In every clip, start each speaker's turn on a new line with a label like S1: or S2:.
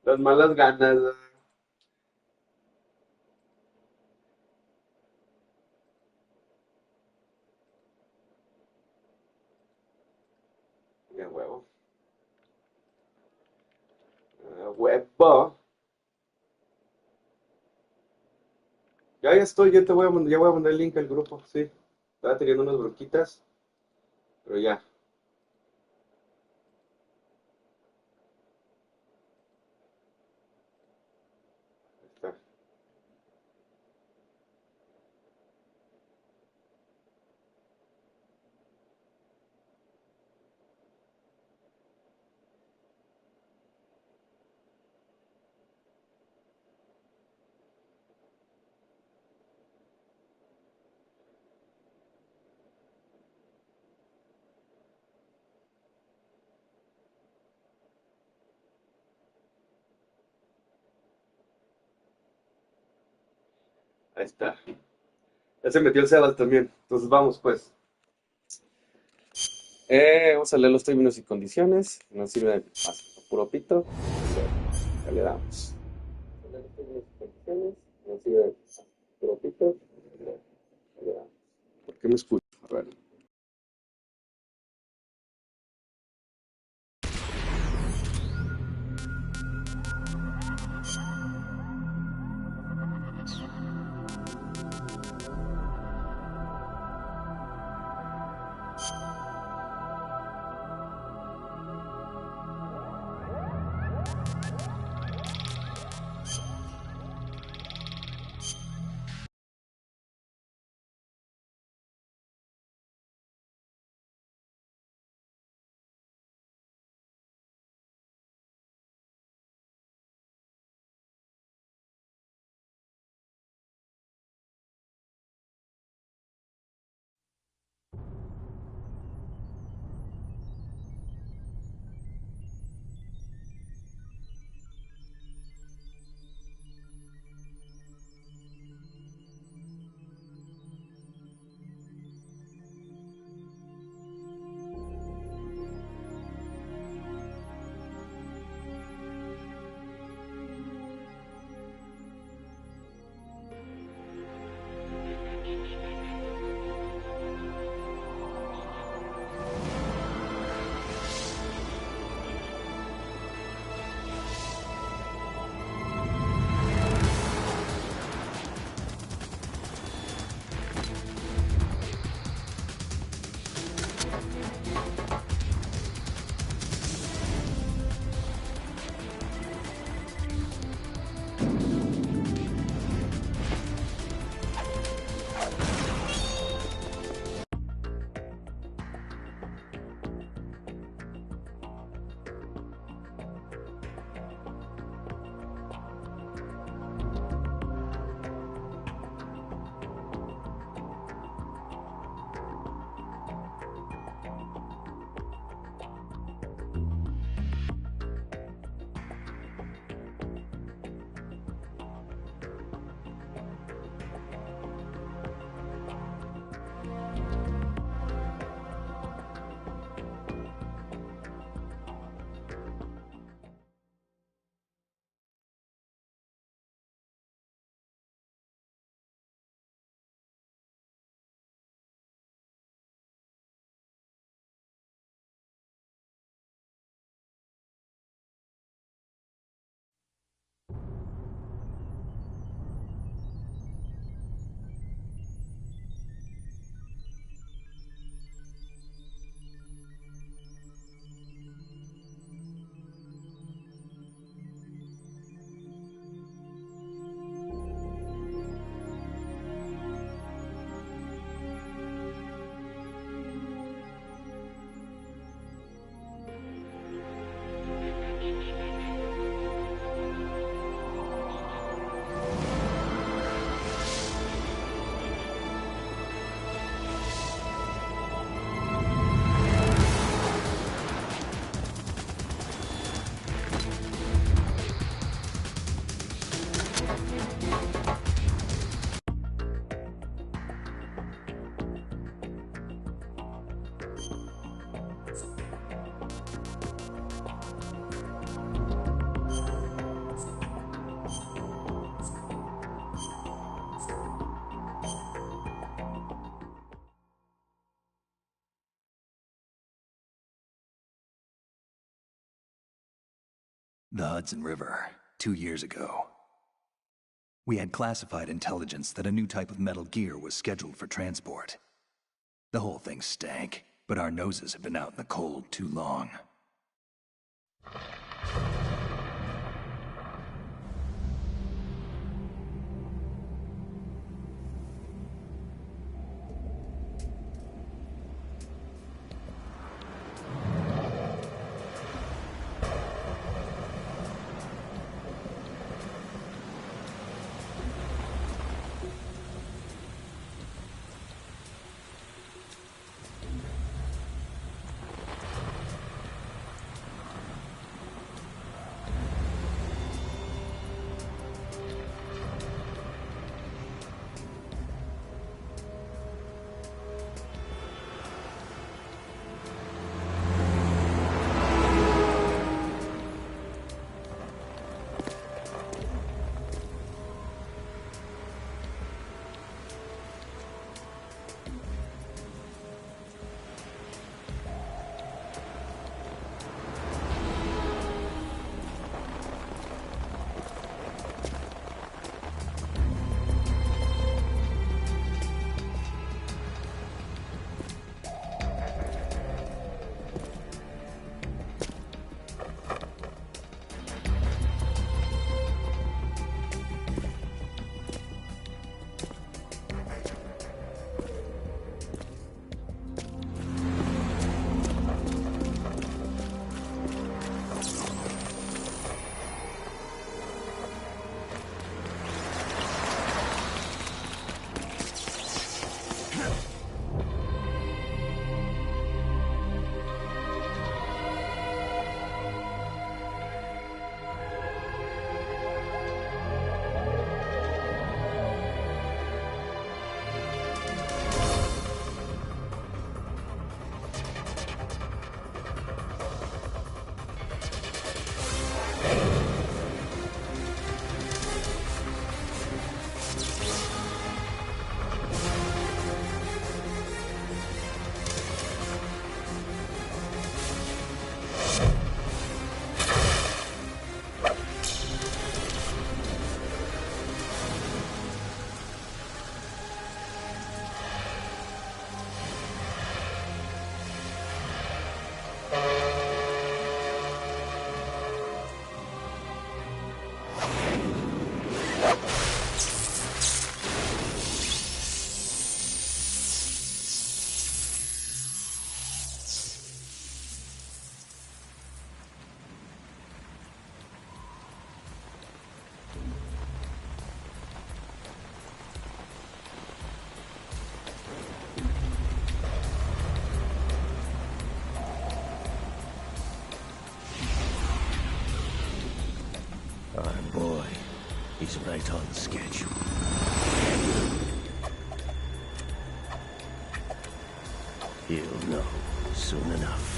S1: Las malas ganas. De huevo. Huevo. Ya estoy, ya te voy a mandar, ya voy a mandar el link al grupo, sí. Estaba teniendo unas bronquitas, pero ya. Está. Ahí está. Ya se metió el Sebas también. Entonces vamos pues. Vamos a leer los términos y condiciones. Nos sirve más puro pito. Ya le damos. Leer los términos y condiciones. Nos sirve puro pito. Ya le damos. ¿Por qué me escucho? A ver.
S2: The Hudson River, 2 years ago. We had classified intelligence that a new type of metal gear was scheduled for transport. The whole thing stank, but our noses had been out in the cold too long.
S3: Our boy, he's right on schedule. He'll know soon enough.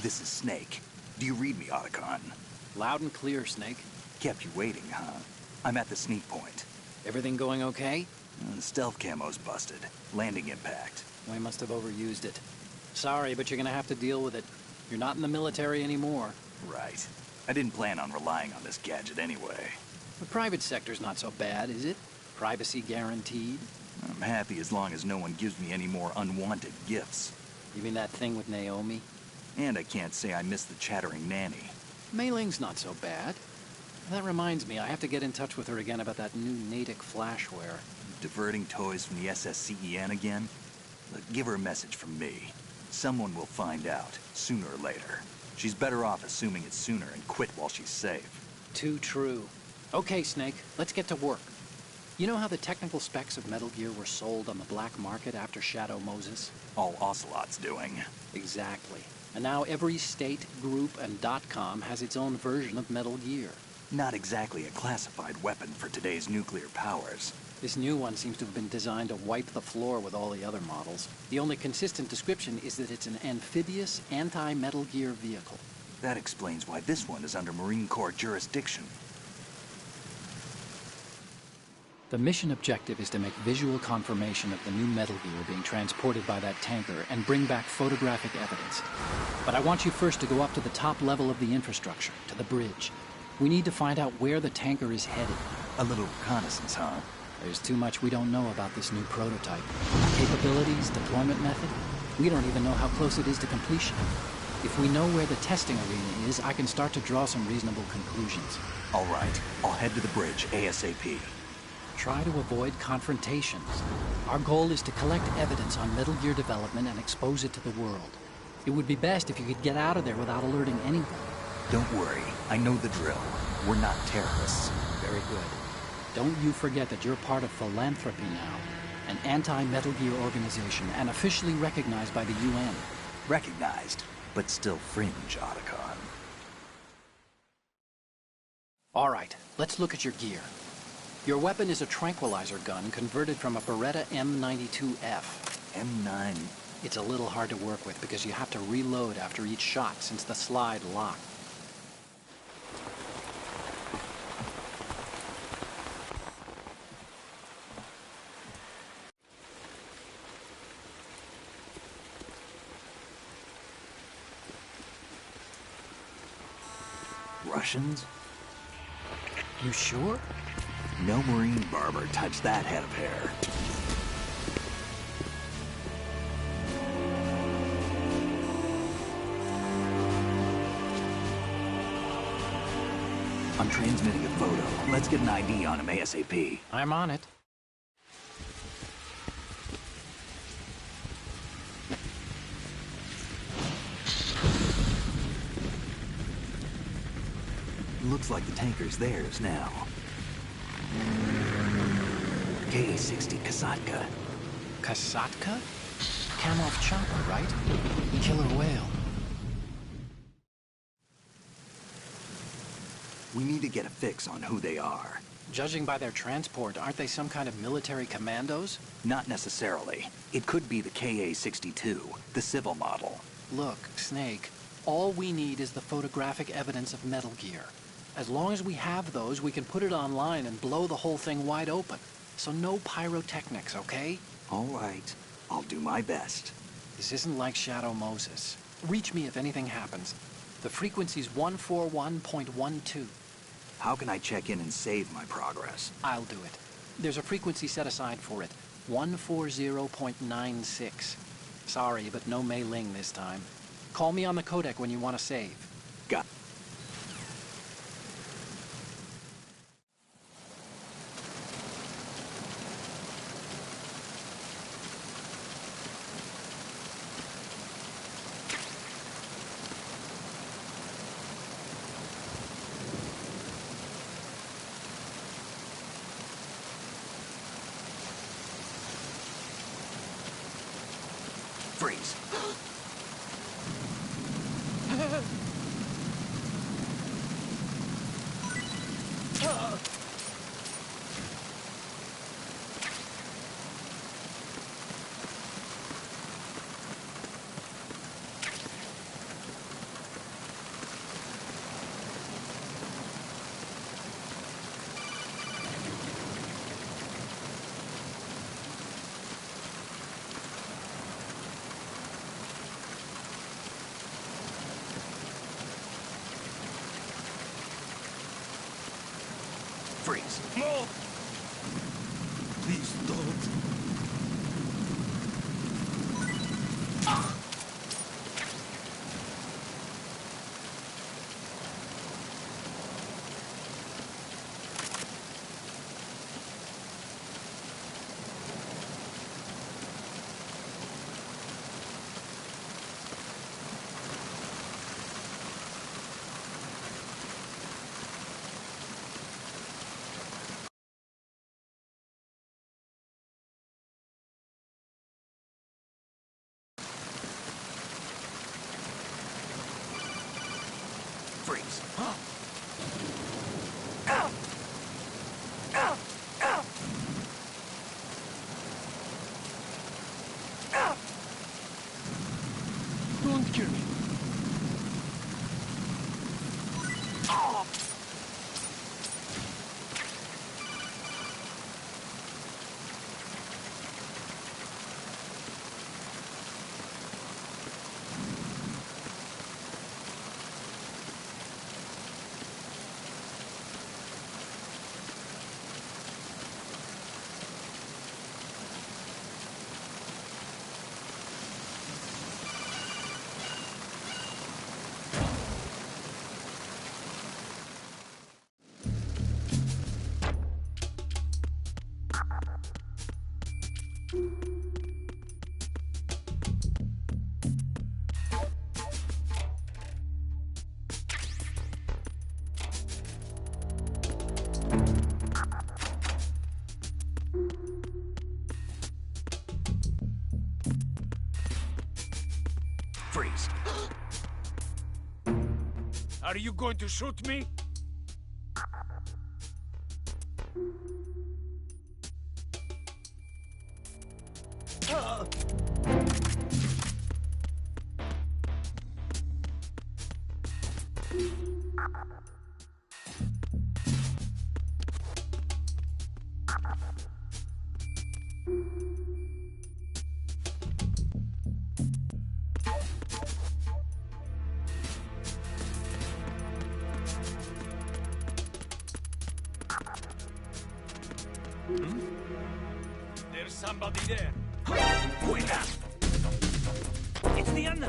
S2: This is Snake. Do you read me, Otacon?
S4: Loud and clear, Snake.
S2: Kept you waiting, huh? I'm at the sneak point.
S4: Everything going okay?
S2: The stealth camo's busted. Landing impact.
S4: We must have overused it. Sorry, but you're gonna have to deal with it. You're not in the military anymore.
S2: Right. I didn't plan on relying on this gadget anyway.
S4: The private sector's not so bad, is it? Privacy guaranteed?
S2: I'm happy as long as no one gives me any more unwanted gifts.
S4: You mean that thing with Naomi?
S2: And I can't say I miss the chattering nanny.
S4: Mei Ling's not so bad. That reminds me, I have to get in touch with her again about that new Natick flashware.
S2: Diverting toys from the SSCEN again? Look, give her a message from me. Someone will find out, sooner or later. She's better off assuming it sooner and quit while she's safe.
S4: Too true. Okay, Snake, let's get to work. You know how the technical specs of Metal Gear were sold on the black market after Shadow Moses?
S2: All Ocelot's doing.
S4: Exactly. And now every state, group, and .com has its own version of Metal Gear.
S2: Not exactly a classified weapon for today's nuclear powers.
S4: This new one seems to have been designed to wipe the floor with all the other models. The only consistent description is that it's an amphibious, anti-Metal Gear vehicle.
S2: That explains why this one is under Marine Corps jurisdiction.
S4: The mission objective is to make visual confirmation of the new Metal Gear being transported by that tanker and bring back photographic evidence. But I want you first to go up to the top level of the infrastructure, to the bridge. We need to find out where the tanker is headed.
S2: A little reconnaissance, huh?
S4: There's too much we don't know about this new prototype. Capabilities, deployment method. We don't even know how close it is to completion. If we know where the testing arena is, I can start to draw some reasonable conclusions.
S2: All right, I'll head to the bridge ASAP.
S4: Try to avoid confrontations. Our goal is to collect evidence on Metal Gear development and expose it to the world. It would be best if you could get out of there without alerting anyone.
S2: Don't worry, I know the drill. We're not terrorists.
S4: Very good. Don't you forget that you're part of Philanthropy now, an anti-Metal Gear organization and officially recognized by the UN.
S2: Recognized, but still fringe, Otacon.
S4: All right, let's look at your gear. Your weapon is a tranquilizer gun converted from a Beretta M92F.
S2: M9.
S4: It's a little hard to work with because you have to reload after each shot since the slide locked.
S2: Russians?
S4: You sure?
S2: No Marine barber touched that head of hair. I'm transmitting a photo. Let's get an ID on him ASAP.
S4: I'm on it.
S2: Looks like the tanker's theirs now. Ka-60 Kasatka.
S4: Kasatka? Kamov chopper, right? Killer whale.
S2: We need to get a fix on who they are.
S4: Judging by their transport, aren't they some kind of military commandos?
S2: Not necessarily. It could be the Ka-62, the civil model.
S4: Look, Snake, all we need is the photographic evidence of Metal Gear. As long as we have those, we can put it online and blow the whole thing wide open. So no pyrotechnics, okay?
S2: All right. I'll do my best.
S4: This isn't like Shadow Moses. Reach me if anything happens. The frequency's 141.12.
S2: How can I check in and save my progress?
S4: I'll do it. There's a frequency set aside for it. 140.96. Sorry, but no Mei Ling this time. Call me on the codec when you want to save.
S2: Got freeze. Freeze.
S3: No! Please don't.
S2: Freeze.
S3: Don't kill me.
S2: Freeze.
S3: Are you going to shoot me? There's somebody there.
S2: Wait up.
S3: It's the enemy.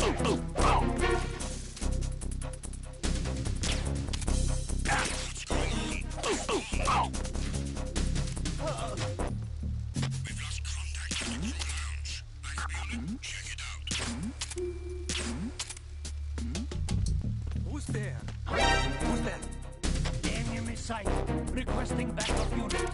S3: Who's there? Who's there? Enemy sight. Requesting backup unit.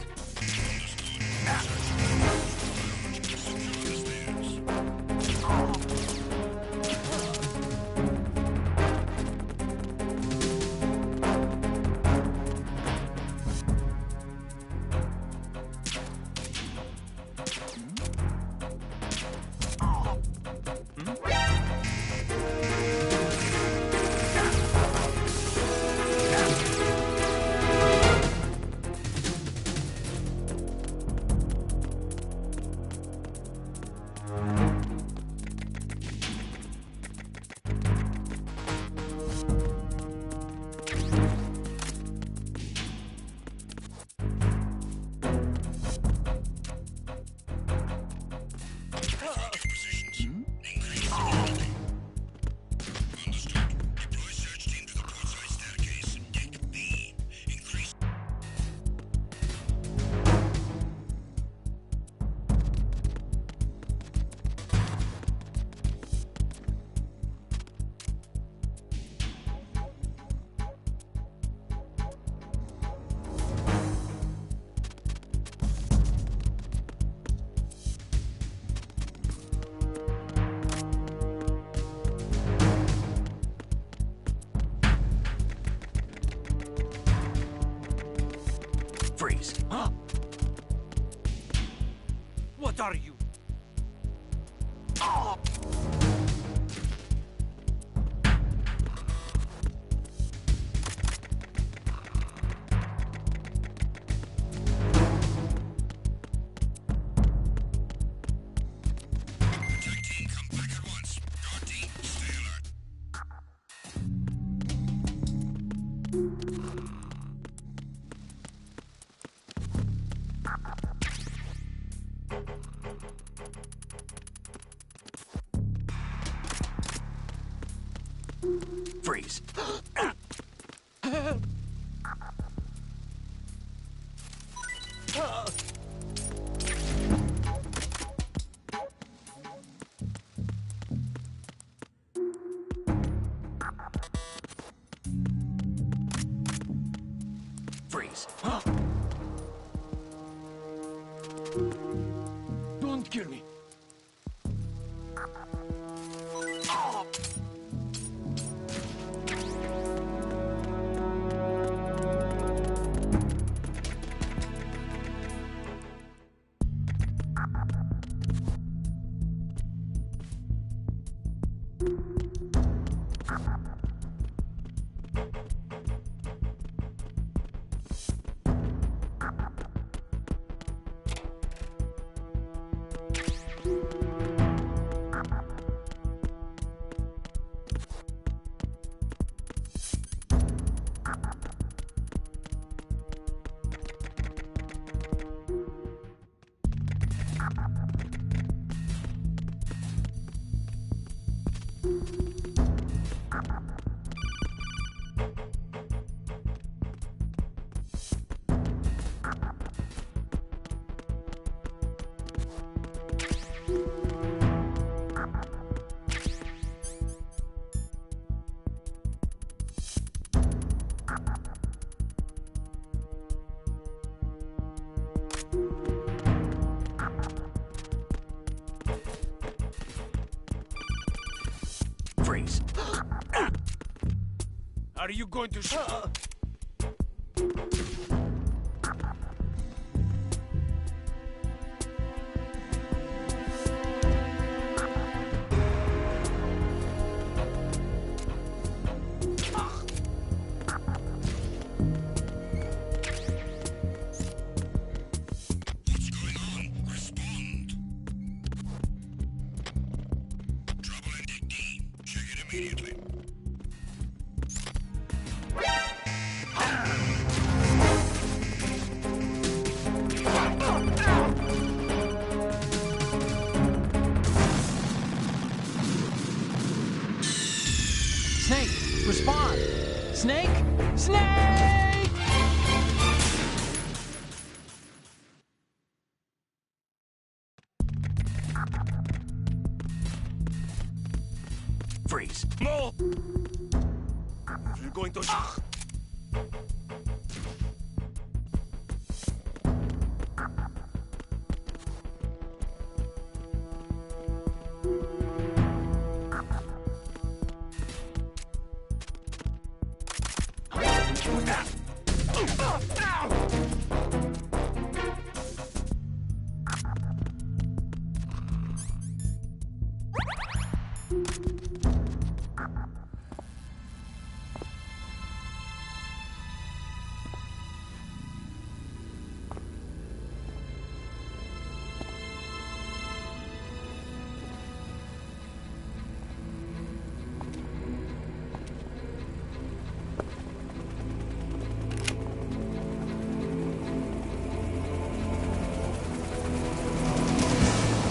S2: Freeze.
S3: What are you?
S2: Freeze. Freeze.
S3: Don't kill me. Are you going to shoot?
S5: What's going on? Respond. Trouble in Deck D. Check it immediately.
S4: Snake, respond! Snake! Snake!
S2: Freeze.
S3: No! If you're going to...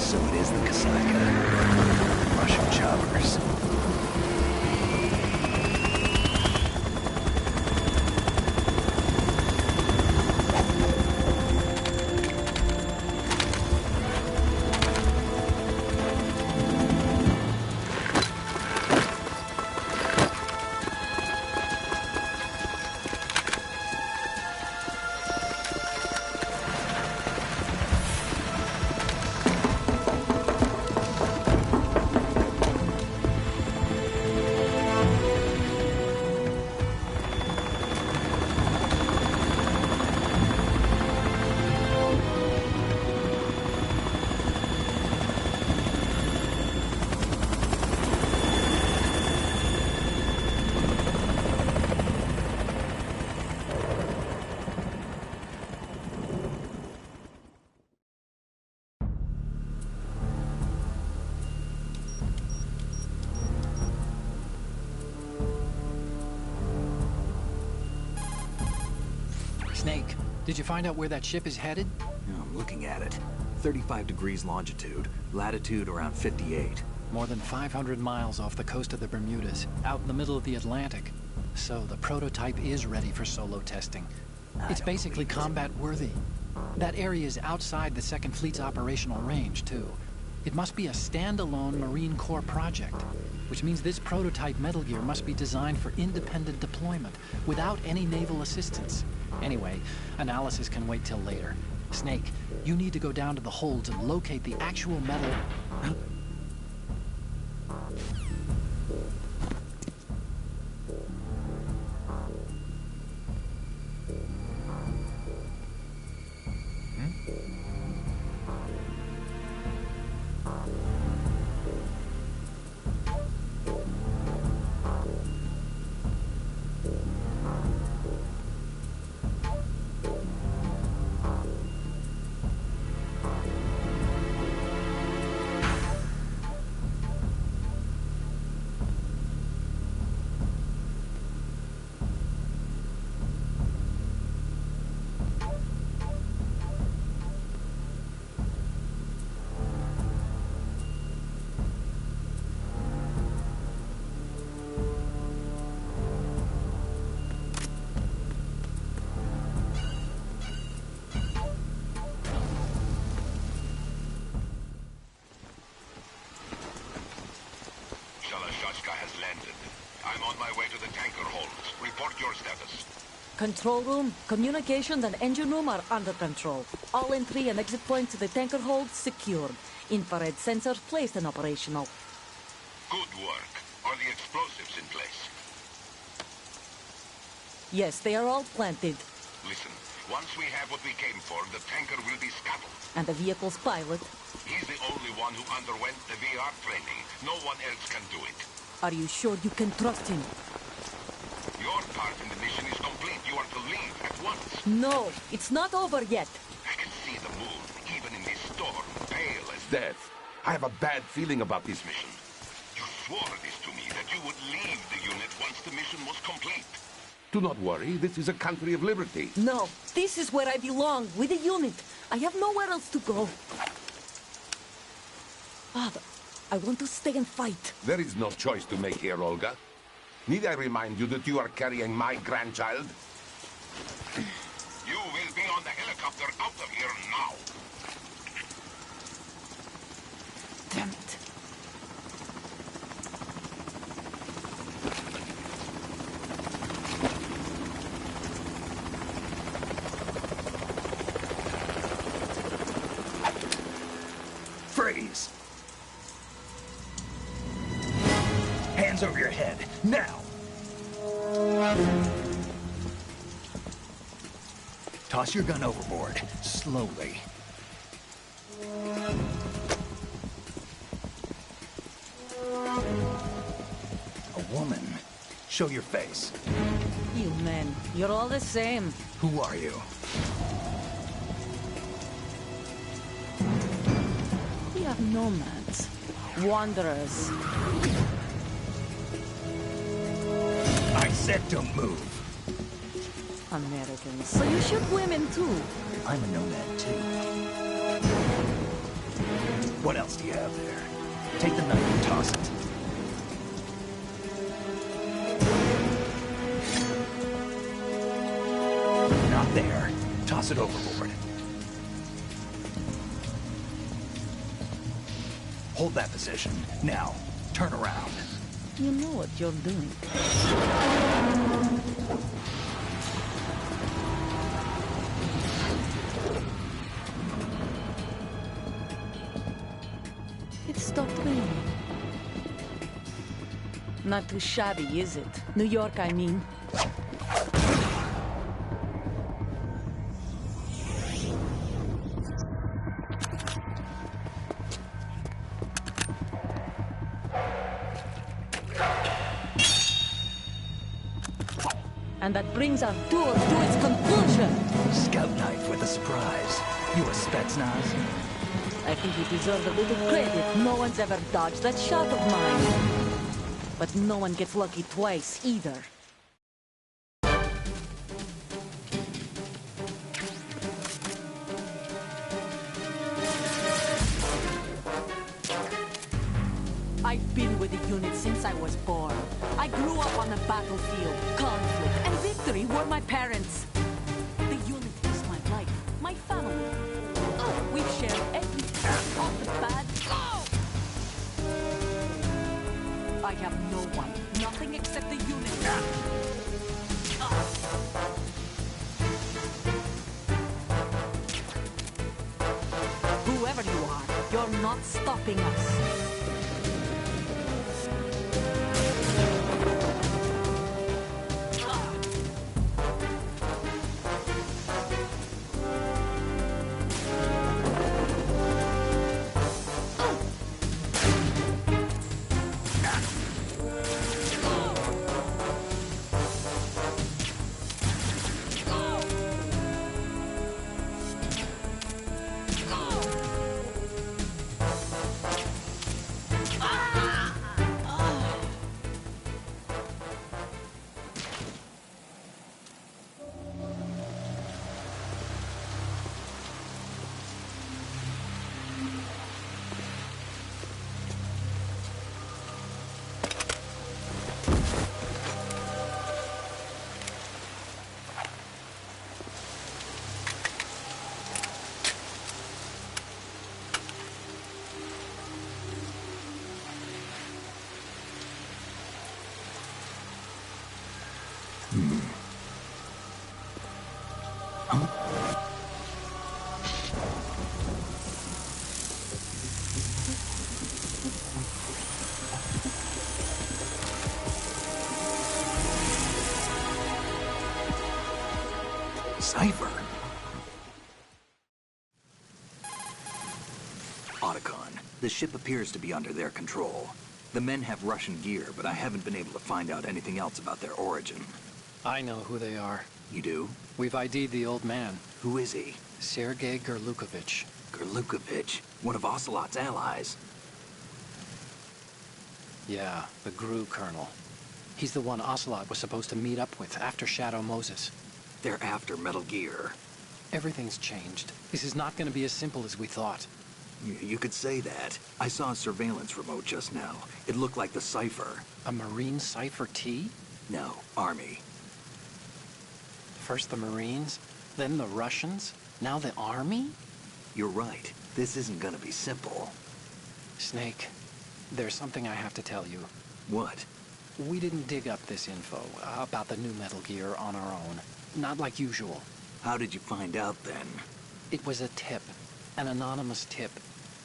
S2: So it is the Kasaka. Russian choppers.
S4: Snake, did you find out where that ship is headed?
S2: I'm looking at it. 35 degrees longitude, latitude around 58.
S4: More than 500 miles off the coast of the Bermudas, out in the middle of the Atlantic. So the prototype is ready for solo testing. It's basically combat worthy. That area is outside the Second Fleet's operational range, too. It must be a standalone Marine Corps project, which means this prototype Metal Gear must be designed for independent deployment, without any naval assistance. Anyway, analysis can wait till later. Snake, you need to go down to the holds and locate the actual metal...
S6: Control room, communications and engine room are under control. All entry and exit points to the tanker hold secured. Infrared sensors placed and operational.
S5: Good work. Are the explosives in place?
S6: Yes, they are all planted.
S5: Listen, once we have what we came for, the tanker will be scuttled.
S6: And the vehicle's pilot?
S5: He's the only one who underwent the VR training. No one else can do it.
S6: Are you sure you can trust him?
S5: Your part in the mission is complete. You are to leave at once.
S6: No, it's not over yet.
S5: I can see the moon, even in this storm, pale as death. I have a bad feeling about this mission. You swore this to me, that you would leave the unit once the mission was complete. Do not worry, this is a country of liberty.
S6: No, this is where I belong, with the unit. I have nowhere else to go. Father, I want to stay and fight.
S5: There is no choice to make here, Olga. Need I remind you that you are carrying my grandchild? You will be on the helicopter out of here now.
S6: Damn it.
S2: Freeze! Hands over your head, now! Toss your gun overboard, slowly. A woman. Show your face.
S6: You men, you're all the same.
S2: Who are you?
S6: We are nomads. Wanderers.
S2: I said don't move.
S6: Americans. So you shoot women too.
S2: I'm a nomad too. What else do you have there? Take the knife and toss it. Not there. Toss it overboard. Hold that position. Now, turn around.
S6: You know what you're doing. It stopped raining. Not too shabby, is it? New York, I mean. And that brings our tour to its conclusion.
S2: Scout knife with a surprise. You a Spetsnaz?
S6: I think you deserve a little credit. No one's ever dodged that shot of mine. But no one gets lucky twice, either. I've been with the unit since I was born. I grew up on the battlefield. Conflict and victory were my parents. The unit is my life, my family. Oh, we've shared everything, all the bad. Oh! I have no one, nothing except the unit. Whoever you are, you're not stopping us.
S2: Cypher? Otacon, the ship appears to be under their control. The men have Russian gear, but I haven't been able to find out anything else about their origin.
S4: I know who they are.
S2: You do?
S4: We've ID'd the old man,
S2: Who is he?
S4: Sergei Gerlukovich.
S2: Gerlukovich, one of Ocelot's allies.
S4: Yeah, the GRU colonel. He's the one Ocelot was supposed to meet up with after Shadow Moses.
S2: They're after Metal Gear.
S4: Everything's changed. This is not going to be as simple as we thought.
S2: You could say that. I saw a surveillance remote just now. It looked like the Cypher.
S4: A Marine Cypher T?
S2: No, Army.
S4: First the Marines, then the Russians, now the Army?
S2: You're right. This isn't gonna be simple.
S4: Snake, there's something I have to tell you.
S2: What?
S4: We didn't dig up this info about the new Metal Gear on our own. Not like usual.
S2: How did you find out then?
S4: It was a tip. An anonymous tip.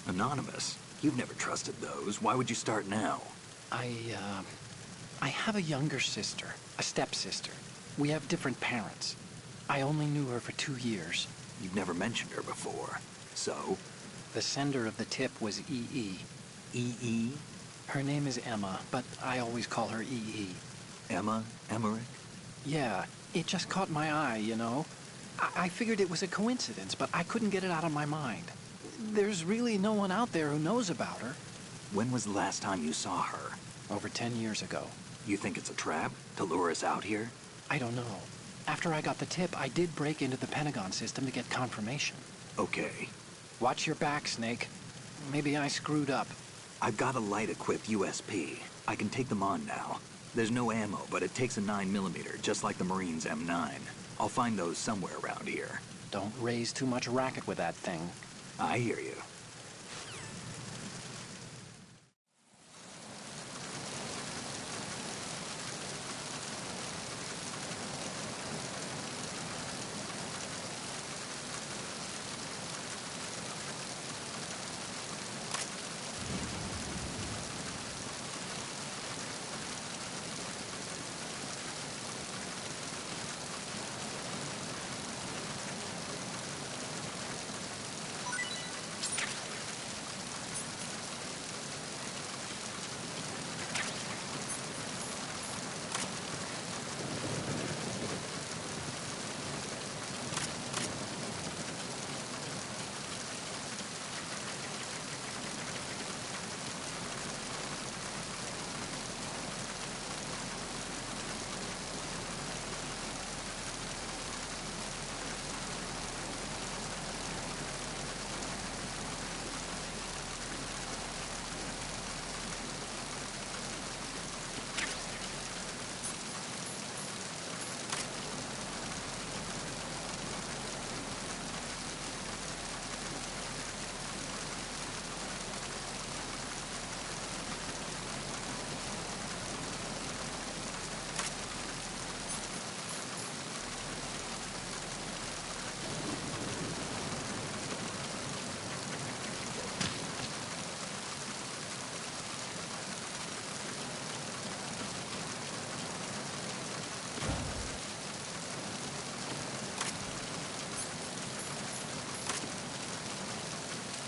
S2: Anonymous? You've never trusted those. Why would you start now?
S4: I have a younger sister, a stepsister. We have different parents. I only knew her for 2 years.
S2: You've never mentioned her before. So?
S4: The sender of the tip was EE.
S2: EE?
S4: Her name is Emma, but I always call her EE.
S2: Emma? Emmerich?
S4: Yeah, it just caught my eye, you know? I figured it was a coincidence, but I couldn't get it out of my mind. There's really no one out there who knows about her.
S2: When was the last time you saw her?
S4: Over 10 years ago.
S2: You think it's a trap? To lure us out here?
S4: I don't know. After I got the tip, I did break into the Pentagon system to get confirmation.
S2: Okay.
S4: Watch your back, Snake. Maybe I screwed up.
S2: I've got a light-equipped USP. I can take them on now. There's no ammo, but it takes a 9mm, just like the Marines' M9. I'll find those somewhere around here.
S4: Don't raise too much racket with that thing.
S2: I hear you.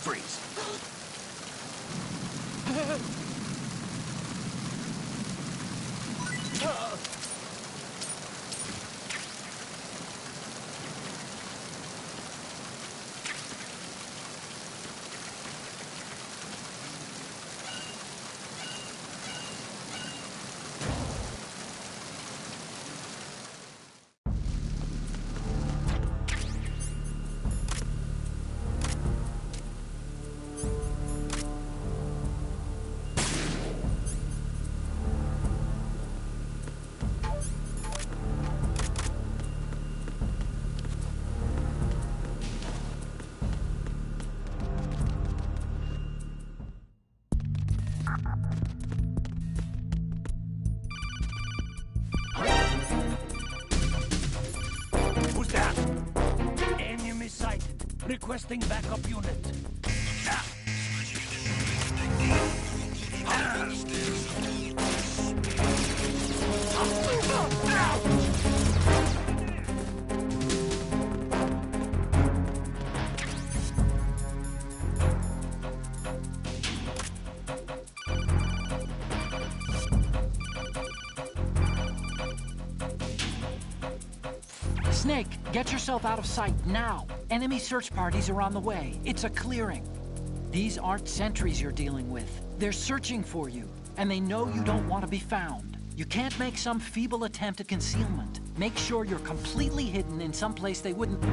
S2: Freeze.
S3: Who's that? Enemy sighted. Requesting backup unit.
S4: Snake, get yourself out of sight now. Enemy search parties are on the way. It's a clearing. These aren't sentries you're dealing with. They're searching for you, and they know you don't want to be found. You can't make some feeble attempt at concealment. Make sure you're completely hidden in some place they wouldn't...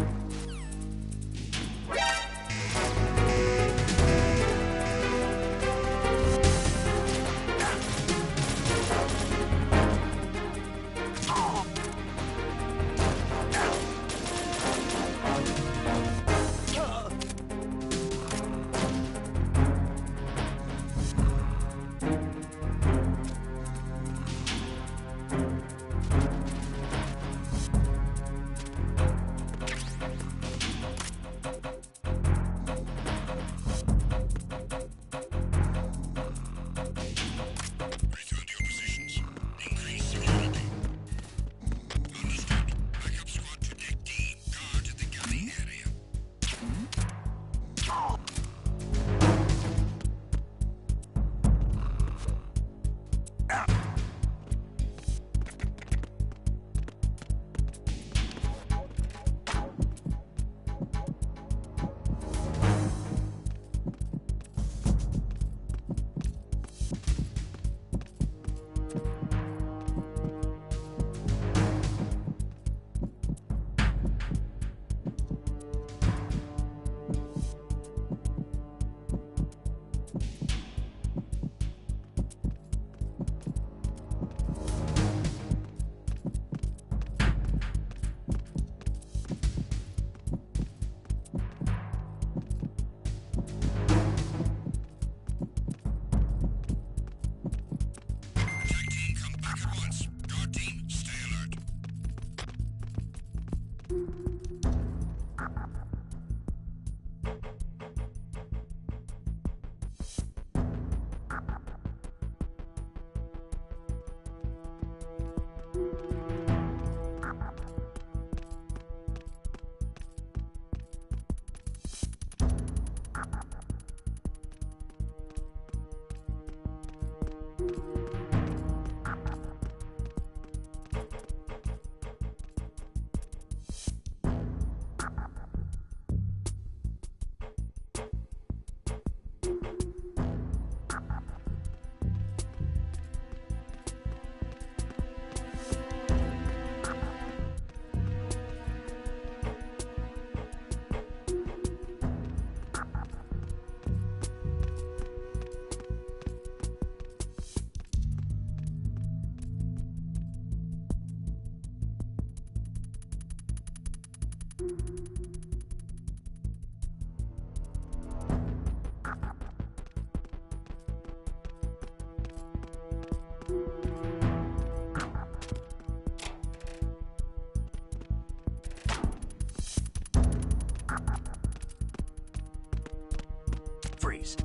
S3: Freeze.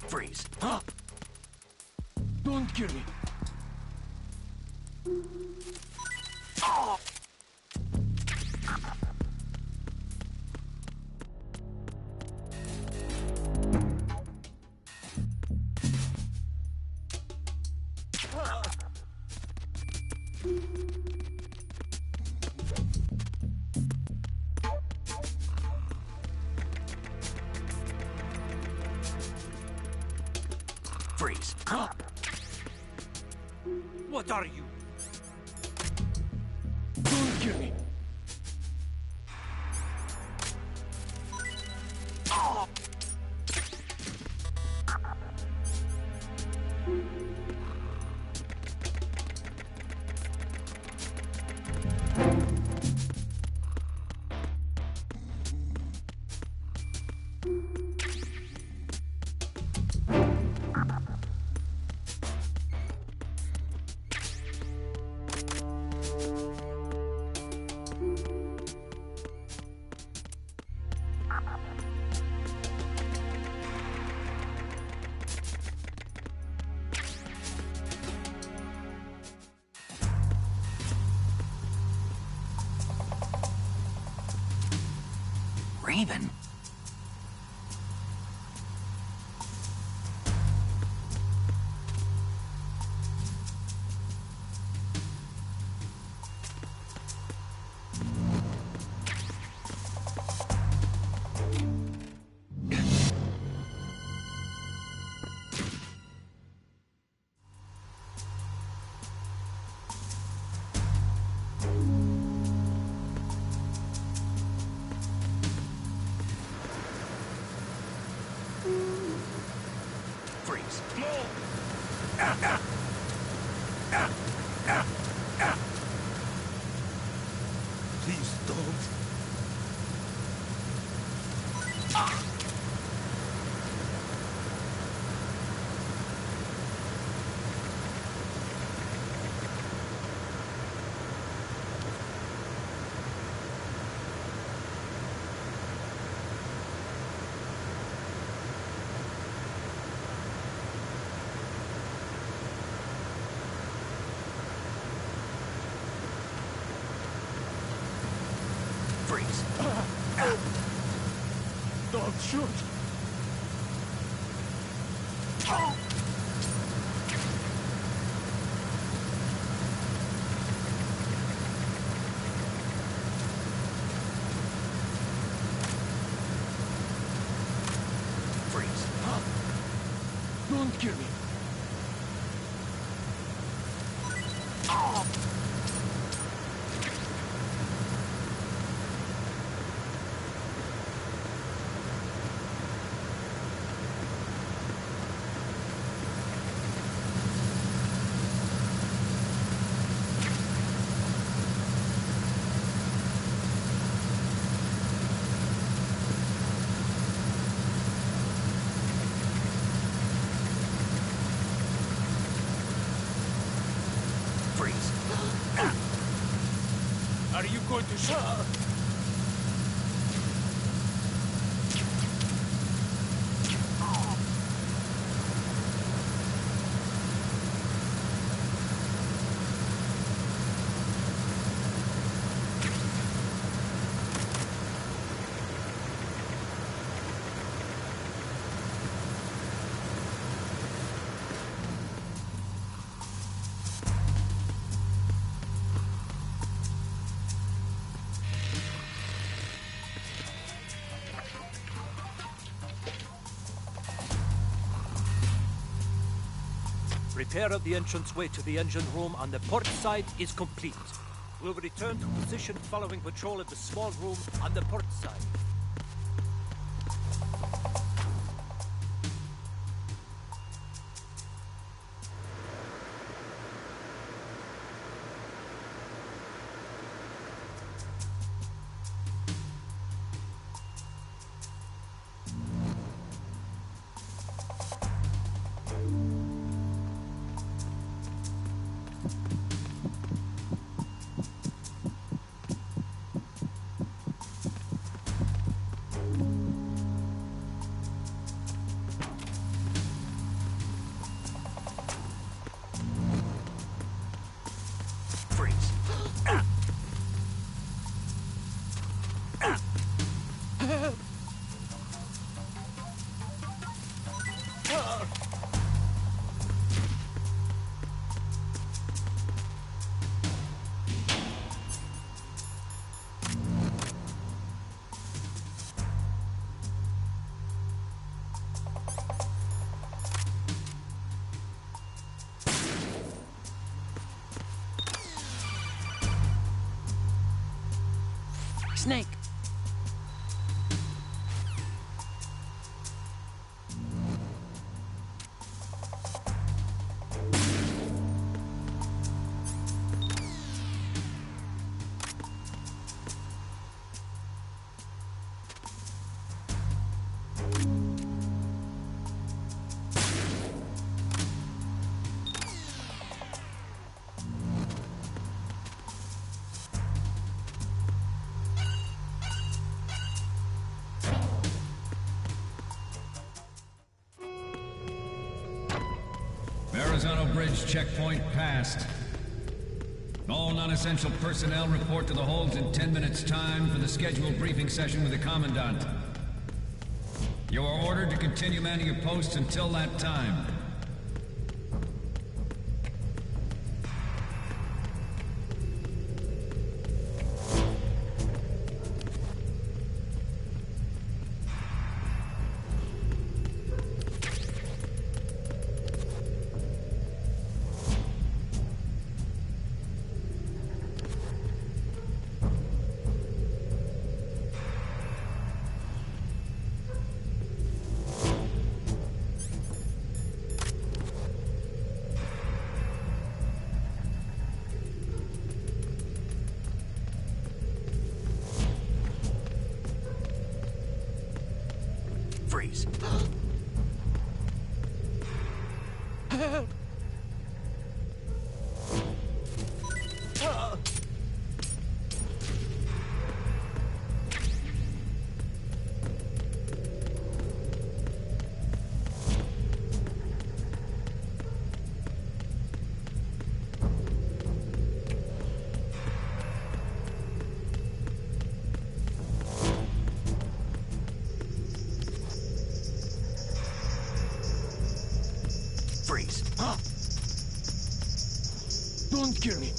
S3: Freeze. Huh? Don't kill me. Oh! Freeze. Huh? What are you? Don't kill me. Oh!
S2: Raven? Freeze.
S3: Please don't.
S2: Freeze.
S3: Don't shoot.
S2: Freeze.
S3: Don't kill me.
S2: Freeze.
S3: Are you going to shoot?
S7: Repair of the entranceway to the engine room on the port side is complete. We'll return to position following patrol of the small room on the port side.
S2: Freeze.
S6: Snake!
S8: Verrazano Bridge checkpoint passed. All non-essential personnel report to the holds in 10 minutes' time for the scheduled briefing session with the Commandant. You are ordered to continue manning your posts until that time.
S2: Freeze.
S3: Help!
S2: Freeze.
S3: Don't kill me.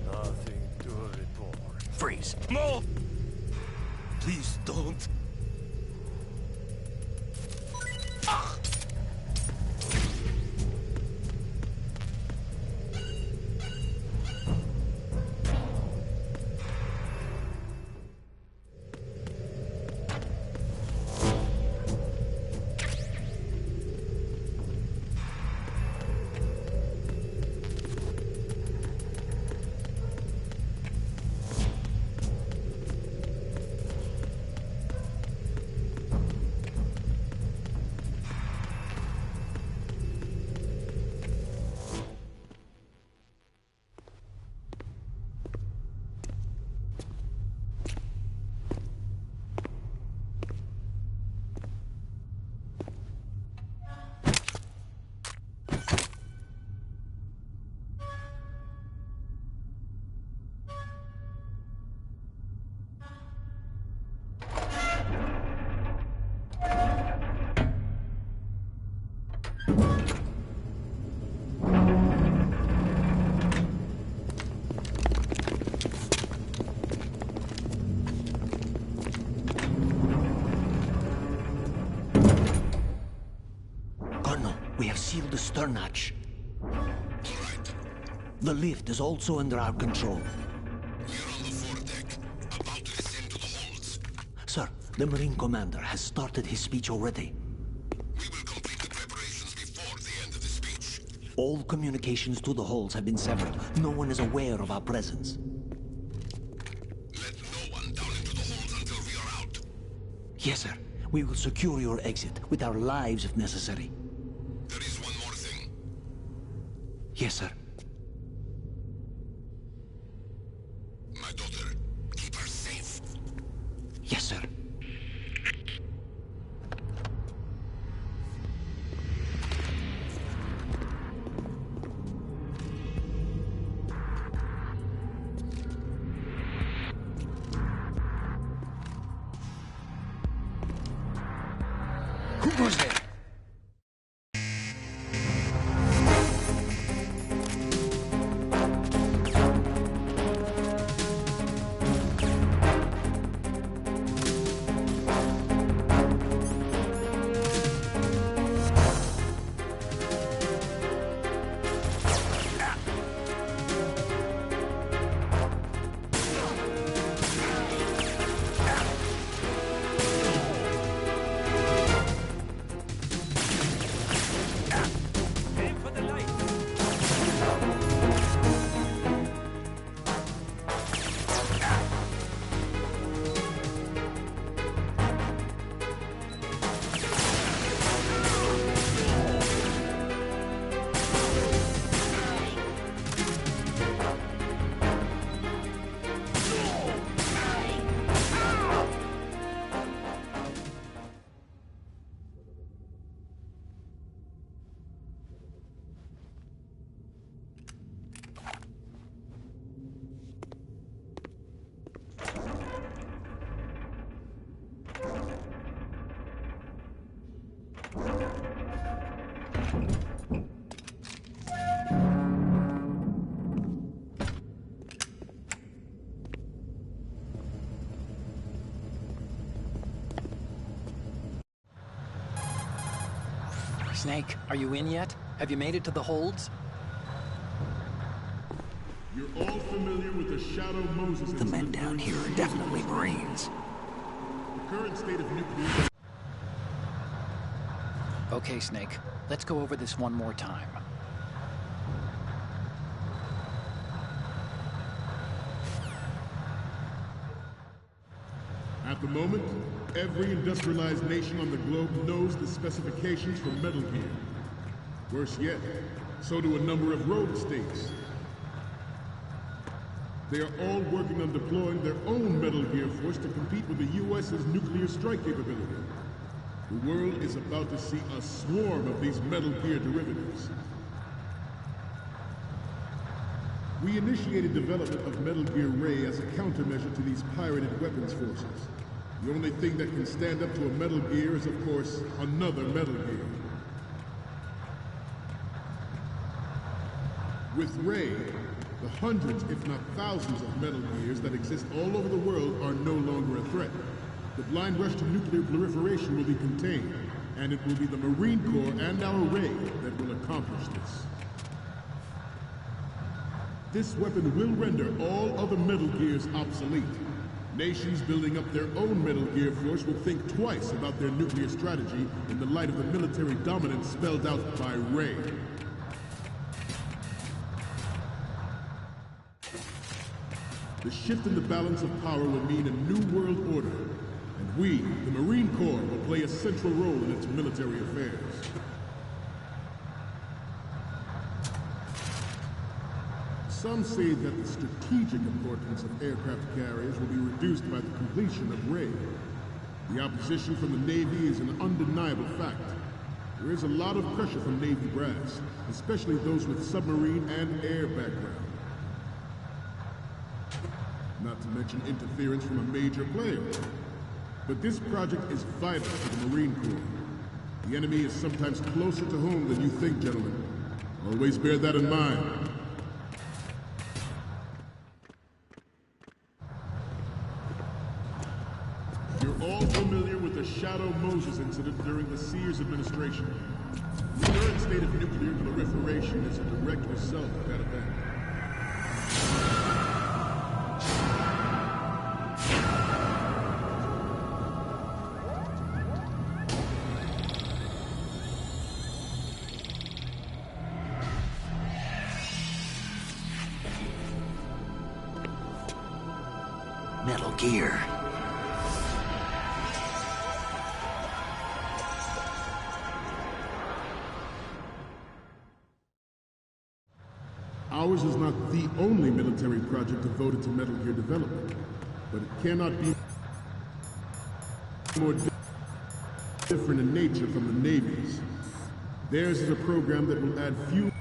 S3: Nothing to report.
S2: Freeze.
S3: No! Please don't.
S9: We have sealed the stern hatch.
S5: All right.
S9: The lift is also under our control.
S5: We're on the foredeck, about to descend to the holds.
S9: Sir, the Marine Commander has started his speech already.
S5: We will complete the preparations before the end of the speech.
S9: All communications to the holds have been severed. No one is aware of our presence.
S5: Let no one down into the holds until we are out.
S9: Yes, sir. We will secure your exit, with our lives if necessary.
S5: There is one more thing.
S9: Yes, sir.
S5: My daughter, keep her safe.
S9: Yes, sir.
S3: Who goes there?
S4: Snake, are you in yet? Have you made it to the holds?
S10: You're all familiar with the Shadow Moses
S2: The men down here are definitely Marines.
S10: The current state of nuclear...
S4: Okay, Snake. Let's go over this one more time.
S10: At the moment, every industrialized nation on the globe knows the specifications for Metal Gear. Worse yet, so do a number of rogue states. They are all working on deploying their own Metal Gear force to compete with the U.S.'s nuclear strike capability. The world is about to see a swarm of these Metal Gear derivatives. We initiated development of Metal Gear Ray as a countermeasure to these pirated weapons forces. The only thing that can stand up to a Metal Gear is, of course, another Metal Gear. With Ray, the hundreds, if not thousands, of Metal Gears that exist all over the world are no longer a threat. The blind rush to nuclear proliferation will be contained, and it will be the Marine Corps and our Ray that will accomplish this. This weapon will render all other Metal Gears obsolete. Nations building up their own Metal Gear force will think twice about their nuclear strategy in the light of the military dominance spelled out by Ray. The shift in the balance of power will mean a new world order, and we, the Marine Corps, will play a central role in its military affairs. Some say that the strategic importance of aircraft carriers will be reduced by the completion of Ray. The opposition from the Navy is an undeniable fact. There is a lot of pressure from Navy brass, especially those with submarine and air background. Not to mention interference from a major player. But this project is vital to the Marine Corps. The enemy is sometimes closer to home than you think, gentlemen. Always bear that in mind. You're all familiar with the Shadow Moses incident during the Sears administration. The current state of nuclear proliferation is a direct result of that event.
S2: Metal Gear.
S10: Ours is not the only military project devoted to Metal Gear development, but it cannot be more different in nature from the Navy's. Theirs is a program that will add fuel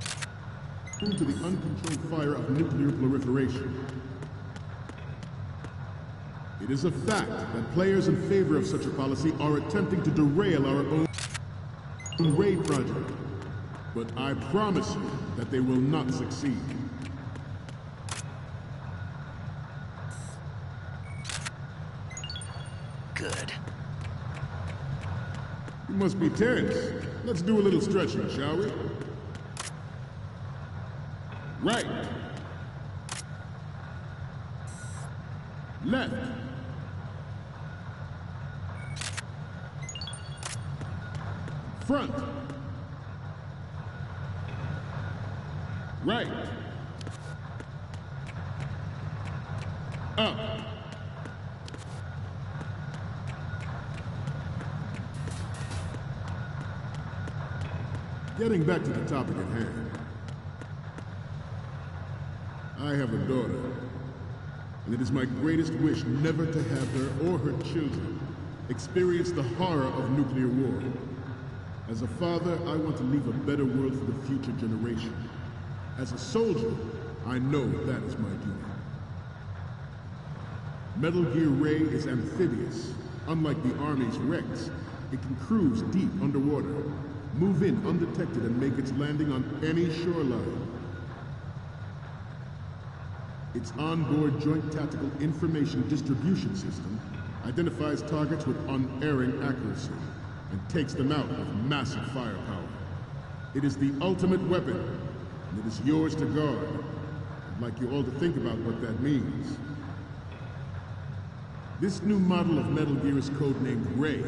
S10: to the uncontrolled fire of nuclear proliferation. It is a fact that players in favor of such a policy are attempting to derail our own Ray project. But I promise you that they will not succeed.
S2: Good.
S10: You must be tense. Let's do a little stretching, shall we? Right. Left. Front. Right. Up. Getting back to the topic at hand. I have a daughter, and it is my greatest wish never to have her or her children experience the horror of nuclear war. As a father, I want to leave a better world for the future generation. As a soldier, I know that is my duty. Metal Gear Ray is amphibious. Unlike the Army's Rex, it can cruise deep underwater, move in undetected and make its landing on any shoreline. Its onboard Joint Tactical Information Distribution System identifies targets with unerring accuracy and takes them out with massive firepower. It is the ultimate weapon, and it is yours to guard. I'd like you all to think about what that means. This new model of Metal Gear is codenamed Ray,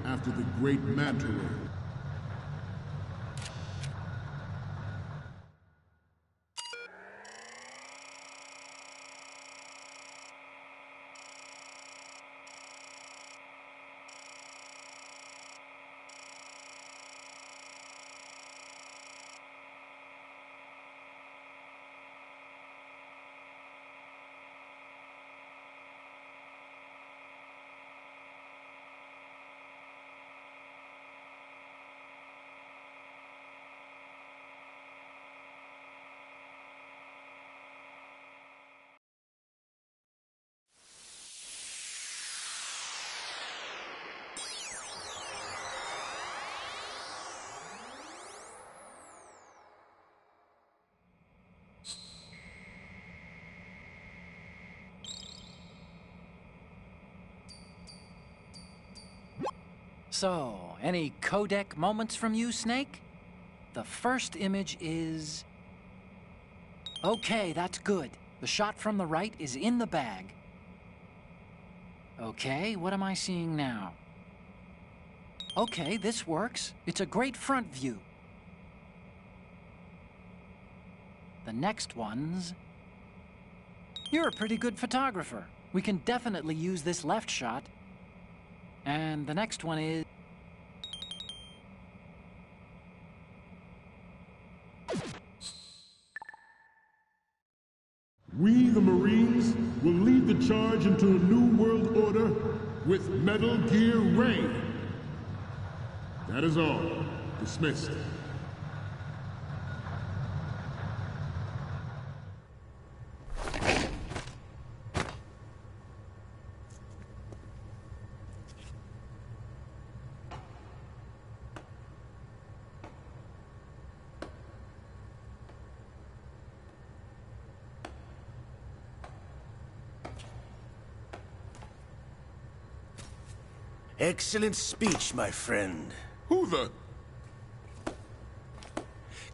S10: after the great Manta Ray.
S4: So, any codec moments from you, Snake? The first image is... Okay, that's good. The shot from the right is in the bag. Okay, what am I seeing now? Okay, this works. It's a great front view. The next one's... You're a pretty good photographer. We can definitely use this left shot. And the next one is...
S10: We, the Marines, will lead the charge into a new world order with Metal Gear Ray. That is all. Dismissed.
S3: Excellent speech, my friend.
S10: Who the...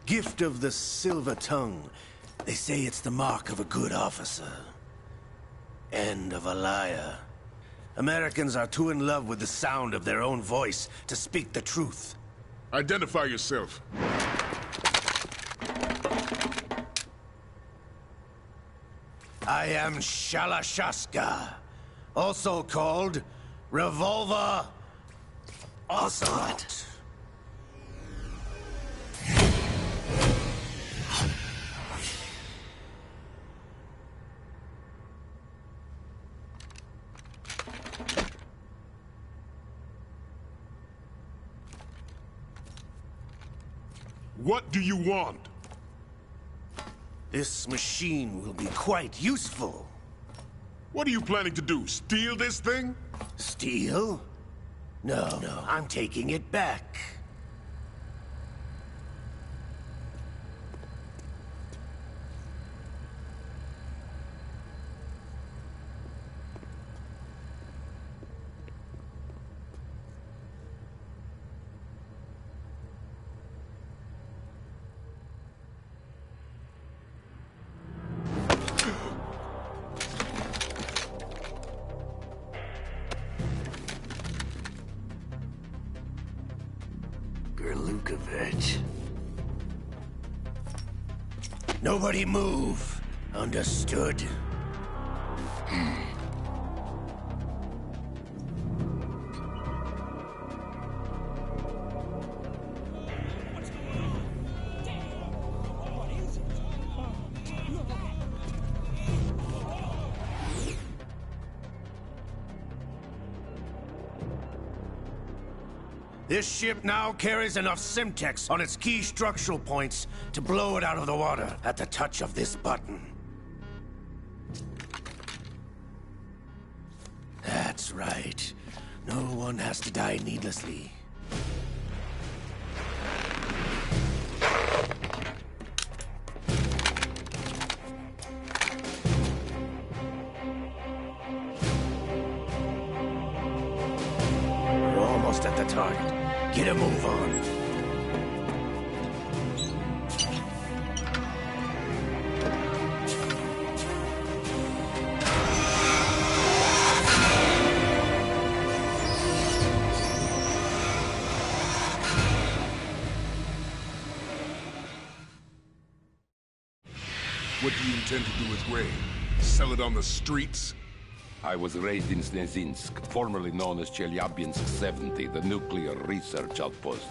S3: Gift of the silver tongue. They say it's the mark of a good officer. And of a liar. Americans are too in love with the sound of their own voice to speak the truth.
S10: Identify yourself.
S3: I am Shalashaska, also called Revolver Ocelot.
S10: What do you want?
S3: This machine will be quite useful.
S10: What are you planning to do? Steal this thing?
S3: Steal? No, I'm taking it back. Nobody move. Understood? This ship now carries enough Simtex on its key structural points to blow it out of the water at the touch of this button. That's right. No one has to die needlessly. We're almost at the target. Get a move on.
S10: What do you intend to do with Ray? Sell it on the streets?
S5: I was raised in Snezinsk, formerly known as Chelyabinsk 70, the nuclear research outpost.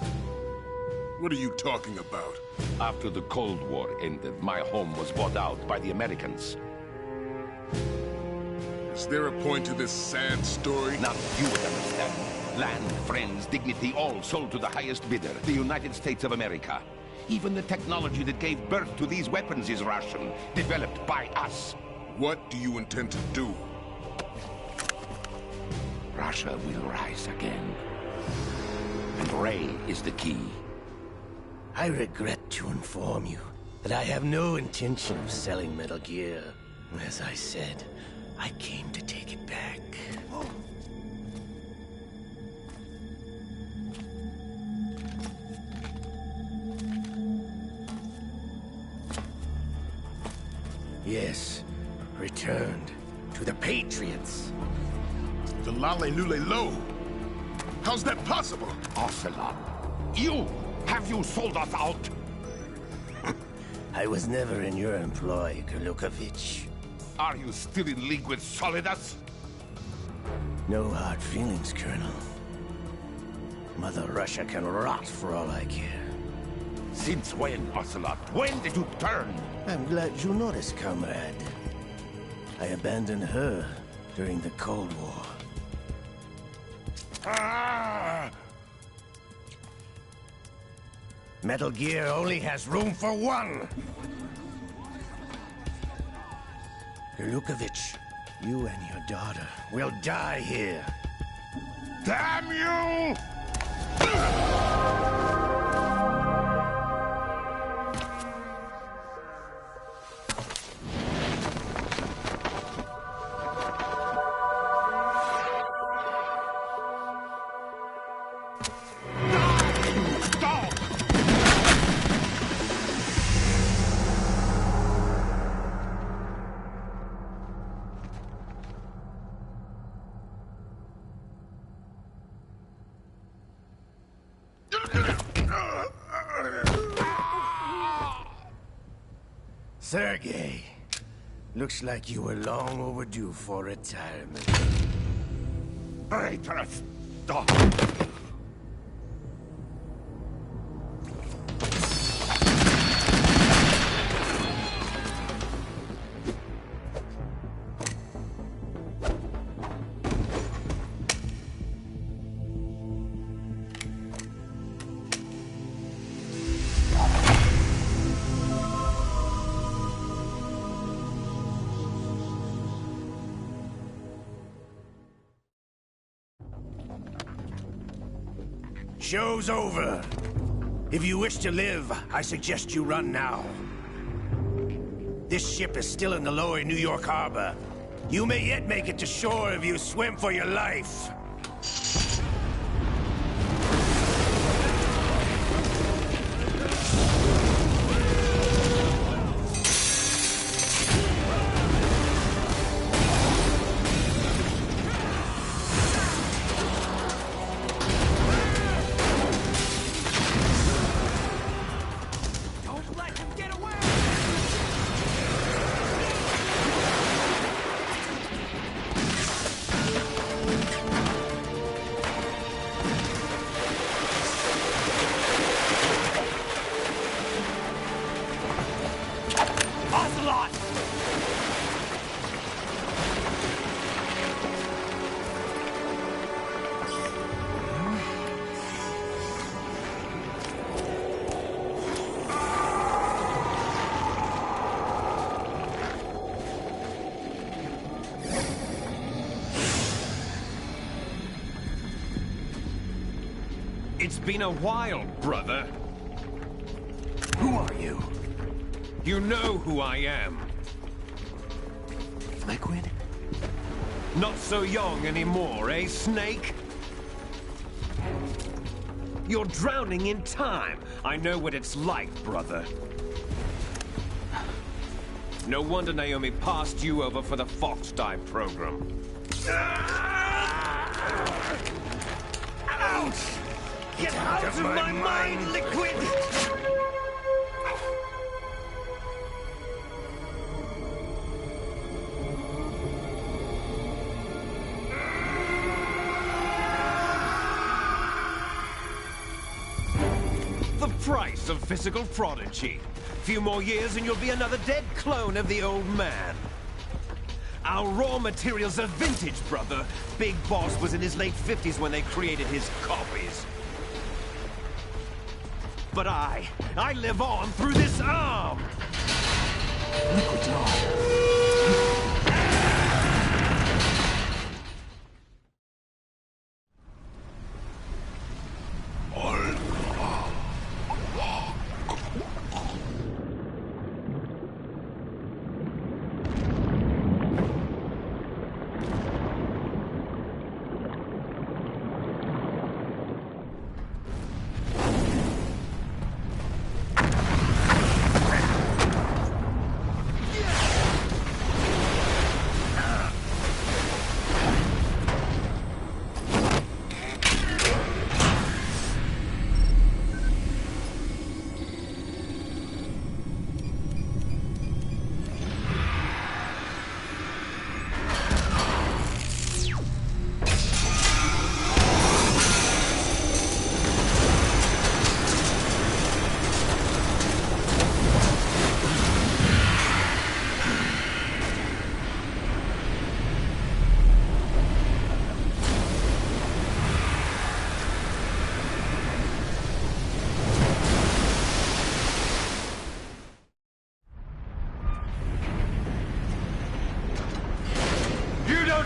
S10: What are you talking about?
S5: After the Cold War ended, my home was bought out by the Americans.
S10: Is there a point to this sad story?
S5: Now you would understand. Land, friends, dignity, all sold to the highest bidder, the United States of America. Even the technology that gave birth to these weapons is Russian, developed by us.
S10: What do you intend to do?
S5: Russia will rise again. And Ray is the key.
S3: I regret to inform you that I have no intention of selling Metal Gear. As I said, I came to take it back. Yes, returned to the Patriots.
S10: The Lale Lule Lo? How's that possible?
S5: Ocelot, have you sold us out?
S3: I was never in your employ, Gurlukovich.
S5: Are you still in league with Solidus?
S3: No hard feelings, Colonel. Mother Russia can rot for all I care.
S5: Since when, Ocelot? When did you turn?
S3: I'm glad you noticed, comrade. I abandoned her during the Cold War.
S5: Ah!
S3: Metal Gear only has room for one! Gurlukovich, you and your daughter will die here.
S5: Damn you!
S3: Sergei, looks like you were long overdue for retirement.
S5: Traitorous dog!
S3: Show's over. If you wish to live, I suggest you run now. This ship is still in the lower New York harbor. You may yet make it to shore if you swim for your life.
S11: It's been a while, brother.
S3: Who are you?
S11: You know who I am.
S3: Liquid?
S11: Not so young anymore, eh, Snake? You're drowning in time. I know what it's like, brother. No wonder Naomi passed you over for the Fox Dive program. Ouch! Get out of my mind, Liquid! price of physical prodigy. Few more years and you'll be another dead clone of the old man. Our raw materials are vintage, brother. Big Boss was in his late 50s when they created his copies. But I live on through this arm!
S9: Liquid's on.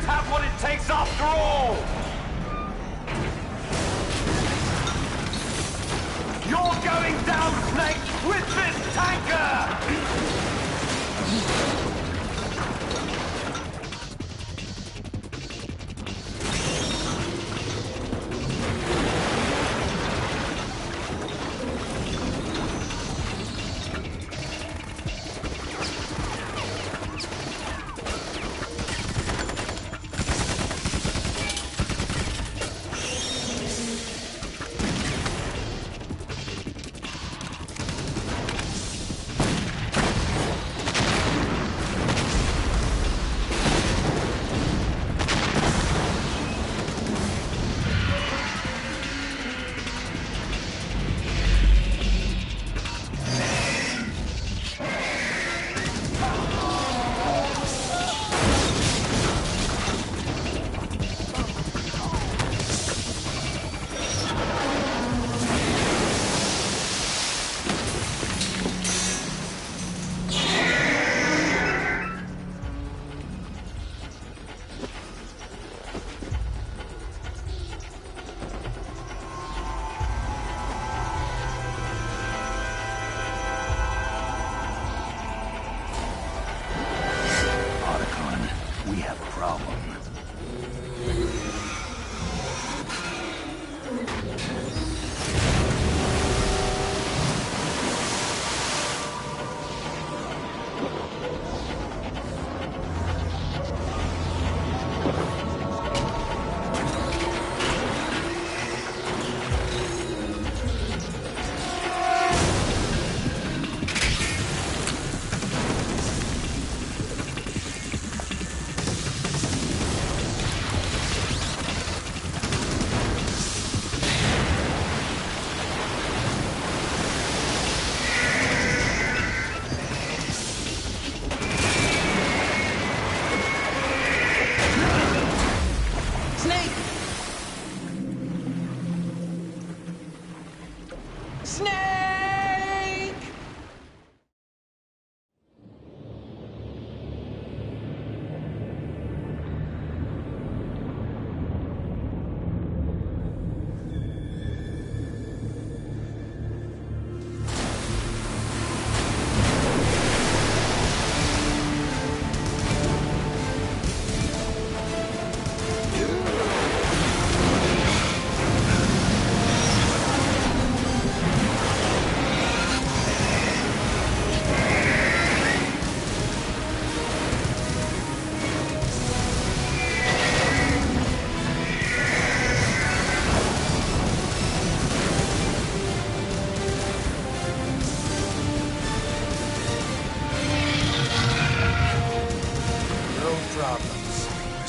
S11: Have what it takes after all! You're going down, Snake, with this tanker!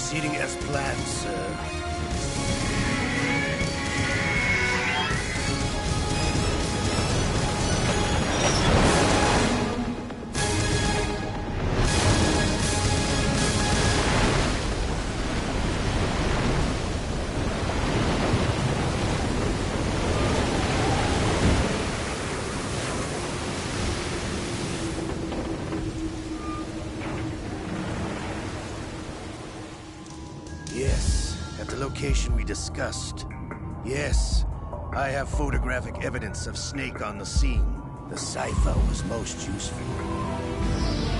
S3: Proceeding as planned, sir. the location we discussed. Yes, I have photographic evidence of Snake on the scene. The cipher was most useful.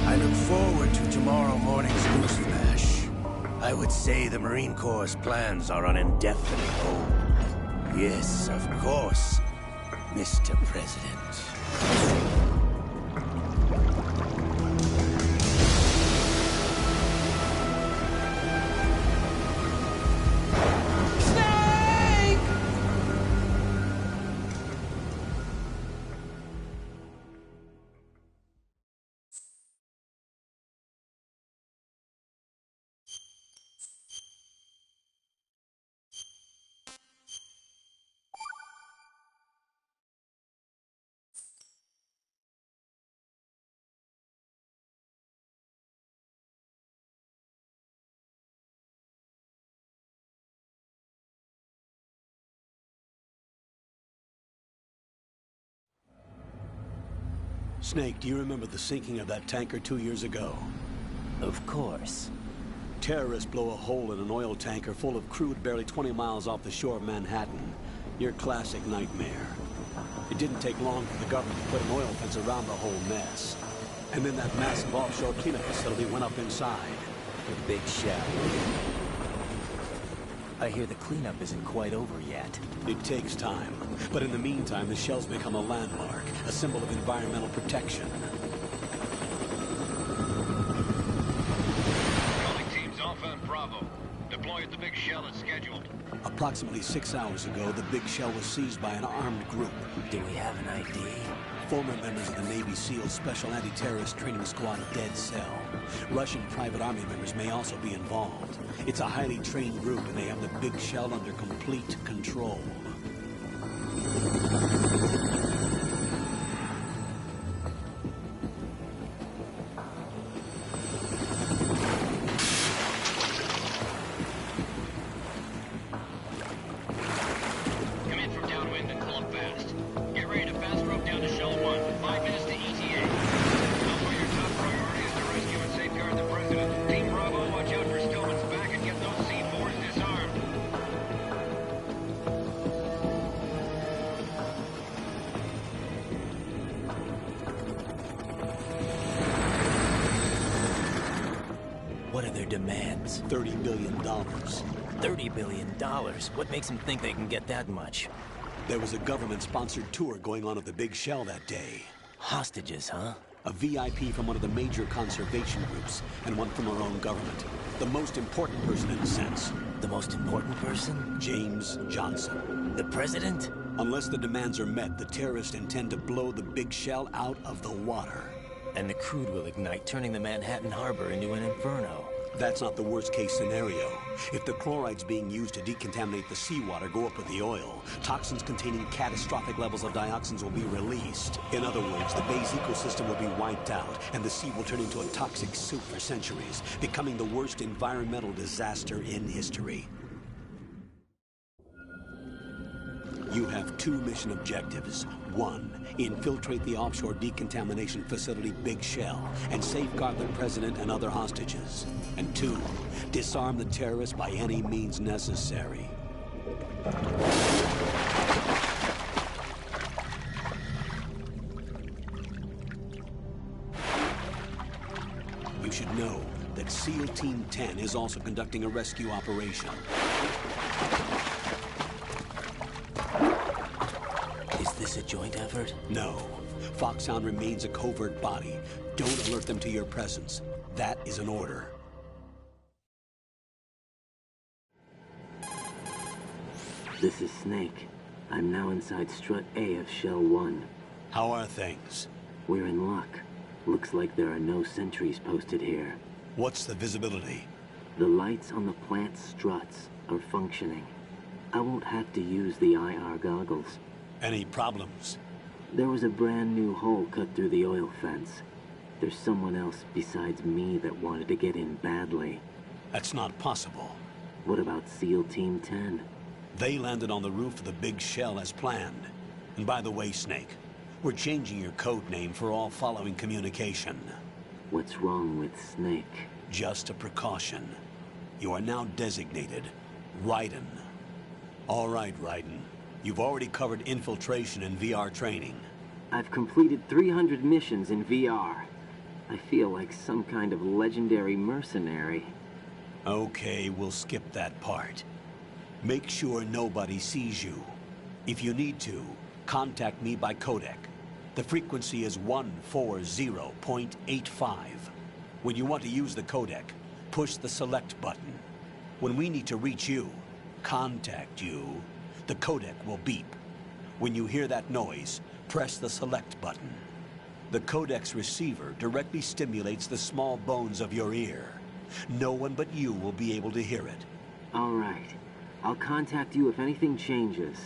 S3: I look forward to tomorrow morning's news flash. I would say the Marine Corps' plans are on indefinite hold. Yes, of course, Mr. President.
S12: Snake, do you remember the sinking of that tanker 2 years ago?
S9: Of course.
S12: Terrorists blow a hole in an oil tanker full of crude barely 20 miles off the shore of Manhattan. Your classic nightmare. It didn't take long for the government to put an oil fence around the whole mess. And then that massive offshore cleanup facility went up inside.
S9: The big shell. I hear the cleanup isn't quite over yet.
S12: It takes time. But in the meantime, the shell's become a landmark, a symbol of environmental protection.
S8: Calling teams Alpha and Bravo. Deploy at the big shell as scheduled.
S12: Approximately 6 hours ago, the big shell was seized by an armed group.
S9: Do we have an ID?
S12: Former members of the Navy SEAL Special Anti-Terrorist Training Squad Dead Cell. Russian private army members may also be involved. It's a highly trained group, and they have the big shell under complete control.
S8: Come in from downwind and pull up fast. Get ready to fast rope down to Shell 1. 5 minutes to ETA. So far, your top priority is to rescue and safeguard the President. Team Bravo, watch out for Stillman's back and get those C4s disarmed.
S9: What are their demands?
S12: $30 billion.
S9: $30 billion? What makes them think they can get that much?
S12: There was a government-sponsored tour going on at the big shell that day.
S9: Hostages, huh?
S12: A VIP from one of the major conservation groups, and one from our own government. The most important person in a sense.
S9: The most important person?
S12: James Johnson.
S9: The President?
S12: Unless the demands are met, the terrorists intend to blow the big shell out of the water.
S9: And the crude will ignite, turning the Manhattan Harbor into an inferno.
S12: That's not the worst-case scenario. If the chlorides being used to decontaminate the seawater go up with the oil, toxins containing catastrophic levels of dioxins will be released. In other words, the bay's ecosystem will be wiped out, and the sea will turn into a toxic soup for centuries, becoming the worst environmental disaster in history. You have 2 mission objectives. 1, infiltrate the offshore decontamination facility Big Shell and safeguard the President and other hostages. And 2, disarm the terrorists by any means necessary. You should know that SEAL Team 10 is also conducting a rescue operation.
S9: Is this a joint effort?
S12: No. Foxhound remains a covert body. Don't alert them to your presence. That is an order.
S13: This is Snake. I'm now inside Strut A of Shell 1.
S12: How are things?
S13: We're in luck. Looks like there are no sentries posted here.
S12: What's the visibility?
S13: The lights on the plant struts are functioning. I won't have to use the IR goggles.
S12: Any problems?
S13: There was a brand new hole cut through the oil fence. There's someone else besides me that wanted to get in badly.
S12: That's not possible.
S13: What about SEAL Team 10?
S12: They landed on the roof of the Big Shell as planned. And by the way, Snake, we're changing your code name for all following communication.
S13: What's wrong with Snake?
S12: Just a precaution. You are now designated Raiden. All right, Raiden. You've already covered infiltration and VR training.
S13: I've completed 300 missions in VR. I feel like some kind of legendary mercenary.
S12: Okay, we'll skip that part. Make sure nobody sees you. If you need to, contact me by codec. The frequency is 140.85. When you want to use the codec, push the select button. When we need to reach you, contact you, the codec will beep. When you hear that noise, press the select button. The codec's receiver directly stimulates the small bones of your ear. No one but you will be able to hear it.
S13: All right. I'll contact you if anything changes.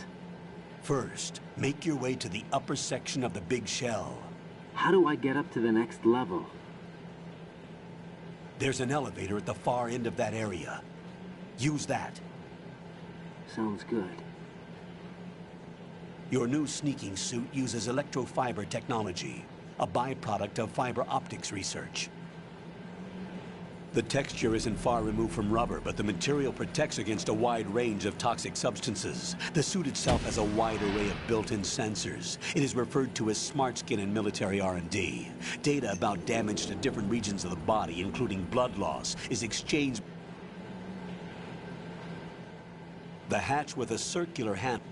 S12: First, make your way to the upper section of the big shell.
S13: How do I get up to the next level?
S12: There's an elevator at the far end of that area. Use that.
S13: Sounds good.
S12: Your new sneaking suit uses electrofiber technology, a byproduct of fiber optics research. The texture isn't far removed from rubber, but the material protects against a wide range of toxic substances. The suit itself has a wide array of built-in sensors. It is referred to as smart skin in military R&D. Data about damage to different regions of the body, including blood loss, is exchanged. The hatch with a circular handle.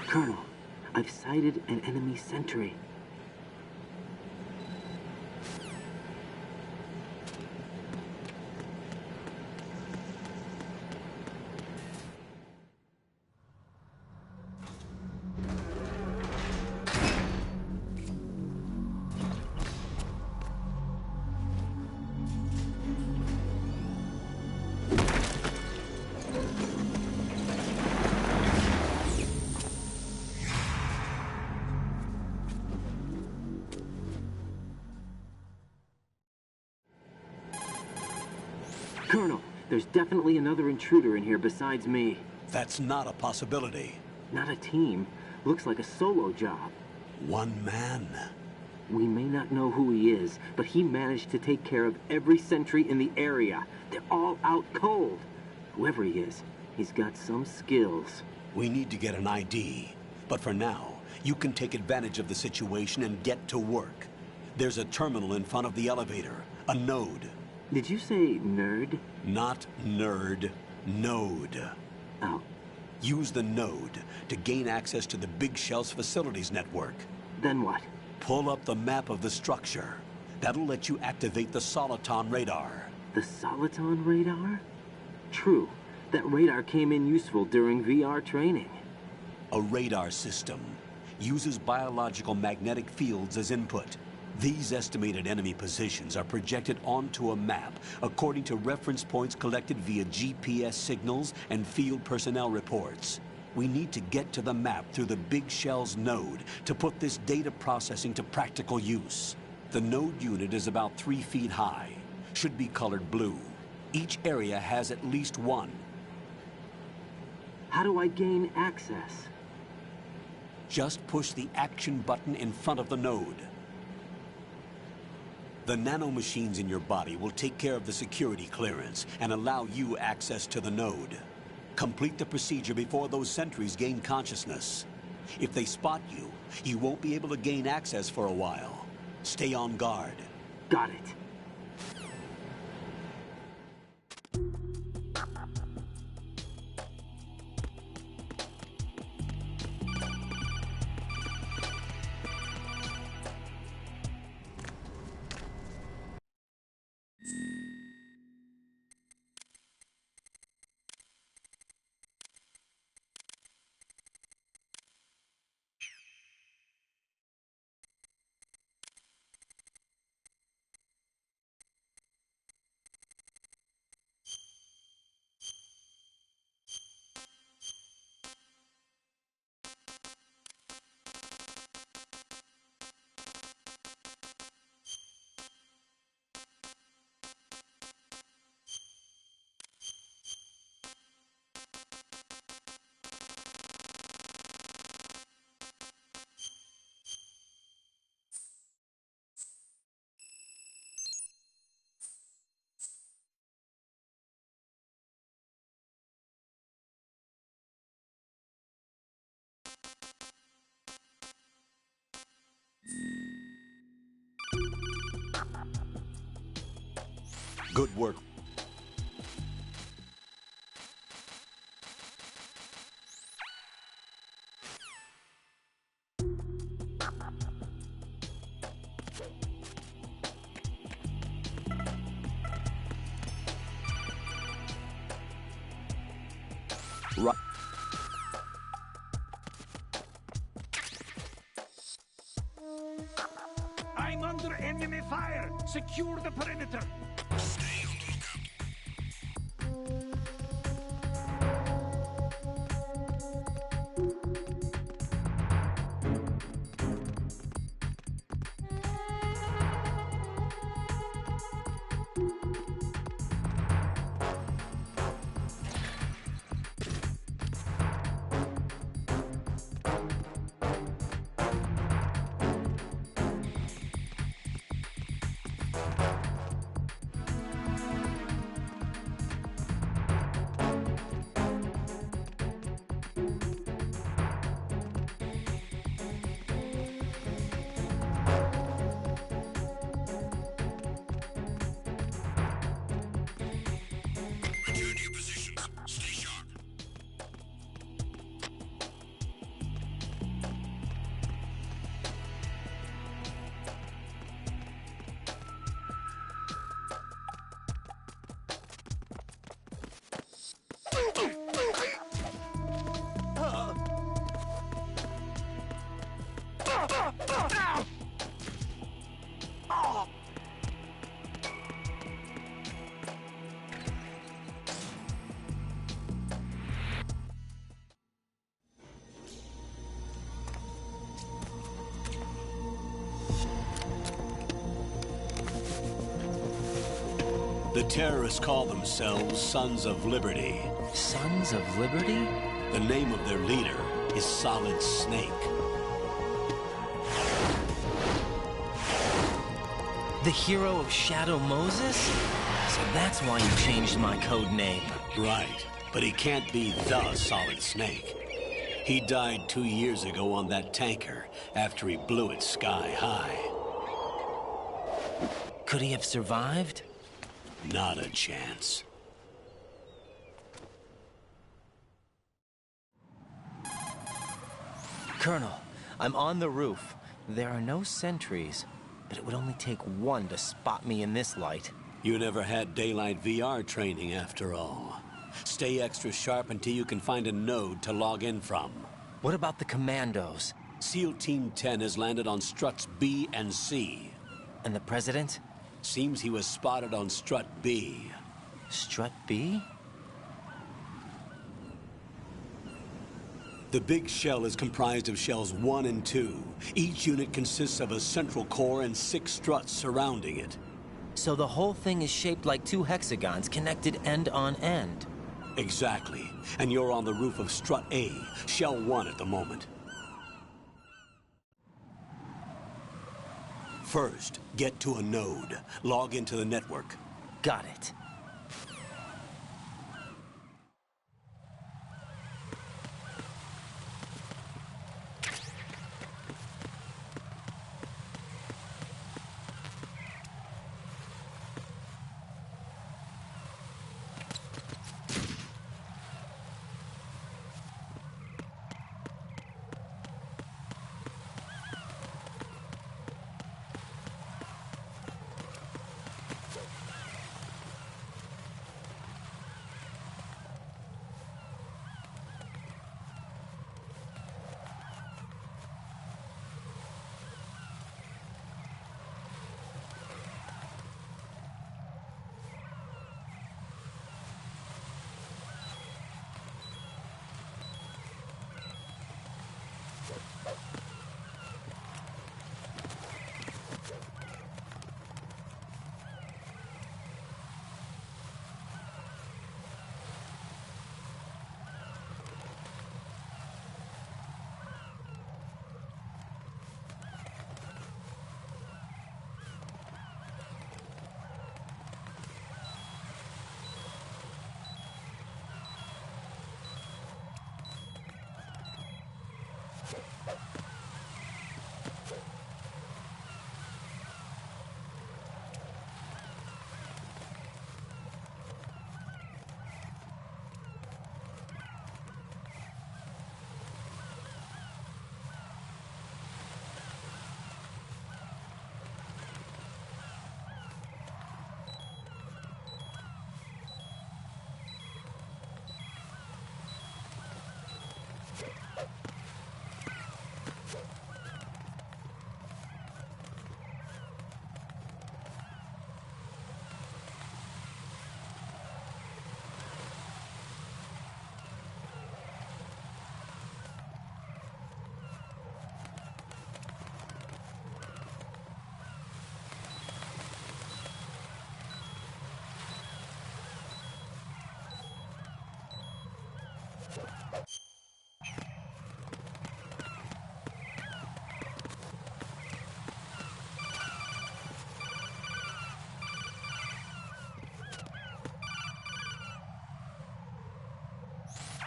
S13: Colonel, I've sighted an enemy sentry. Colonel, there's definitely another intruder in here besides me.
S12: That's not a possibility.
S13: Not a team. Looks like a solo job.
S12: One man.
S13: We may not know who he is, but he managed to take care of every sentry in the area. They're all out cold. Whoever he is, He's got some skills.
S12: We need to get an ID. But for now, you can take advantage of the situation and get to work. There's a terminal in front of the elevator. A node.
S13: Did you say nerd?
S12: Not nerd. Node.
S13: Oh.
S12: Use the node to gain access to the Big Shell's facilities network.
S13: Then what?
S12: Pull up the map of the structure. That'll let you activate the Soliton radar.
S13: The Soliton radar? True. That radar came in useful during VR training.
S12: A radar system uses biological magnetic fields as input. These estimated enemy positions are projected onto a map according to reference points collected via GPS signals and field personnel reports. We need to get to the map through the Big Shell's node to put this data processing to practical use. The node unit is about 3 feet high. Should be colored blue. Each area has at least one.
S13: How do I gain access?
S12: Just push the action button in front of the node. The nanomachines in your body will take care of the security clearance and allow you access to the node. Complete the procedure before those sentries gain consciousness. If they spot you, you won't be able to gain access for a while. Stay on guard.
S13: Got it.
S12: Good work. Right.
S14: I'm under enemy fire. Secure the perimeter. Stay on the lookout. Return to your positions. Stay sharp.
S12: The terrorists call themselves Sons of Liberty.
S9: Sons of Liberty?
S12: The name of their leader is Solid Snake.
S9: The hero of Shadow Moses? So that's why you changed my code name.
S12: Right. But he can't be the Solid Snake. He died 2 years ago on that tanker after he blew it sky high.
S15: Could he have survived?
S12: Not a chance.
S15: Colonel, I'm on the roof. There are no sentries, but it would only take one to spot me in this light.
S12: You never had daylight VR training after all. Stay extra sharp until you can find a node to log in from.
S15: What about the commandos?
S12: SEAL Team 10 has landed on struts B and C.
S15: And the President?
S12: Seems he was spotted on strut B.
S15: Strut B?
S12: The big shell is comprised of shells 1 and 2. Each unit consists of a central core and 6 struts surrounding it.
S15: So the whole thing is shaped like 2 hexagons connected end on end.
S12: Exactly. And you're on the roof of strut A, shell 1 at the moment. First, get to a node. Log into the network.
S15: Got it.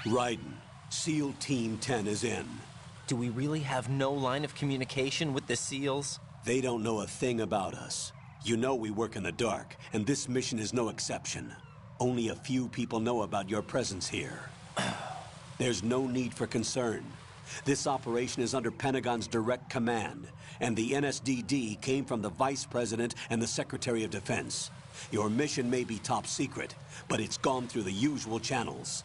S12: Raiden, SEAL Team 10 is in.
S15: Do we really have no line of communication with the SEALs?
S12: They don't know a thing about us. You know we work in the dark, and this mission is no exception. Only a few people know about your presence here. There's no need for concern. This operation is under Pentagon's direct command, and the NSDD came from the Vice President and the Secretary of Defense. Your mission may be top secret, but it's gone through the usual channels.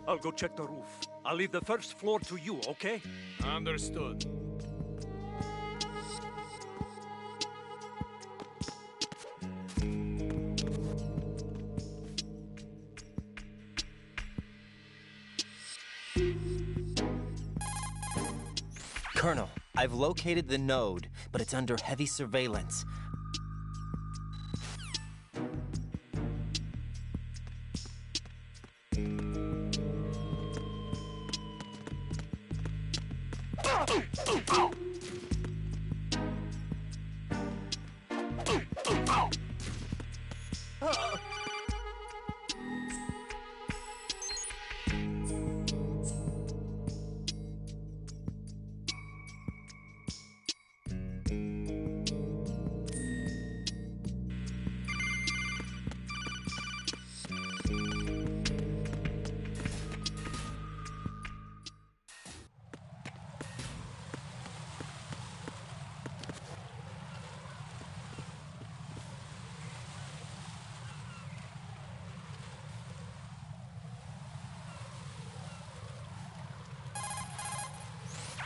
S7: I'll go check the roof. I'll leave the first floor to you, okay?
S14: Understood.
S15: Colonel, I've located the node, but it's under heavy surveillance.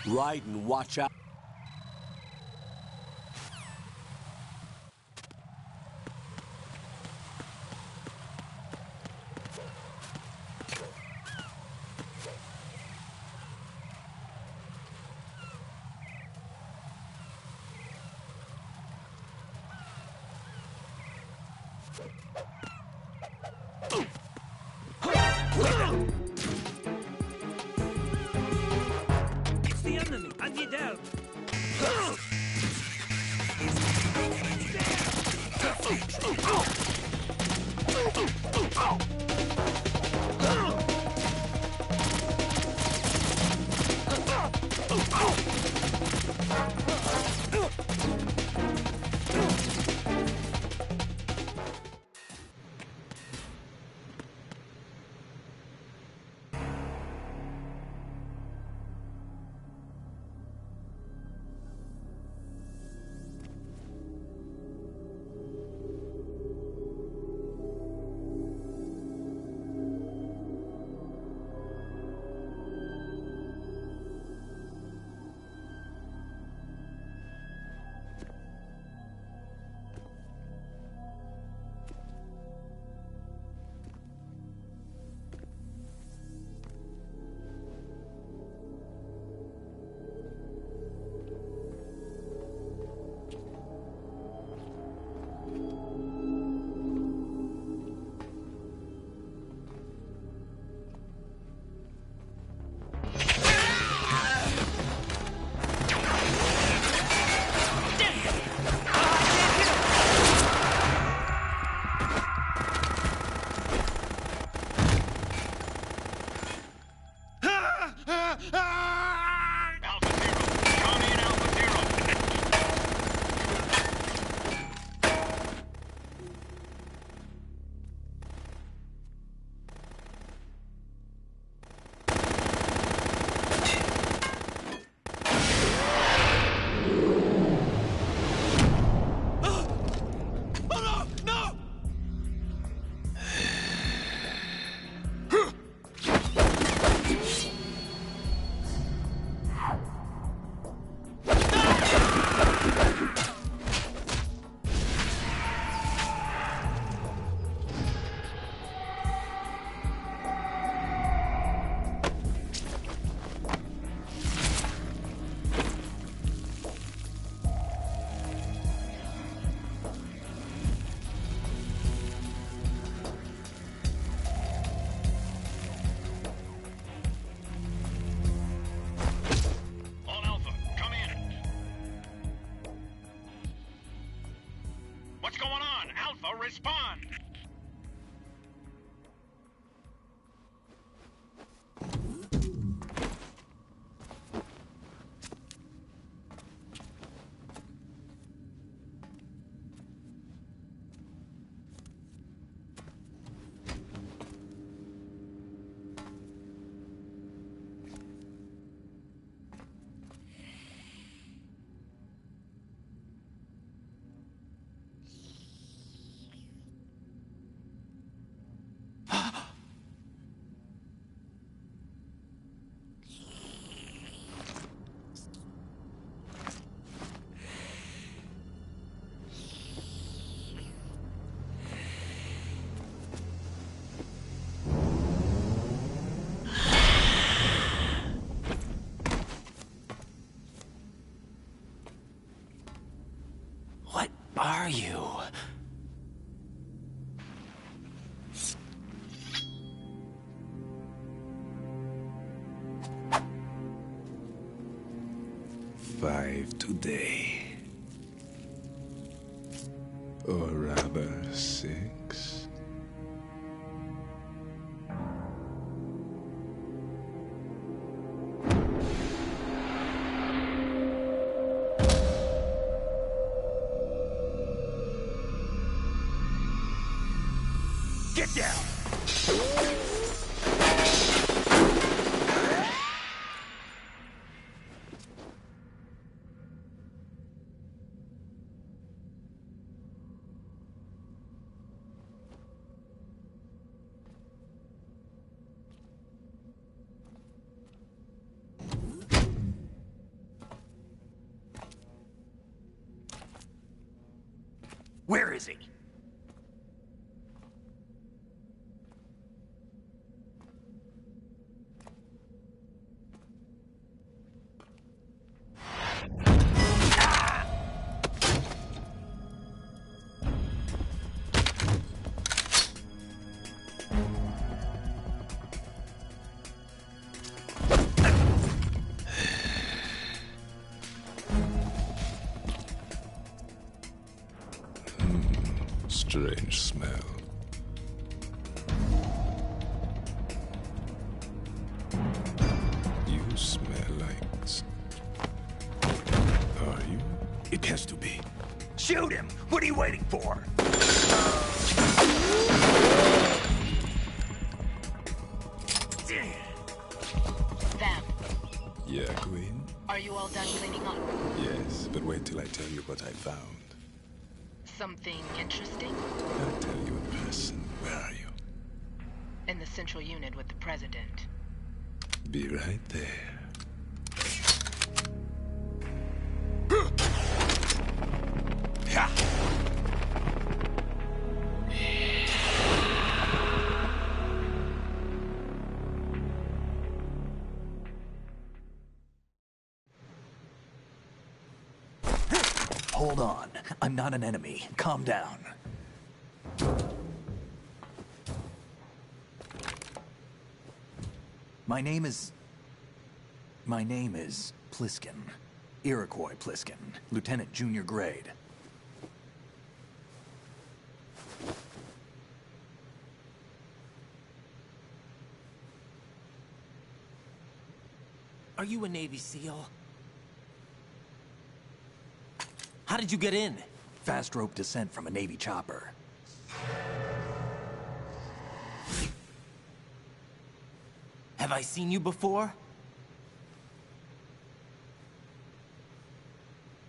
S12: Ride and watch out.
S14: It's the enemy! I need help!
S8: What's going on? Alpha, respond!
S15: What are you?
S2: Five today.
S16: Or rather, 6.
S14: Get down!
S7: Where is he?
S16: Strange smell. You smell like... Are you?
S7: It has to be. Shoot him! What are you waiting for?
S17: Vam,
S16: Yeah, Queen?
S17: are you all done cleaning up?
S16: Yes, but wait till I tell you what I found.
S17: Something interesting?
S16: I'll tell you in person. Where are you?
S17: In the central unit with the president.
S16: Be right there.
S2: Hold on. I'm not an enemy. Calm down. My name is Pliskin. Iroquois Pliskin. Lieutenant Junior Grade.
S15: Are you a Navy SEAL? How did you get in?
S2: Fast rope descent from a Navy chopper.
S15: Have I seen you before?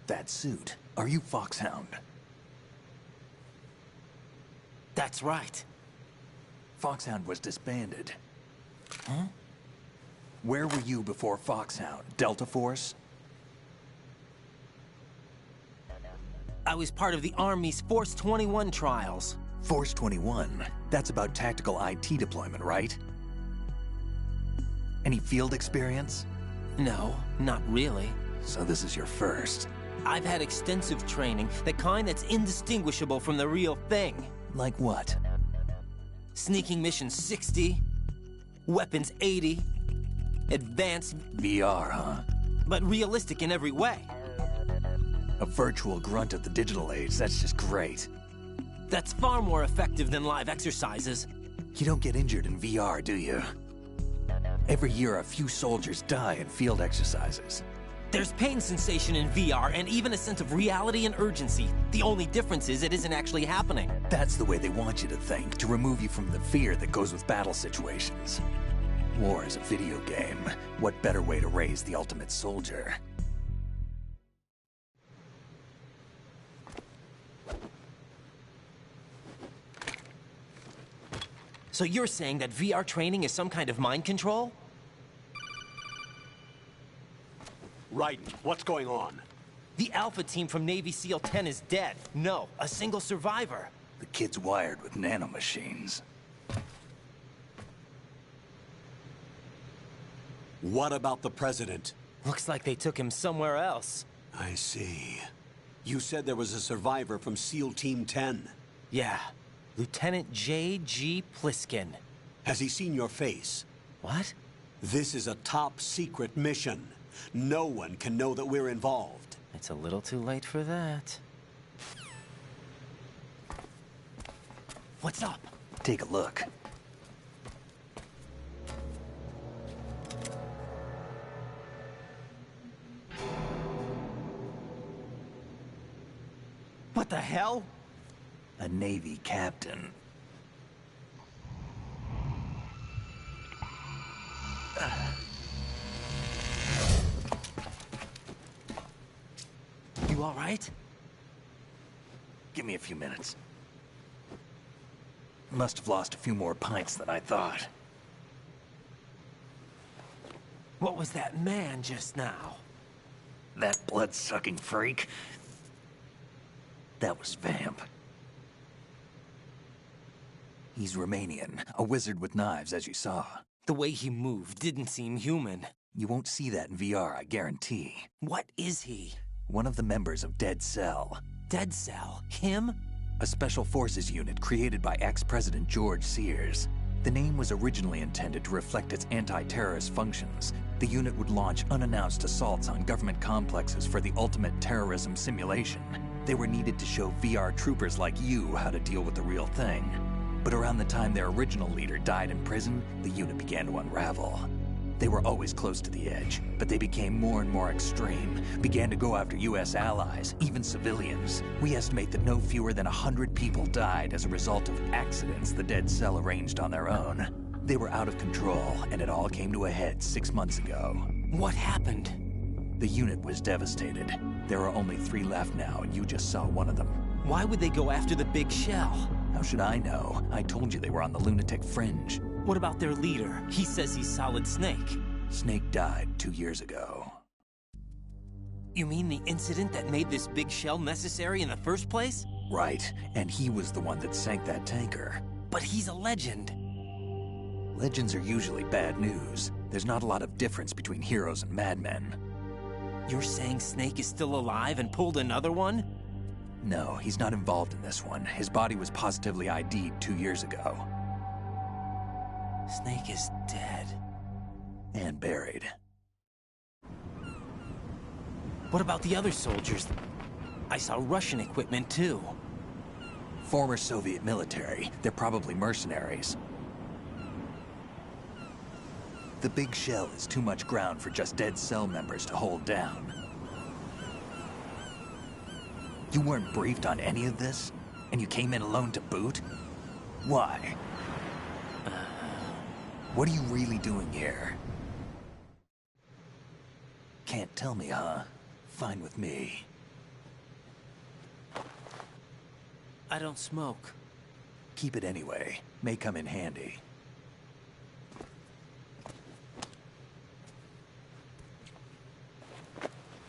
S2: That suit. Are you Foxhound?
S15: That's right.
S2: Foxhound was disbanded.
S15: Huh?
S2: Where were you before Foxhound? Delta Force?
S15: I was part of the Army's Force 21 trials.
S2: Force 21? That's about tactical IT deployment, right? Any field experience?
S15: No, not really.
S2: So this is your first.
S15: I've had extensive training, the kind that's indistinguishable from the real thing.
S2: Like what?
S15: Sneaking mission 60, weapons 80, advanced...
S2: VR, huh?
S15: But realistic in every way.
S2: A virtual grunt of the digital age, that's just great.
S15: That's far more effective than live exercises.
S2: You don't get injured in VR, do you? Every year, a few soldiers die in field exercises.
S15: There's pain sensation in VR and even a sense of reality and urgency. The only difference is it isn't actually happening.
S2: That's the way they want you to think, to remove you from the fear that goes with battle situations. War is a video game. What better way to raise the ultimate soldier?
S15: So you're saying that VR training is some kind of mind control?
S12: Raiden, what's going on?
S15: The Alpha team from Navy SEAL 10 is dead. No, a single survivor.
S2: The kid's wired with nanomachines.
S12: What about the president?
S15: Looks like they took him somewhere else.
S12: I see. You said there was a survivor from SEAL Team 10.
S15: Yeah. Lieutenant J.G. Pliskin.
S12: Has he seen your face?
S15: What?
S12: This is a top-secret mission. No one can know that we're involved.
S15: It's a little too late for that. What's up?
S2: Take a look.
S15: What the hell?
S2: A Navy captain.
S15: You all right?
S2: Give me a few minutes. Must have lost a few more pints than I thought.
S15: What was that man just now?
S2: That blood-sucking freak? That was Vamp. He's Romanian, a wizard with knives, as you saw.
S15: The way he moved didn't seem human.
S2: You won't see that in VR, I guarantee.
S15: What is he?
S2: One of the members of Dead Cell.
S15: Dead Cell? Him?
S2: A special forces unit created by ex-President George Sears. The name was originally intended to reflect its anti-terrorist functions. The unit would launch unannounced assaults on government complexes for the ultimate terrorism simulation. They were needed to show VR troopers like you how to deal with the real thing. But around the time their original leader died in prison, the unit began to unravel. They were always close to the edge, but they became more and more extreme, began to go after US allies, even civilians. We estimate that no fewer than 100 people died as a result of accidents the Dead Cell arranged on their own. They were out of control, and it all came to a head 6 months ago.
S15: What happened?
S2: The unit was devastated. There are only 3 left now, and you just saw one of them.
S15: Why would they go after the big shell?
S2: How should I know? I told you they were on the lunatic fringe.
S15: What about their leader? He says he's Solid Snake.
S2: Snake died 2 years ago.
S15: You mean the incident that made this big shell necessary in the first place?
S2: Right, and he was the one that sank that tanker.
S15: But he's a legend.
S2: Legends are usually bad news. There's not a lot of difference between heroes and madmen.
S15: You're saying Snake is still alive and pulled another one?
S2: No, he's not involved in this one. His body was positively ID'd 2 years ago.
S15: Snake is dead.
S2: And buried.
S15: What about the other soldiers? I saw Russian equipment too.
S2: Former Soviet military. They're probably mercenaries. The big shell is too much ground for just Dead Cell members to hold down. You weren't briefed on any of this? And you came in alone to boot? Why? What are you really doing here? Can't tell me, huh? Fine with me.
S15: I don't smoke.
S2: Keep it anyway. May come in handy.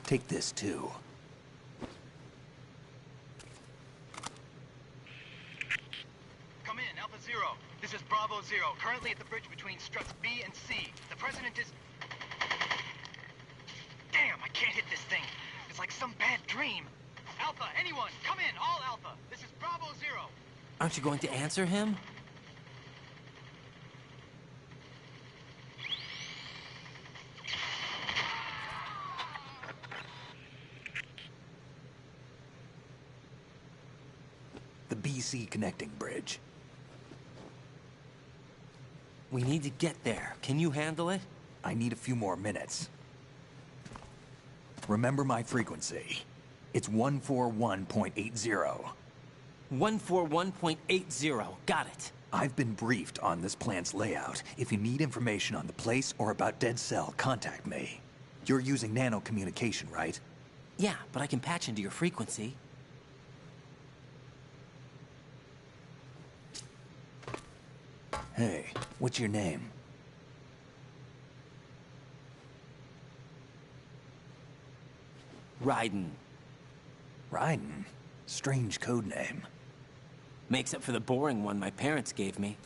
S2: Take this too.
S8: Come in, Alpha Zero. This is Bravo Zero, currently at the bridge between struts B and C. The President is... Damn, I can't hit this thing. It's like some bad dream. Alpha, anyone, come in, all Alpha. This is Bravo Zero.
S15: Aren't you going to answer him?
S2: The BC connecting bridge.
S15: We need to get there. Can you handle it?
S2: I need a few more minutes. Remember my frequency. It's 141.80.
S15: 141.80. Got it.
S2: I've been briefed on this plant's layout. If you need information on the place or about Dead Cell, contact me. You're using nano communication, right?
S15: Yeah, but I can patch into your frequency.
S2: Hey, what's your name?
S15: Raiden.
S2: Raiden? Strange code name.
S15: Makes up for the boring one my parents gave me.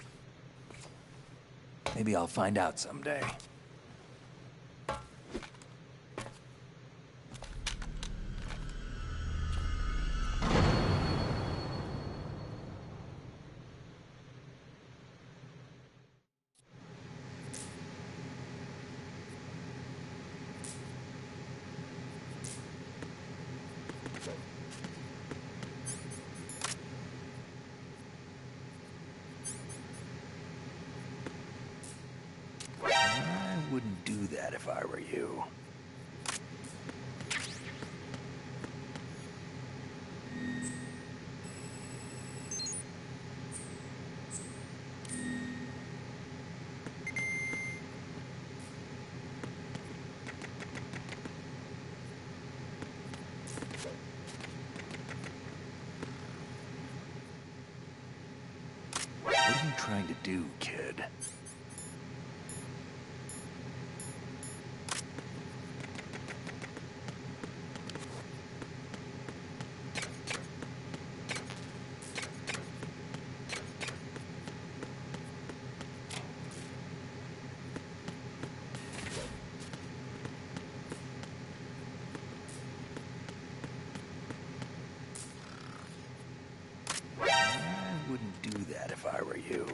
S2: Maybe I'll find out someday. are you trying to do, kid? I wouldn't do that if I were you.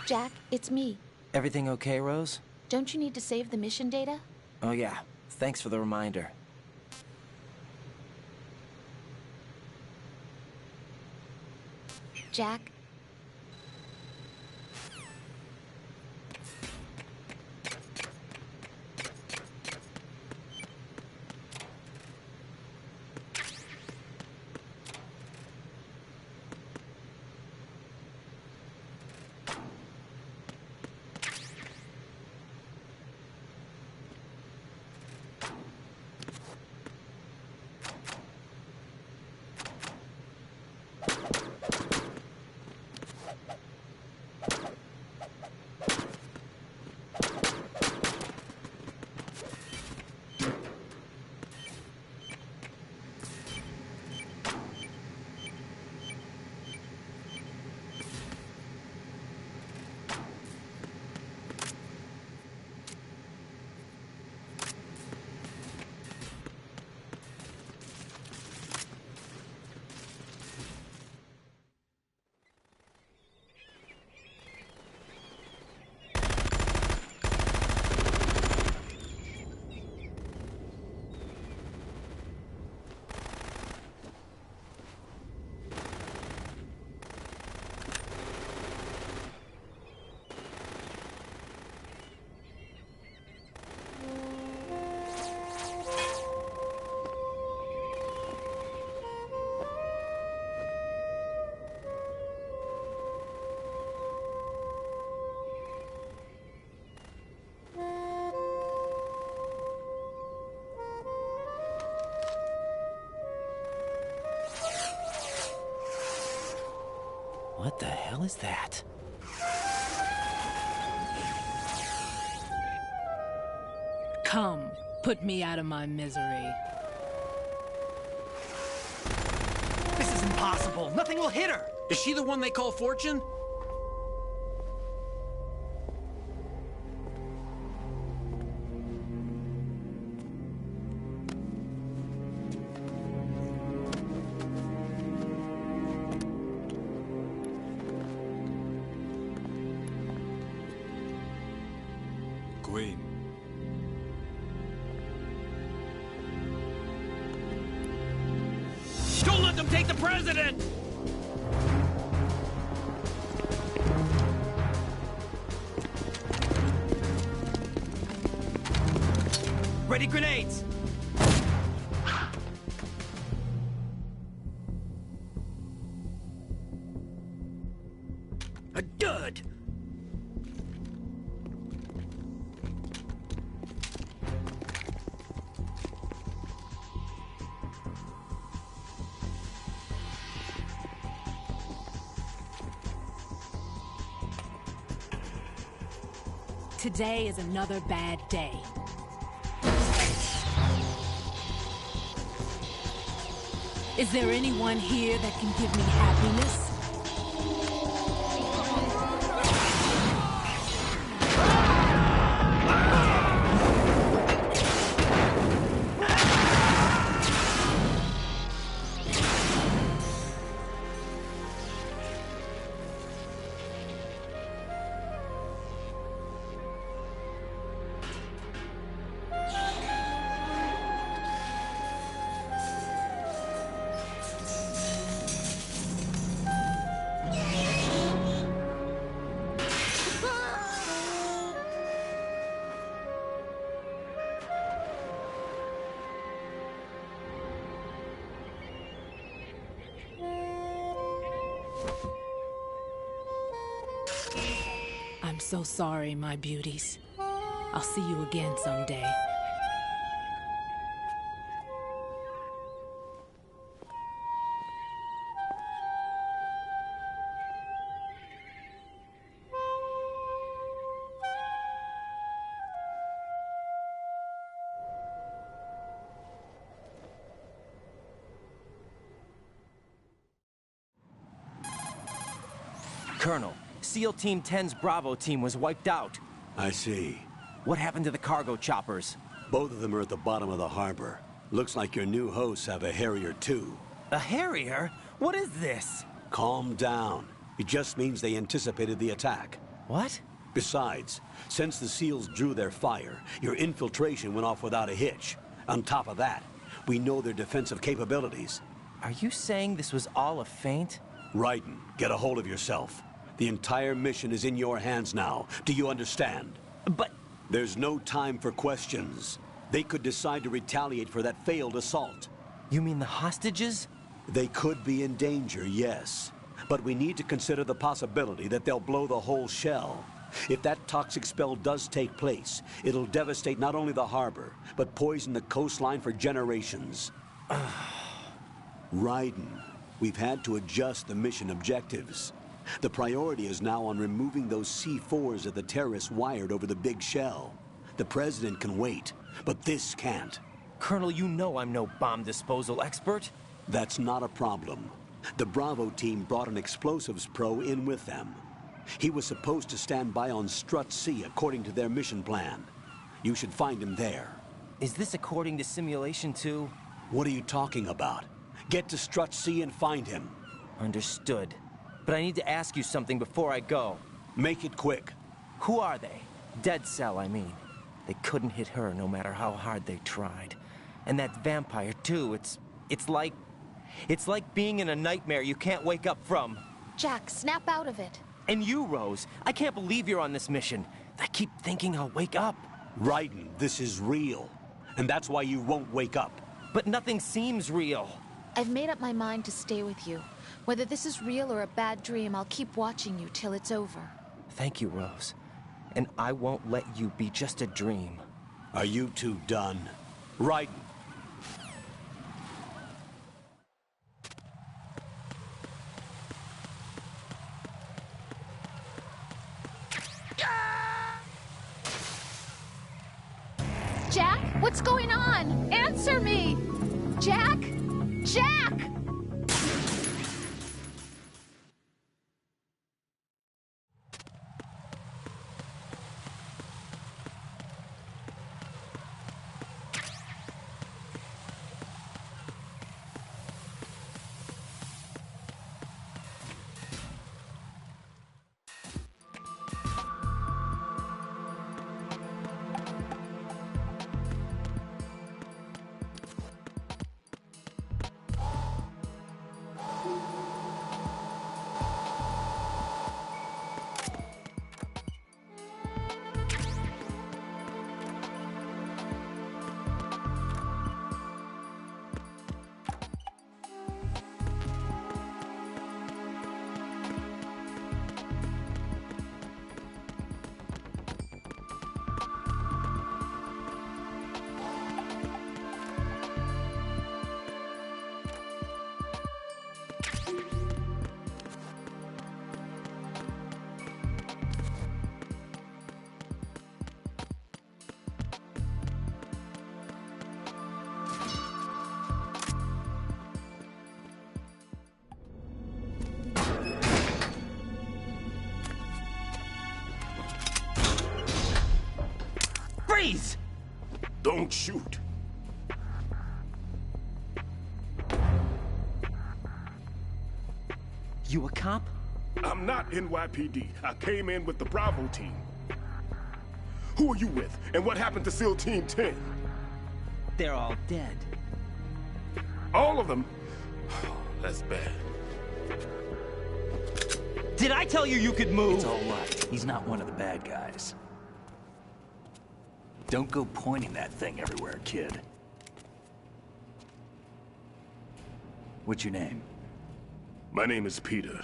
S18: Jack, it's me.
S15: Everything okay, Rose?
S18: Don't you need to save the mission data?
S15: Oh yeah, thanks for the reminder.
S18: Jack?
S15: What the hell is that?
S6: Come, put me out of my misery.
S19: This is impossible. Nothing will hit her. Is she the one they call Fortune?
S16: Queen.
S19: Don't let them take the president! Ready grenades! A dud!
S6: Today is another bad day. Is there anyone here that can give me happiness? I'm so sorry, my beauties. I'll see you again someday.
S15: Colonel, SEAL Team 10's Bravo team was wiped out.
S12: I see.
S15: What happened to the cargo choppers?
S12: Both of them are at the bottom of the harbor. Looks like your new hosts have a Harrier too.
S15: A Harrier? What is this?
S12: Calm down. It just means they anticipated the attack.
S15: What?
S12: Besides, since the SEALs drew their fire, your infiltration went off without a hitch. On top of that, we know their defensive capabilities.
S15: Are you saying this was all a feint?
S12: Raiden, get a hold of yourself. The entire mission is in your hands now. Do you understand?
S15: But...
S12: There's no time for questions. They could decide to retaliate for that failed assault.
S15: You mean the hostages?
S12: They could be in danger, yes. But we need to consider the possibility that they'll blow the whole shell. If that toxic spell does take place, it'll devastate not only the harbor, but poison the coastline for generations. Raiden, we've had to adjust the mission objectives. The priority is now on removing those C4s that the terrorists wired over the big shell. The President can wait, but this can't.
S15: Colonel, you know I'm no bomb disposal expert.
S12: That's not a problem. The Bravo team brought an explosives pro in with them. He was supposed to stand by on Strut C according to their mission plan. You should find him there.
S15: Is this according to Simulation 2?
S12: What are you talking about? Get to Strut C and find him.
S15: Understood. But I need to ask you something before I go.
S12: Make it quick.
S15: Who are they? Dead Cell, I mean. They couldn't hit her no matter how hard they tried. And that vampire, too, it's like being in a nightmare you can't wake up from.
S18: Jack, snap out of it.
S15: And you, Rose, I can't believe you're on this mission. I keep thinking I'll wake up.
S12: Raiden, this is real. And that's why you won't wake up.
S15: But nothing seems real.
S18: I've made up my mind to stay with you. Whether this is real or a bad dream, I'll keep watching you till it's over.
S15: Thank you, Rose. And I won't let you be just a dream.
S12: Are you two done? Raiden.
S18: Jack, what's going on? Answer me! Jack? Jack!
S15: Freeze!
S5: Don't shoot.
S15: You a cop?
S5: I'm not NYPD. I came in with the Bravo team. Who are you with? And what happened to SEAL Team 10?
S15: They're all dead.
S5: All of them? That's bad.
S15: Did I tell you you could move?
S2: It's all right. He's not one of the bad guys. Don't go pointing that thing everywhere, kid. What's your name?
S5: My name is Peter.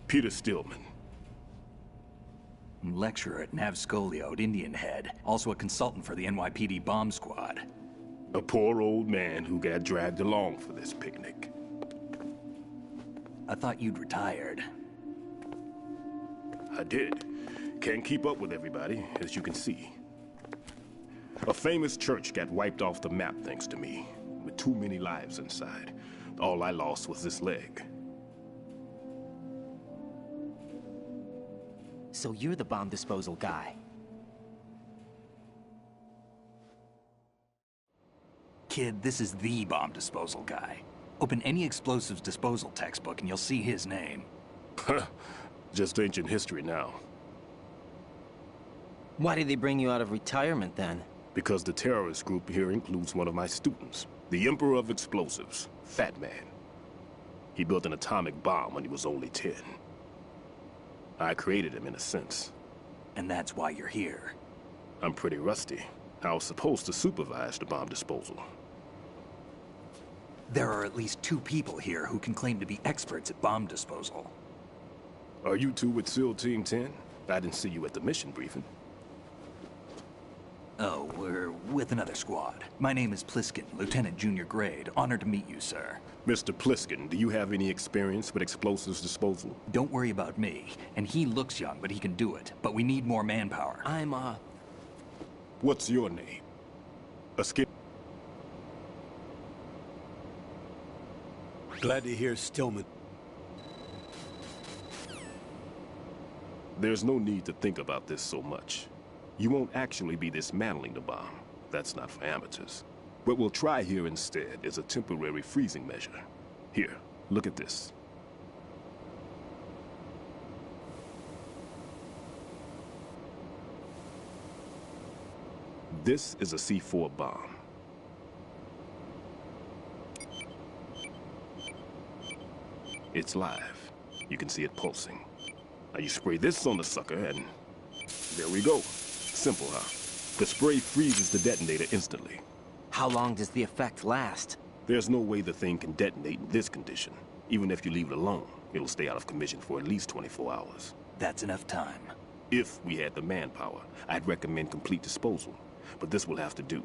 S5: Peter Stillman.
S2: Lecturer at Navscolio at Indian Head. Also a consultant for the NYPD bomb squad.
S5: A poor old man who got dragged along for this picnic.
S2: I thought you'd retired.
S5: I did. Can't keep up with everybody, as you can see. A famous church got wiped off the map thanks to me, with too many lives inside. All I lost was this leg.
S15: So you're the bomb disposal guy.
S2: Kid, this is the bomb disposal guy. Open any explosives disposal textbook and you'll see his name.
S20: Just ancient history now.
S15: Why did they bring you out of retirement then?
S20: Because the terrorist group here includes one of my students, the Emperor of Explosives, Fat Man. He built an atomic bomb when he was only 10. I created him in a sense.
S2: And that's why you're here.
S20: I'm pretty rusty. I was supposed to supervise the bomb disposal.
S2: There are at least 2 people here who can claim to be experts at bomb disposal.
S20: Are you two with SEAL Team 10? I didn't see you at the mission briefing.
S2: Oh, we're with another squad. My name is Pliskin, Lieutenant Junior Grade. Honored to meet you, sir.
S20: Mr. Pliskin, do you have any experience with explosives disposal?
S2: Don't worry about me. And he looks young, but he can do it. But we need more manpower.
S20: What's your name? A skip.
S12: Glad to hear Stillman.
S20: There's no need to think about this so much. You won't actually be dismantling the bomb. That's not for amateurs. What we'll try here instead is a temporary freezing measure. Here, look at this. This is a C4 bomb. It's live. You can see it pulsing. Now you spray this on the sucker and there we go. Simple, huh? The spray freezes the detonator instantly.
S15: How long does the effect last?
S20: There's no way the thing can detonate in this condition. Even if you leave it alone, it'll stay out of commission for at least 24 hours.
S2: That's enough time.
S20: If we had the manpower, I'd recommend complete disposal. But this will have to do.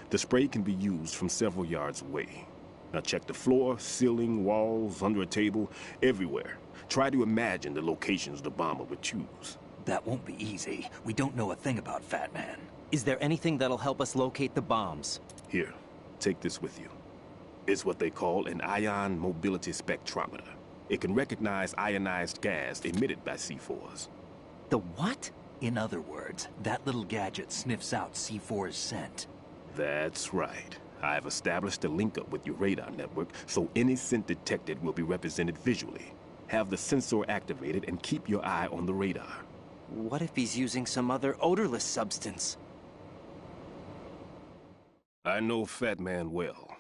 S20: The spray can be used from several yards away. Now check the floor, ceiling, walls, under a table, everywhere. Try to imagine the locations the bomber would choose.
S2: That won't be easy. We don't know a thing about Fat Man.
S15: Is there anything that'll help us locate the bombs?
S20: Here, take this with you. It's what they call an ion mobility spectrometer. It can recognize ionized gas emitted by C4s.
S15: The what?
S2: In other words, that little gadget sniffs out C4's scent.
S20: That's right. I've established a link-up with your radar network, so any scent detected will be represented visually. Have the sensor activated and keep your eye on the radar.
S15: What if he's using some other odorless substance?
S20: I know Fat Man well.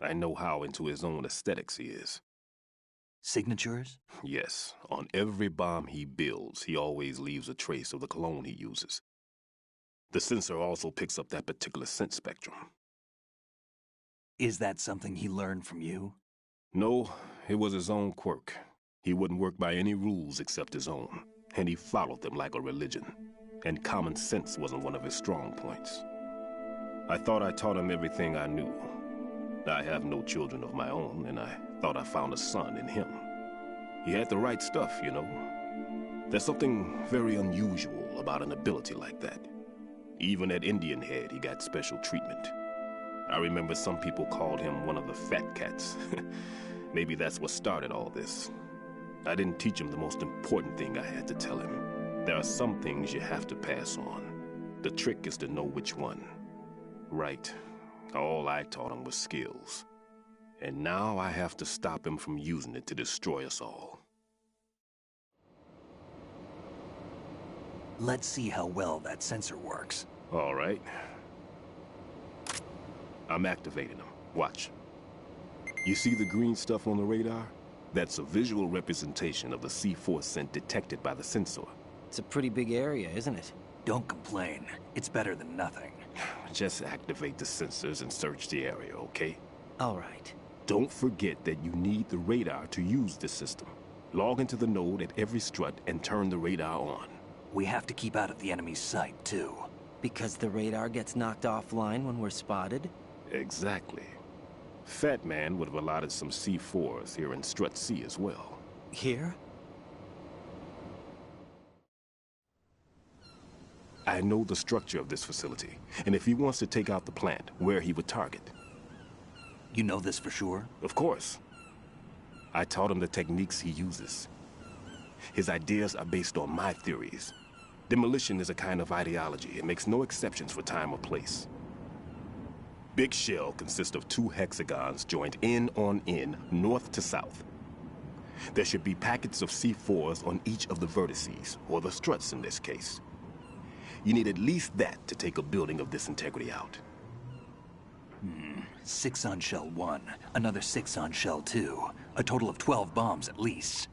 S20: I know how into his own aesthetics he is.
S2: Signatures?
S20: Yes. On every bomb he builds, he always leaves a trace of the cologne he uses. The sensor also picks up that particular scent spectrum.
S2: Is that something he learned from you?
S20: No, it was his own quirk. He wouldn't work by any rules except his own, and he followed them like a religion. And common sense wasn't one of his strong points. I thought I taught him everything I knew. I have no children of my own, and I thought I found a son in him. He had the right stuff, you know. There's something very unusual about an ability like that. Even at Indian Head, he got special treatment. I remember some people called him one of the fat cats. Maybe that's what started all this. I didn't teach him the most important thing I had to tell him. There are some things you have to pass on. The trick is to know which one. Right. All I taught him was skills. And now I have to stop him from using it to destroy us all.
S2: Let's see how well that sensor works.
S20: All right. I'm activating them. Watch. You see the green stuff on the radar? That's a visual representation of the C4 scent detected by the sensor.
S15: It's a pretty big area, isn't it?
S2: Don't complain. It's better than nothing.
S20: Just activate the sensors and search the area, okay?
S15: All right.
S20: Don't forget that you need the radar to use the system. Log into the node at every strut and turn the radar on.
S2: We have to keep out of the enemy's sight, too.
S15: Because the radar gets knocked offline when we're spotted?
S20: Exactly. Fat Man would have allotted some C4s here in Strut C as well.
S15: Here?
S20: I know the structure of this facility, and if he wants to take out the plant, where he would target.
S2: You know this for sure?
S20: Of course. I taught him the techniques he uses. His ideas are based on my theories. Demolition is a kind of ideology. It makes no exceptions for time or place. Big Shell consists of 2 hexagons joined end on end, north to south. There should be packets of C4s on each of the vertices, or the struts in this case. You need at least that to take a building of this integrity out.
S2: 6 on Shell 1, another 6 on Shell 2. A total of 12 bombs at least.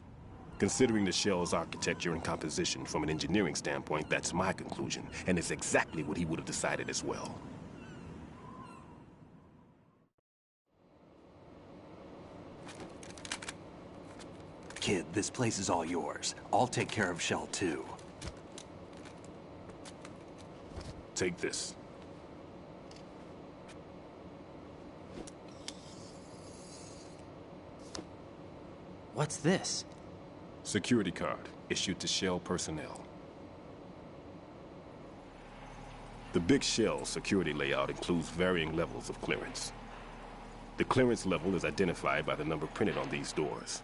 S20: Considering the shell's architecture and composition from an engineering standpoint, that's my conclusion, and it's exactly what he would have decided as well.
S2: Kid, this place is all yours. I'll take care of Shell 2.
S20: Take this.
S15: What's this?
S20: Security card, issued to Shell personnel. The Big Shell security layout includes varying levels of clearance. The clearance level is identified by the number printed on these doors.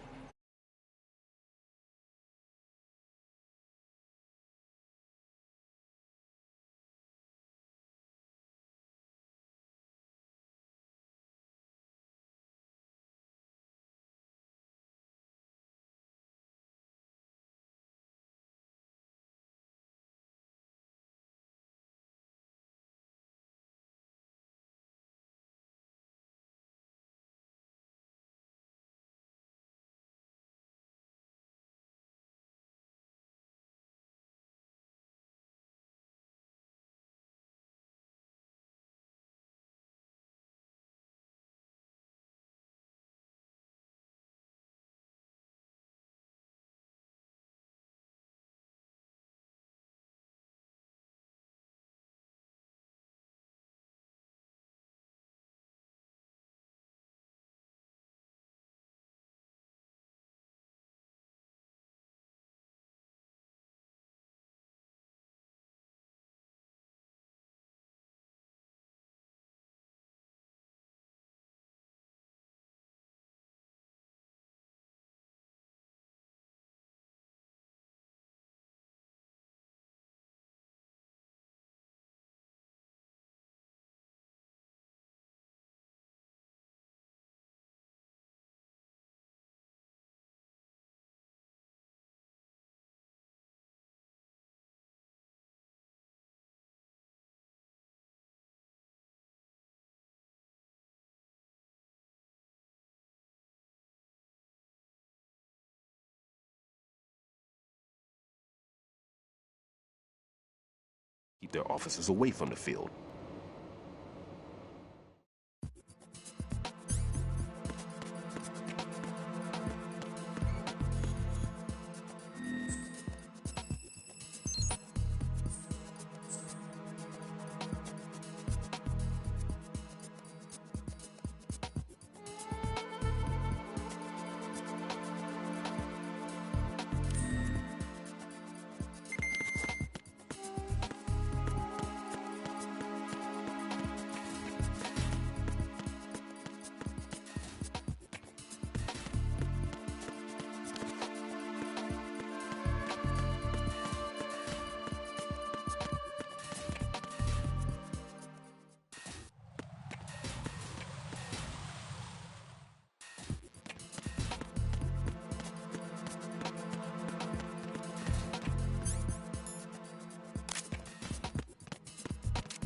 S20: Keep their offices away from the field.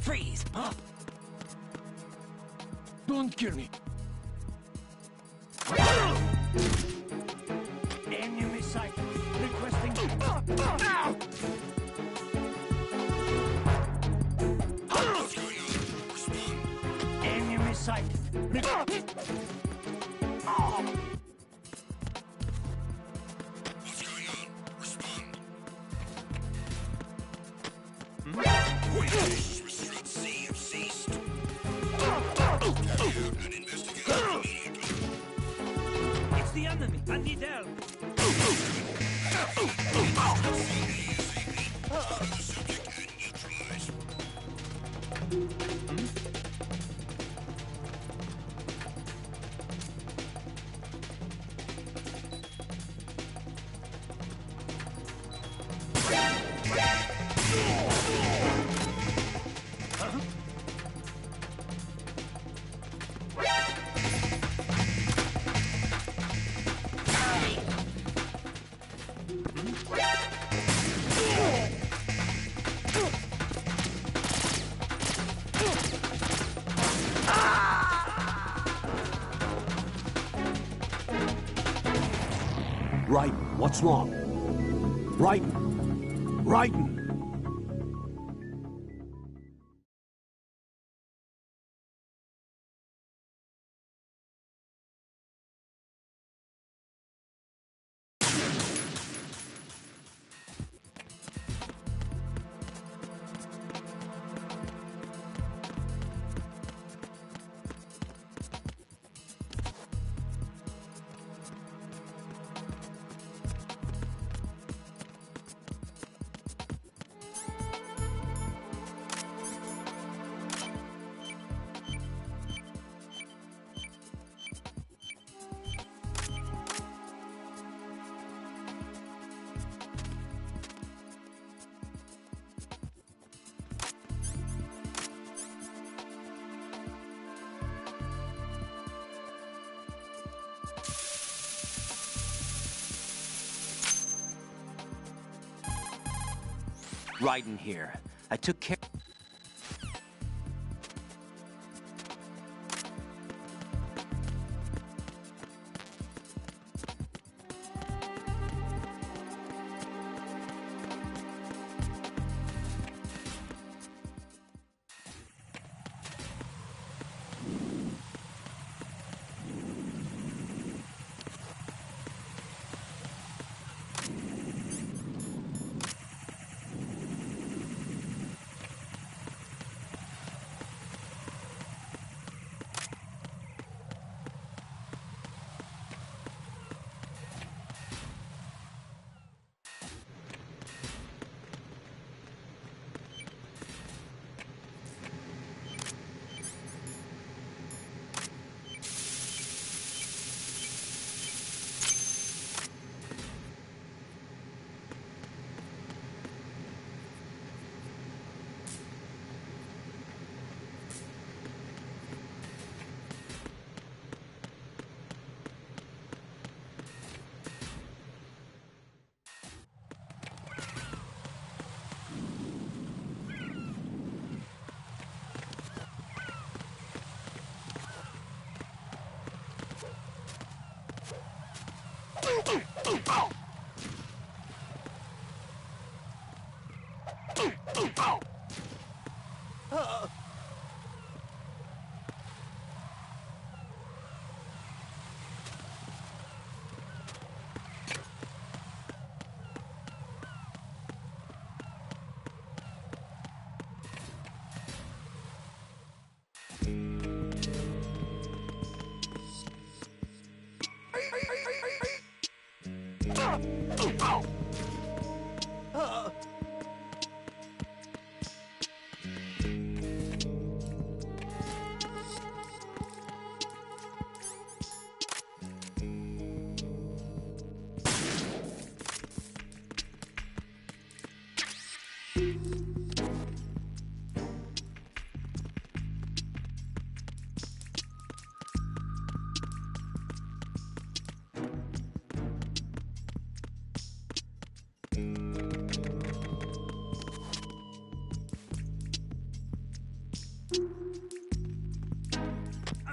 S14: Freeze! Huh? Don't kill me. Enemy sight. Requesting. Ow! Enemy sight.
S7: It's the enemy. I need help.
S12: Raiden, what's wrong? Raiden! Raiden!
S15: Raiden here. I took care...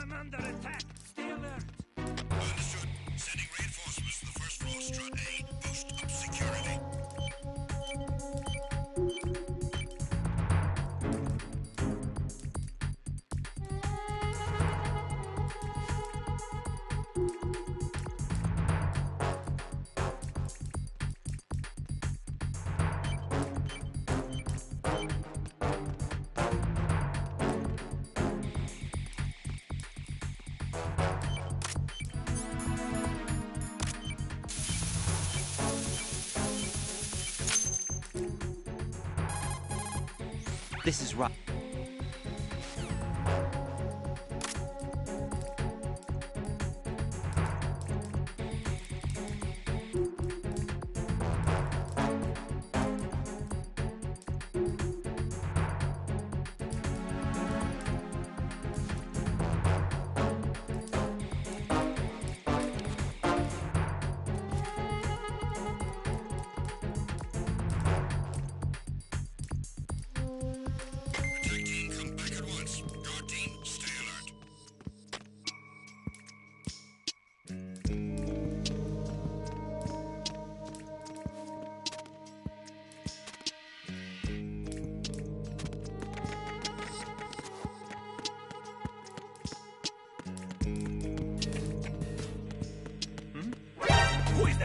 S14: I'm under attack. Stay alert.
S3: Understood. Sending reinforcements to the first floor, strut A. Boost up security.
S15: This is right.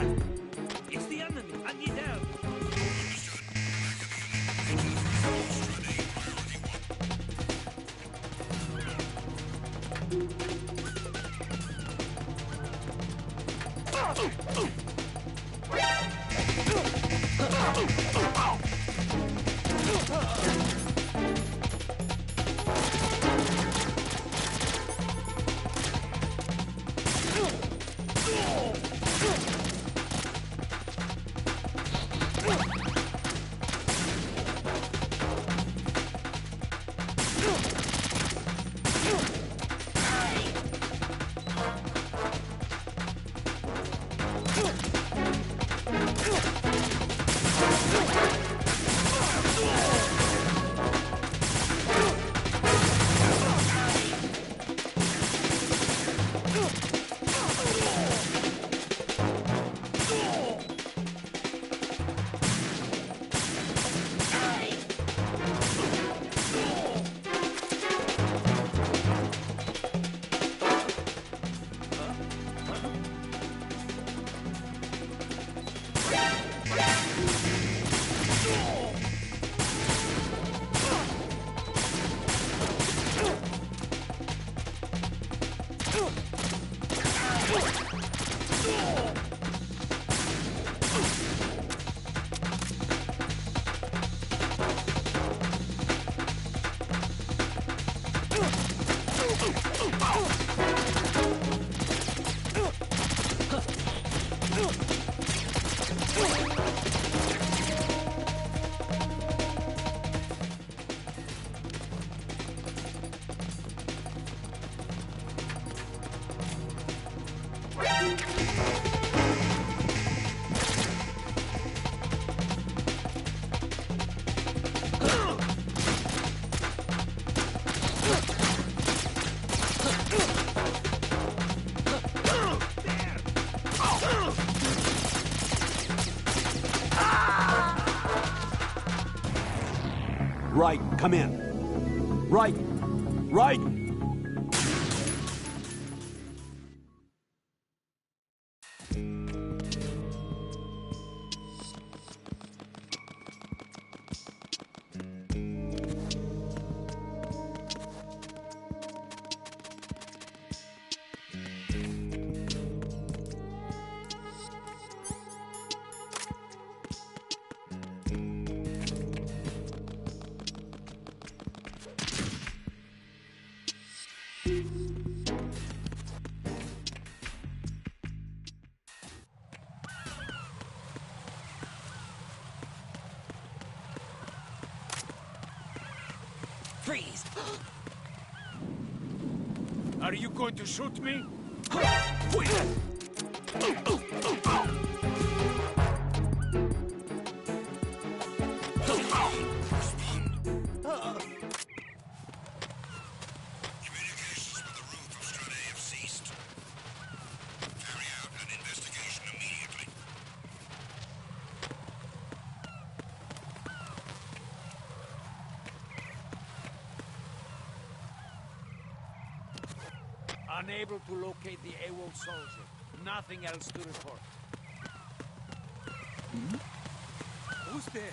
S14: there! It's the enemy! I need help!
S12: Right, come in. Right! Right!
S14: Freeze! Are you going to shoot me? Unable to locate the AWOL soldier. Nothing else to report. Who's there?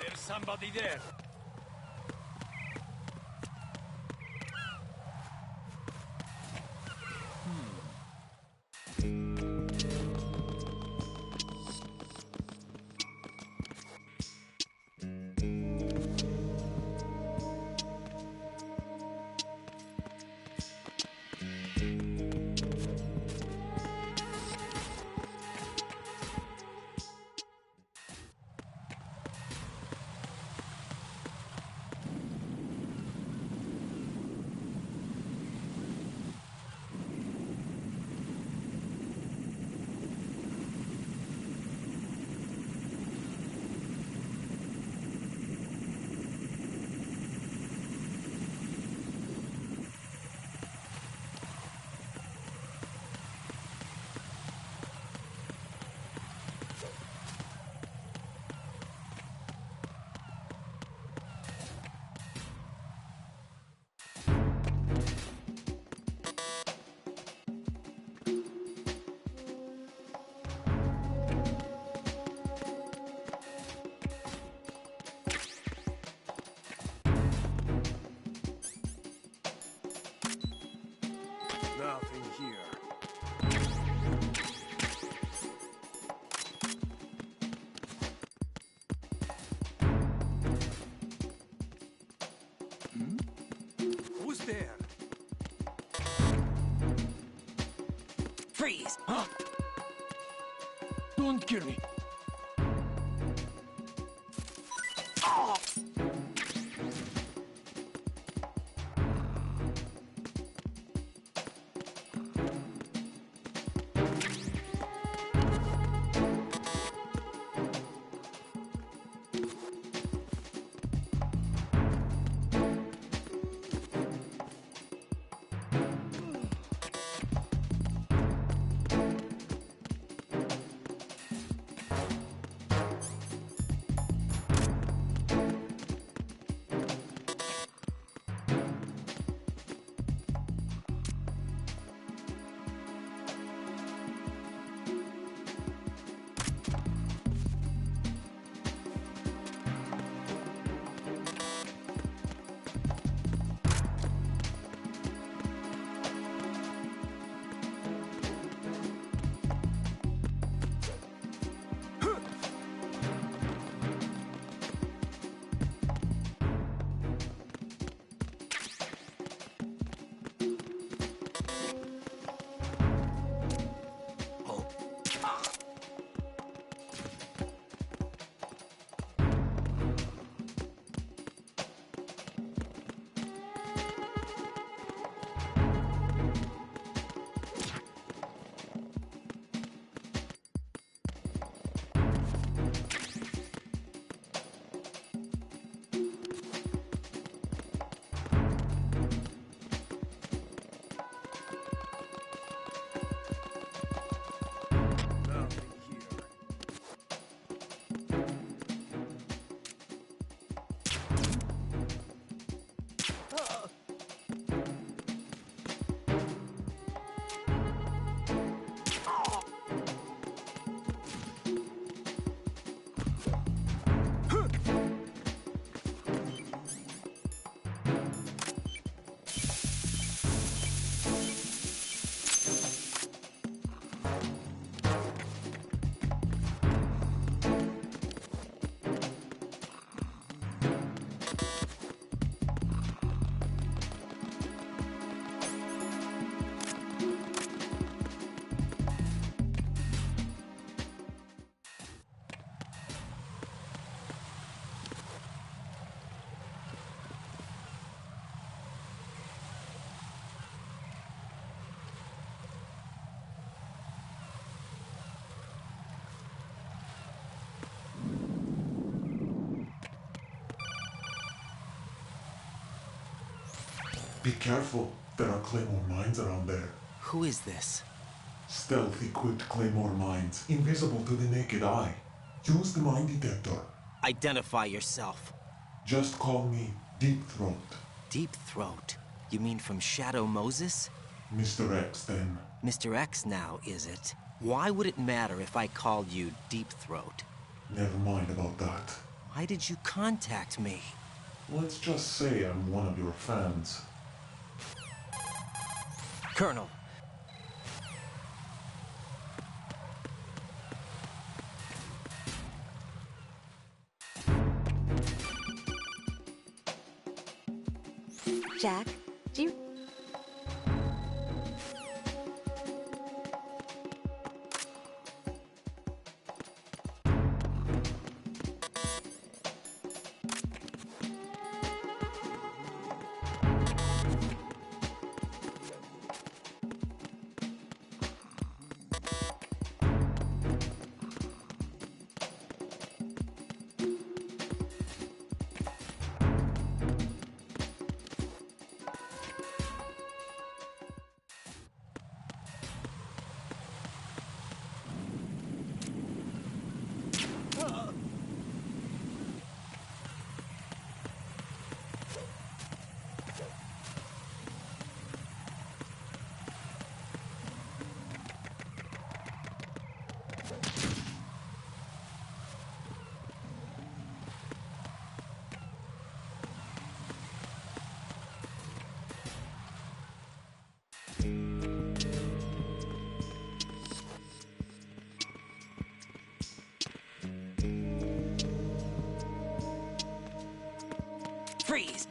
S14: There's somebody there.
S19: there?
S15: Freeze!
S19: Huh? Don't kill me.
S15: Oh!
S21: Be careful. There are Claymore mines around there.
S15: Who is this?
S21: Stealth-equipped Claymore mines, invisible to the naked eye. Use the mine detector.
S15: Identify yourself.
S21: Just call me Deep Throat.
S15: Deep Throat? You mean from Shadow Moses?
S21: Mr. X, then.
S15: Mr. X now, is it? Why would it matter if I called you Deep Throat?
S21: Never mind about that.
S15: Why did you contact me?
S21: Let's just say I'm one of your fans.
S15: Colonel.
S18: Jack, do you...
S15: Freeze!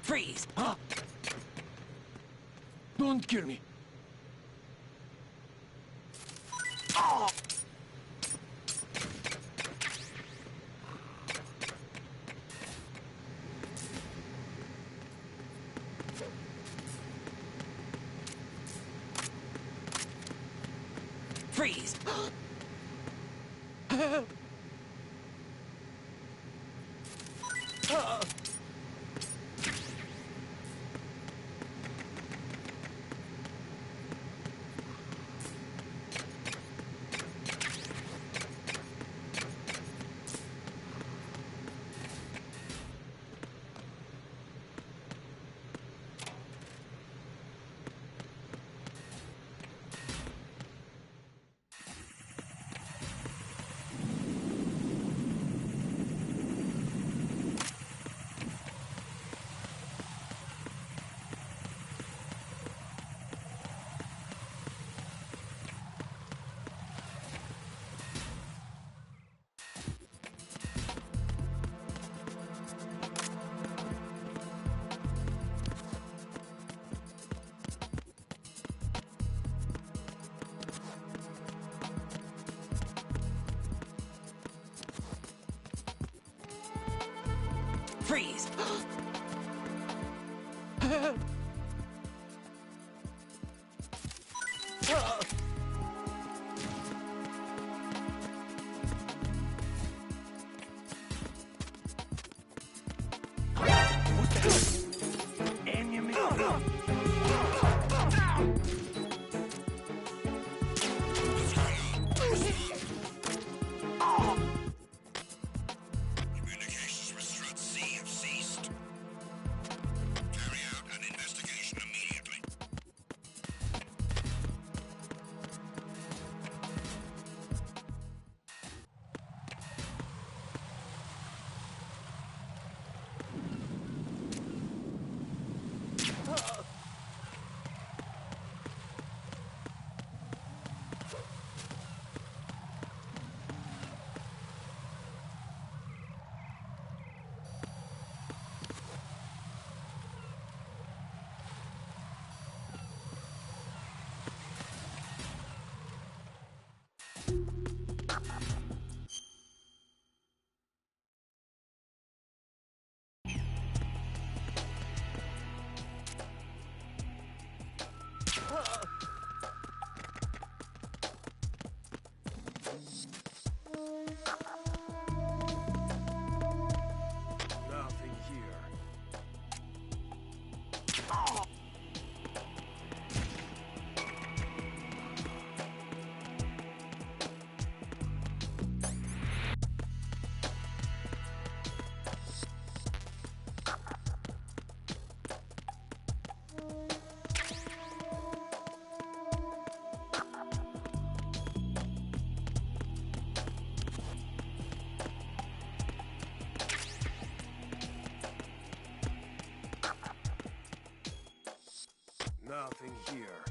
S19: Freeze! Huh? Don't kill me. Oh! Freeze! Freeze!
S5: Communications with Strut C have ceased. Carry out an investigation immediately.
S3: Nothing here.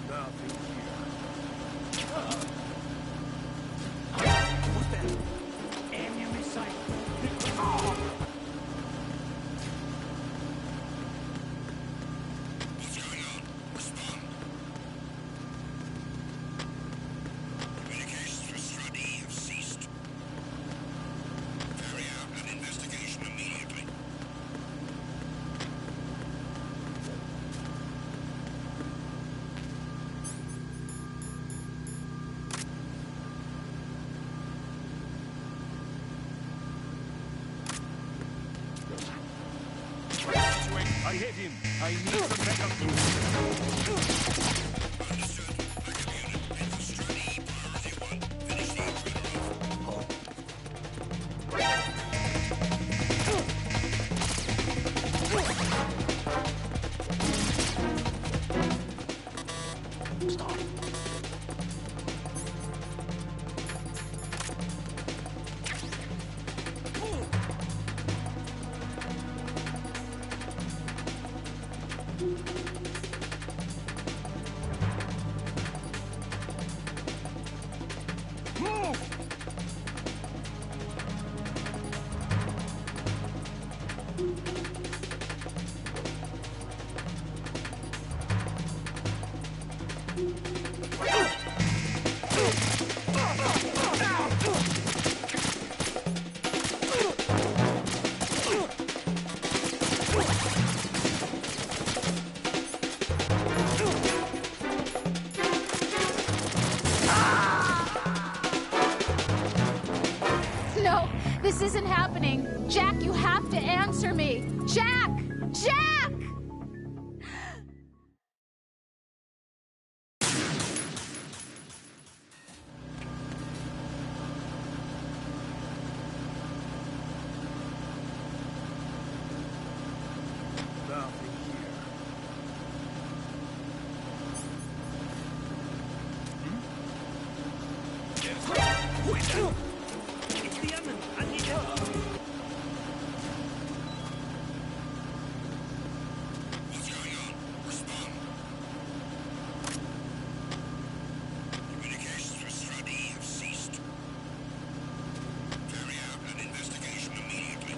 S3: Nothing here.
S5: Communications with Strut E have ceased. Carry out an investigation immediately.
S14: I hit him. I need some backup.
S18: No, this isn't happening. Jack, you have to answer me. Jack! Jack!
S14: It's the Emin. I need help.
S5: What's going on? Respond. Communications with Stradine have ceased. Carry out an investigation immediately.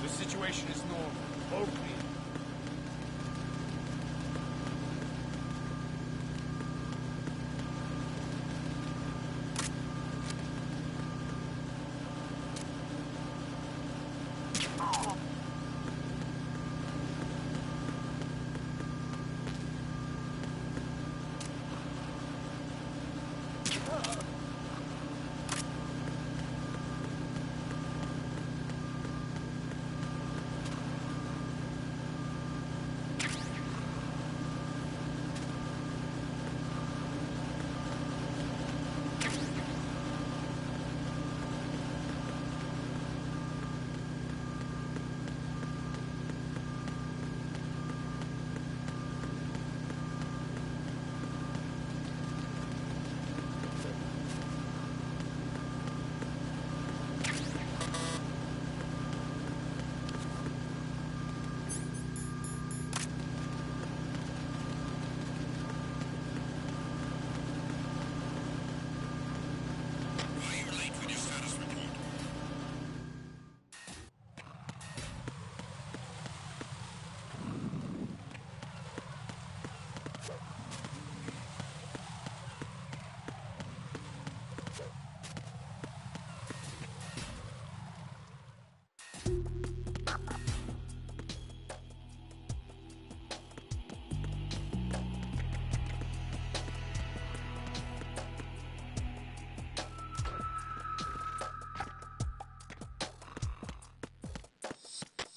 S16: The situation is normal. All clear.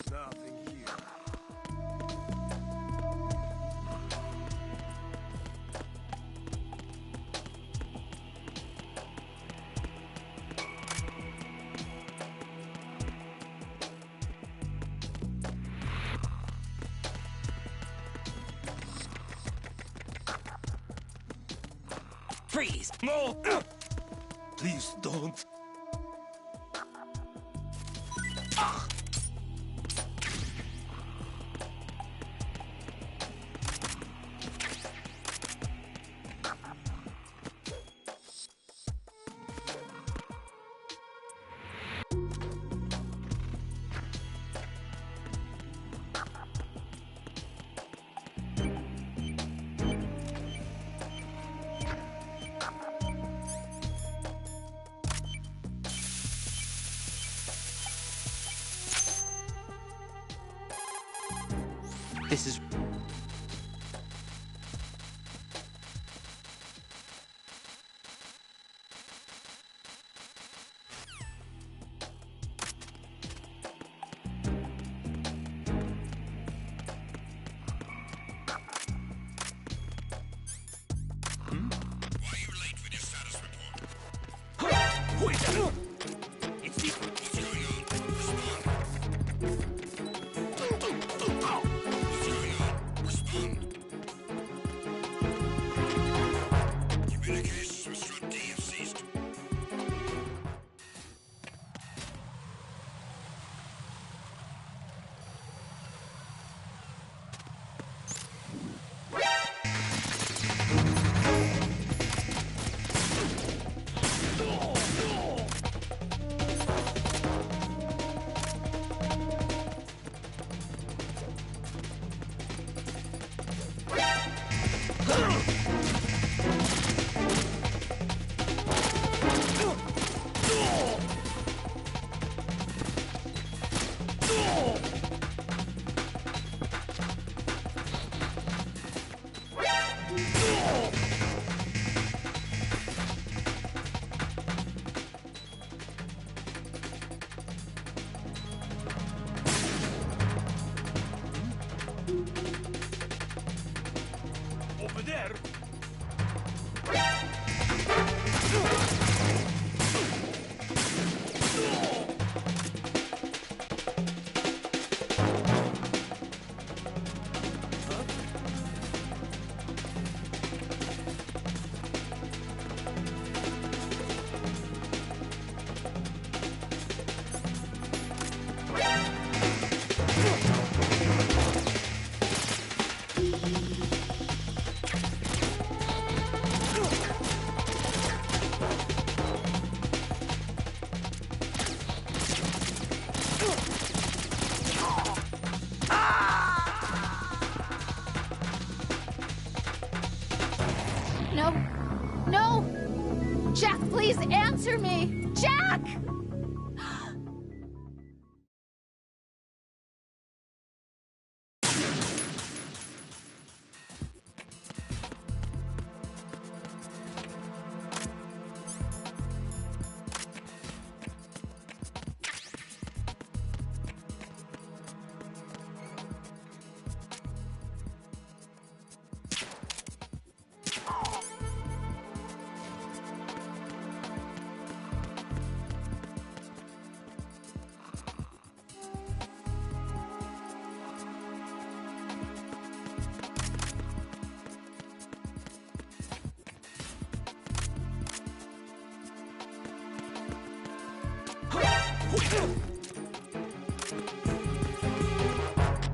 S3: Nothing here.
S11: Freeze! No! Please don't.
S15: This is...
S18: Answer me! Jack!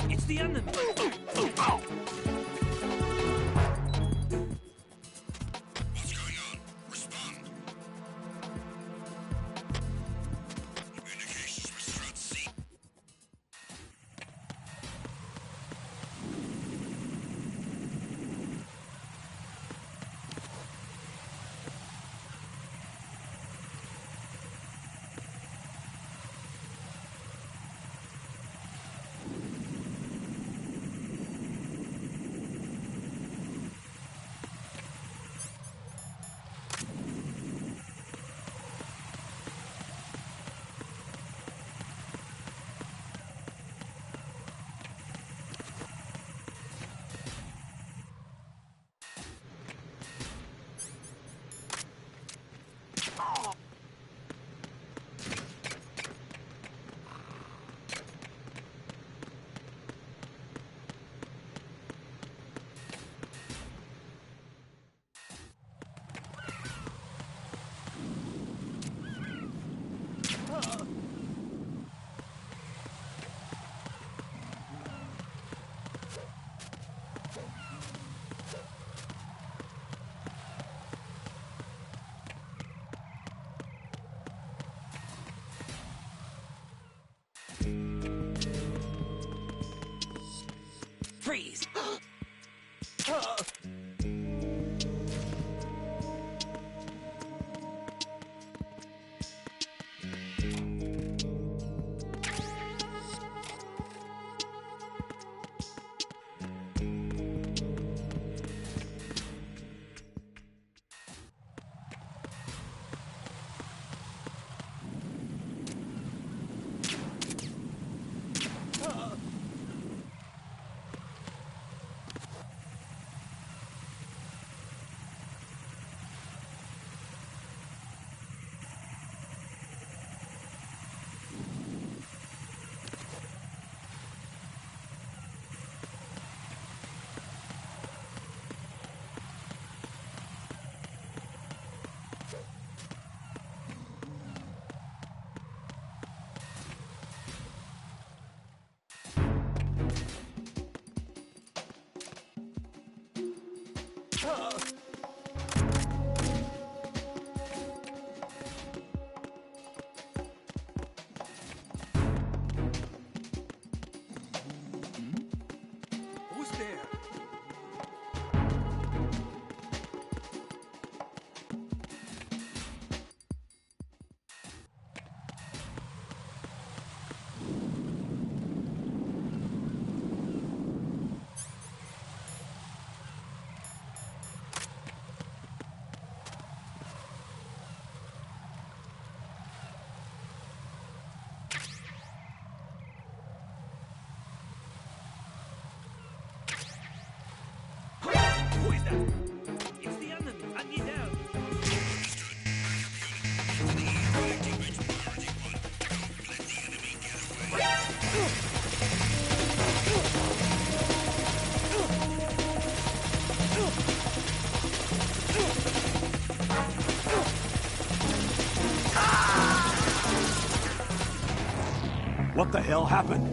S7: It's the enemy!
S1: What's going on? Respond. Communications with Strut C.
S19: Freeze!
S7: Who's there? Who is that? It's the enemy! I need help!
S22: What the hell happened?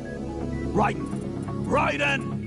S22: Raiden!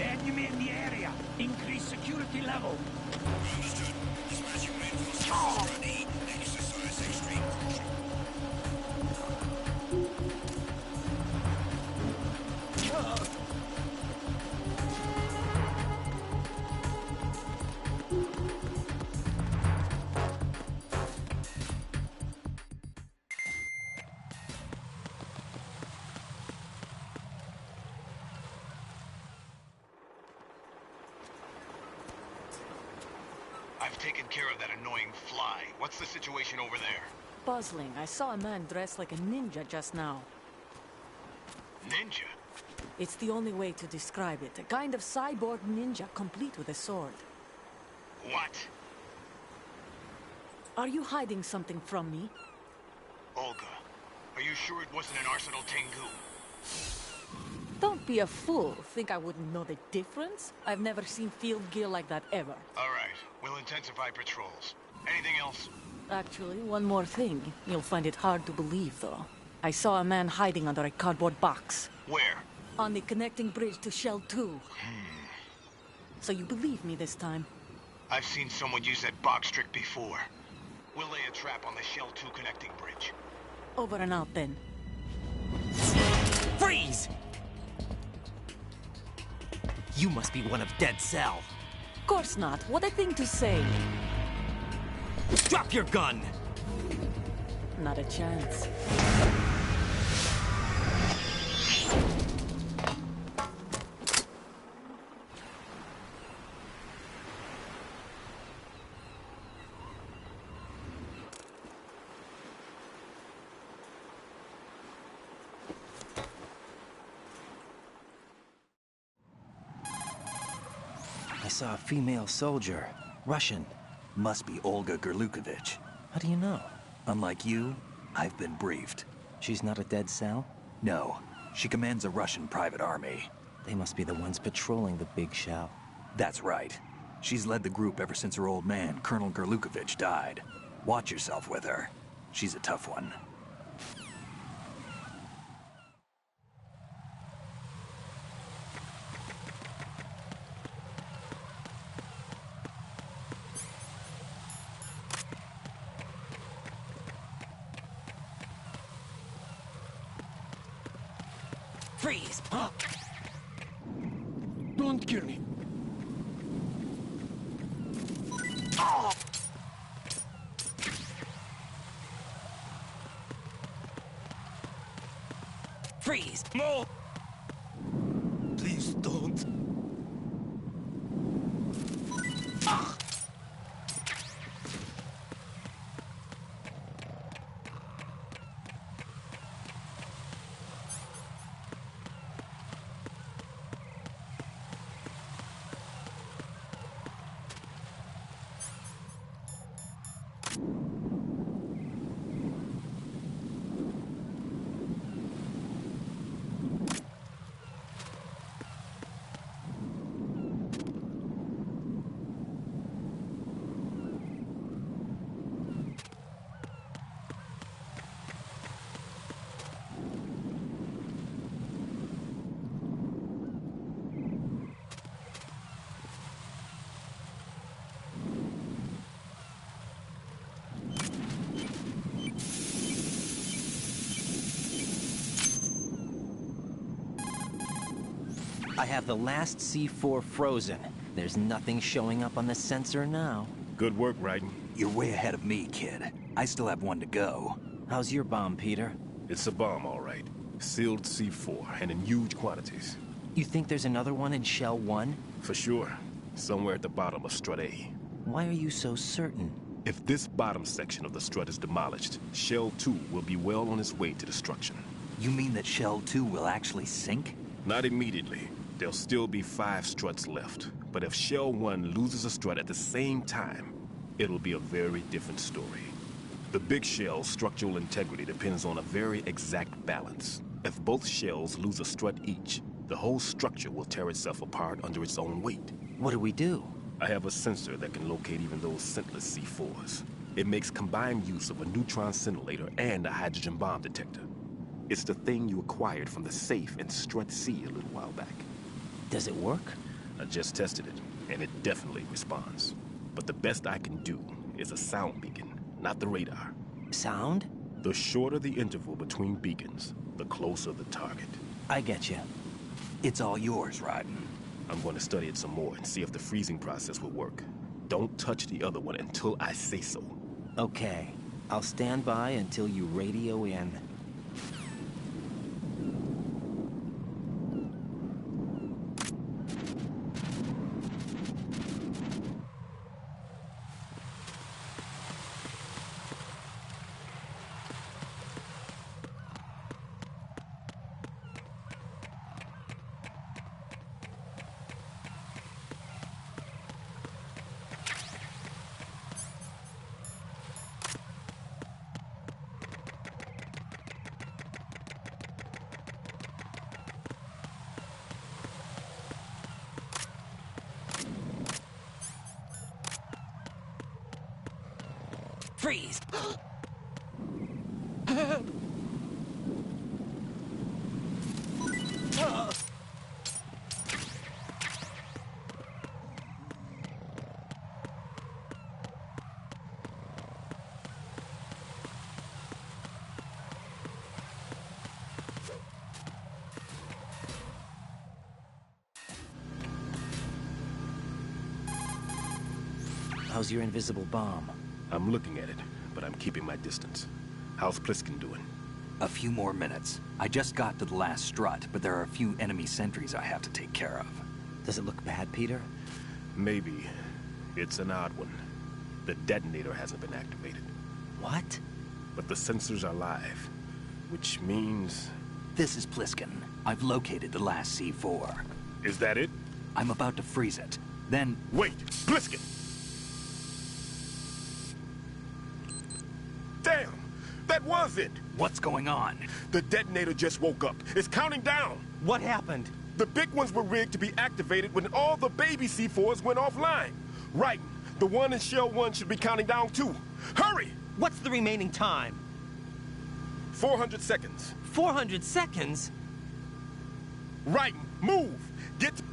S14: Enemy in the area. Increase security level.
S1: Understood. Dispatching reinforcements ready. Exercise extreme caution.
S8: I've taken care of that annoying fly. What's the situation over there?
S6: Puzzling. I saw a man dressed like a ninja just now.
S8: Ninja?
S6: It's the only way to describe it. A kind of cyborg ninja, complete with a sword.
S8: What?
S6: Are you hiding something from me?
S8: Olga, are you sure it wasn't an Arsenal Tengu?
S6: Don't be a fool. Think I wouldn't know the difference? I've never seen field gear like that ever.
S8: All right, we'll intensify patrols. Anything else?
S6: Actually, one more thing. You'll find it hard to believe, though. I saw a man hiding under a cardboard box.
S8: Where?
S6: On the connecting bridge to Shell 2. So you believe me this time?
S8: I've seen someone use that box trick before. We'll lay a trap on the Shell 2 connecting bridge.
S6: Over and out, then.
S15: Freeze! You must be one of Dead Cell.
S6: Course not. What a thing to say.
S15: Drop your gun!
S6: Not a chance.
S15: I saw a female soldier. Russian.
S2: Must be Olga Gerlukovich.
S15: How do you know?
S2: Unlike you, I've been briefed.
S15: She's not a Dead Cell?
S2: No. She commands a Russian private army.
S15: They must be the ones patrolling the big shell.
S2: That's right. She's led the group ever since her old man, Colonel Gerlukovich, died. Watch yourself with her. She's a tough one.
S15: Freeze!
S14: Don't kill me.
S15: Freeze! No! Please don't. I have the last C4 frozen. There's nothing showing up on the sensor now.
S20: Good work, Raiden.
S2: You're way ahead of me, kid. I still have one to go.
S15: How's your bomb, Peter?
S20: It's a bomb, all right. Sealed C4, and in huge quantities.
S15: You think there's another one in Shell 1?
S20: For sure. Somewhere at the bottom of Strut A.
S15: Why are you so certain?
S20: If this bottom section of the strut is demolished, Shell 2 will be well on its way to destruction.
S2: You mean that Shell 2 will actually sink?
S20: Not immediately. There'll still be 5 struts left. But if Shell 1 loses a strut at the same time, it'll be a very different story. The big shell's structural integrity depends on a very exact balance. If both shells lose a strut each, the whole structure will tear itself apart under its own weight.
S15: What do we do?
S20: I have a sensor that can locate even those scentless C4s. It makes combined use of a neutron scintillator and a hydrogen bomb detector. It's the thing you acquired from the safe in Strut C a little while back.
S15: Does it work?
S20: I just tested it, and it definitely responds. But the best I can do is a sound beacon, not the radar.
S15: Sound?
S20: The shorter the interval between beacons, the closer the target.
S15: I get you.
S2: It's all yours, Raiden.
S20: I'm going to study it some more and see if the freezing process will work. Don't touch the other one until I say so.
S15: Okay. I'll stand by until you radio in.
S19: Freeze!
S15: How's your invisible bomb?
S20: I'm looking at it, but I'm keeping my distance. How's Pliskin doing?
S2: A few more minutes. I just got to the last strut, but there are a few enemy sentries I have to take care of.
S15: Does it look bad, Peter?
S20: Maybe. It's an odd one. The detonator hasn't been activated.
S15: What?
S20: But the sensors are live, which means...
S2: This is Pliskin. I've located the last C4.
S20: Is that it?
S2: I'm about to freeze it. Then...
S20: Wait! Pliskin! Damn! That was it!
S2: What's going on?
S20: The detonator just woke up. It's counting down!
S15: What happened?
S20: The big ones were rigged to be activated when all the baby C4s went offline. Right. The one in Shell 1 should be counting down too. Hurry!
S15: What's the remaining time?
S20: 400 seconds.
S15: 400 seconds?
S20: Right. Move! Get to...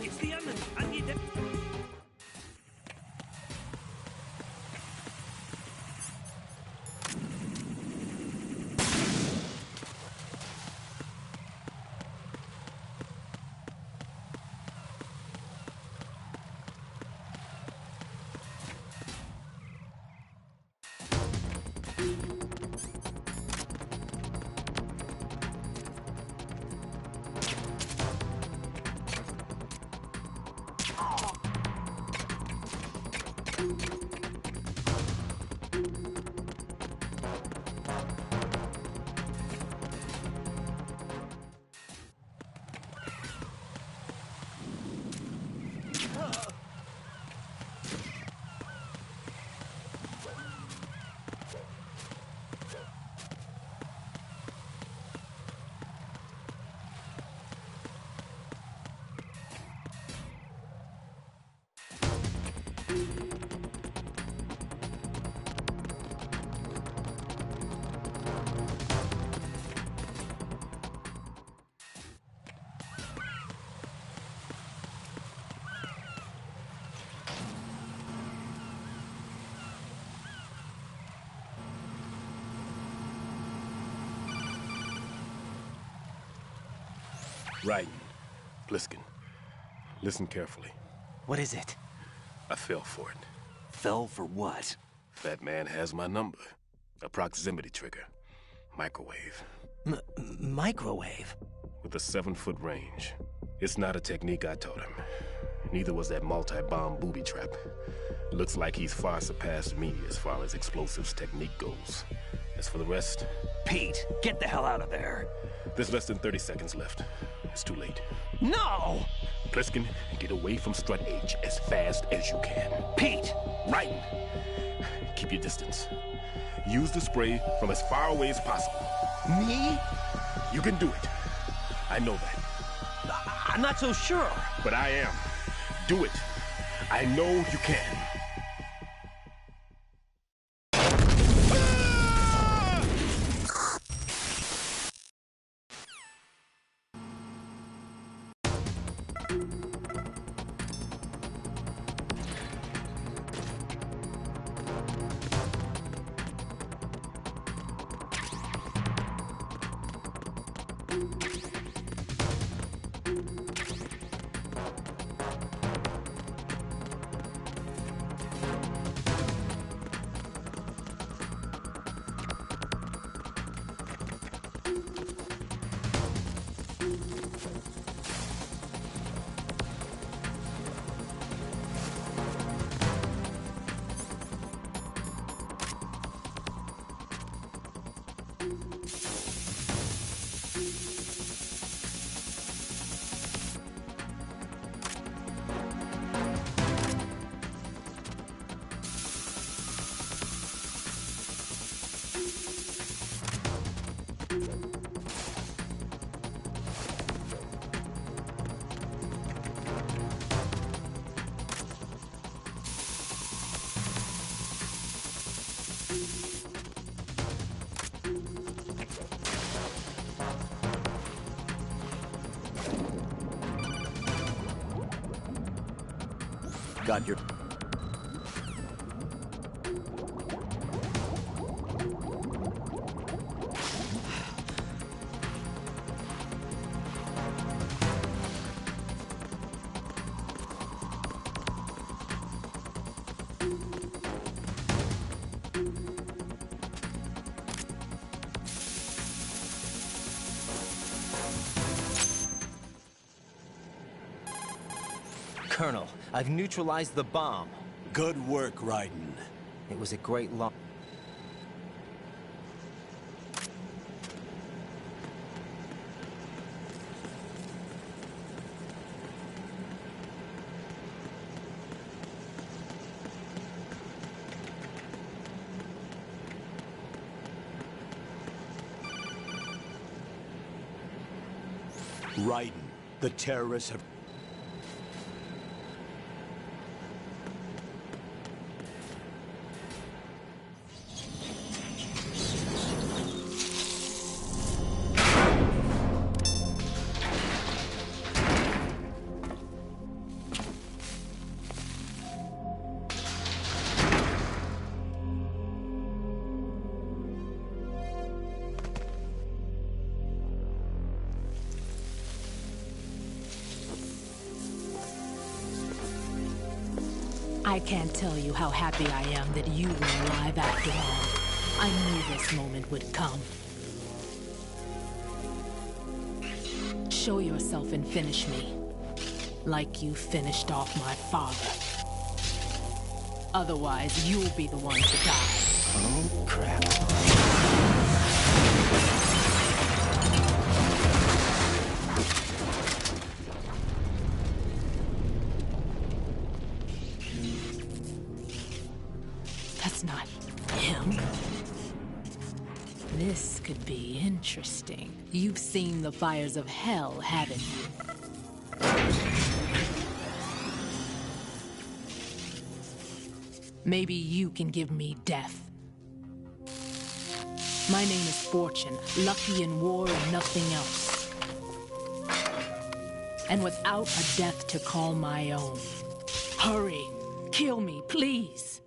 S14: It's the enemy. I need them.
S20: Right. Pliskin, listen carefully.
S15: What is it?
S20: I fell for it.
S12: Fell for what?
S20: That man has my number. A proximity trigger. Microwave.
S15: Microwave?
S20: With a 7-foot range. It's not a technique I taught him. Neither was that multi-bomb booby trap. Looks like he's far surpassed me as far as explosives technique goes. As for the rest...
S12: Pete, get the hell out of there.
S20: There's less than 30 seconds left. It's too late.
S12: No!
S20: Pliskin, get away from Strut H as fast as you can.
S12: Pete!
S20: Right! Keep your distance. Use the spray from as far away as possible.
S15: Me?
S20: You can do it. I know that.
S15: I'm not so sure.
S20: But I am. Do it. I know you can.
S12: Got your...
S15: Colonel, I've neutralized the bomb.
S12: Good work, Raiden.
S15: It was a great loss.
S12: Raiden, the terrorists have...
S6: I can't tell you how happy I am that you were alive after all. I knew this moment would come. Show yourself and finish me. Like you finished off my father. Otherwise, you'll be the one to die.
S15: Oh, crap.
S6: That's not him. This could be interesting. You've seen the fires of hell, haven't you? Maybe you can give me death. My name is Fortune, lucky in war and nothing else. And without a death to call my own. Hurry, kill me, please.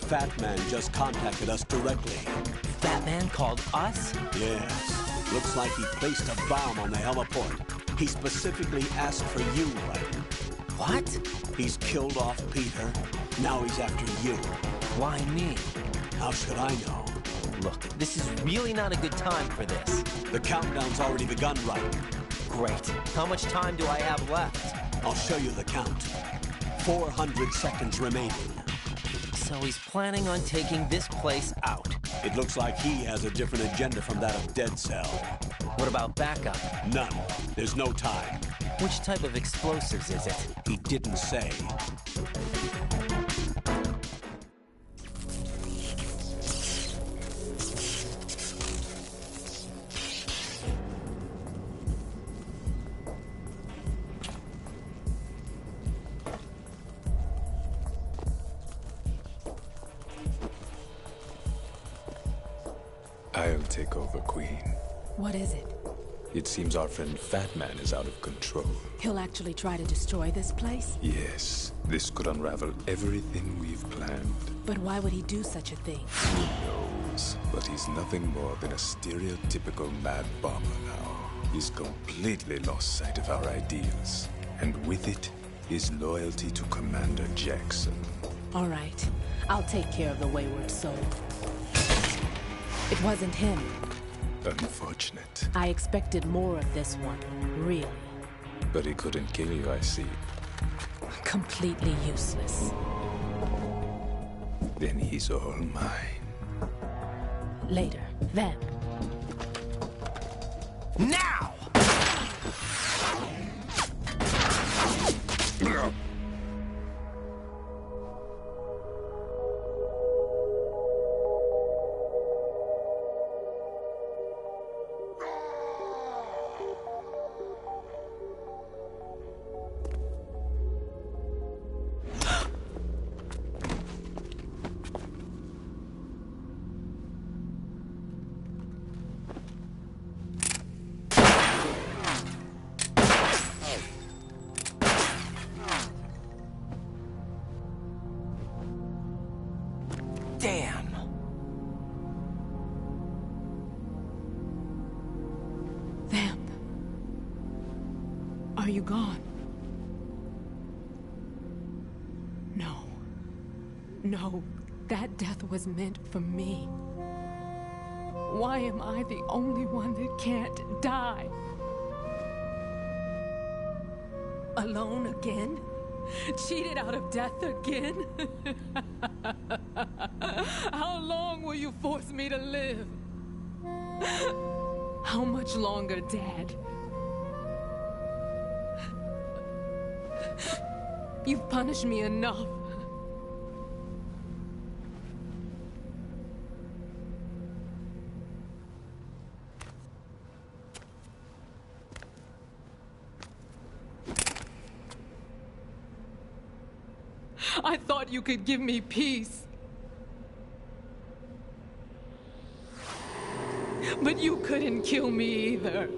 S12: Fat Man just contacted us directly.
S15: Fat Man called us?
S12: Yes. Looks like he placed a bomb on the heliport. He specifically asked for you, Ryder.
S15: What?
S12: He's killed off Peter. Now he's after you.
S15: Why me?
S12: How should I know?
S15: Look, this is really not a good time for this.
S12: The countdown's already begun, Ryder.
S15: Great. How much time do I have left?
S12: I'll show you the count. 400 seconds remaining.
S15: So he's planning on taking this place out.
S12: It looks like he has a different agenda from that of Dead Cell.
S15: What about backup?
S12: None. There's no time.
S15: Which type of explosives is it?
S12: He didn't say.
S4: I'll take over, Queen.
S6: What is it?
S4: It seems our friend Fat Man is out of control.
S6: He'll actually try to destroy this place?
S4: Yes, this could unravel everything we've planned.
S6: But why would he do such a thing?
S4: Who knows? But he's nothing more than a stereotypical mad bomber now. He's completely lost sight of our ideals. And with it, his loyalty to Commander Jackson.
S6: All right. I'll take care of the wayward soul. It wasn't him.
S4: Unfortunate.
S6: I expected more of this one, really.
S4: But he couldn't kill you, I see.
S6: Completely useless.
S4: Then he's all mine.
S6: Later, then.
S15: Now! Damn!
S6: Vamp. Are you gone? No. No, that death was meant for me. Why am I the only one that can't die? Alone again? Cheated out of death again? How long will you force me to live? How much longer, Dad? You've punished me enough. I thought you could give me peace. But you couldn't kill me either.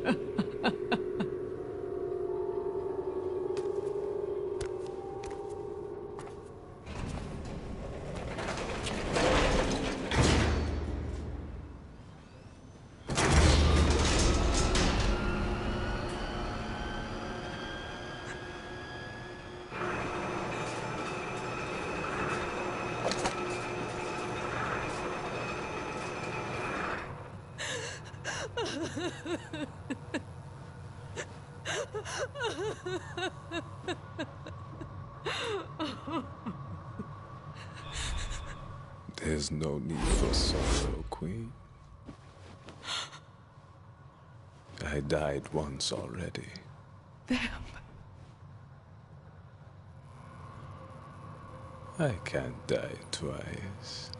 S4: There's no need for sorrow, Queen. I died once already.
S6: Vamp.
S4: I can't die twice.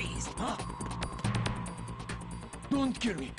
S19: Please!
S14: Don't kill me.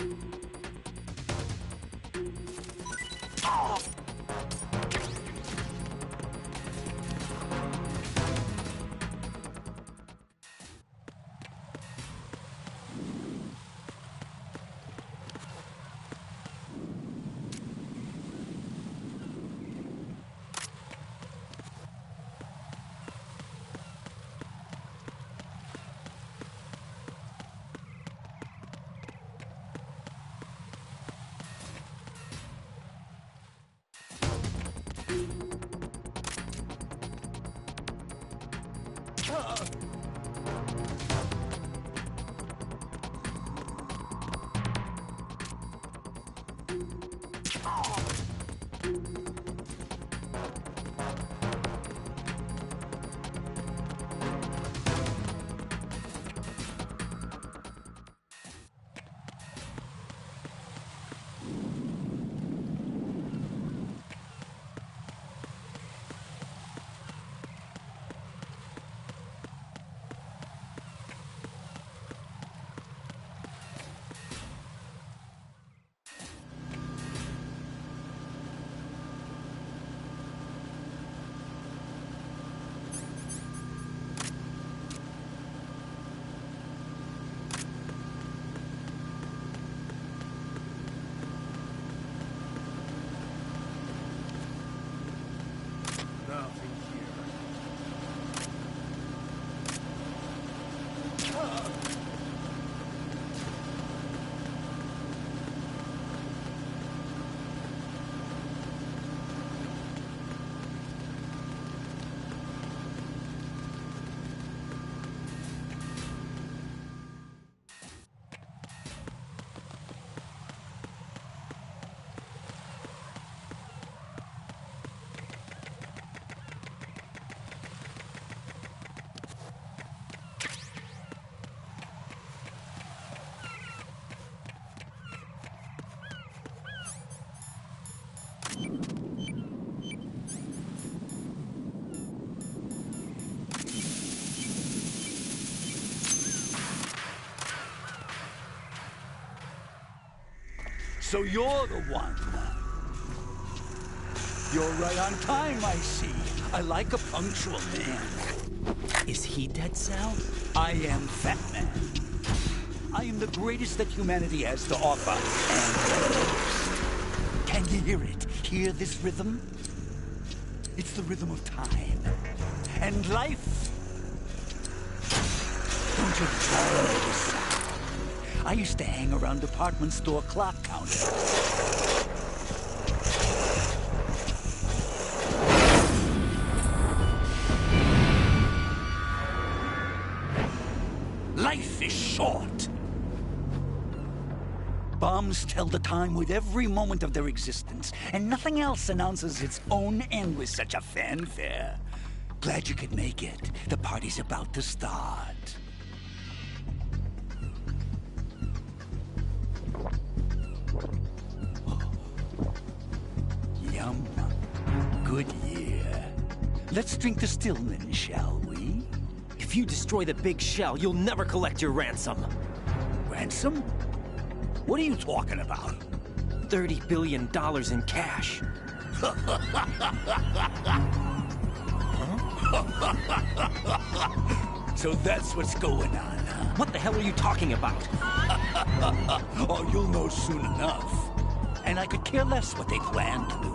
S14: So you're the one. You're right on time, I see. I like a punctual man.
S19: Is he Dead Cell?
S14: I am Fat Man. I am the greatest that humanity has to offer, and the most. Can you hear it? Hear this rhythm? It's the rhythm of time. And life. Don't you know this sound? I used to hang around department store clock counters. Life is short. Bombs tell the time with every moment of their existence, and nothing else announces its own end with such a fanfare. Glad you could make it. The party's about to start. Yum. Good year. Let's drink the Stillman, shall we?
S15: If you destroy the big shell, you'll never collect your ransom.
S14: Ransom? What are you talking about?
S15: $30 billion in cash.
S14: So that's what's going on, huh?
S15: What the hell are you talking about?
S14: Oh, you'll know soon enough. And I could care less what they plan to do.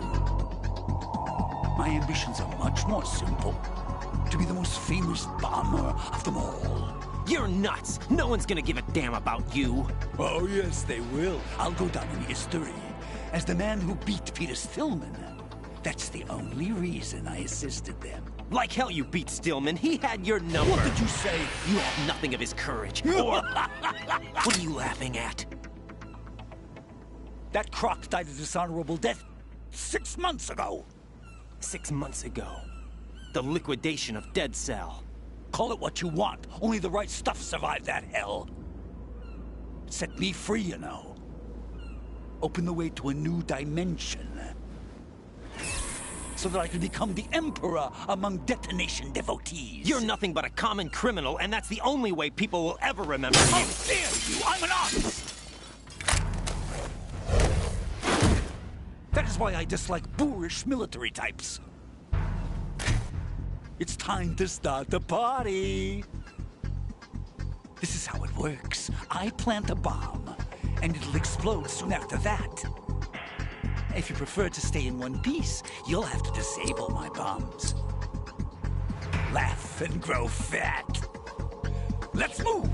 S14: My ambitions are much more simple. To be the most famous bomber of them all.
S15: You're nuts! No one's gonna give a damn about you.
S14: Oh, yes, they will. I'll go down in history as the man who beat Peter Stillman. That's the only reason I assisted them.
S15: Like hell you beat Stillman. He had your number.
S14: What did you say?
S15: You have nothing of his courage. Or... What are you laughing at?
S14: That croc died a dishonorable death 6 months ago.
S15: 6 months ago. The liquidation of Dead Cell.
S14: Call it what you want. Only the right stuff survived that hell. Set me free, you know. Open the way to a new dimension. so that I can become the emperor among detonation devotees.
S15: You're nothing but a common criminal, and that's the only way people will ever remember you.
S14: How dare you! I'm an artist! That is why I dislike boorish military types. It's time to start the party. This is how it works. I plant a bomb, and it'll explode soon after that. If you prefer to stay in one piece, you'll have to disable my bombs. Laugh and grow fat. Let's move!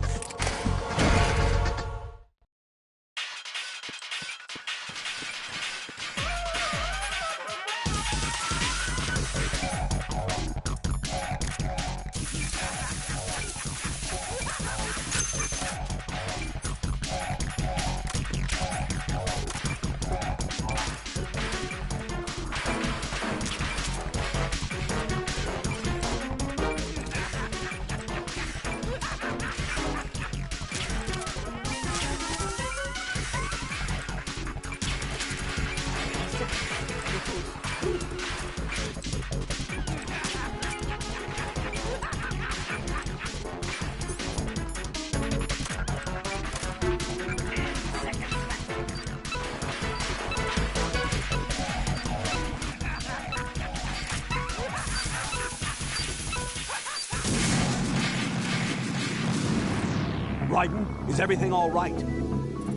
S12: Raiden, is everything all right?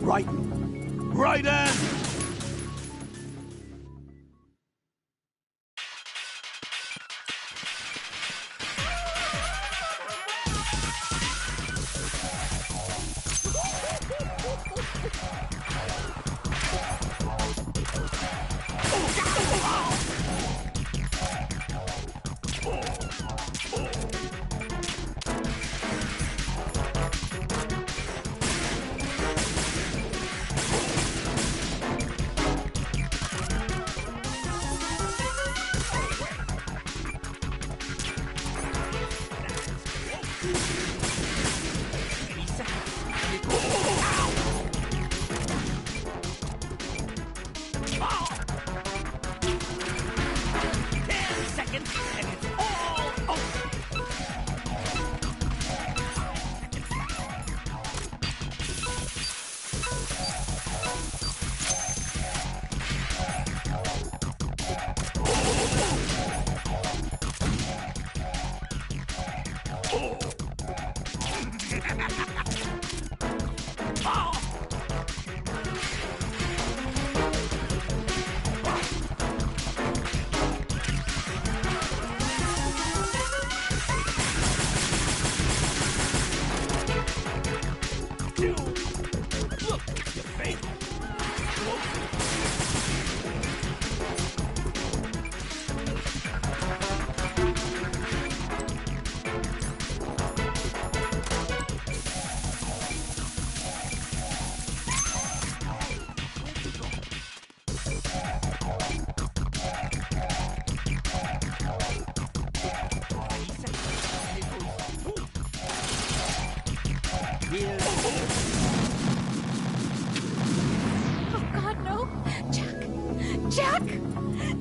S12: Raiden! Raiden!
S18: Oh God, no! Jack! Jack!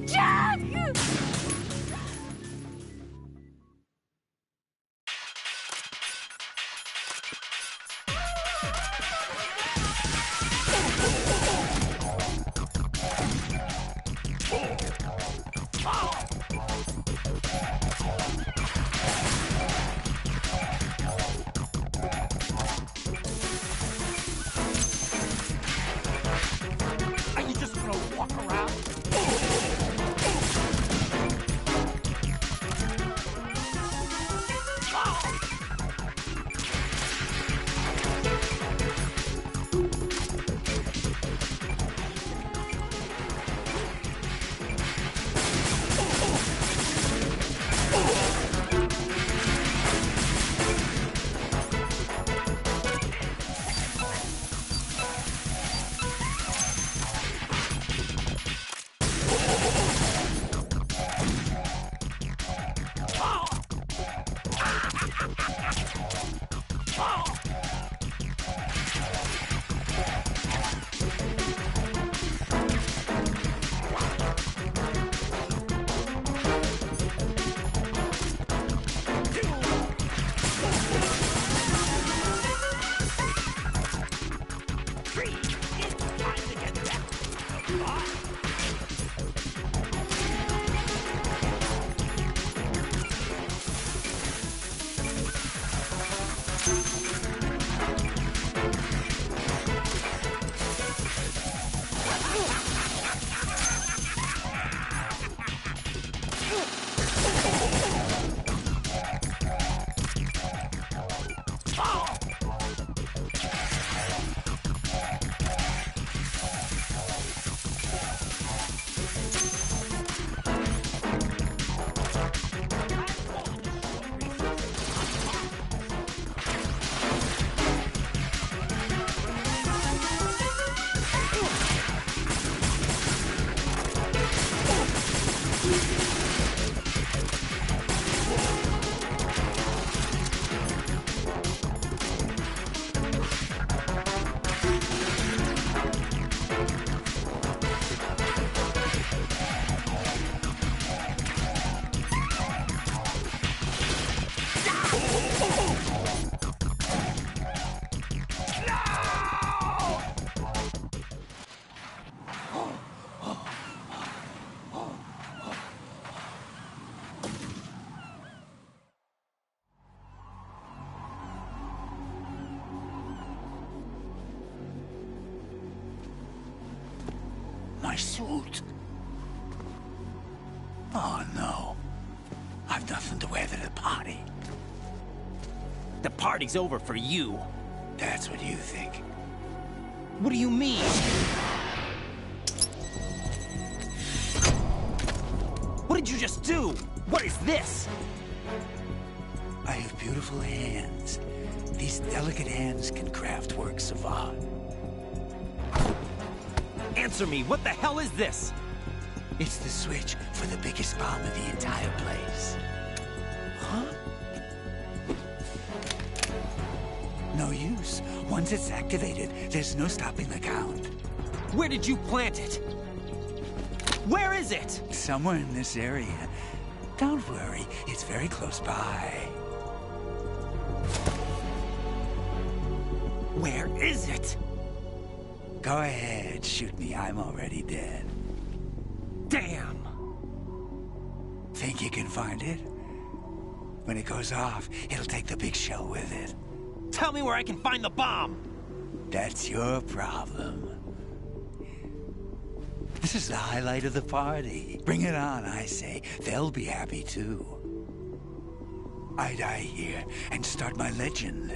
S18: Jack!
S14: Are you just gonna walk around? my suit. Oh, no. I've nothing to wear to the party.
S15: The party's over for you.
S14: That's what you think.
S15: What do you mean? What did you just do? What is this?
S14: I have beautiful hands. These delicate hands can craft works of art.
S15: Answer me, what the hell is this?
S14: It's the switch for the biggest bomb in the entire place.
S15: Huh?
S14: No use. Once it's activated, there's no stopping the count.
S15: Where did you plant it? Where is it?
S14: Somewhere in this area. Don't worry, it's very close by.
S15: Where is it?
S14: Go ahead, shoot me. I'm already dead.
S15: Damn!
S14: Think you can find it? When it goes off, it'll take the big shell with it.
S15: Tell me where I can find the bomb!
S14: That's your problem. This is the highlight of the party. Bring it on, I say. They'll be happy too. I die here and start my legend.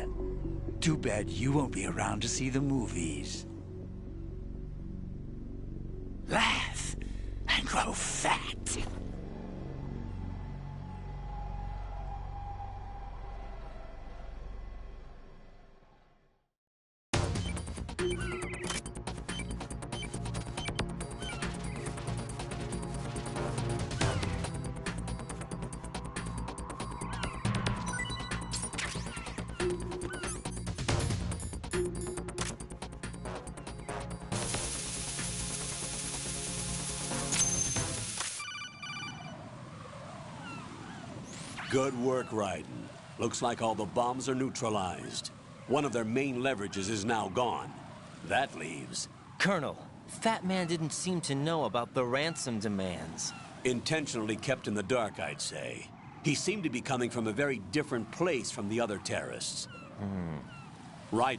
S14: Too bad you won't be around to see the movies. Laugh and grow fat.
S12: Good work, Raiden. Looks like all the bombs are neutralized. One of their main leverages is now gone. That leaves...
S15: Colonel, Fat Man didn't seem to know about the ransom demands.
S12: Intentionally kept in the dark, I'd say. He seemed to be coming from a very different place from the other terrorists. Raiden,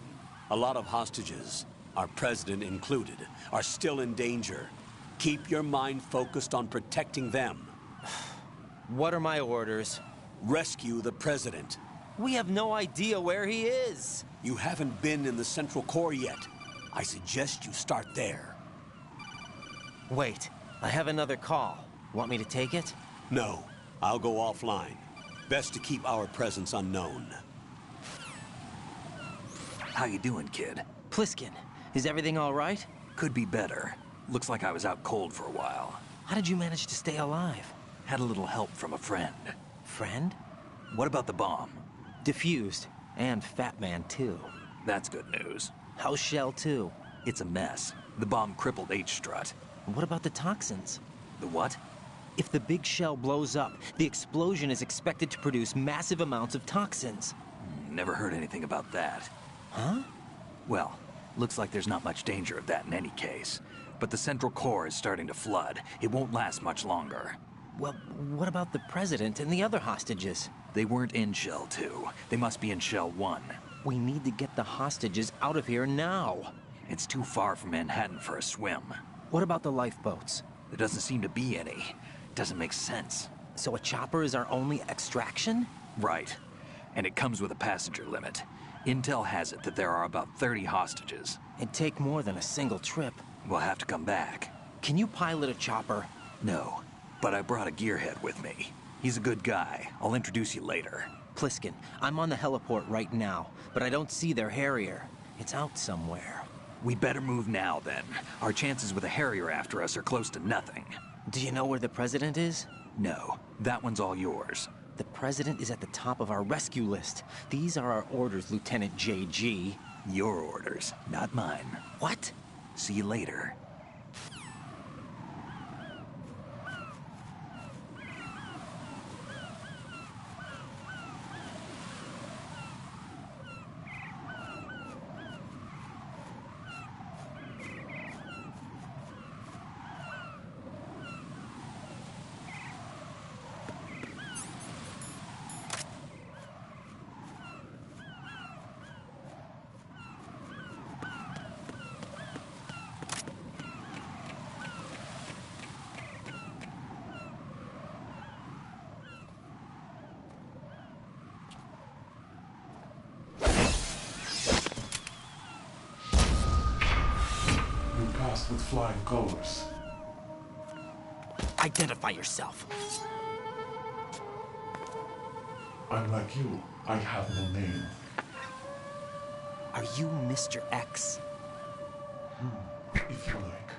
S12: a lot of hostages, our president included, are still in danger. Keep your mind focused on protecting them.
S15: What are my orders?
S12: Rescue the president.
S15: We have no idea where he is.
S12: You haven't been in the Central Core yet. I suggest you start there.
S15: Wait, I have another call. Want me to take it?
S12: No, I'll go offline. Best to keep our presence unknown.
S2: How you doing, kid?
S15: Pliskin, is everything all right?
S2: Could be better. Looks like I was out cold for a while.
S15: How did you manage to stay alive?
S2: Had a little help from a friend.
S15: Friend?
S2: What about the bomb?
S15: Defused. And Fat Man, too.
S2: That's good news.
S15: How's Shell, too?
S2: It's a mess. The bomb crippled H-Strut.
S15: What about the toxins?
S2: The what?
S15: If the big shell blows up, the explosion is expected to produce massive amounts of toxins.
S2: Never heard anything about that.
S15: Huh?
S2: Well, looks like there's not much danger of that in any case. But the Central Core is starting to flood. It won't last much longer.
S15: Well, what about the President and the other hostages?
S2: They weren't in Shell 2. They must be in Shell 1.
S15: We need to get the hostages out of here now.
S2: It's too far from Manhattan for a swim.
S15: What about the lifeboats?
S2: There doesn't seem to be any. Doesn't make sense.
S15: So a chopper is our only extraction?
S2: Right. And it comes with a passenger limit. Intel has it that there are about 30 hostages.
S15: It'd take more than a single trip.
S2: We'll have to come back.
S15: Can you pilot a chopper?
S2: No, but I brought a gearhead with me. He's a good guy. I'll introduce you later.
S15: Pliskin, I'm on the heliport right now, but I don't see their Harrier. It's out somewhere.
S2: We better move now, then. Our chances with a Harrier after us are close to nothing.
S15: Do you know where the President is?
S2: No, that one's all yours.
S15: The President is at the top of our rescue list. These are our orders, Lieutenant JG.
S2: Your orders, not mine.
S15: What?
S2: See you later.
S21: with flying colors.
S15: Identify yourself.
S21: I'm like you. I have no name.
S15: Are you Mr. X?
S21: If you like.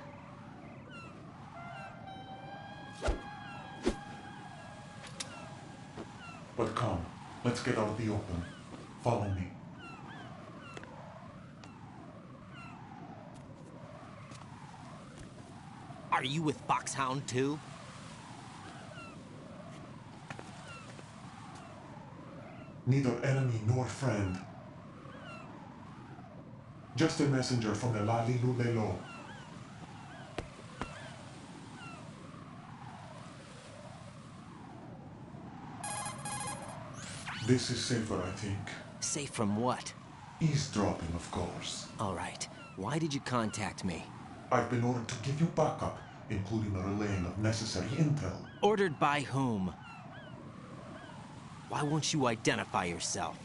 S21: But come, let's get out of the open. Follow me.
S15: Are you with Foxhound too?
S21: Neither enemy nor friend. Just a messenger from the Lalilulelo. This is safer, I think.
S15: Safe from what?
S21: Eavesdropping, of course.
S15: All right. Why did you contact me?
S21: I've been ordered to give you backup, including the relaying of necessary intel.
S15: Ordered by whom? Why won't you identify yourself?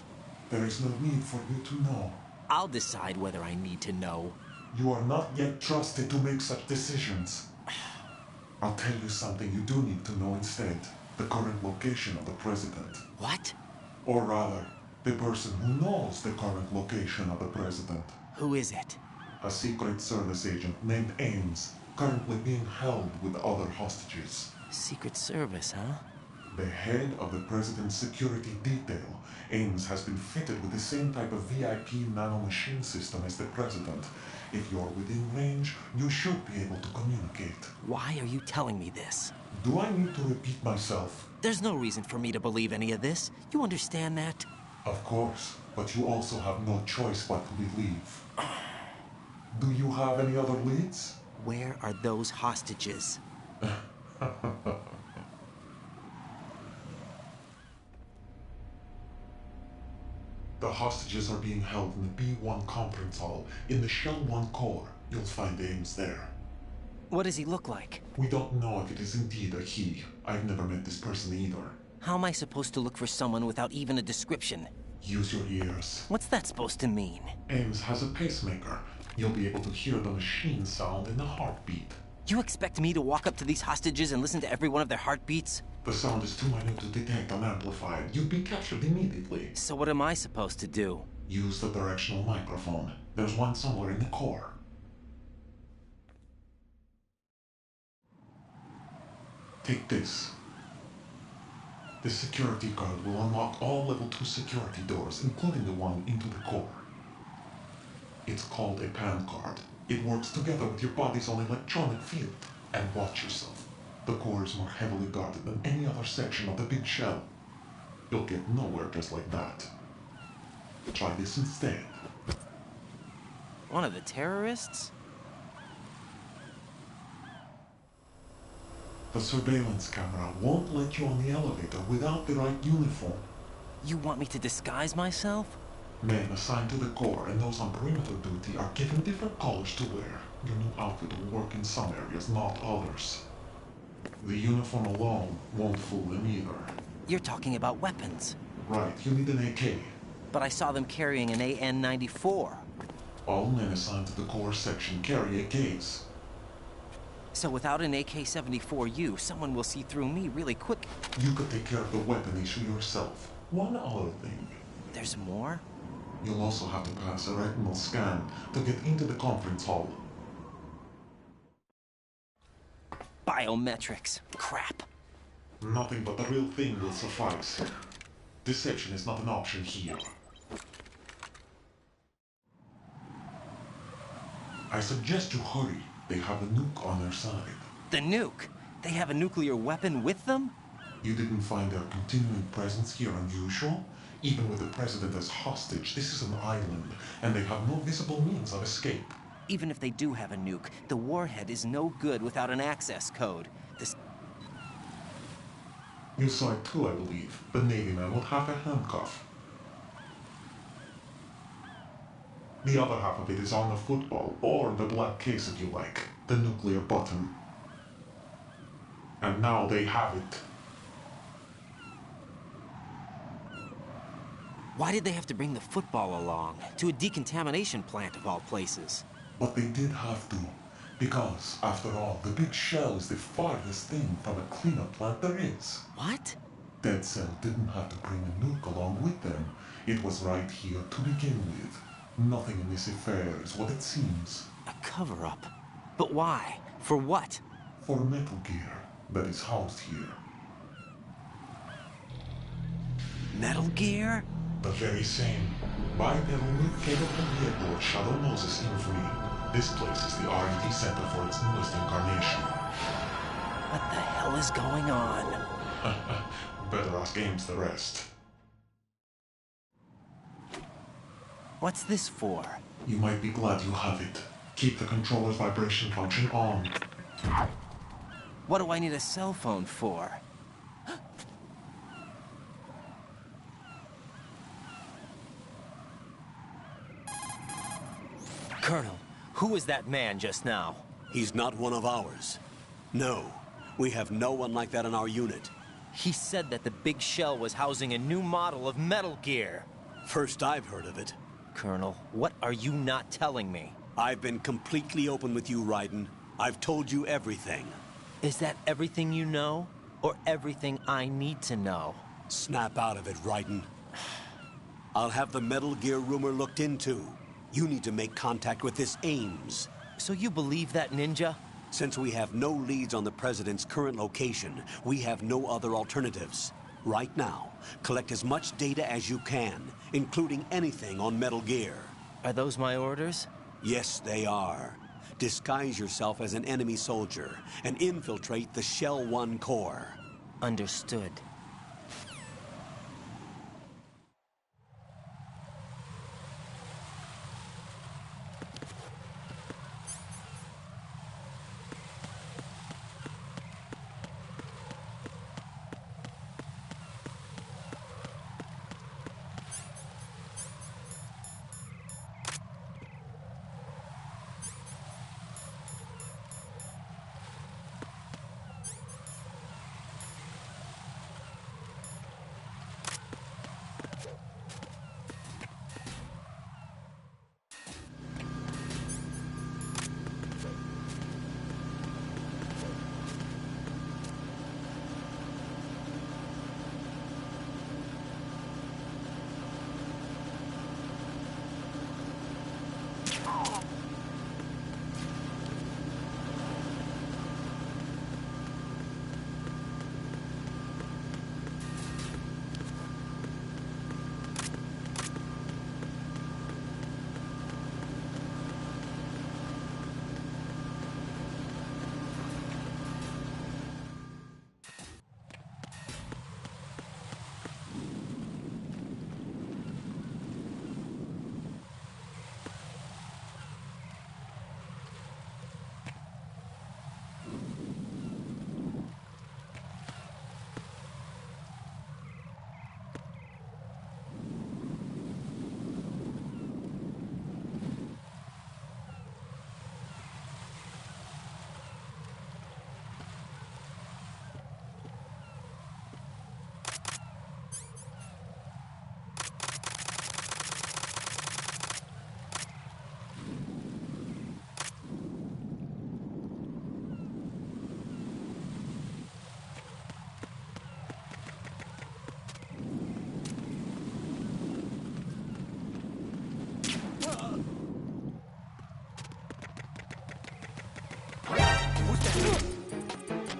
S21: There is no need for you to know.
S15: I'll decide whether I need to know.
S21: You are not yet trusted to make such decisions. I'll tell you something you do need to know instead. The current location of the president.
S15: What?
S21: Or rather, the person who knows the current location of the president.
S15: Who is it?
S21: A Secret Service agent named Ames, currently being held with other hostages.
S15: Secret Service, huh?
S21: The head of the president's security detail, Ames, has been fitted with the same type of VIP nanomachine system as the president. If you're within range, you should be able to communicate.
S15: Why are you telling me this?
S21: Do I need to repeat myself?
S15: There's no reason for me to believe any of this. You understand that?
S21: Of course, but you also have no choice but to believe. Do you have any other leads?
S15: Where are those hostages?
S21: The hostages are being held in the B1 conference hall in the Shell 1 core. You'll find Ames there.
S15: What does he look like?
S21: We don't know if it is indeed a he. I've never met this person either.
S15: How am I supposed to look for someone without even a description?
S21: Use your ears.
S15: What's that supposed to mean?
S21: Ames has a pacemaker. You'll be able to hear the machine sound in the heartbeat.
S15: You expect me to walk up to these hostages and listen to every one of their heartbeats?
S21: The sound is too minute to detect and amplify. You'd be captured immediately.
S15: So what am I supposed to do?
S21: Use the directional microphone. There's one somewhere in the core. Take this. This security card will unlock all level 2 security doors, including the one into the core. It's called a PAN card. It works together with your body's own electronic field. And watch yourself. The core is more heavily guarded than any other section of the big shell. You'll get nowhere just like that. Try this instead.
S15: One of the terrorists?
S21: The surveillance camera won't let you on the elevator without the right uniform.
S15: You want me to disguise myself?
S21: Men assigned to the core and those on perimeter duty are given different colors to wear. Your new outfit will work in some areas, not others. The uniform alone won't fool them either.
S15: You're talking about weapons.
S21: Right, you need an AK.
S15: But I saw them carrying an AN-94.
S21: All men assigned to the core section carry AKs.
S15: So without an AK-74U, someone will see through me really quick.
S21: You could take care of the weapon issue yourself. One other thing.
S15: There's more?
S21: You'll also have to pass a retinal scan to get into the conference hall.
S15: Biometrics. Crap.
S21: Nothing but the real thing will suffice. Deception is not an option here. I suggest you hurry. They have a nuke on their side.
S15: The nuke? They have a nuclear weapon with them?
S21: You didn't find their continuing presence here unusual? Even with the president as hostage, this is an island, and they have no visible means of escape.
S15: Even if they do have a nuke, the warhead is no good without an access code.
S21: You saw it too, I believe. The Navy man will have a handcuff. The other half of it is on the football, or the black case if you like. The nuclear button. And now they have it.
S15: Why did they have to bring the football along? To a decontamination plant of all places.
S21: But they did have to. Because, after all, the big shell is the farthest thing from a cleanup plant there is.
S15: What?
S21: Dead Cell didn't have to bring a nuke along with them. It was right here to begin with. Nothing in this affair is what it seems.
S15: A cover-up? But why? For what?
S21: For Metal Gear that is housed here.
S15: Metal Gear?
S21: The very same. Buy the removed cable from the airport Shadow Moses infamy. This place is the R&D center for its newest incarnation.
S15: What the hell is going on?
S21: Better ask Ames the rest.
S15: What's this for?
S21: You might be glad you have it. Keep the controller's vibration function on.
S15: What do I need a cell phone for? Colonel, who was that man just now?
S12: He's not one of ours. No, we have no one like that in our unit.
S15: He said that the big shell was housing a new model of Metal Gear.
S12: First I've heard of it.
S15: Colonel, what are you not telling me?
S12: I've been completely open with you, Raiden. I've told you everything.
S15: Is that everything you know? Or everything I need to know?
S12: Snap out of it, Raiden. I'll have the Metal Gear rumor looked into. You need to make contact with this Ames.
S15: So you believe that ninja?
S12: Since we have no leads on the President's current location, we have no other alternatives. Right now, collect as much data as you can, including anything on Metal Gear.
S15: Are those my orders?
S12: Yes, they are. Disguise yourself as an enemy soldier and infiltrate the Shell 1 core.
S15: Understood.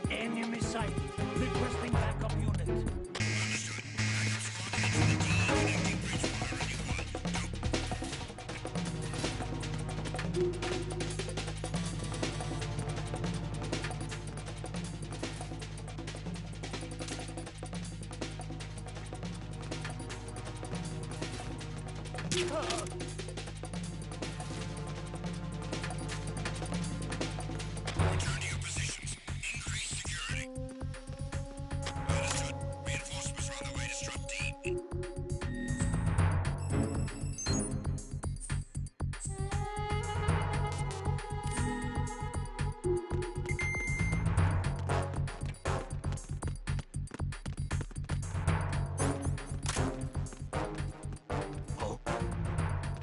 S14: Enemy sighted. Requesting backup unit.
S1: Return to your positions. Increase security. Understood. Reinforcements are on the way to Strut D.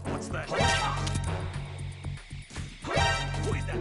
S14: What's that? Who is that?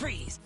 S19: Freeze!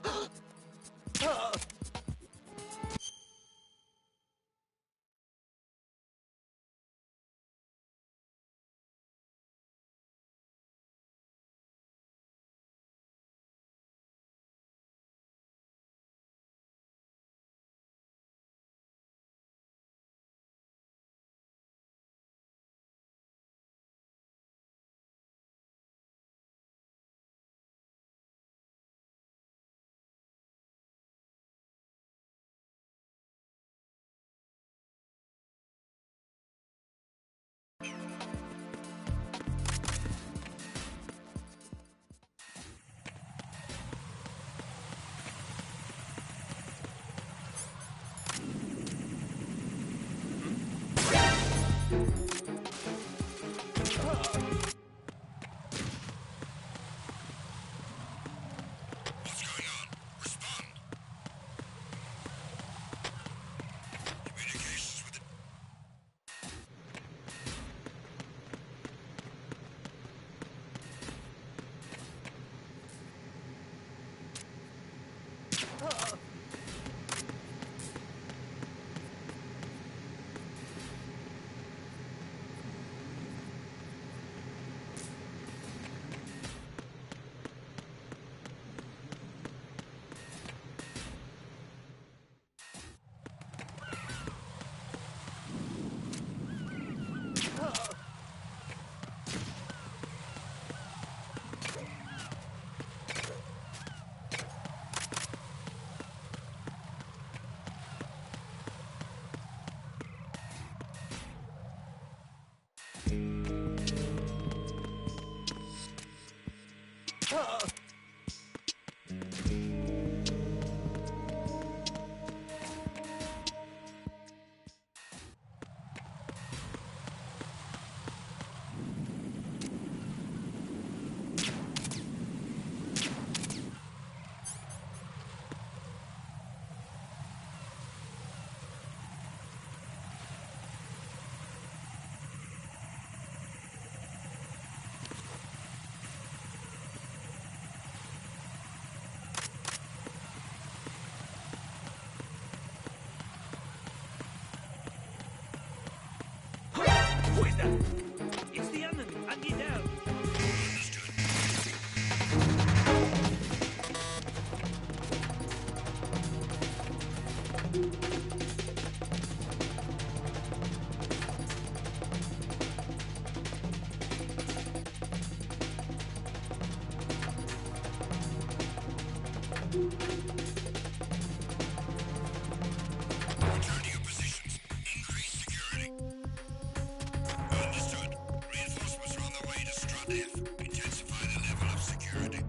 S7: there! It's the enemy! I need help!
S1: Return to your positions. Increase security. Understood. Reinforcements are on their way to Strut F. Intensify the level of security.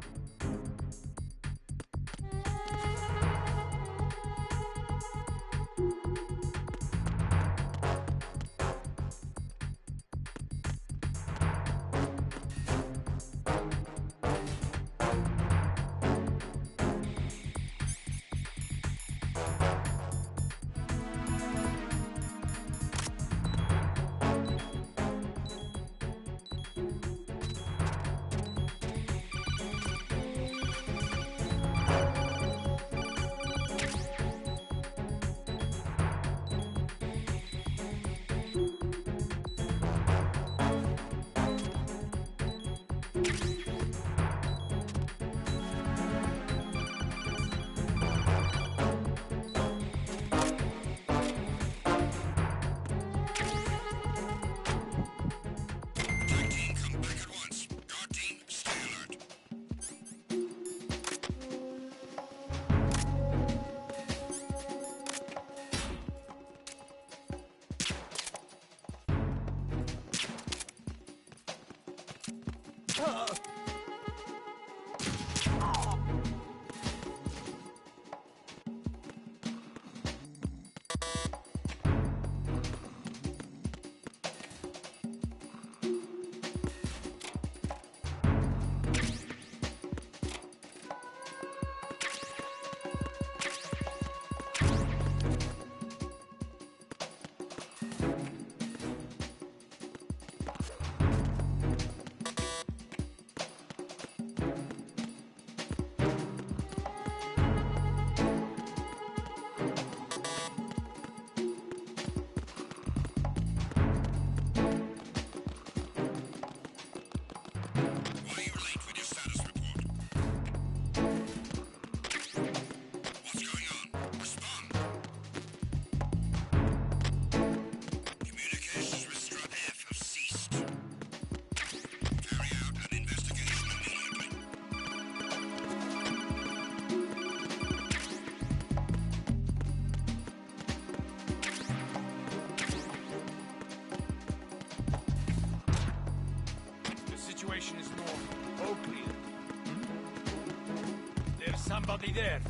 S16: Somebody there.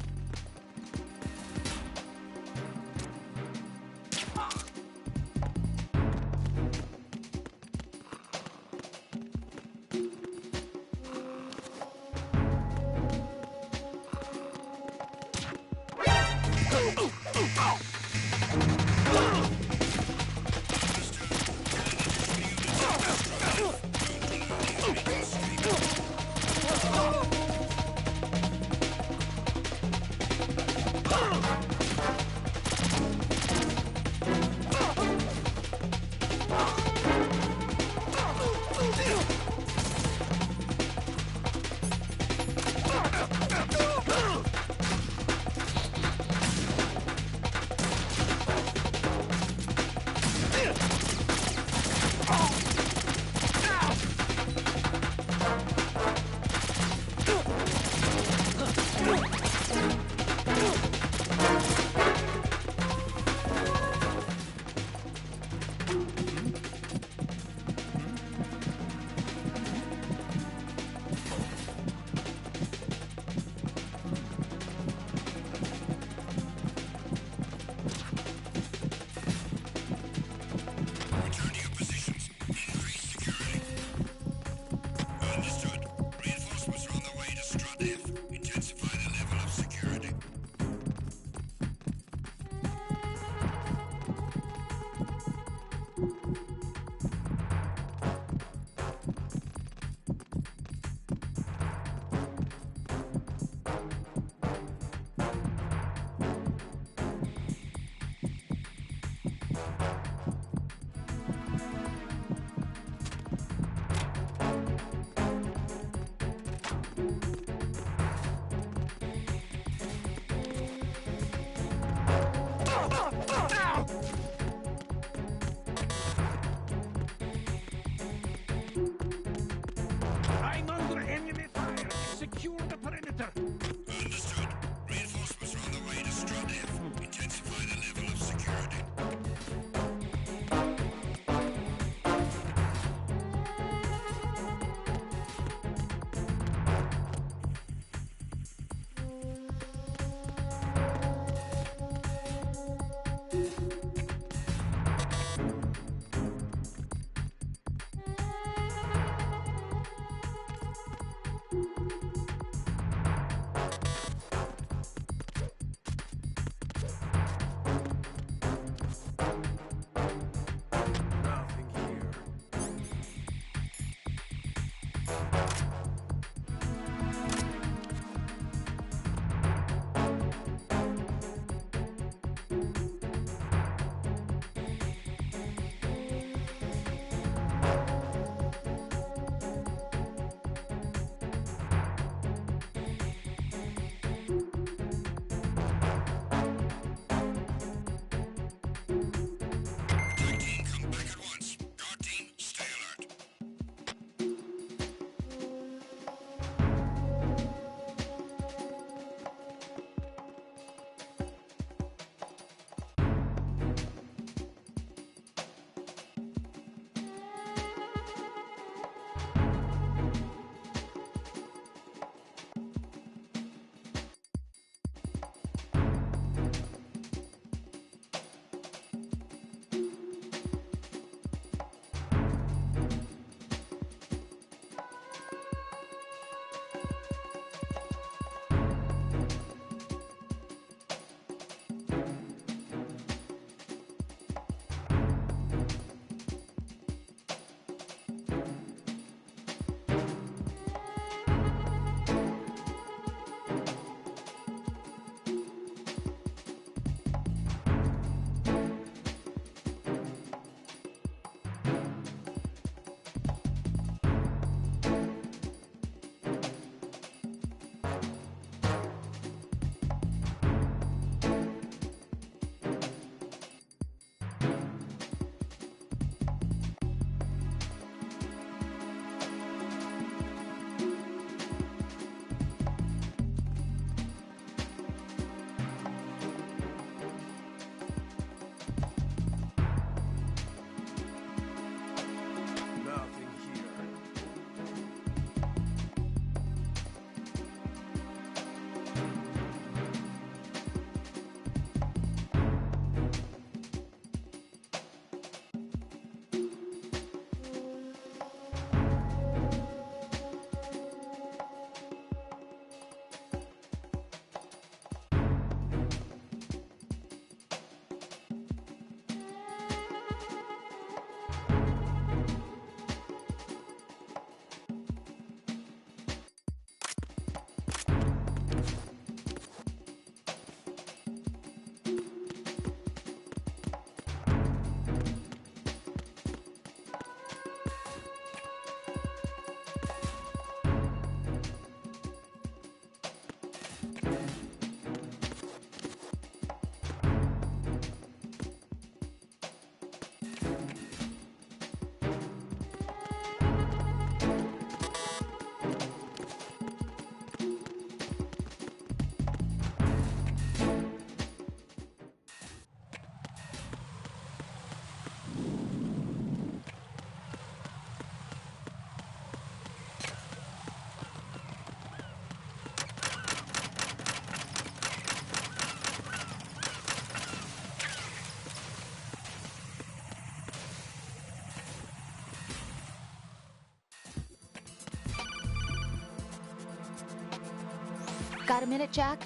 S18: Got a minute, Jack?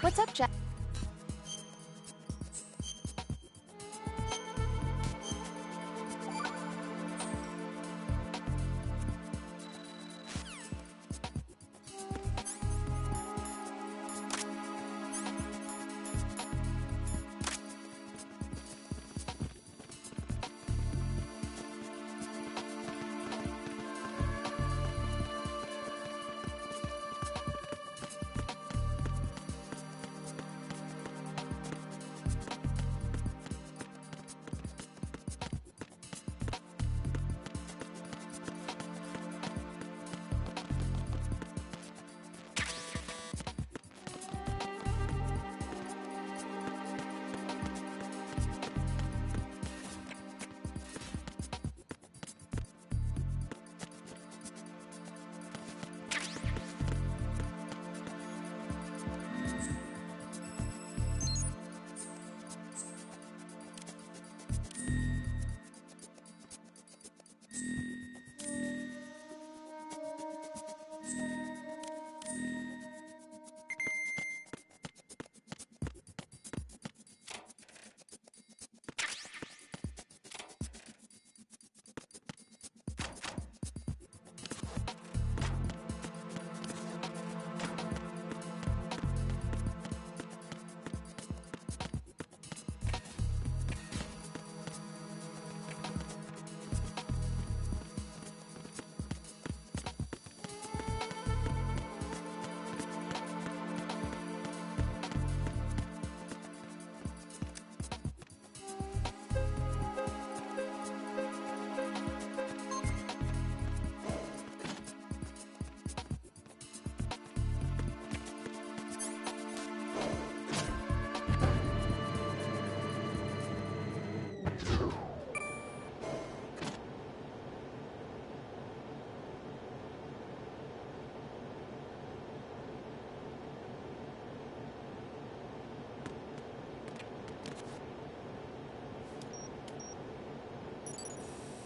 S18: What's up, Jack?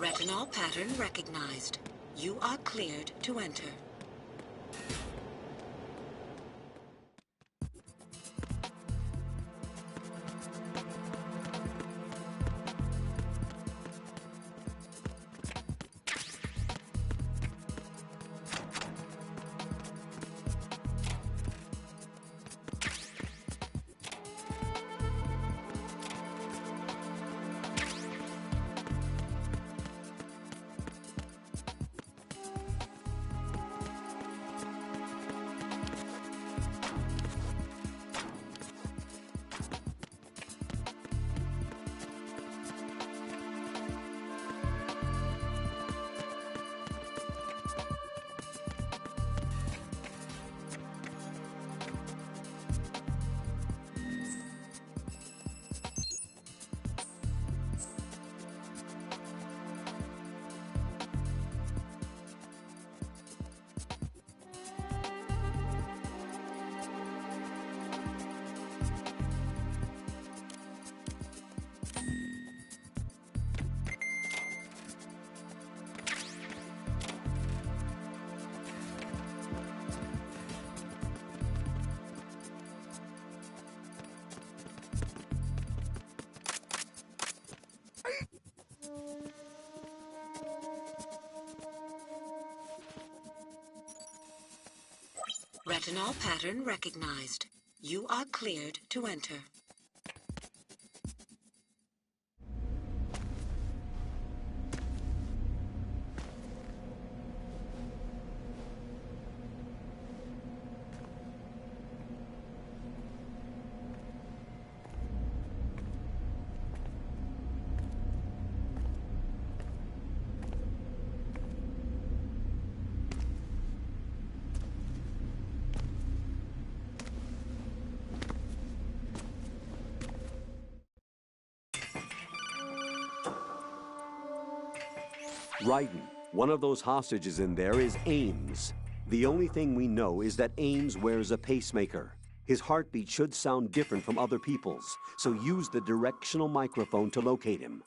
S10: Retinol pattern recognized. You are cleared to enter. Retinol pattern recognized. You are cleared to enter.
S12: Raiden, one of those hostages in there is Ames. The only thing we know is that Ames wears a pacemaker. His heartbeat should sound different from other people's, so use the directional microphone to locate him.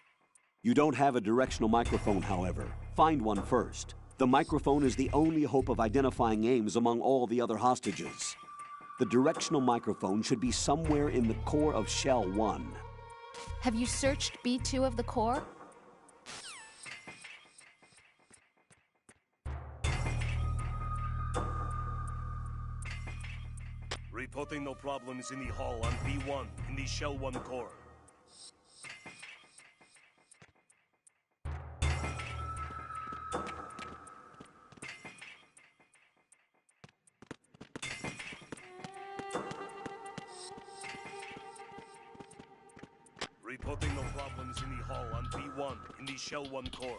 S12: You don't have a directional microphone, however. Find one first. The microphone is the only hope of identifying Ames among all the other hostages. The directional microphone should be somewhere in the core of Shell 1.
S18: Have you searched B2 of the core?
S9: Reporting no problems in the hall on B1 in the Shell 1 core. Reporting no problems in the hall on B1 in the Shell 1 core.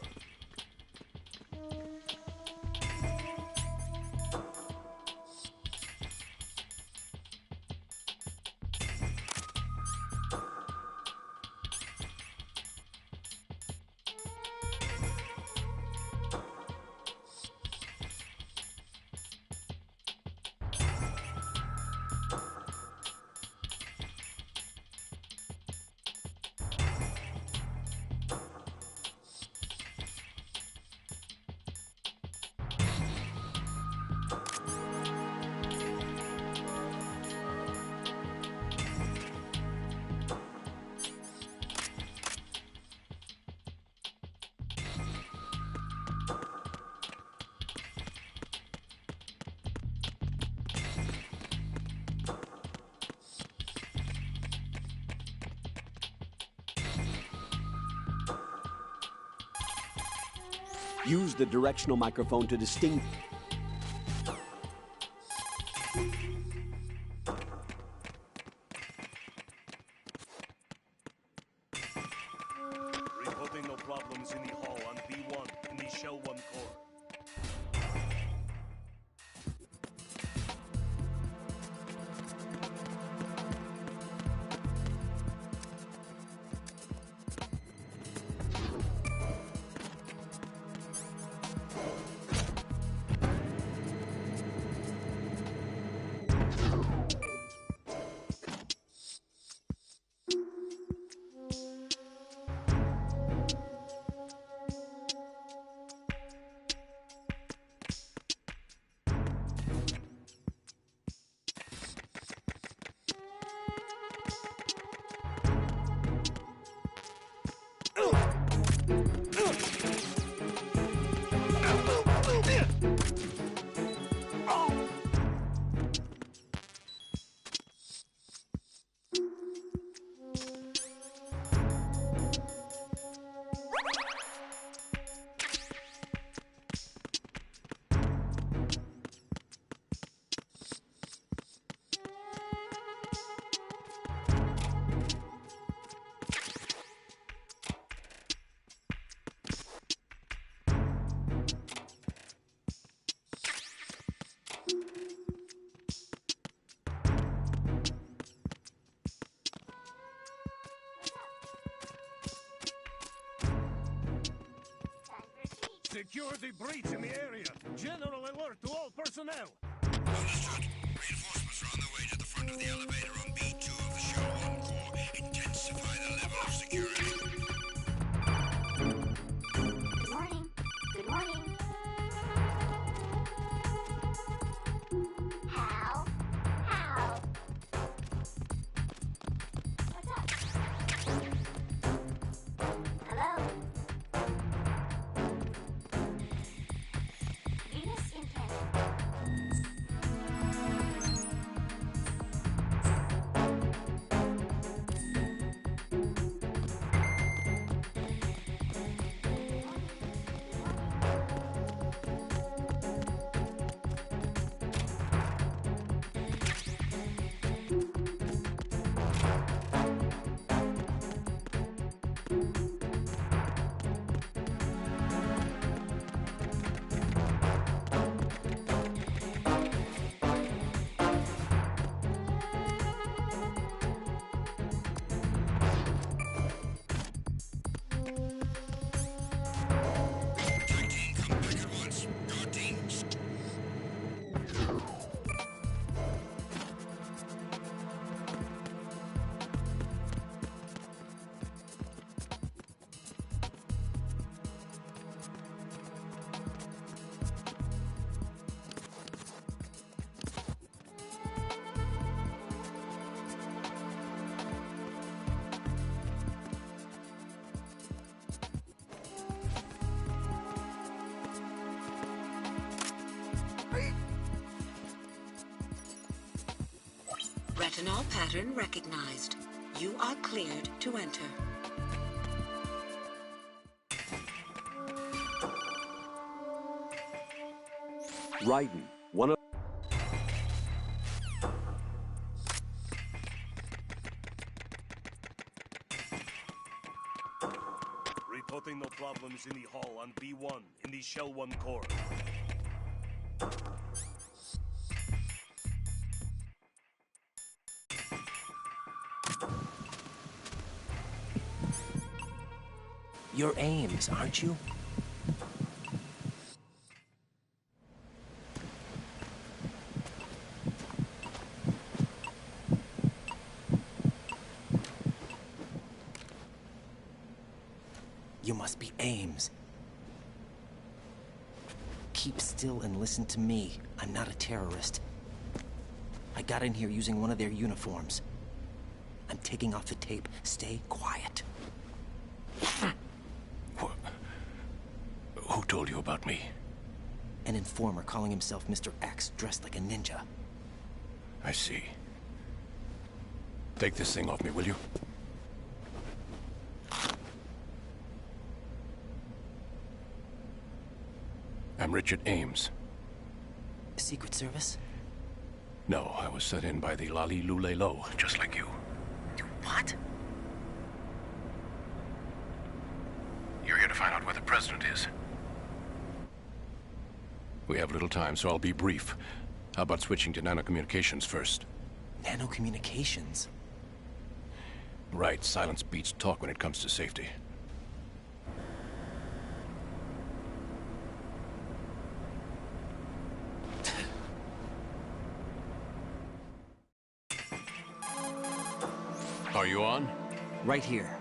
S12: Use the directional microphone to distinguish.
S9: Reporting no problems in the hall on B1 in the Shell 1 core. Secure the breach in the area. General alert to all personnel.
S1: Understood. Reinforcements are on their way to the front of the elevator on B2 of the Shell 1 core. Intensify the level of security.
S13: Good morning. Good morning. How? What's up? Hello? Venus implant.
S10: Retinol pattern recognized. You are cleared to enter.
S12: Raiden, one of...
S9: Reporting no problems in the hall on B1 in the Shell 1 core.
S15: You're Ames, aren't you? You must be Ames. Keep still and listen to me. I'm not a terrorist. I got in here using one of their uniforms. I'm taking off the tape. Stay quiet.
S9: Who told you about me?
S15: An informer calling himself Mr. X, dressed like a ninja.
S9: I see. Take this thing off me, will you? I'm Richard Ames.
S15: Secret Service?
S9: No, I was sent in by the Lali Lule Lo, just like you.
S15: What?
S9: You're here to find out where the president is. We have little time, so I'll be brief. How about switching to nanocommunications first?
S15: Nanocommunications?
S9: Right, silence beats talk when it comes to safety. Are you on?
S15: Right here.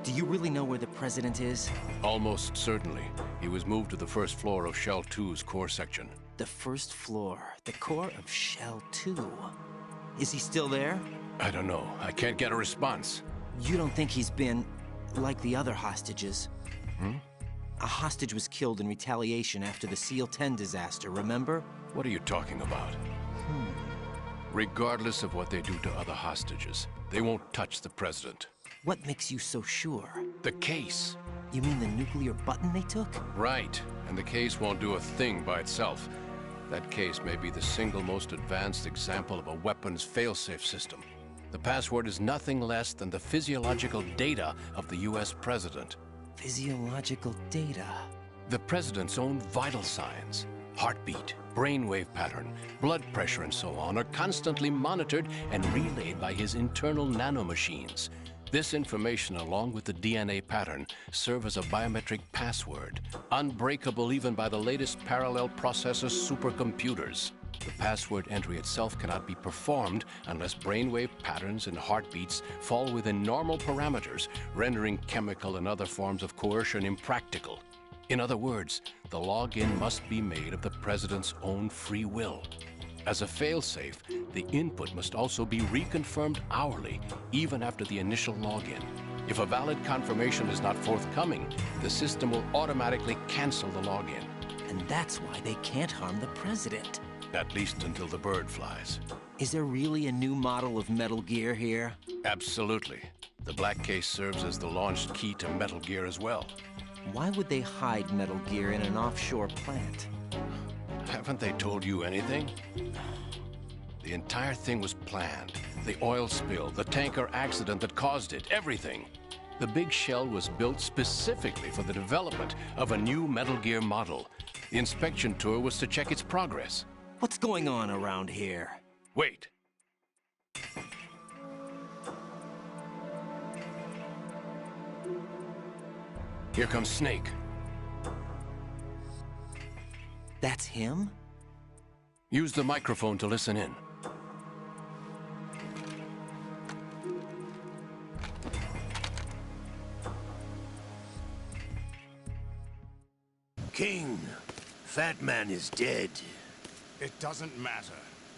S15: Do you really know where the president is?
S9: Almost certainly. He was moved to the first floor of Shell 2's core section.
S15: The first floor. The core of Shell 2. Is he still there?
S9: I don't know. I can't get a response.
S15: You don't think he's been like the other hostages?
S9: Hmm?
S15: A hostage was killed in retaliation after the SEAL 10 disaster, remember?
S9: What are you talking about? Regardless of what they do to other hostages, they won't touch the president.
S15: What makes you so sure?
S9: The case.
S15: You mean the nuclear button they took?
S9: Right. And the case won't do a thing by itself. That case may be the single most advanced example of a weapons failsafe system. The password is nothing less than the physiological data of the US president.
S15: Physiological data?
S9: The president's own vital signs. Heartbeat, brainwave pattern, blood pressure, and so on are constantly monitored and relayed by his internal nanomachines. This information, along with the DNA pattern, serve as a biometric password, unbreakable even by the latest parallel processor supercomputers. The password entry itself cannot be performed unless brainwave patterns and heartbeats fall within normal parameters, rendering chemical and other forms of coercion impractical. In other words, the login must be made of the president's own free will. As a failsafe, the input must also be reconfirmed hourly, even after the initial login. If a valid confirmation is not forthcoming, the system will automatically cancel the login.
S15: And that's why they can't harm the president.
S9: At least until the bird flies.
S15: Is there really a new model of Metal Gear here?
S9: Absolutely. The black case serves as the launch key to Metal Gear as well.
S15: Why would they hide Metal Gear in an offshore plant?
S9: Haven't they told you anything? The entire thing was planned. The oil spill, the tanker accident that caused it, everything. The big shell was built specifically for the development of a new Metal Gear model. The inspection tour was to check its progress.
S15: What's going on around here?
S9: Wait. Here comes Snake.
S15: That's him?
S9: Use the microphone to listen in.
S3: King, Fat Man is dead.
S16: It doesn't matter.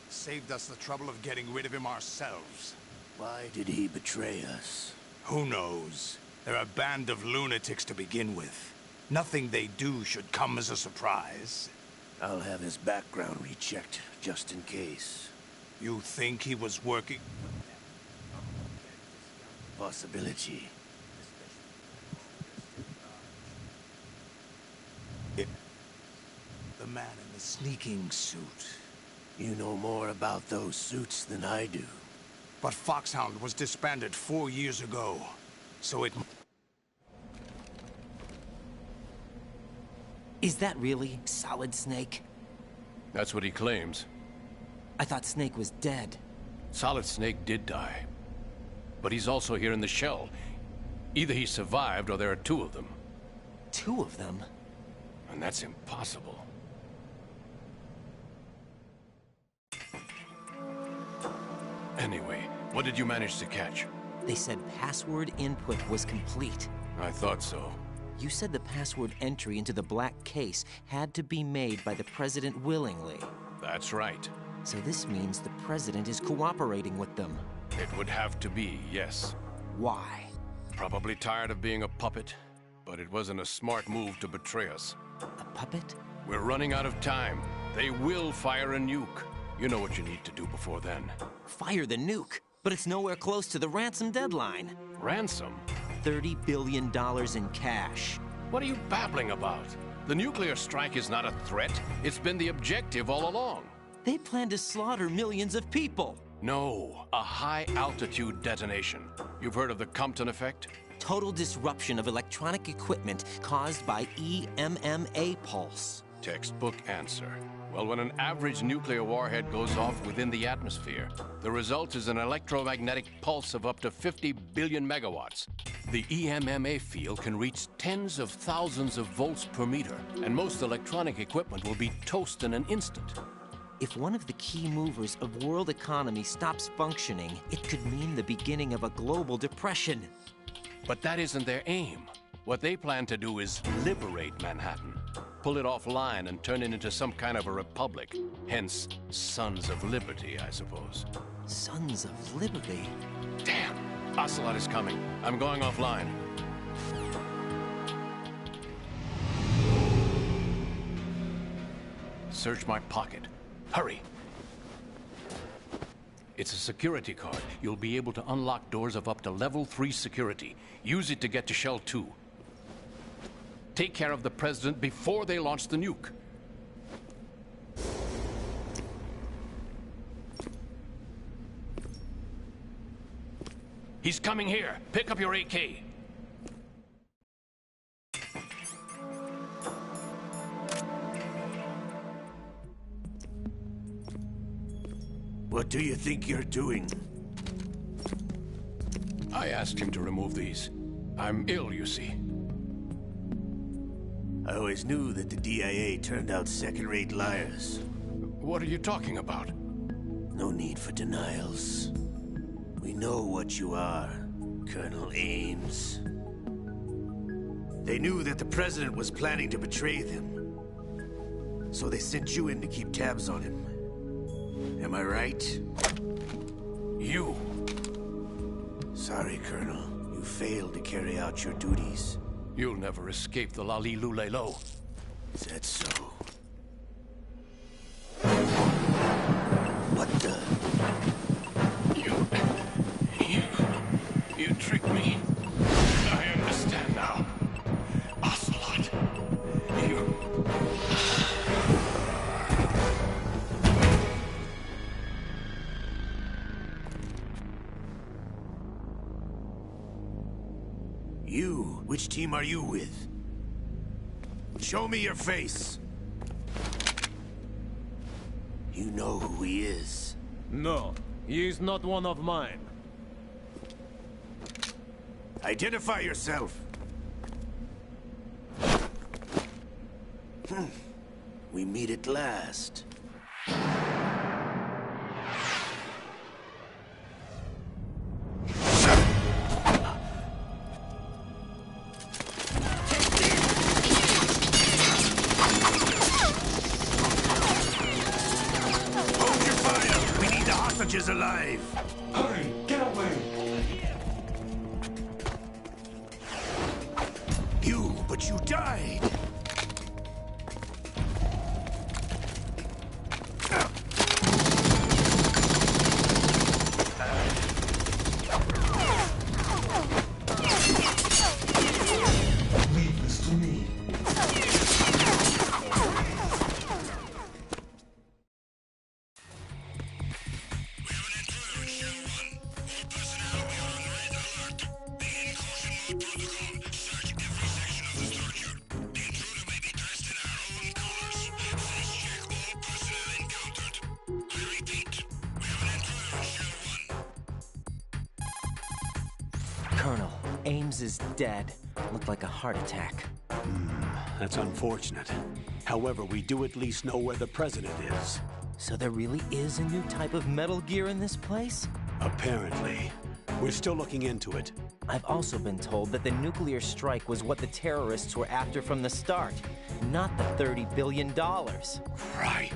S16: Saved us the trouble of getting rid of him ourselves.
S3: Why did he betray us?
S16: Who knows? They're a band of lunatics to begin with. Nothing they do should come as a surprise.
S3: I'll have his background rechecked, just in case.
S16: You think he was working?
S3: possibility.
S16: The man in the sneaking suit.
S3: You know more about those suits than I do.
S16: But Foxhound was disbanded 4 years ago, so it...
S15: Is that really Solid Snake?
S9: That's what he claims.
S15: I thought Snake was dead.
S9: Solid Snake did die. But he's also here in the shell. Either he survived or there are 2 of them.
S15: 2 of them?
S9: And that's impossible. Anyway, what did you manage to catch?
S15: They said password input was complete.
S9: I thought so.
S15: You said the password entry into the black case had to be made by the President willingly.
S9: That's right.
S15: So this means the President is cooperating with them.
S9: It would have to be, yes.
S15: Why?
S9: Probably tired of being a puppet, but it wasn't a smart move to betray us.
S15: A puppet?
S9: We're running out of time. They will fire a nuke. You know what you need to do before then.
S15: Fire the nuke? But it's nowhere close to the ransom deadline.
S9: Ransom?
S15: $30 billion in cash.
S9: What are you babbling about? The nuclear strike is not a threat. It's been the objective all along.
S15: They plan to slaughter millions of people.
S9: No, a high-altitude detonation. You've heard of the Compton effect?
S15: Total disruption of electronic equipment caused by EMMA pulse.
S9: Textbook answer. Well, when an average nuclear warhead goes off within the atmosphere, the result is an electromagnetic pulse of up to 50 billion megawatts. The EMMA field can reach tens of thousands of volts per meter, and most electronic equipment will be toast in an instant.
S15: If one of the key movers of world economy stops functioning, it could mean the beginning of a global depression.
S9: But that isn't their aim. What they plan to do is liberate Manhattan. Pull it offline and turn it into some kind of a republic. Hence, Sons of Liberty, I suppose.
S15: Sons of Liberty?
S9: Damn! Ocelot is coming. I'm going offline. Search my pocket. Hurry! It's a security card. You'll be able to unlock doors of up to level 3 security. Use it to get to Shell 2. Take care of the President before they launch the nuke. He's coming here. Pick up your AK.
S3: What do you think you're doing?
S9: I asked him to remove these. I'm ill, you see.
S3: I always knew that the DIA turned out second-rate liars.
S9: What are you talking about?
S3: No need for denials. We know what you are, Colonel Ames. They knew that the President was planning to betray them. So they sent you in to keep tabs on him. Am I right?
S9: You!
S3: Sorry, Colonel. You failed to carry out your duties.
S9: You'll never escape the Lali-Lulelo.
S3: Is that so? What the?
S9: You tricked me. I understand now. Ocelot, you...
S3: You? Which team are you with? Show me your face. You know who he is.
S5: No, he is not one of mine.
S3: Identify yourself. We meet at last. Is alive.
S21: Hurry, get away.
S3: But you died.
S15: Colonel, Ames is dead. Looked like a heart attack.
S12: That's unfortunate. However, we do at least know where the president is.
S15: So there really is a new type of Metal Gear in this place?
S12: Apparently. We're still looking into it.
S15: I've also been told that the nuclear strike was what the terrorists were after from the start, not the $30 billion.
S12: Right.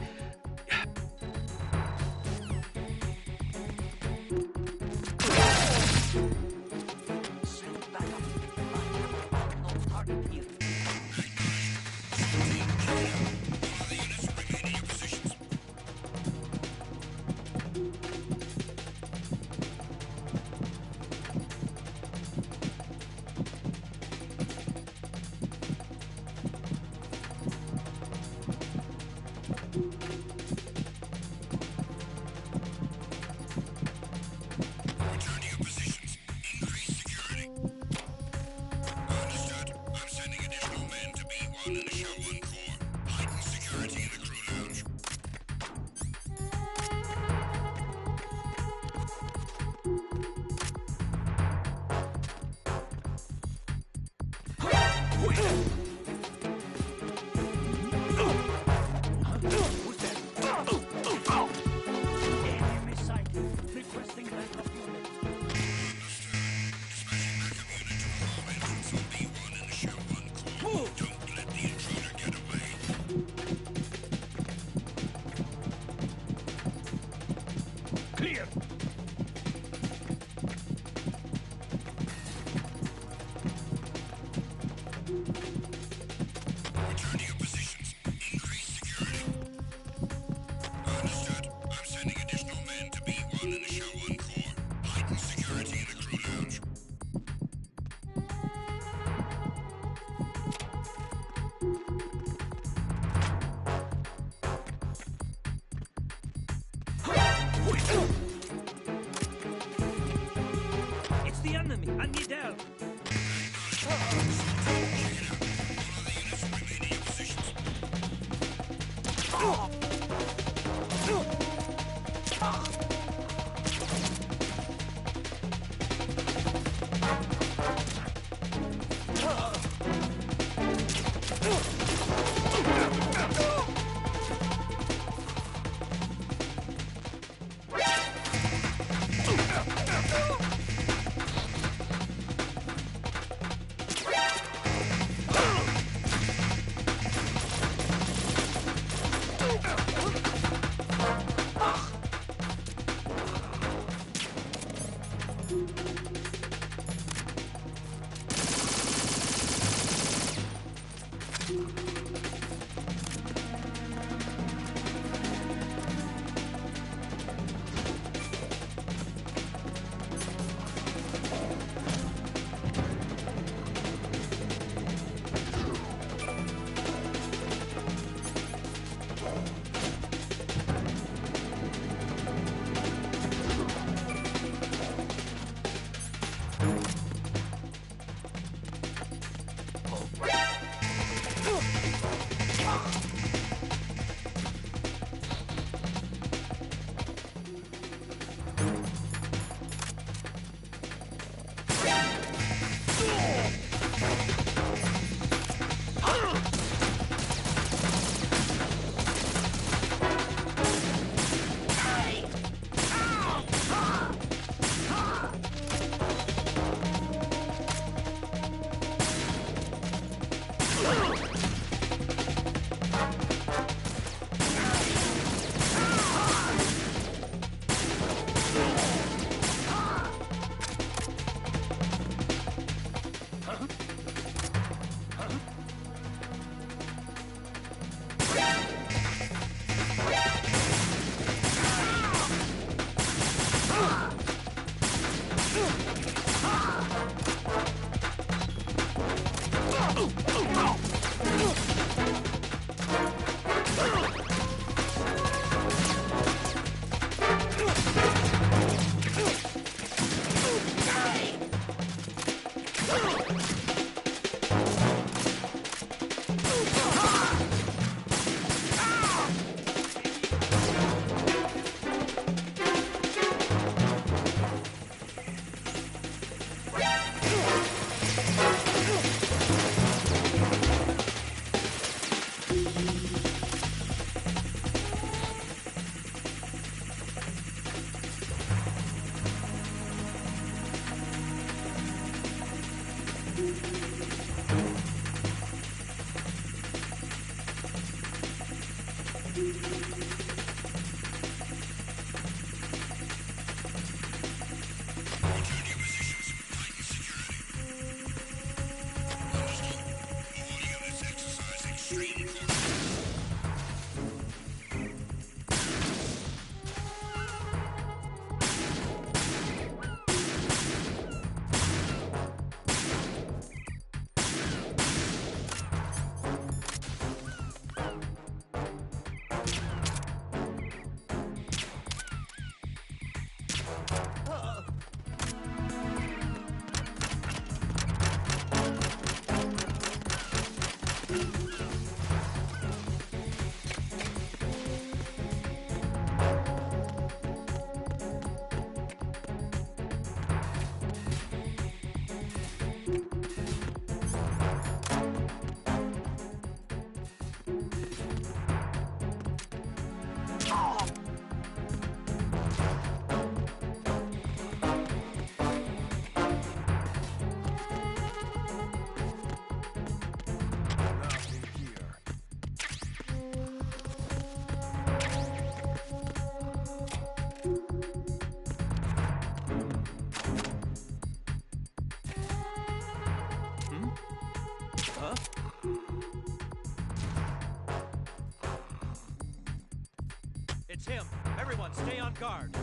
S7: It's him. Everyone, stay on guard.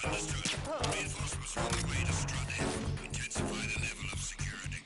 S1: Understood. Reinforcements are on the way to Strut F. Intensify the level of security.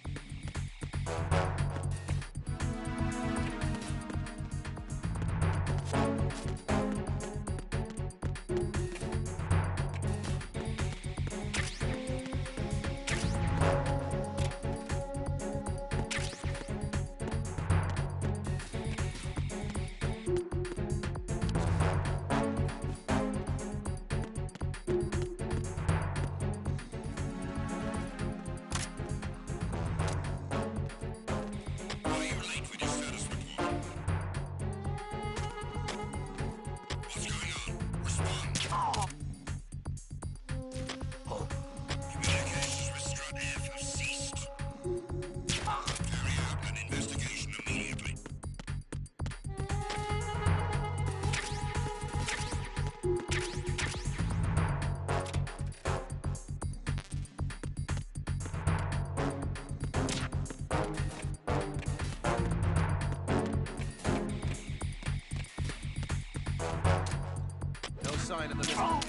S11: Sign of the missile.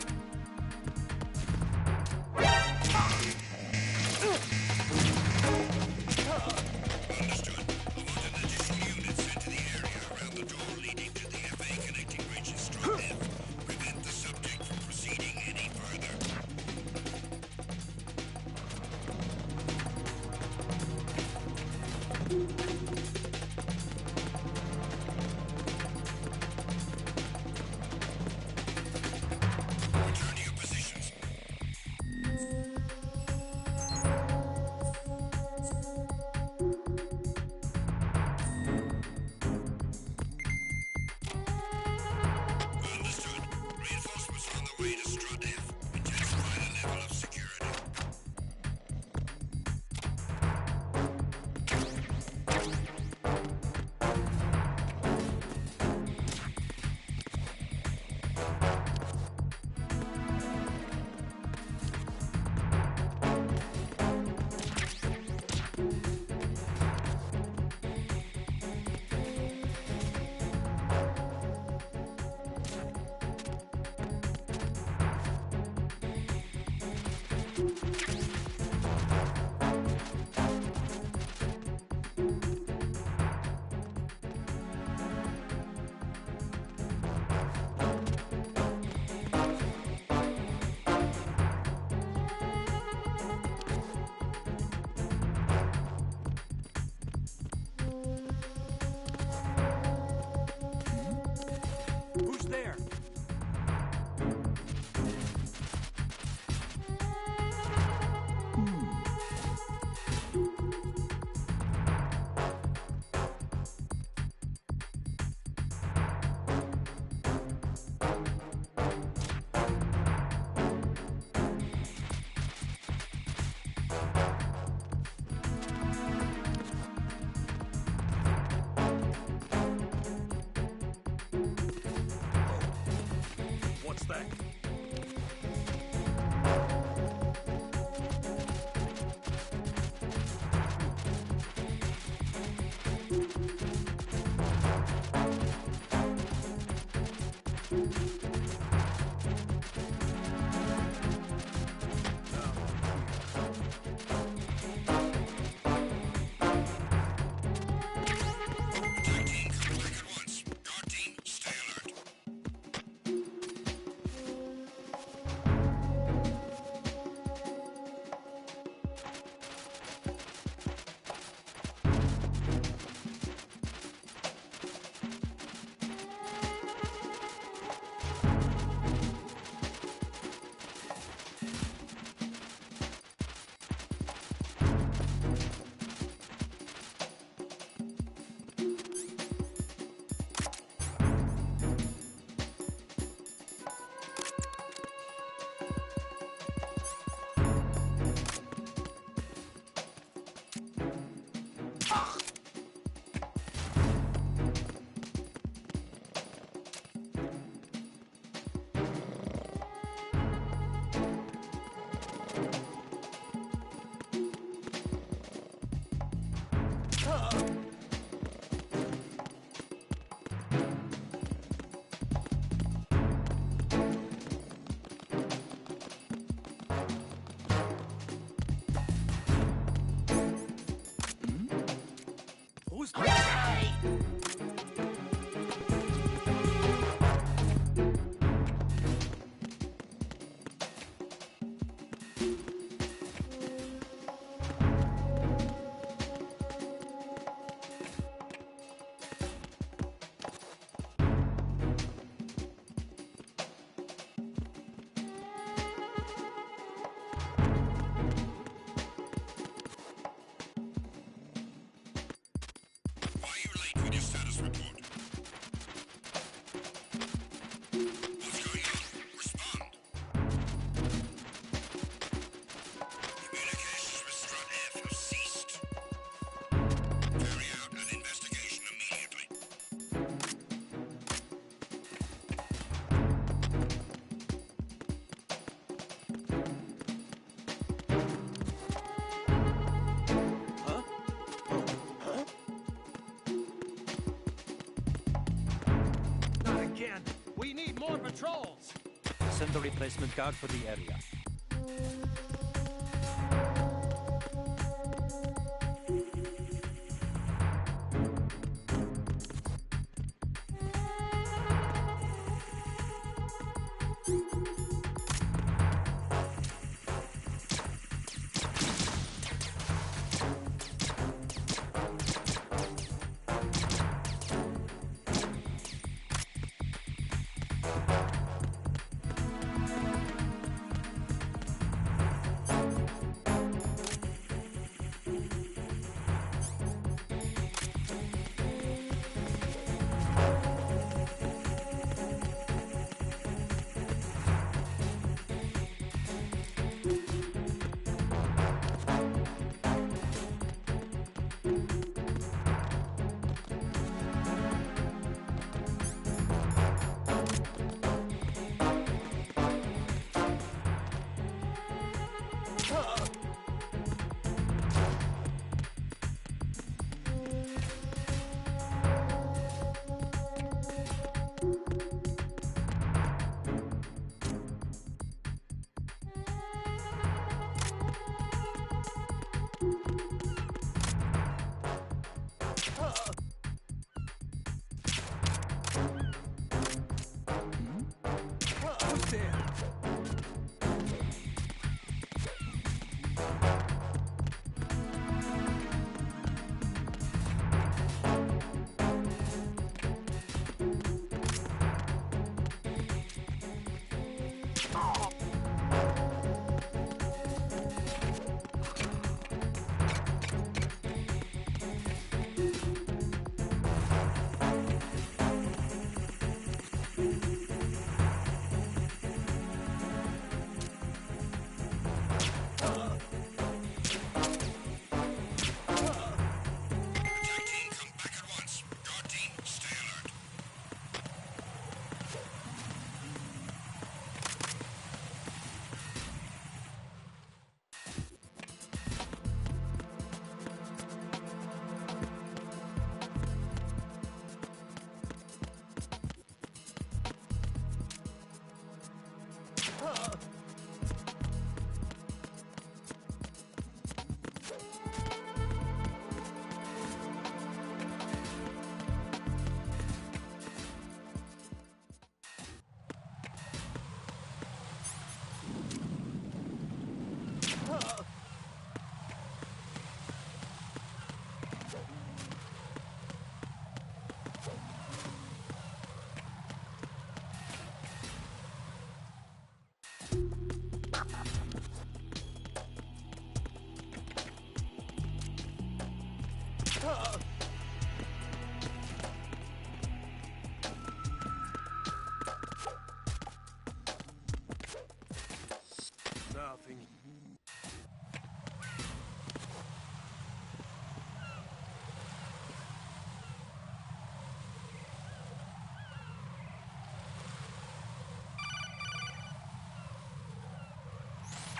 S1: Understood. I want an additional unit sent to the area around the door leading to the FA connecting bridges Strut F. Prevent the subject from proceeding any further. Return to your positions.
S7: suspect. We need more patrols! Send a replacement guard for the area.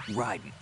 S2: Raiden.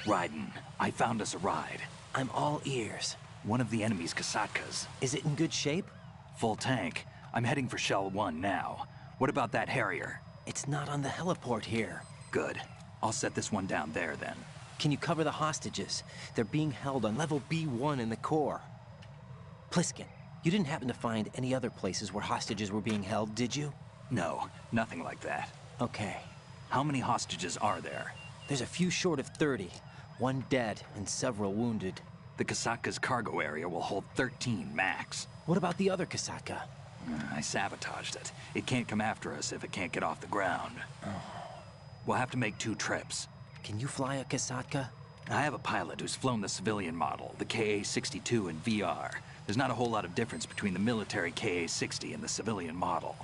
S2: Raiden, I found us a ride.
S15: I'm all ears.
S2: One of the enemy's Kasatkas.
S15: Is it in good shape?
S2: Full tank. I'm heading for Shell 1 now. What about that Harrier?
S15: It's not on the heliport here.
S2: Good. I'll set this one down there then.
S15: Can you cover the hostages? They're being held on level B1 in the core. Pliskin, you didn't happen to find any other places where hostages were being held, did you?
S2: No, nothing like that.
S15: Okay.
S2: How many hostages are there?
S15: There's a few short of 30. One dead and several wounded.
S2: The Kasatka's cargo area will hold 13 max.
S15: What about the other Kasatka?
S2: I sabotaged it. It can't come after us if it can't get off the ground. We'll have to make 2 trips.
S15: Can you fly a Kasatka?
S2: I have a pilot who's flown the civilian model, the KA-62 in VR. There's not a whole lot of difference between the military KA-60 and the civilian model.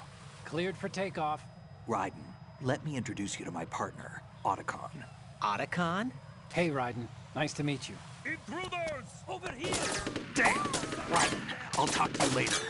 S19: Cleared for takeoff.
S2: Raiden, let me introduce you to my partner, Otacon.
S15: Otacon?
S19: Hey, Raiden. Nice to meet you.
S5: Intruders!
S19: Over here!
S2: Damn! Raiden, I'll talk to you later.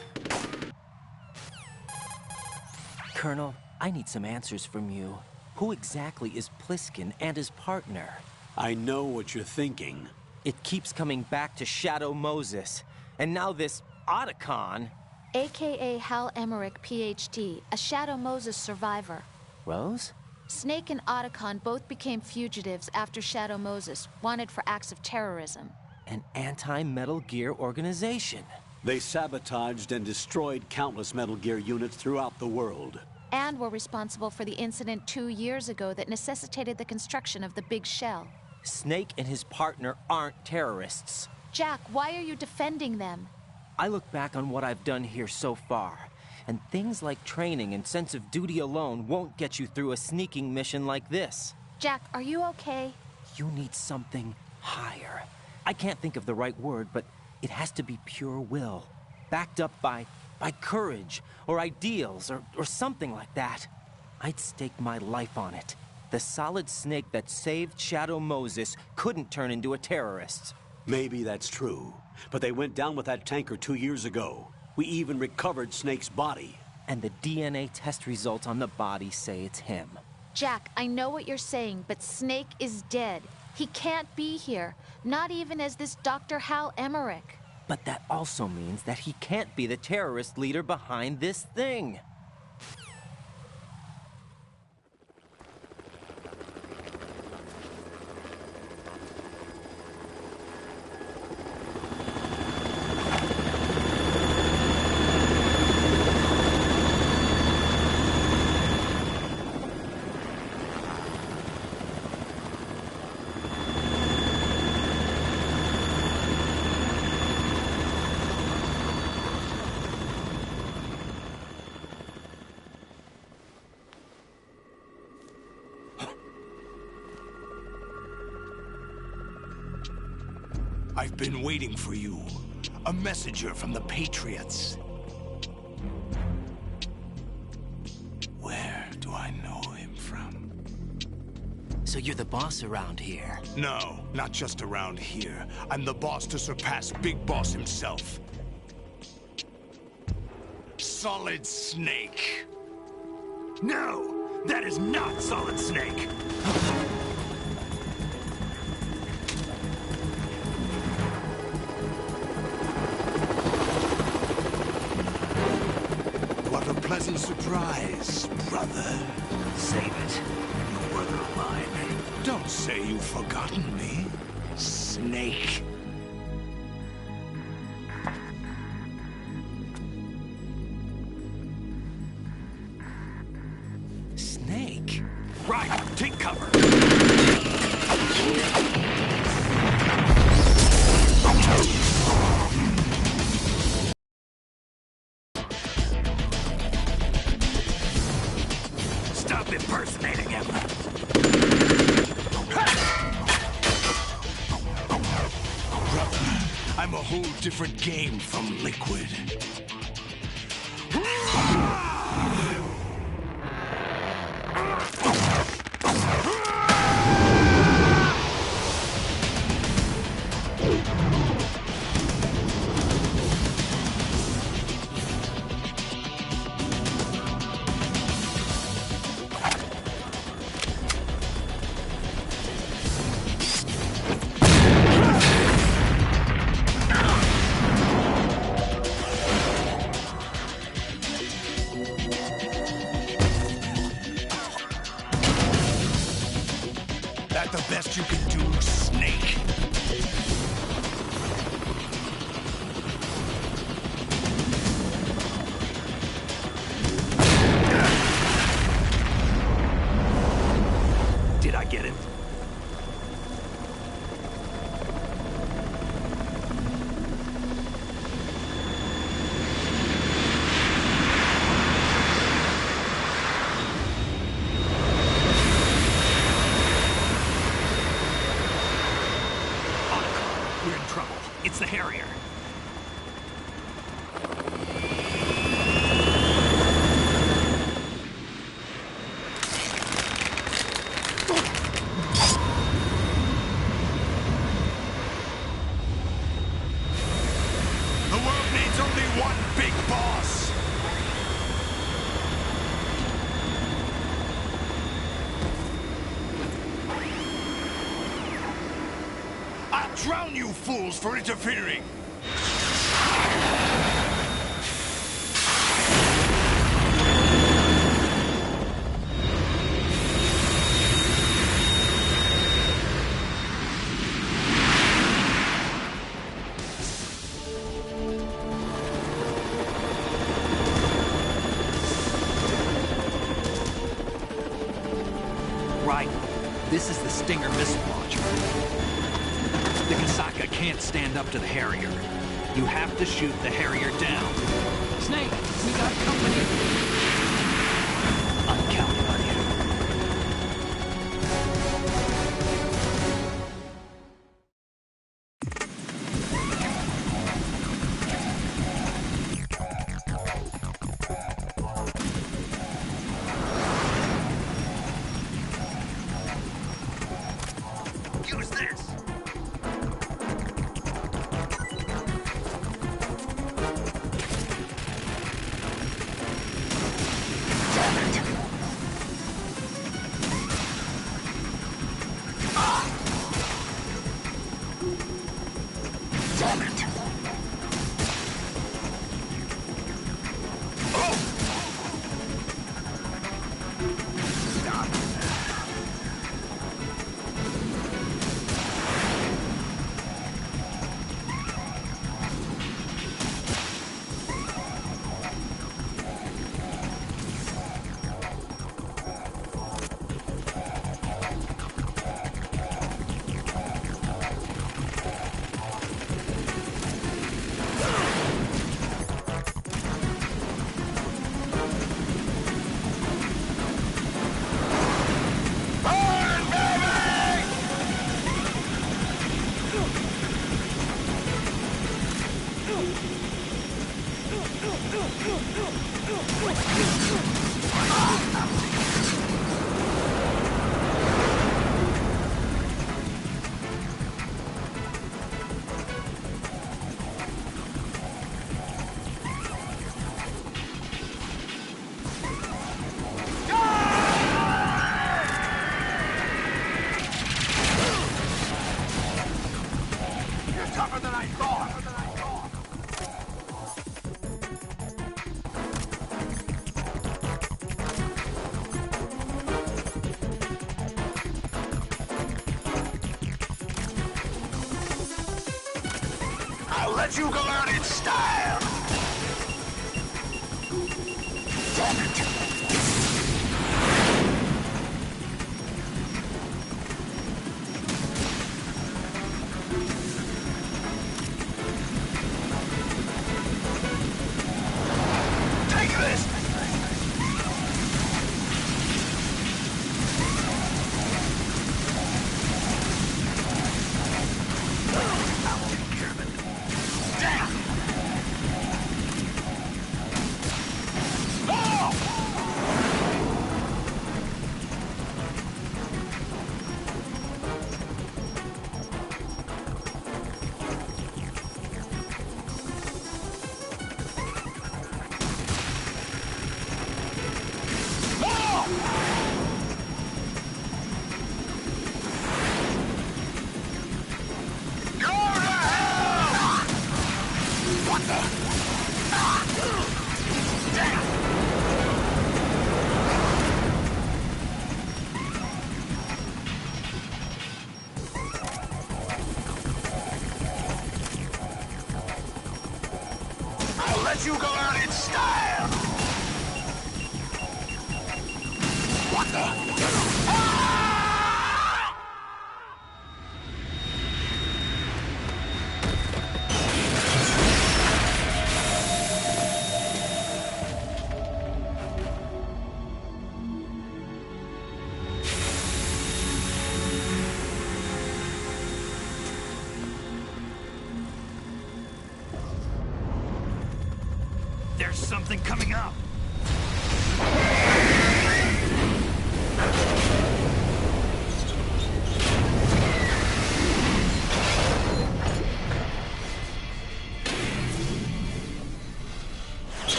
S15: Colonel, I need some answers from you. Who exactly is Pliskin and his partner?
S12: I know what you're thinking.
S15: It keeps coming back to Shadow Moses. And now this Otacon.
S18: AKA Hal Emmerich, PhD, a Shadow Moses survivor.
S15: Rose?
S18: Snake and Otacon both became fugitives after Shadow Moses, wanted for acts of terrorism.
S15: An anti-Metal Gear organization.
S12: They sabotaged and destroyed countless Metal Gear units throughout the world.
S18: And were responsible for the incident 2 years ago that necessitated the construction of the Big Shell.
S15: Snake and his partner aren't terrorists.
S18: Jack, why are you defending them?
S15: I look back on what I've done here so far, and things like training and sense of duty alone won't get you through a sneaking mission like this.
S18: Jack, are you okay?
S15: You need something higher. I can't think of the right word, but it has to be pure will, backed up by by courage, or ideals, or something like that. I'd stake my life on it. The solid snake that saved Shadow Moses couldn't turn into a terrorist.
S12: Maybe that's true, but they went down with that tanker 2 years ago. We even recovered Snake's body.
S15: And the DNA test results on the body say it's him.
S18: Jack, I know what you're saying, but Snake is dead. He can't be here, not even as this Dr. Hal Emmerich.
S15: But that also means that he can't be the terrorist leader behind this thing.
S16: I've been waiting for you. A messenger from the Patriots. Where do I know him from?
S15: So you're the boss around here?
S16: No, not just around here. I'm the boss to surpass Big Boss himself. Solid Snake. No, that is not Solid Snake. Pleasant surprise, brother.
S3: Save it. You brother of mine.
S16: Don't say you've forgotten me, Snake.
S15: Snake?
S16: Right, take cover. Stop impersonating him. Brother, I'm a whole different game from Liquid. That the best you can do, Snake? Did I get it? We're in trouble. It's the Harrier. The world needs only one big boss. I'll drown you fools for interfering!
S19: Right. This is the Stinger missile launcher. The Kasaka can't stand up to the Harrier. You have to shoot the Harrier down.
S6: Snake, we got company.
S19: I'm counting on you.
S1: I'll let you go out in style! Damn it! Take this! I'll let you go out in style! What the?
S19: There's something coming up.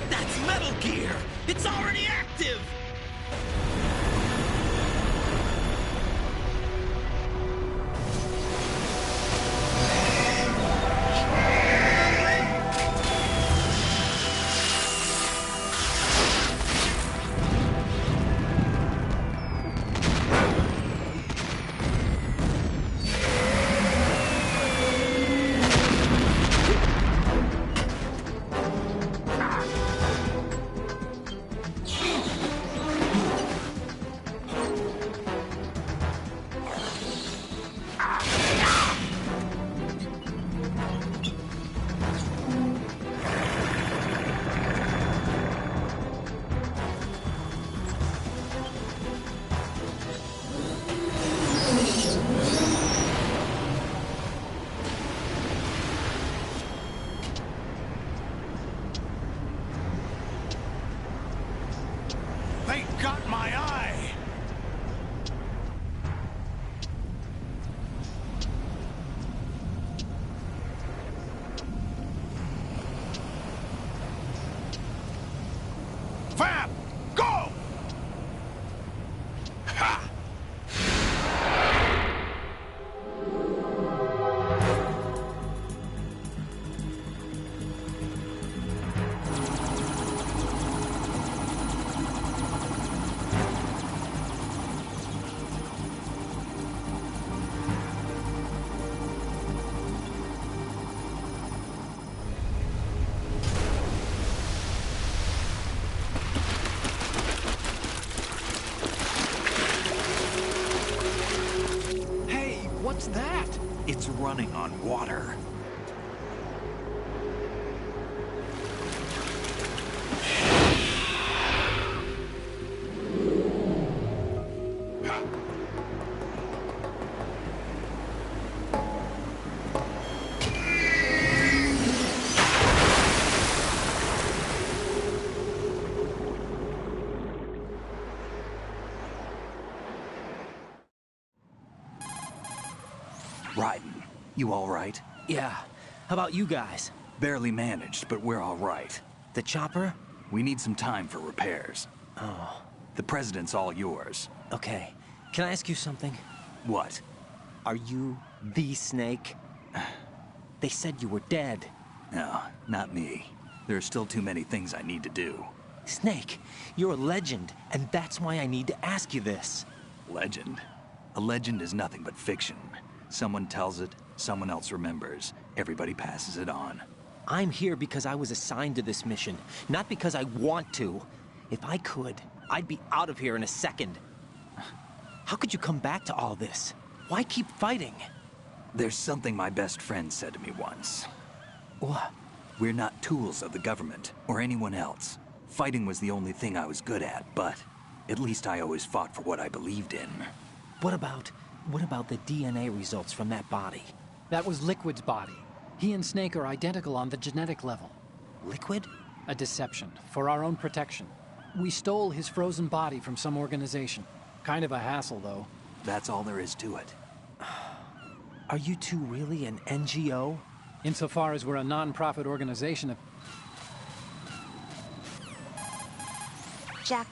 S11: That's Metal Gear! It's already active!
S16: They got my eye! Vamp! Go! Ha!
S19: Hey, what's that? It's running on water.
S2: You all right?
S15: Yeah. How about you guys?
S2: Barely managed, but we're all right.
S15: The chopper?
S2: We need some time for repairs.
S15: Oh.
S2: The president's all yours.
S15: Okay. Can I ask you something?
S2: What?
S15: Are you the Snake? They said you were dead.
S2: No, not me. There are still too many things I need to do.
S15: Snake, you're a legend, and that's why I need to ask you this.
S2: Legend? A legend is nothing but fiction. Someone tells it, someone else remembers. Everybody passes it on.
S15: I'm here because I was assigned to this mission, not because I want to. If I could, I'd be out of here in a second. How could you come back to all this? Why keep fighting?
S2: There's something my best friend said to me once.
S15: What?
S2: We're not tools of the government, or anyone else. Fighting was the only thing I was good at, but at least I always fought for what I believed in.
S15: What about the DNA results from that body?
S17: That was Liquid's body. He and Snake are identical on the genetic level.
S15: Liquid?
S17: A deception, for our own protection. We stole his frozen body from some organization. Kind of a hassle, though.
S2: That's all there is to it.
S15: Are you two really an NGO?
S17: Insofar as we're a non-profit organization.
S18: Jack.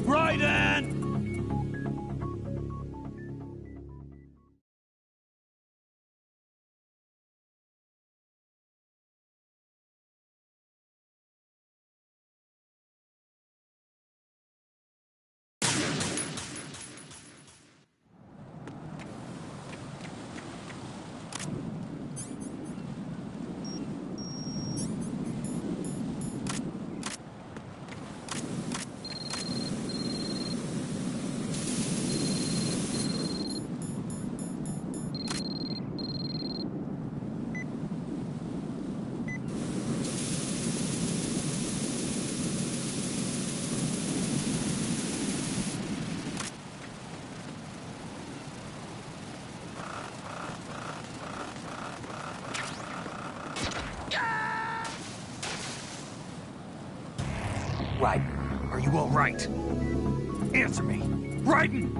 S2: Raiden, are you all right? Answer me. Raiden!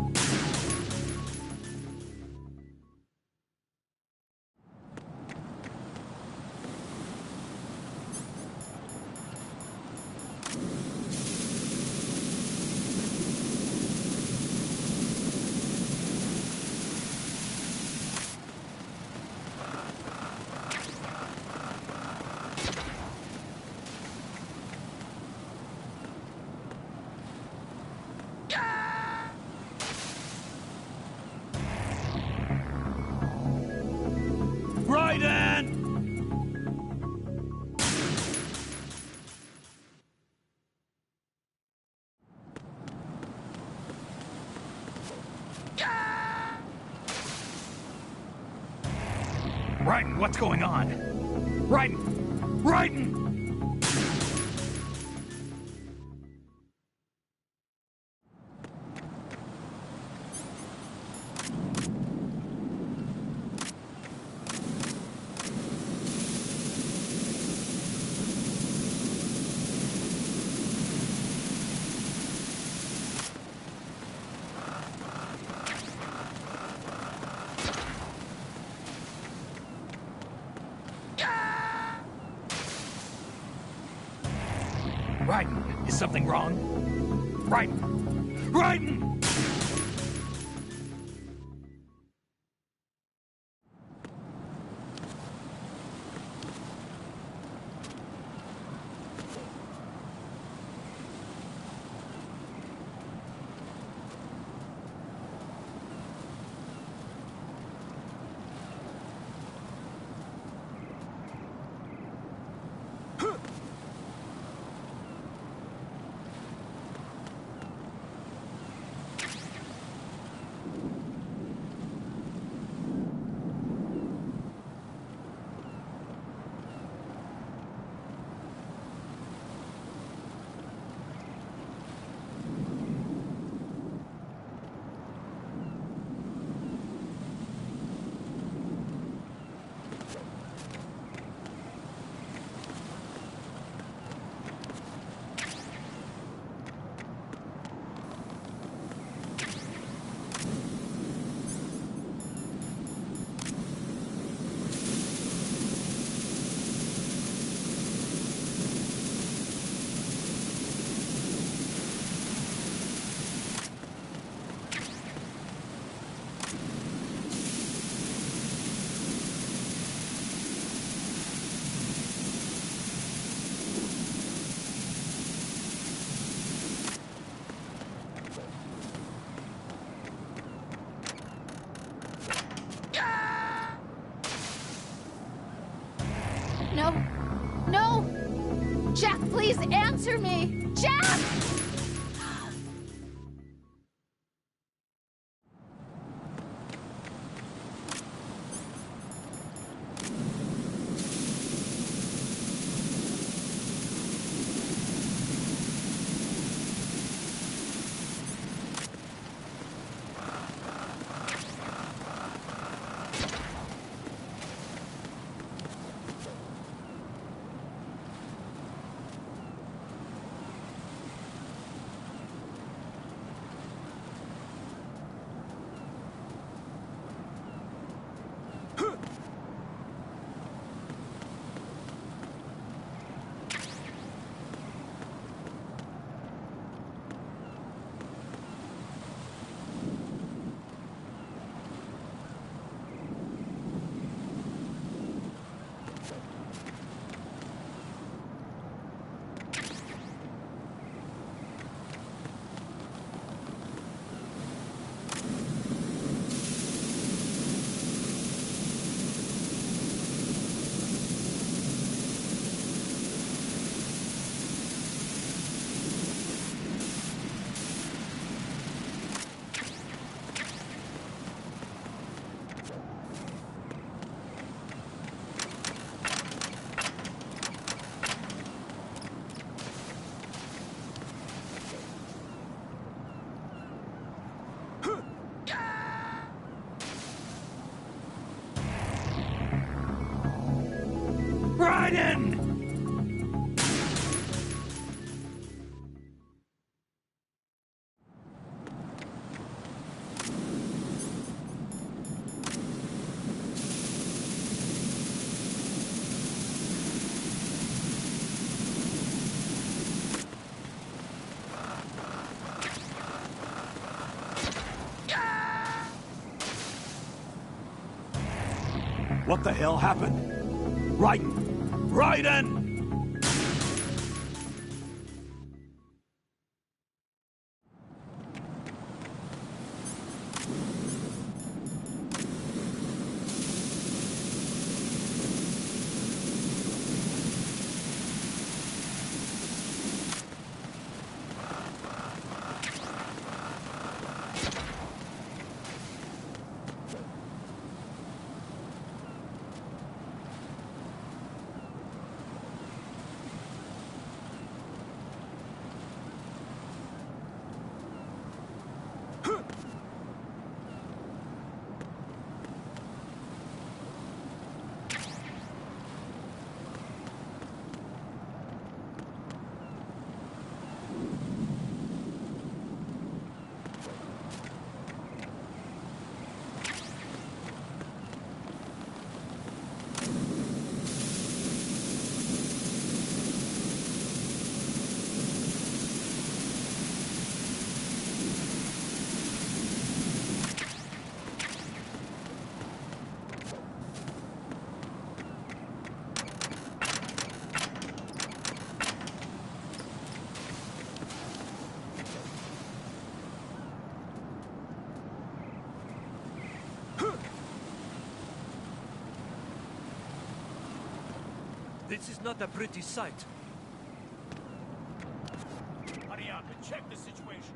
S19: Raiden, what's going on? Raiden! Raiden! Raiden, is something wrong? Raiden! Raiden!
S18: No. No! Jack, please answer me! Jack! Raiden!
S12: What the hell happened? Raiden! Raiden!
S7: This is not a pretty sight.
S11: Hurry up and check the situation.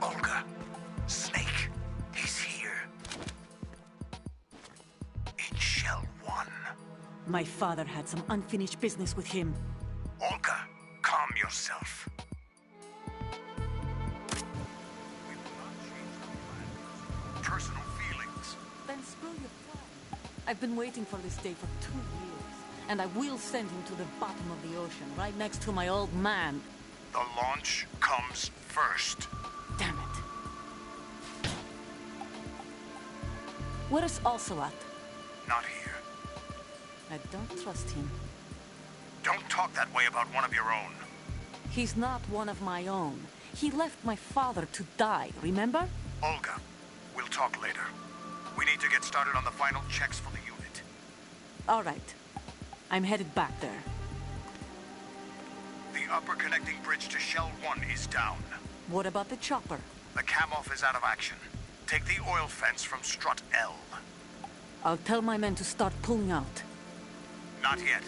S16: Olga, Snake, he's here. In Shell 1.
S6: My father had some unfinished business with him.
S16: Olga, calm yourself. Personal feelings.
S6: Then screw your plan. I've been waiting for this day for 2 years, and I will send him to the bottom of the ocean, right next to my old man.
S16: The launch comes first.
S6: Damn it. Where is Ocelot?
S16: Not here.
S6: I don't trust him.
S16: Don't talk that way about one of your own.
S6: He's not one of my own. He left my father to die, remember?
S16: Olga, we'll talk later. We need to get started on the final checks for the unit.
S6: All right. I'm headed back there.
S16: The upper connecting bridge to Shell 1 is down.
S6: What about the chopper?
S16: The cam-off is out of action. Take the oil fence from strut L.
S6: I'll tell my men to start pulling out.
S16: Not yet.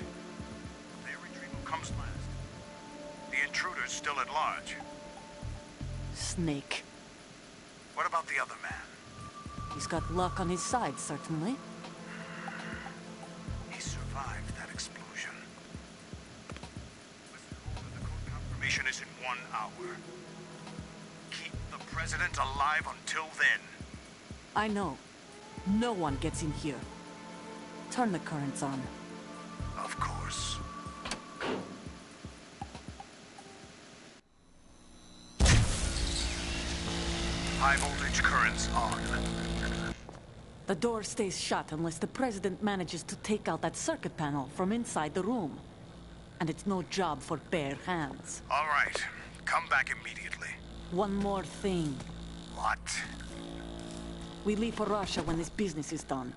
S16: Their retrieval comes last. The intruder's still at large.
S6: Snake.
S16: What about the other man?
S6: He's got luck on his side, certainly.
S16: He survived that explosion. The code confirmation is in 1 hour. Keep the president alive until then.
S6: I know. No one gets in here. Turn the currents on.
S16: Of course. High voltage currents on.
S6: The door stays shut unless the president manages to take out that circuit panel from inside the room. And it's no job for bare hands.
S16: All right. Come back immediately.
S6: One more thing.
S16: What?
S6: We leave for Russia when this business is done.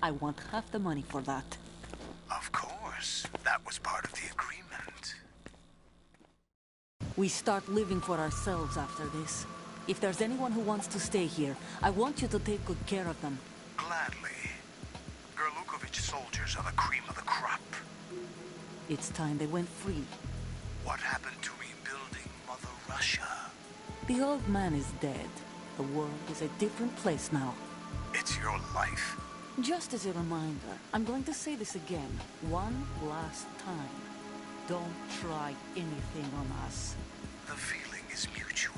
S6: I want half the money for that.
S16: Of course. That was part of the agreement.
S6: We start living for ourselves after this. If there's anyone who wants to stay here, I want you to take good care of them.
S16: Gladly. Gerlukovich soldiers are the cream of the crop.
S6: It's time they went free.
S16: What happened to rebuilding Mother Russia?
S6: The old man is dead. The world is a different place now.
S16: It's your life.
S6: Just as a reminder, I'm going to say this again, one last time. Don't try anything on us.
S16: The feeling is mutual.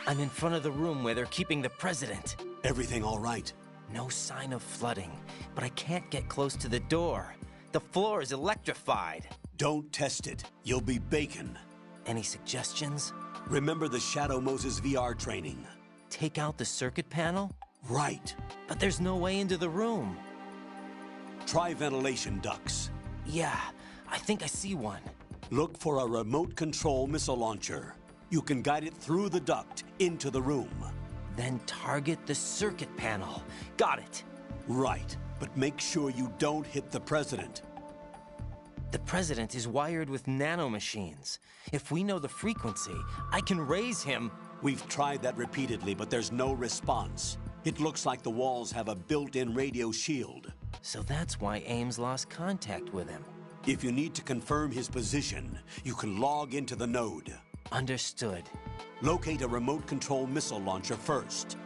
S15: I'm in front of the room where they're keeping the president.
S12: Everything all right?
S15: No sign of flooding, but I can't get close to the door. The floor is electrified.
S12: Don't test it. You'll be bacon.
S15: Any suggestions?
S12: Remember the Shadow Moses VR training.
S15: Take out the circuit panel?
S12: Right.
S15: But there's no way into the room.
S12: Try ventilation ducts.
S15: Yeah, I think I see one.
S12: Look for a remote control missile launcher. You can guide it through the duct into the room.
S15: Then target the circuit panel. Got it.
S12: Right, but make sure you don't hit the president.
S15: The president is wired with nanomachines. If we know the frequency, I can raise him.
S12: We've tried that repeatedly, but there's no response. It looks like the walls have a built-in radio shield.
S15: So that's why Ames lost contact with him.
S12: If you need to confirm his position, you can log into the node.
S15: Understood.
S12: Locate a remote control missile launcher first.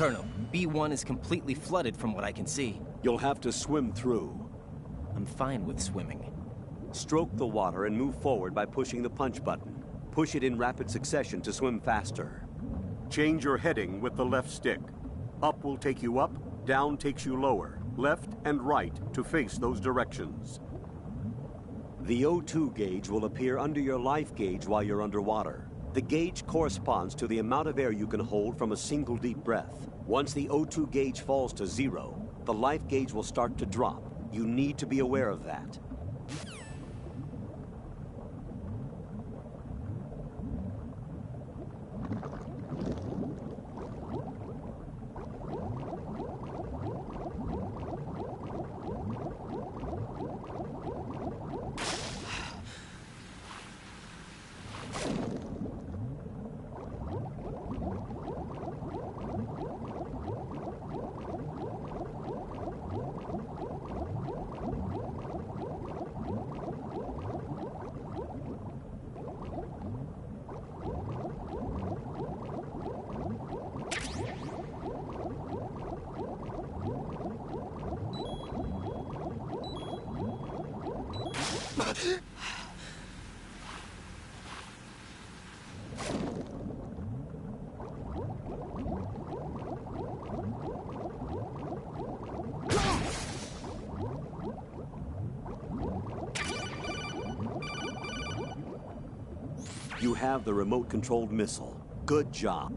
S15: Colonel, B1 is completely flooded from what I can see.
S12: You'll have to swim through.
S15: I'm fine with swimming.
S12: Stroke the water and move forward by pushing the punch button. Push it in rapid succession to swim faster. Change your heading with the left stick. Up will take you up, down takes you lower, left and right to face those directions. The O2 gauge will appear under your life gauge while you're underwater. The gauge corresponds to the amount of air you can hold from a single deep breath. Once the O2 gauge falls to 0, the life gauge will start to drop. You need to be aware of that. You have the remote-controlled missile. Good job.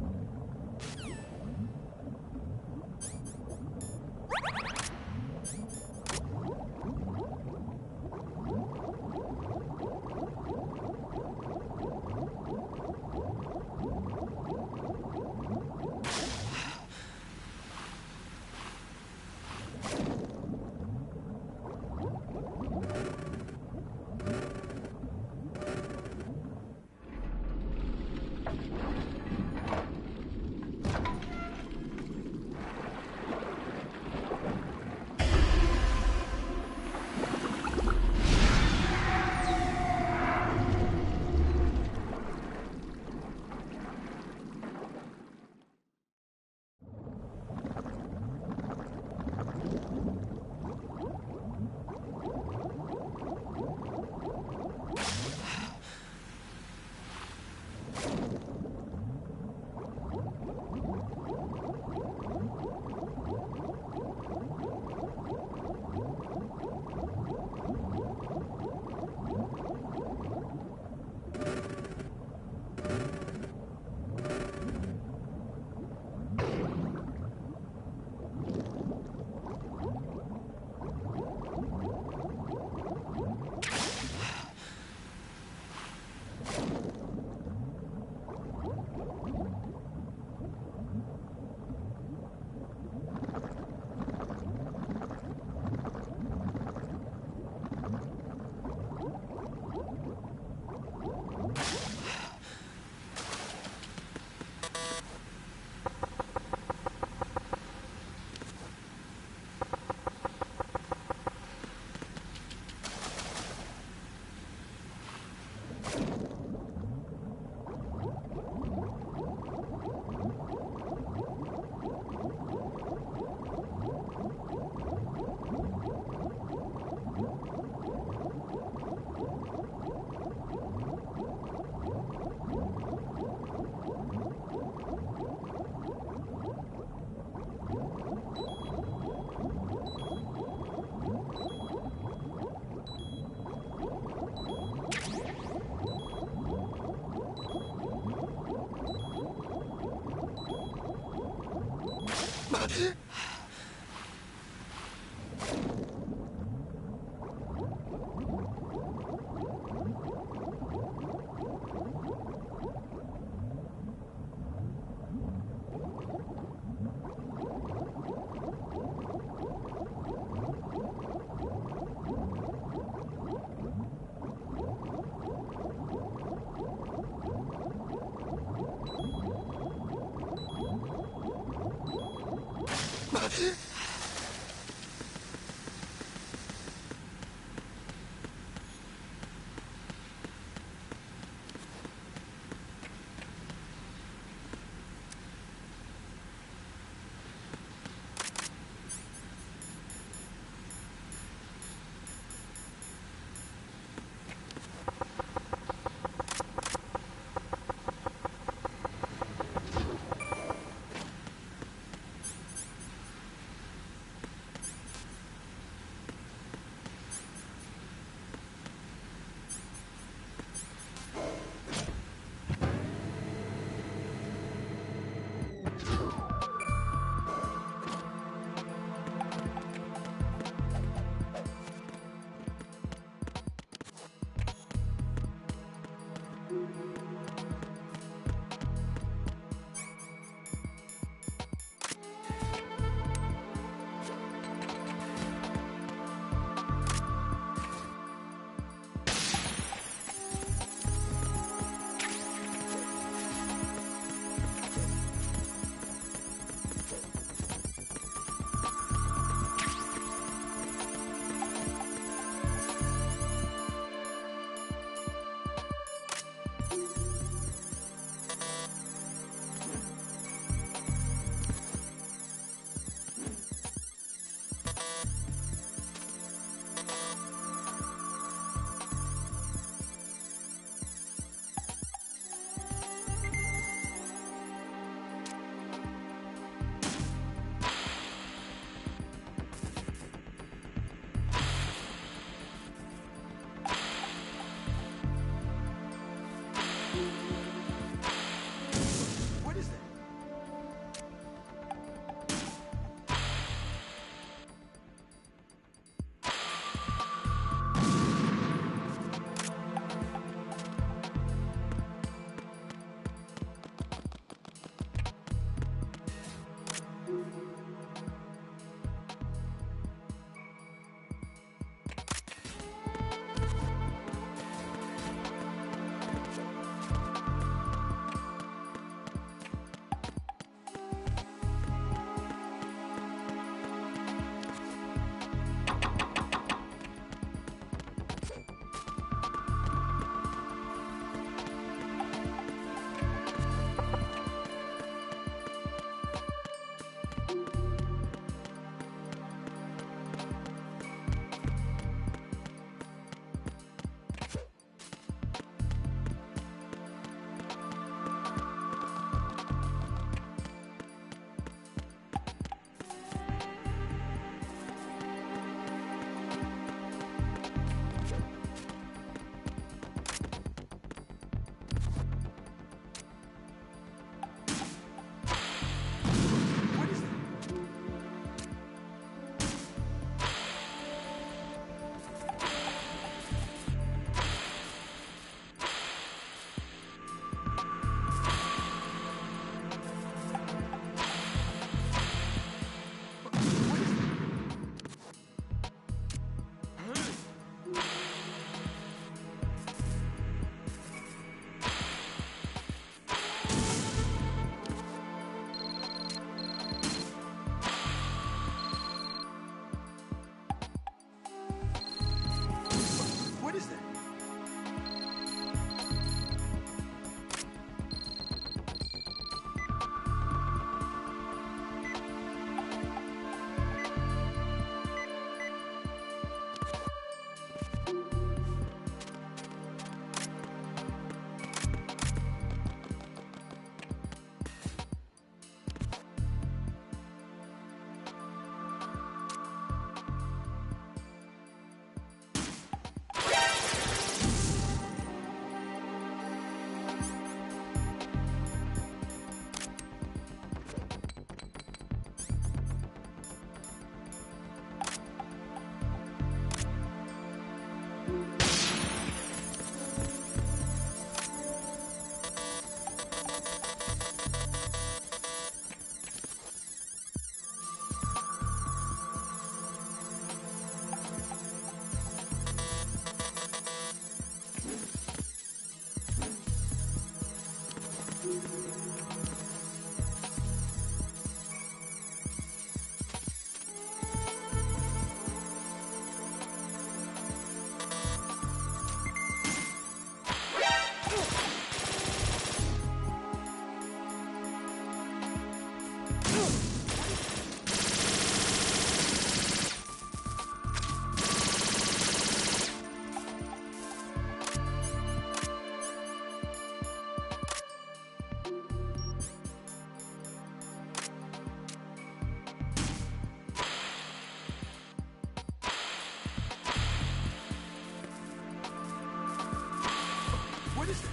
S11: What is that? What is that? What is that?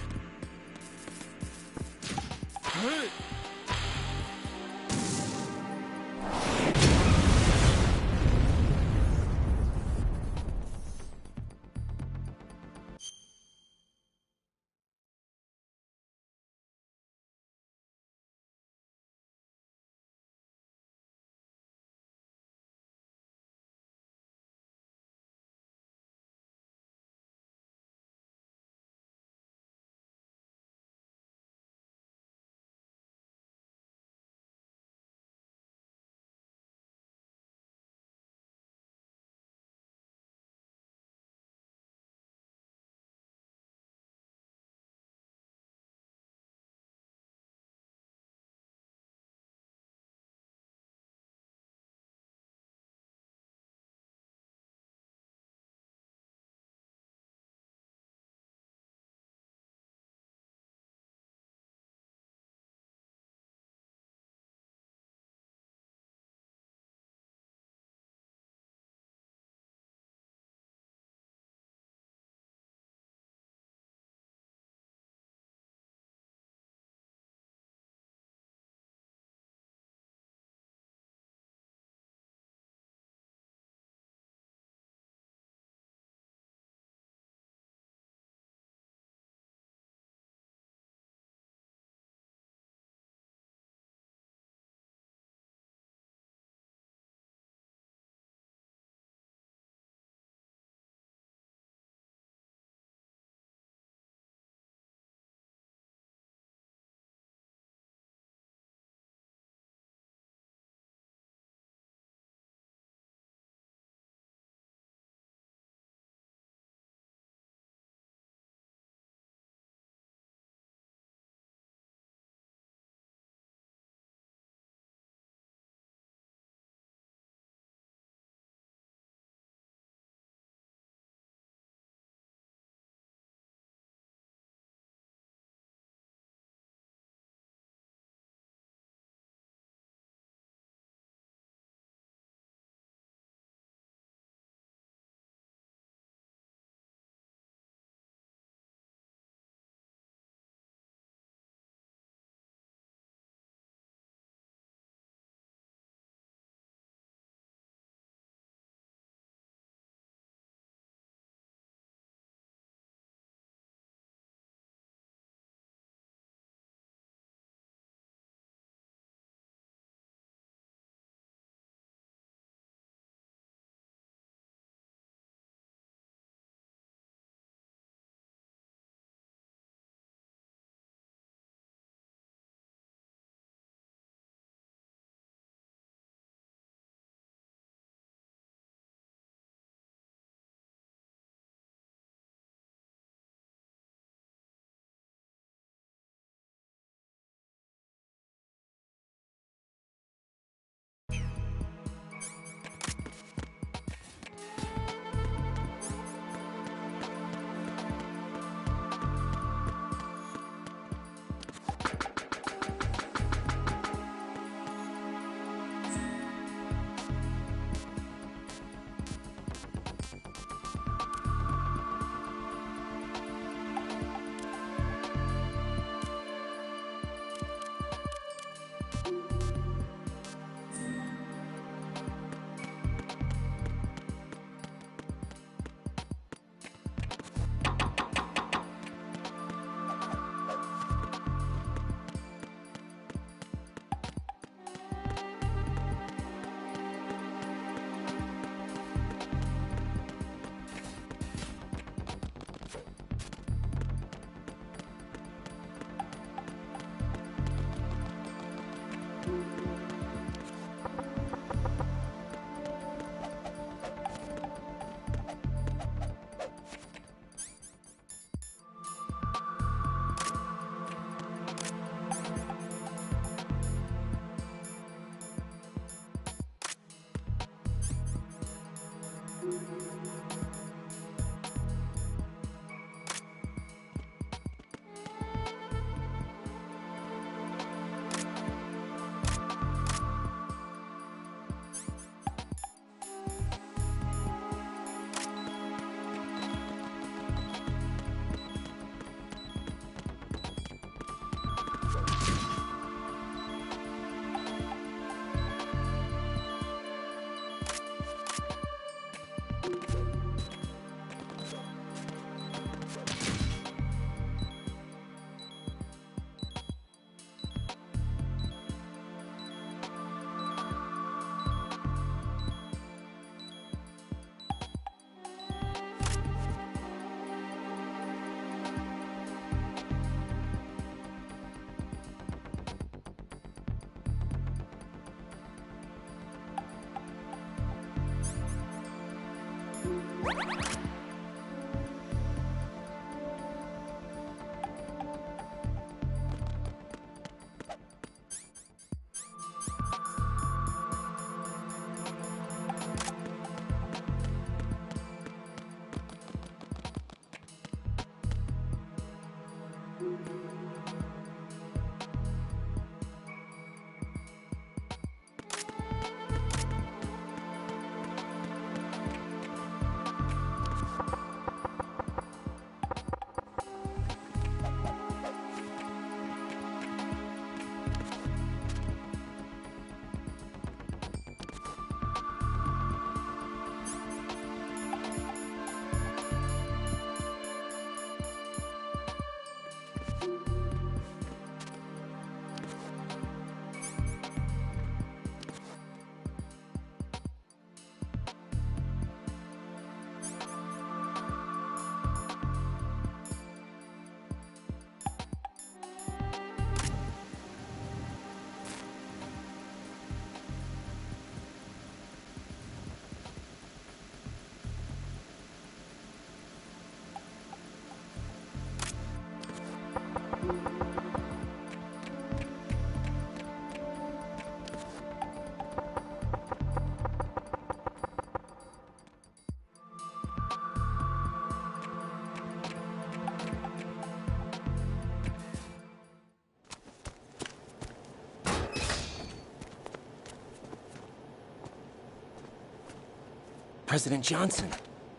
S15: President Johnson.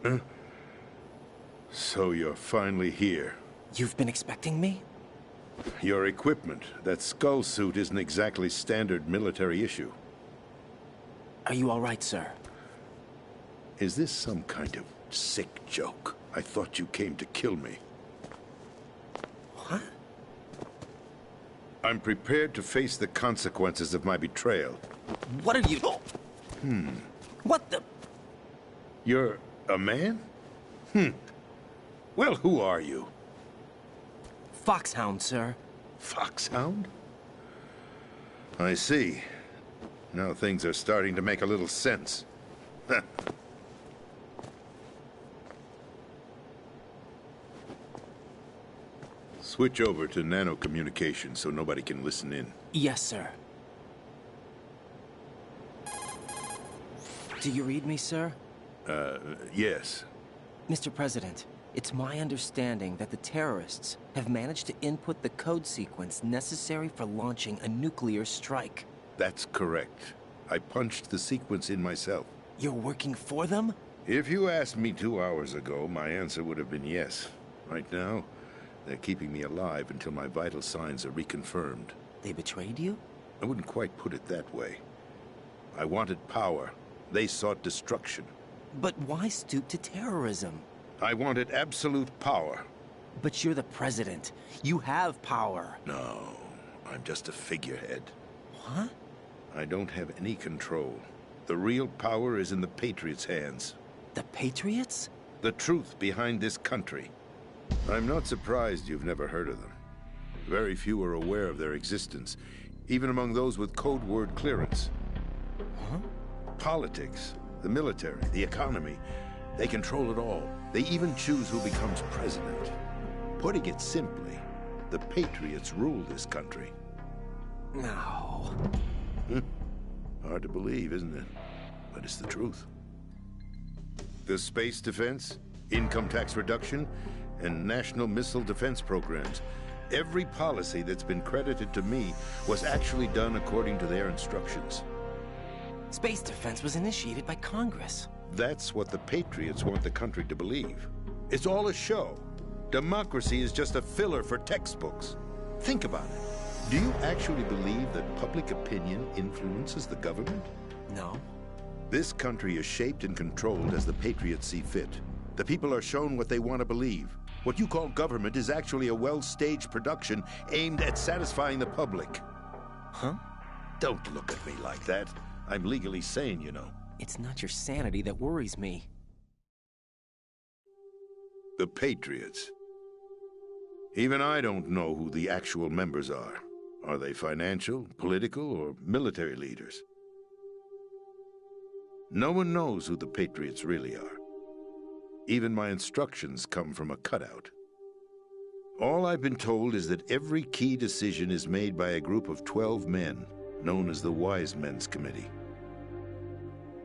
S8: Huh? So you're finally here.
S15: You've been expecting me?
S8: Your equipment, that skull suit, isn't exactly standard military issue.
S15: Are you all right, sir?
S8: Is this some kind of sick joke? I thought you came to kill me.
S15: What?
S8: I'm prepared to face the consequences of my betrayal.
S15: What are you... What the...
S8: You're a man? Well, who are you?
S15: Foxhound, sir.
S8: Foxhound? I see. Now things are starting to make a little sense. Switch over to nano-communication so nobody can listen in.
S15: Yes, sir. Do you read me, sir?
S8: Yes.
S15: Mr. President, it's my understanding that the terrorists have managed to input the code sequence necessary for launching a nuclear strike.
S8: That's correct. I punched the sequence in myself.
S15: You're working for them?
S8: If you asked me 2 hours ago, my answer would have been yes. Right now, they're keeping me alive until my vital signs are reconfirmed.
S15: They betrayed you?
S8: I wouldn't quite put it that way. I wanted power. They sought destruction.
S15: But why stoop to terrorism?
S8: I wanted absolute power.
S15: But you're the president. You have power.
S8: No, I'm just a figurehead.
S15: What?
S8: I don't have any control. The real power is in the Patriots' hands.
S15: The Patriots?
S8: The truth behind this country. I'm not surprised you've never heard of them. Very few are aware of their existence, even among those with code word clearance.
S15: Huh?
S8: Politics, the military, the economy, they control it all. They even choose who becomes president. Putting it simply, the Patriots rule this country.
S15: No.
S8: Hard to believe, isn't it? But it's the truth. The space defense, income tax reduction, and national missile defense programs. Every policy that's been credited to me was actually done according to their instructions.
S15: Space defense was initiated by Congress.
S8: That's what the Patriots want the country to believe. It's all a show. Democracy is just a filler for textbooks. Think about it. Do you actually believe that public opinion influences the government?
S15: No.
S8: This country is shaped and controlled as the Patriots see fit. The people are shown what they want to believe. What you call government is actually a well-staged production aimed at satisfying the public.
S15: Huh?
S8: Don't look at me like that. I'm legally sane, you know.
S15: It's not your sanity that worries me.
S8: The Patriots. Even I don't know who the actual members are. Are they financial, political, or military leaders? No one knows who the Patriots really are. Even my instructions come from a cutout. All I've been told is that every key decision is made by a group of 12 men, known as the Wise Men's Committee.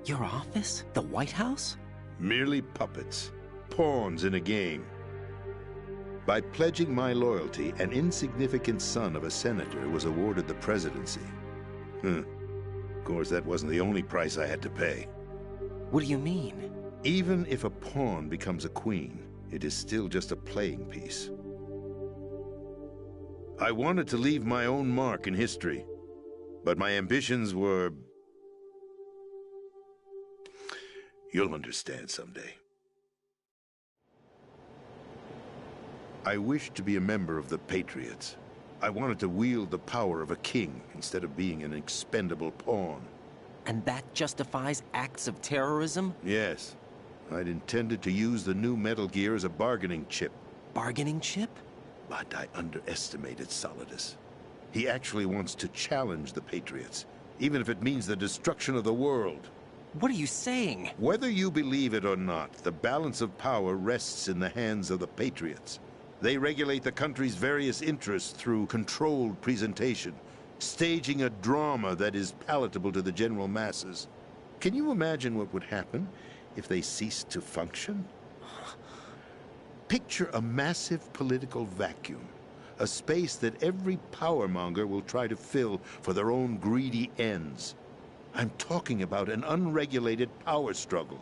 S15: Your office? The White House?
S8: Merely puppets, pawns in a game. By pledging my loyalty, an insignificant son of a senator was awarded the presidency. Of course, that wasn't the only price I had to pay.
S15: What do you mean?
S8: Even if a pawn becomes a queen, it is still just a playing piece. I wanted to leave my own mark in history, but my ambitions were... You'll understand someday. I wished to be a member of the Patriots. I wanted to wield the power of a king instead of being an expendable pawn.
S15: And that justifies acts of terrorism?
S8: Yes. I'd intended to use the new Metal Gear as a bargaining chip.
S15: Bargaining chip?
S8: But I underestimated Solidus. He actually wants to challenge the Patriots, even if it means the destruction of the world.
S15: What are you saying?
S8: Whether you believe it or not, the balance of power rests in the hands of the Patriots. They regulate the country's various interests through controlled presentation, staging a drama that is palatable to the general masses. Can you imagine what would happen if they ceased to function? Picture a massive political vacuum, a space that every powermonger will try to fill for their own greedy ends. I'm talking about an unregulated power struggle,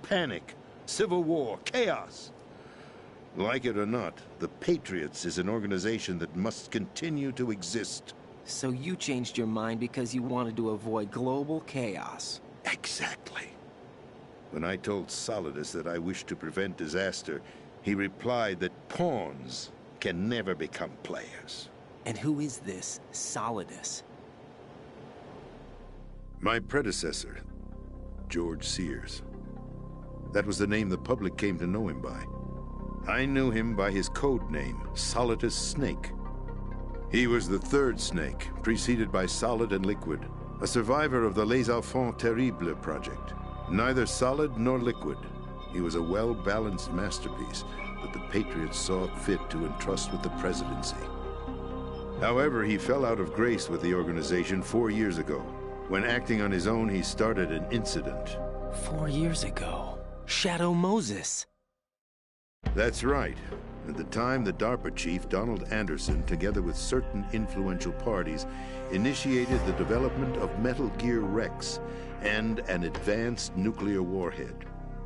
S8: panic, civil war, chaos. Like it or not, the Patriots is an organization that must continue to exist.
S15: So you changed your mind because you wanted to avoid global chaos.
S8: Exactly. When I told Solidus that I wished to prevent disaster, he replied that pawns can never become players.
S15: And who is this Solidus?
S8: My predecessor, George Sears. That was the name the public came to know him by. I knew him by his code name, Solidus Snake. He was the third Snake, preceded by Solid and Liquid, a survivor of the Les Enfants Terribles project. Neither solid nor liquid, he was a well-balanced masterpiece that the Patriots saw fit to entrust with the presidency. However, he fell out of grace with the organization 4 years ago. When acting on his own, he started an incident.
S15: 4 years ago? Shadow Moses.
S8: That's right. At the time, the DARPA chief, Donald Anderson, together with certain influential parties, initiated the development of Metal Gear Rex and an advanced nuclear warhead.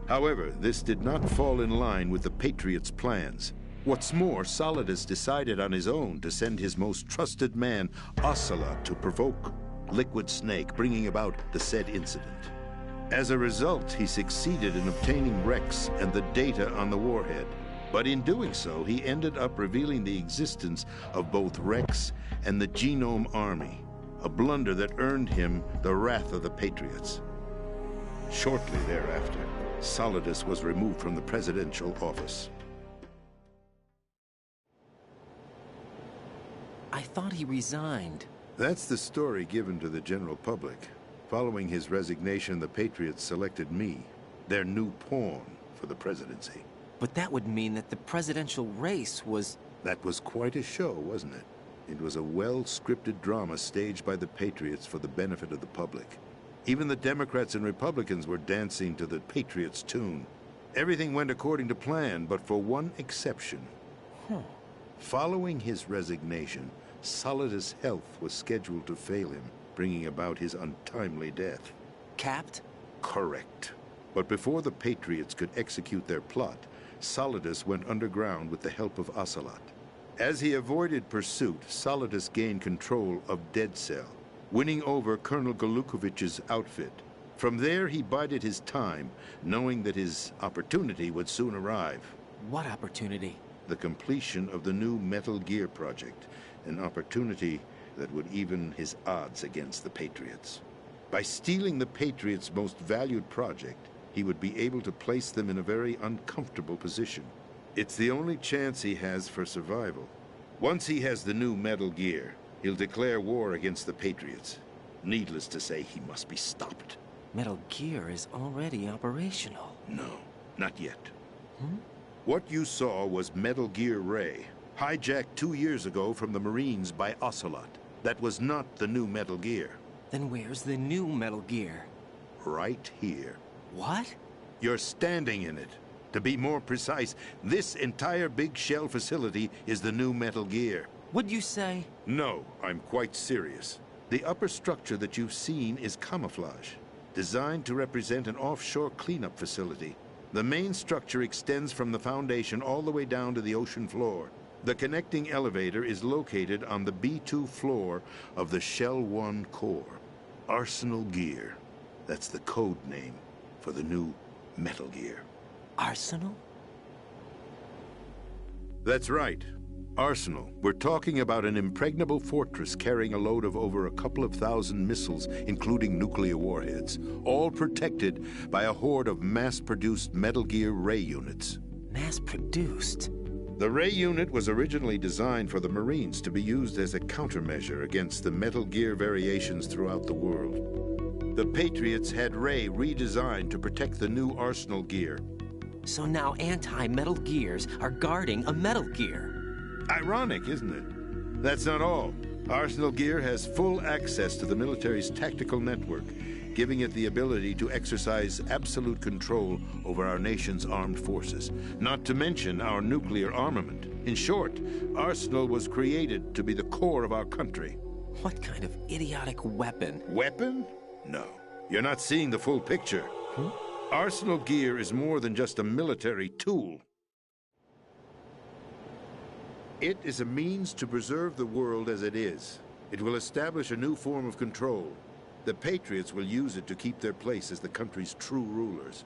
S8: However, this did not fall in line with the Patriots' plans. What's more, Solidus decided on his own to send his most trusted man, Ocelot, to provoke Liquid Snake, bringing about the said incident. As a result, he succeeded in obtaining Rex and the data on the warhead. But in doing so, he ended up revealing the existence of both Rex and the Genome Army, a blunder that earned him the wrath of the Patriots. Shortly thereafter, Solidus was removed from the presidential office.
S15: I thought he resigned.
S8: That's the story given to the general public. Following his resignation, the Patriots selected me, their new pawn, for the presidency.
S15: But that would mean that the presidential race was...
S8: That was quite a show, wasn't it? It was a well-scripted drama staged by the Patriots for the benefit of the public. Even the Democrats and Republicans were dancing to the Patriots' tune. Everything went according to plan, but for one exception. Following his resignation, Solidus' health was scheduled to fail him, bringing about his untimely death.
S15: Capped?
S8: Correct. But before the Patriots could execute their plot, Solidus went underground with the help of Ocelot. As he avoided pursuit, Solidus gained control of Dead Cell, winning over Colonel Golukovich's outfit. From there, he bided his time, knowing that his opportunity would soon arrive.
S15: What opportunity?
S8: The completion of the new Metal Gear project, an opportunity that would even his odds against the Patriots. By stealing the Patriots' most valued project, he would be able to place them in a very uncomfortable position. It's the only chance he has for survival. Once he has the new Metal Gear, he'll declare war against the Patriots. Needless to say, he must be stopped.
S15: Metal Gear is already operational.
S8: No, not yet. What you saw was Metal Gear Ray, hijacked 2 years ago from the Marines by Ocelot. That was not the new Metal Gear.
S15: Then where's the new Metal Gear?
S8: Right here.
S15: What?
S8: You're standing in it. To be more precise, this entire big shell facility is the new Metal Gear.
S15: What'd you say?
S8: No, I'm quite serious. The upper structure that you've seen is camouflage, designed to represent an offshore cleanup facility. The main structure extends from the foundation all the way down to the ocean floor. The connecting elevator is located on the B2 floor of the Shell 1 core. Arsenal Gear. That's the code name for the new Metal Gear.
S15: Arsenal?
S8: That's right. Arsenal. We're talking about an impregnable fortress carrying a load of over a couple of thousand missiles, including nuclear warheads, all protected by a horde of mass-produced Metal Gear Ray units.
S15: Mass-produced?
S8: The Ray unit was originally designed for the Marines to be used as a countermeasure against the Metal Gear variations throughout the world. The Patriots had Ray redesigned to protect the new Arsenal Gear.
S15: So now anti-Metal Gears are guarding a Metal Gear.
S8: Ironic, isn't it? That's not all. Arsenal Gear has full access to the military's tactical network, giving it the ability to exercise absolute control over our nation's armed forces, not to mention our nuclear armament. In short, Arsenal was created to be the core of our country.
S15: What kind of idiotic weapon?
S8: Weapon? No. You're not seeing the full picture. Arsenal Gear is more than just a military tool. It is a means to preserve the world as it is. It will establish a new form of control. The Patriots will use it to keep their place as the country's true rulers.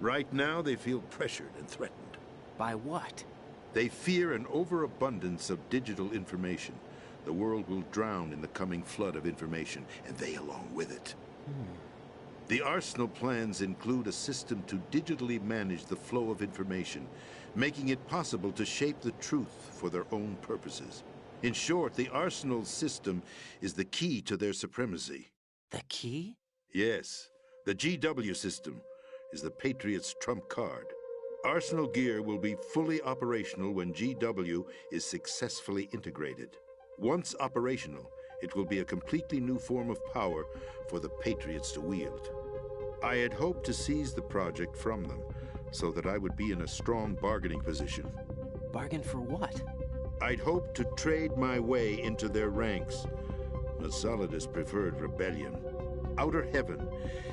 S8: Right now, they feel pressured and threatened.
S15: By what?
S8: They fear an overabundance of digital information. The world will drown in the coming flood of information, and they along with it. The Arsenal plans include a system to digitally manage the flow of information, making it possible to shape the truth for their own purposes. In short, the Arsenal system is the key to their supremacy.
S15: The key?
S8: Yes. The GW system is the Patriots' trump card. Arsenal Gear will be fully operational when GW is successfully integrated. Once operational, it will be a completely new form of power for the Patriots to wield. I had hoped to seize the project from them, so that I would be in a strong bargaining position.
S15: Bargain for what?
S8: I'd hoped to trade my way into their ranks. But Solidus preferred rebellion. Outer Heaven,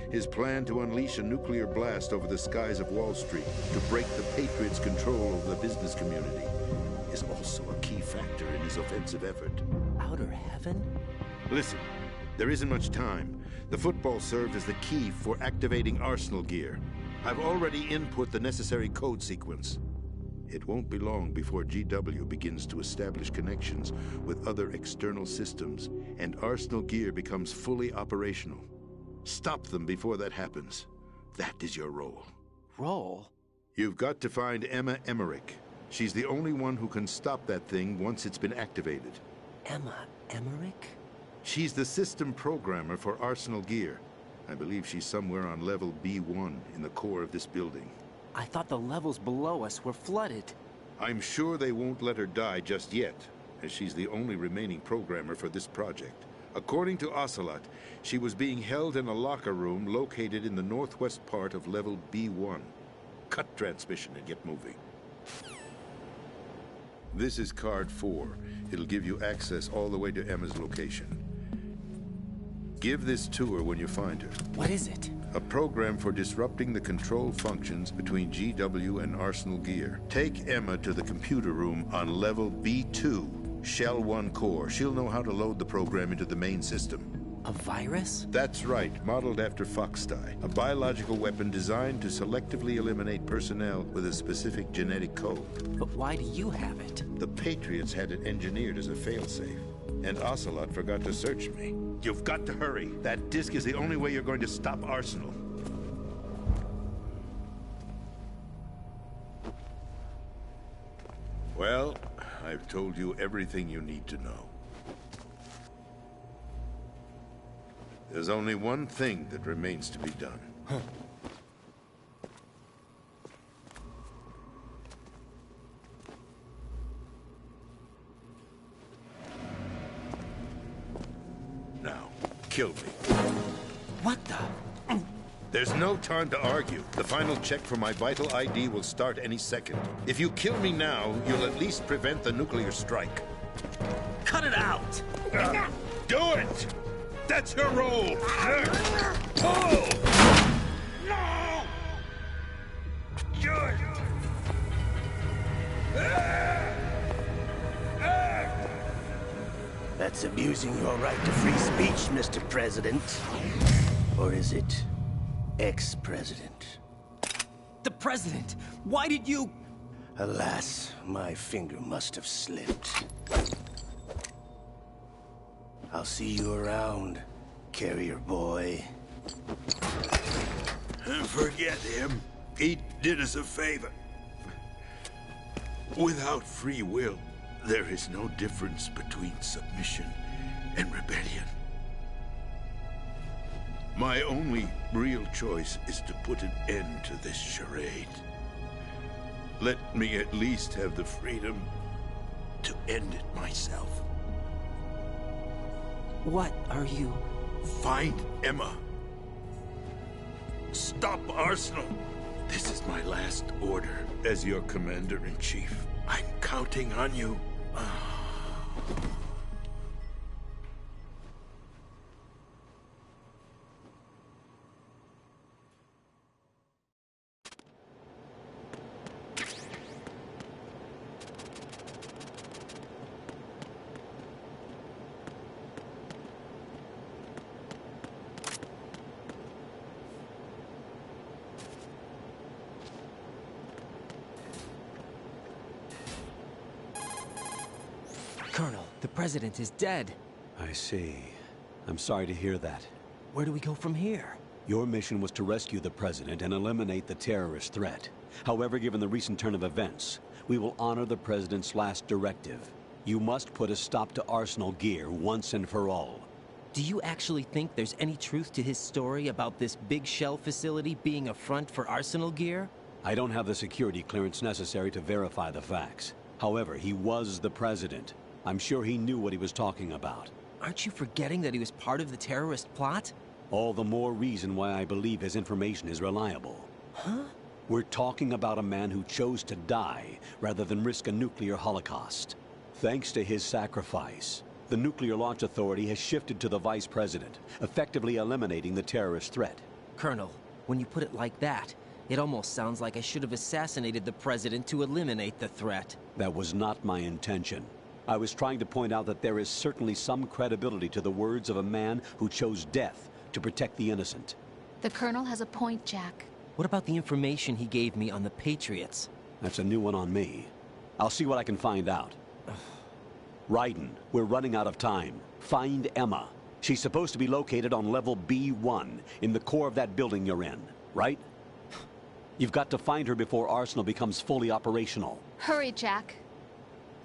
S8: his plan to unleash a nuclear blast over the skies of Wall Street to break the Patriots' control over the business community, is also a key factor in his offensive effort.
S15: Outer Heaven?
S8: Listen, there isn't much time. The football served as the key for activating Arsenal Gear. I've already input the necessary code sequence. It won't be long before GW begins to establish connections with other external systems, and Arsenal Gear becomes fully operational. Stop them before that happens. That is your role.
S15: Role?
S8: You've got to find Emma Emmerich. She's the only one who can stop that thing once it's been activated.
S15: Emma Emmerich?
S8: She's the system programmer for Arsenal Gear. I believe she's somewhere on level B1 in the core of this building.
S15: I thought the levels below us were flooded.
S8: I'm sure they won't let her die just yet, as she's the only remaining programmer for this project. According to Ocelot, she was being held in a locker room located in the northwest part of level B1. Cut transmission and get moving. This is card 4. It'll give you access all the way to Emma's location. Give this to her when you find her.
S15: What is it?
S8: A program for disrupting the control functions between GW and Arsenal Gear. Take Emma to the computer room on level B2, Shell 1 core. She'll know how to load the program into the main system.
S15: A virus?
S8: That's right, modeled after Foxdie. A biological weapon designed to selectively eliminate personnel with a specific genetic code.
S15: But why do you have it?
S8: The Patriots had it engineered as a failsafe, and Ocelot forgot to search me. You've got to hurry. That disk is the only way you're going to stop Arsenal. Well, I've told you everything you need to know. There's only one thing that remains to be done. kill me.
S15: What the?
S8: There's no time to argue. The final check for my vital ID will start any second. If you kill me now, you'll at least prevent the nuclear strike.
S11: Cut it out!
S8: Do it! That's your role! Pull!
S11: No!
S3: That's abusing your right to free speech, Mr. President. Or is it ex-president?
S15: The president! Why did you...
S3: Alas, my finger must have slipped. I'll see you around, carrier boy.
S1: Forget him. He did us a favor. Without free will, there is no difference between submission and rebellion. My only real choice is to put an end to this charade. Let me at least have the freedom to end it myself.
S15: What are you...
S1: Find Emma. Stop Arsenal. This is my last order as your commander-in-chief. I'm counting on you.
S15: Colonel, the president is dead.
S12: I see. I'm sorry to hear that.
S15: Where do we go from here?
S12: Your mission was to rescue the president and eliminate the terrorist threat. However, given the recent turn of events, we will honor the president's last directive. You must put a stop to Arsenal Gear once and for all.
S15: Do you actually think there's any truth to his story about this big shell facility being a front for Arsenal Gear?
S12: I don't have the security clearance necessary to verify the facts. However, he was the president. I'm sure he knew what he was talking about.
S15: Aren't you forgetting that he was part of the terrorist plot?
S12: All the more reason why I believe his information is reliable.
S15: Huh?
S12: We're talking about a man who chose to die rather than risk a nuclear holocaust. Thanks to his sacrifice, the Nuclear Launch Authority has shifted to the vice president, effectively eliminating the terrorist threat.
S15: Colonel, when you put it like that, it almost sounds like I should have assassinated the president to eliminate the threat.
S12: That was not my intention. I was trying to point out that there is certainly some credibility to the words of a man who chose death to protect the innocent.
S18: The Colonel has a point, Jack.
S15: What about the information he gave me on the Patriots?
S12: That's a new one on me. I'll see what I can find out. Raiden, we're running out of time. Find Emma. She's supposed to be located on level B1, in the core of that building you're in, right? You've got to find her before Arsenal becomes fully operational.
S18: Hurry, Jack.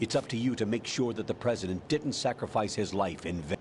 S12: It's up to you to make sure that the president didn't sacrifice his life in vain.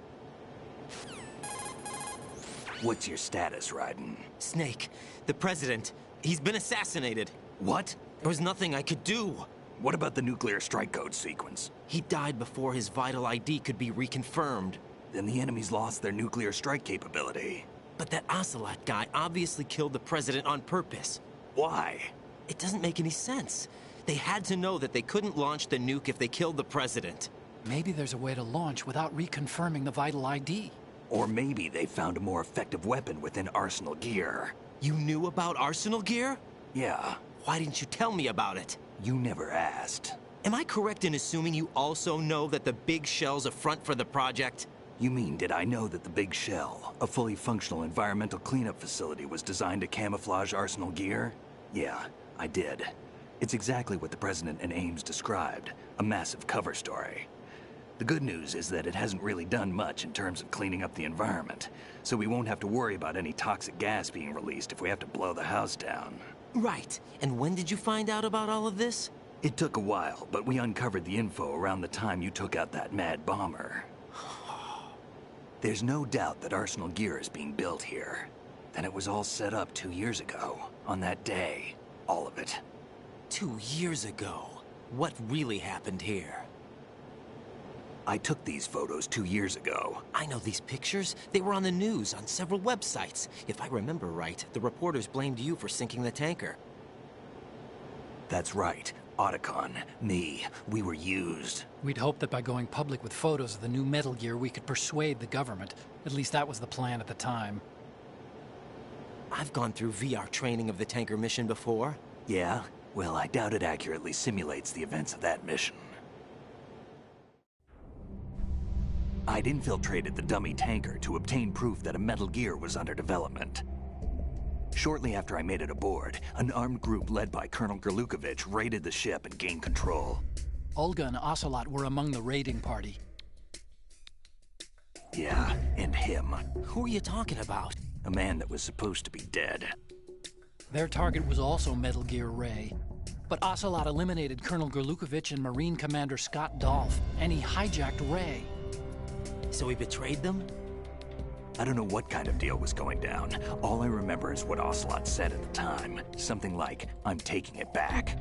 S2: What's your status, Raiden?
S15: Snake, the president, he's been assassinated.
S2: What?
S15: There was nothing I could do.
S2: What about the nuclear strike code sequence?
S15: He died before his vital ID could be reconfirmed.
S2: Then the enemy's lost their nuclear strike capability.
S15: But that Ocelot guy obviously killed the president on purpose.
S2: Why?
S15: It doesn't make any sense. They had to know that they couldn't launch the nuke if they killed the president.
S17: Maybe there's a way to launch without reconfirming the vital ID.
S2: Or maybe they found a more effective weapon within Arsenal Gear.
S15: You knew about Arsenal Gear?
S2: Yeah.
S15: Why didn't you tell me about it?
S2: You never asked.
S15: Am I correct in assuming you also know that the Big Shell's a front for the project?
S2: You mean, did I know that the Big Shell, a fully functional environmental cleanup facility, was designed to camouflage Arsenal Gear? Yeah, I did. It's exactly what the President and Ames described, a massive cover story. The good news is that it hasn't really done much in terms of cleaning up the environment, so we won't have to worry about any toxic gas being released if we have to blow the house down.
S15: Right. And when did you find out about all of this?
S2: It took a while, but we uncovered the info around the time you took out that mad bomber. There's no doubt that Arsenal Gear is being built here. And it was all set up 2 years ago, on that day. All of it.
S15: 2 years ago? What really happened here?
S2: I took these photos 2 years ago.
S15: I know these pictures. They were on the news on several websites. If I remember right, the reporters blamed you for sinking the tanker.
S2: That's right. Otacon, me, we were used.
S17: We'd hoped that by going public with photos of the new Metal Gear, we could persuade the government. At least that was the plan at the time.
S15: I've gone through VR training of the tanker mission before.
S2: Yeah? Well, I doubt it accurately simulates the events of that mission. I'd infiltrated the dummy tanker to obtain proof that a Metal Gear was under development. Shortly after I made it aboard, an armed group led by Colonel Gerlukovich raided the ship and gained control.
S17: Olga and Ocelot were among the raiding party.
S2: Yeah, and him.
S15: Who are you talking about?
S2: A man that was supposed to be dead.
S17: Their target was also Metal Gear Ray. But Ocelot eliminated Colonel Gerlukovich and Marine Commander Scott Dolph, and he hijacked Ray.
S15: So he betrayed them?
S2: I don't know what kind of deal was going down. All I remember is what Ocelot said at the time. Something like, "I'm taking it back."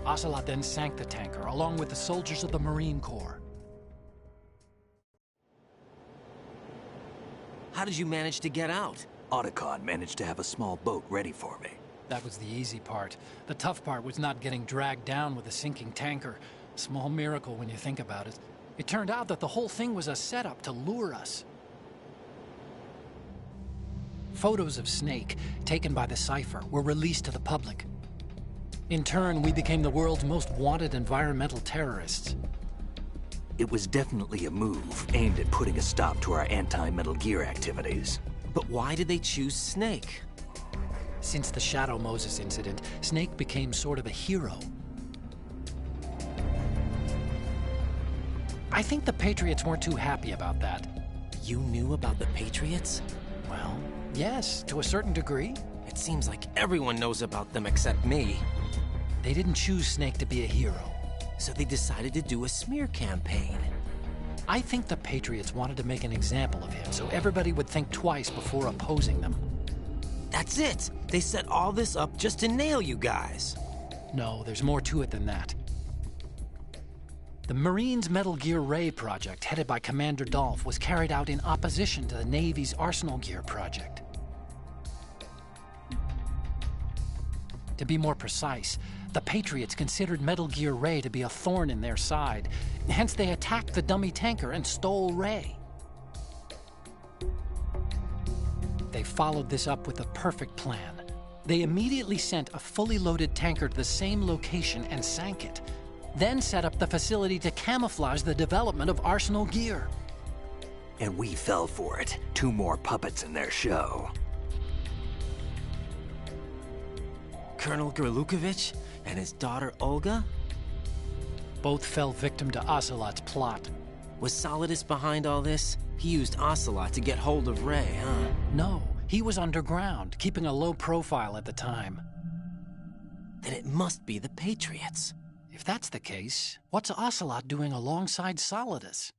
S17: Ocelot then sank the tanker, along with the soldiers of the Marine Corps.
S15: How did you manage to get out?
S2: Otacon managed to have a small boat ready for me.
S17: That was the easy part. The tough part was not getting dragged down with a sinking tanker. A small miracle when you think about it. It turned out that the whole thing was a setup to lure us. Photos of Snake, taken by the Cypher, were released to the public. In turn, we became the world's most wanted environmental terrorists.
S2: It was definitely a move aimed at putting a stop to our anti-Metal Gear activities.
S15: But why did they choose Snake?
S17: Since the Shadow Moses incident, Snake became sort of a hero. I think the Patriots weren't too happy about that.
S15: You knew about the Patriots?
S17: Well, yes, to a certain degree.
S15: It seems like everyone knows about them except me.
S17: They didn't choose Snake to be a hero.
S15: So they decided to do a smear campaign.
S17: I think the Patriots wanted to make an example of him so everybody would think twice before opposing them.
S15: That's it! They set all this up just to nail you guys.
S17: No, there's more to it than that. The Marines' Metal Gear Ray project, headed by Commander Dolph, was carried out in opposition to the Navy's Arsenal Gear project. To be more precise, the Patriots considered Metal Gear Ray to be a thorn in their side. Hence, they attacked the dummy tanker and stole Ray. They followed this up with a perfect plan. They immediately sent a fully loaded tanker to the same location and sank it. Then set up the facility to camouflage the development of Arsenal Gear.
S2: And we fell for it. 2 more puppets in their show.
S15: Colonel Gerlukovich and his daughter Olga?
S17: Both fell victim to Ocelot's plot.
S15: Was Solidus behind all this? He used Ocelot to get hold of Ray, huh?
S17: No, he was underground, keeping a low profile at the time.
S15: Then it must be the Patriots.
S17: If that's the case, what's Ocelot doing alongside Solidus?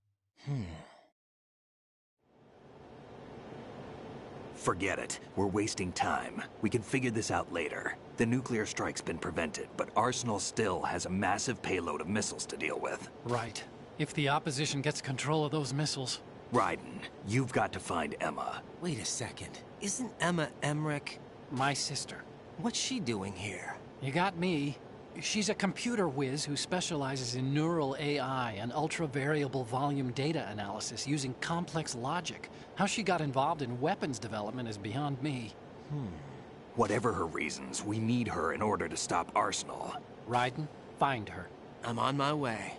S2: Forget it. We're wasting time. We can figure this out later. The nuclear strike's been prevented, but Arsenal still has a massive payload of missiles to deal with.
S17: Right. If the opposition gets control of those missiles...
S2: Raiden, you've got to find Emma.
S15: Wait a second. Isn't Emma Emmerich...
S17: my sister?
S15: What's she doing here?
S17: You got me. She's a computer whiz who specializes in neural AI and ultra-variable volume data analysis using complex logic. How she got involved in weapons development is beyond me.
S2: Whatever her reasons, we need her in order to stop Arsenal.
S17: Raiden, find her.
S15: I'm on my way.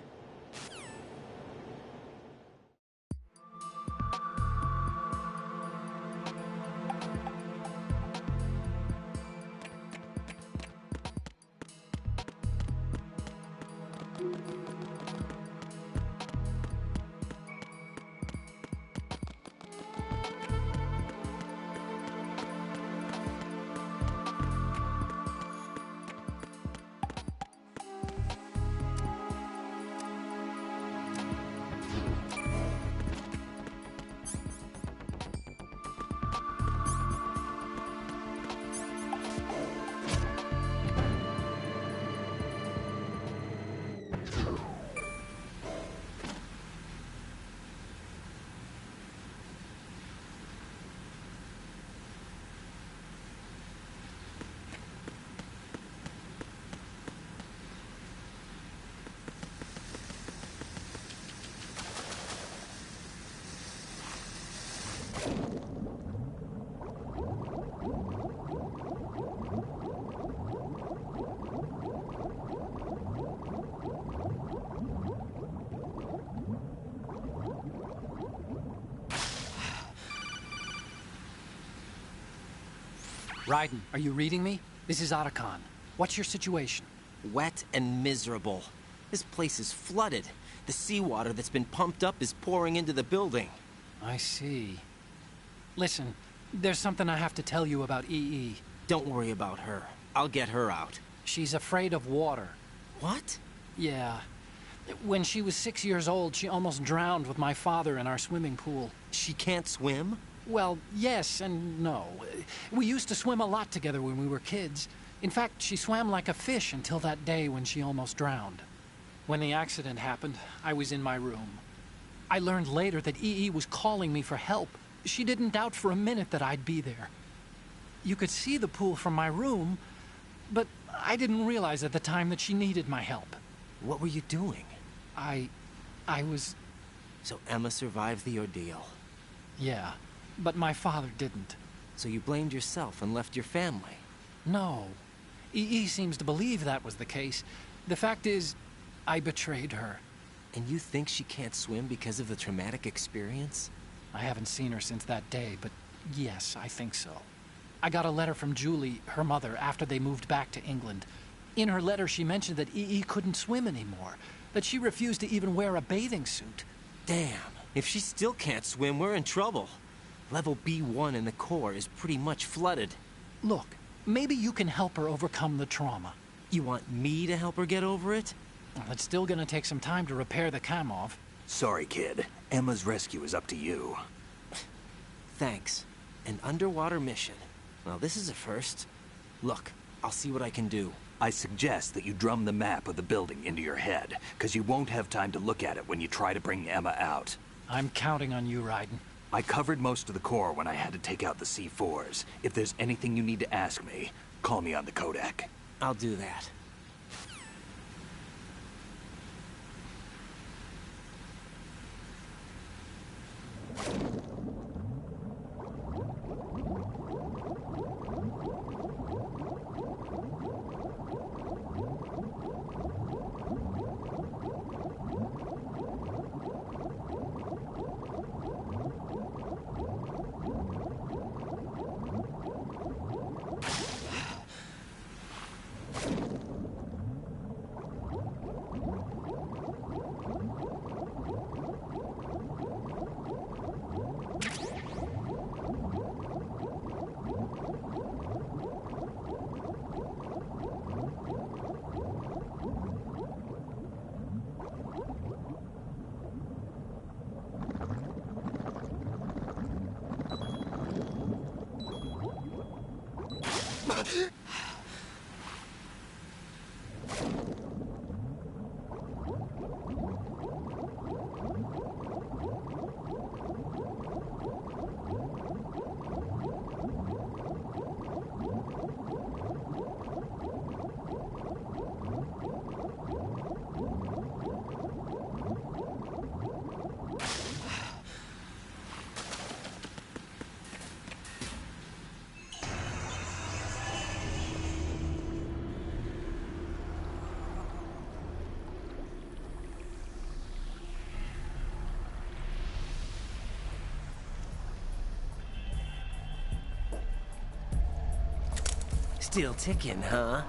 S17: Raiden, are you reading me? This is Otacon. What's your situation?
S15: Wet and miserable. This place is flooded. The seawater that's been pumped up is pouring into the building.
S17: I see. Listen, there's something I have to tell you about EE.
S15: Don't worry about her. I'll get her out.
S17: She's afraid of water.
S15: What?
S17: Yeah. When she was 6 years old, she almost drowned with my father in our swimming pool.
S15: She can't swim?
S17: Well, yes and no. We used to swim a lot together when we were kids. In fact, she swam like a fish until that day when she almost drowned. When the accident happened, I was in my room. I learned later that EE was calling me for help. She didn't doubt for a minute that I'd be there. You could see the pool from my room, but I didn't realize at the time that she needed my help.
S15: What were you doing?
S17: I was...
S15: So Emma survived the ordeal?
S17: Yeah, but my father didn't.
S15: So you blamed yourself and left your family?
S17: No. EE seems to believe that was the case. The fact is, I betrayed her.
S15: And you think she can't swim because of the traumatic experience?
S17: I haven't seen her since that day, but yes, I think so. I got a letter from Julie, her mother, after they moved back to England. In her letter, she mentioned that EE couldn't swim anymore, that she refused to even wear a bathing suit.
S15: Damn, if she still can't swim, we're in trouble. Level B1 in the core is pretty much flooded.
S17: Look, maybe you can help her overcome the trauma.
S15: You want me to help her get over it?
S17: Well, it's still gonna take some time to repair the Kamov.
S2: Sorry, kid. Emma's rescue is up to you.
S15: Thanks. An underwater mission. Well, this is a first. Look, I'll see what I can do.
S2: I suggest that you drum the map of the building into your head, because you won't have time to look at it when you try to bring Emma out.
S17: I'm counting on you, Raiden.
S2: I covered most of the core when I had to take out the C4s. If there's anything you need to ask me, call me on the Kodak.
S15: I'll do that. Still ticking, huh?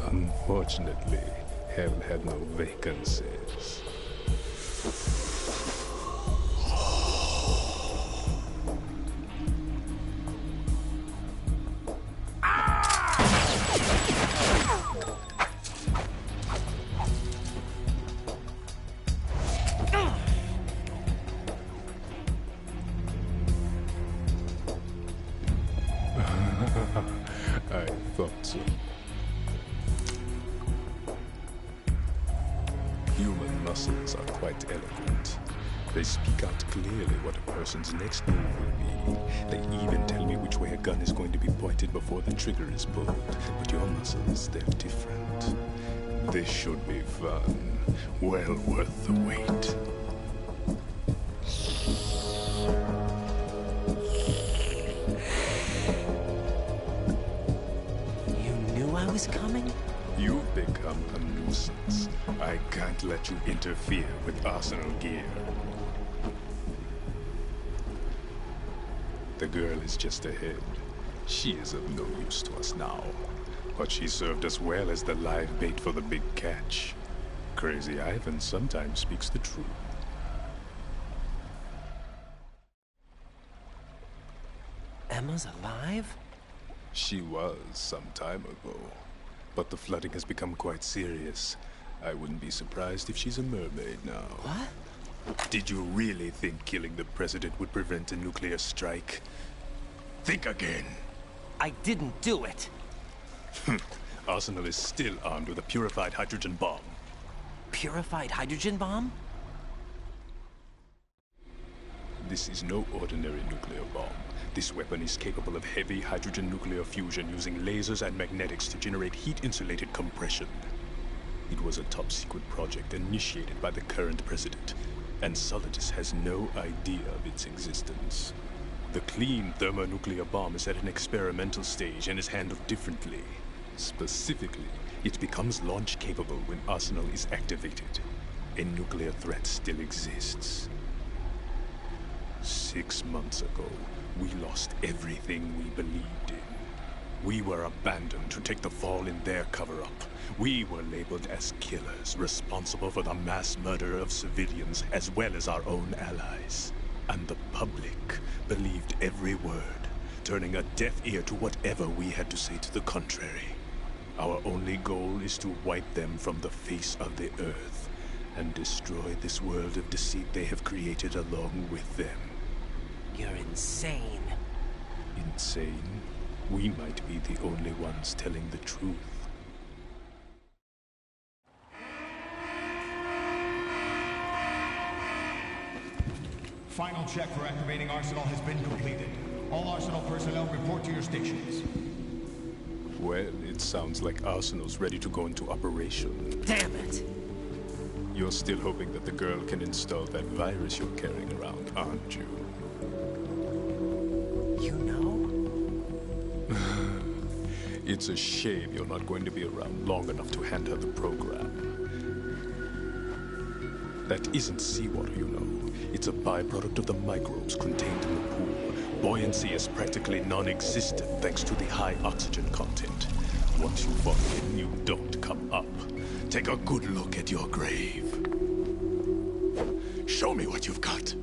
S4: Unfortunately, hell had no vacancies. I thought so. Human muscles are quite eloquent. They speak out clearly what a person's next move will be. They even tell me which way a gun is going to be pointed before the trigger is pulled. But your muscles, they're different. This should be fun. Well worth the wait.
S15: I was coming?
S4: You've become a nuisance. I can't let you interfere with Arsenal gear. girl is just ahead. She is of no use to us now. But she served us well as the live bait for the big catch. Crazy Ivan sometimes speaks the truth.
S15: Emma's alive?
S4: She was some time ago. But the flooding has become quite serious. I wouldn't be surprised if she's a mermaid now.
S15: What?
S4: Did you really think killing the president would prevent a nuclear strike? Think again.
S15: I didn't do it.
S4: Arsenal is still armed with a purified hydrogen bomb.
S15: Purified hydrogen bomb?
S4: This is no ordinary nuclear bomb. This weapon is capable of heavy hydrogen nuclear fusion using lasers and magnetics to generate heat-insulated compression. It was a top-secret project initiated by the current president, and Solidus has no idea of its existence. The clean thermonuclear bomb is at an experimental stage and is handled differently. Specifically, it becomes launch-capable when Arsenal is activated. A nuclear threat still exists. 6 months ago, we lost everything we believed in. We were abandoned to take the fall in their cover-up. We were labeled as killers, responsible for the mass murder of civilians as well as our own allies. And the public believed every word, turning a deaf ear to whatever we had to say to the contrary. Our only goal is to wipe them from the face of the earth and destroy this world of deceit they have created along with them.
S15: You're insane.
S4: Insane? We might be the only ones telling the truth.
S20: Final check for activating Arsenal has been completed. All Arsenal personnel report to your stations.
S4: Well, it sounds like Arsenal's ready to go into operation.
S15: Damn it!
S4: You're still hoping that the girl can install that virus you're carrying around, aren't you?
S15: You know?
S4: It's a shame you're not going to be around long enough to hand her the program. That isn't seawater, you know. It's a byproduct of the microbes contained in the pool. Buoyancy is practically non-existent thanks to the high oxygen content. Once you fall in, you don't come up. Take a good look at your grave. Show me what you've got.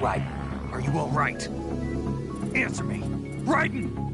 S11: Raiden, are you all right? Answer me. Raiden!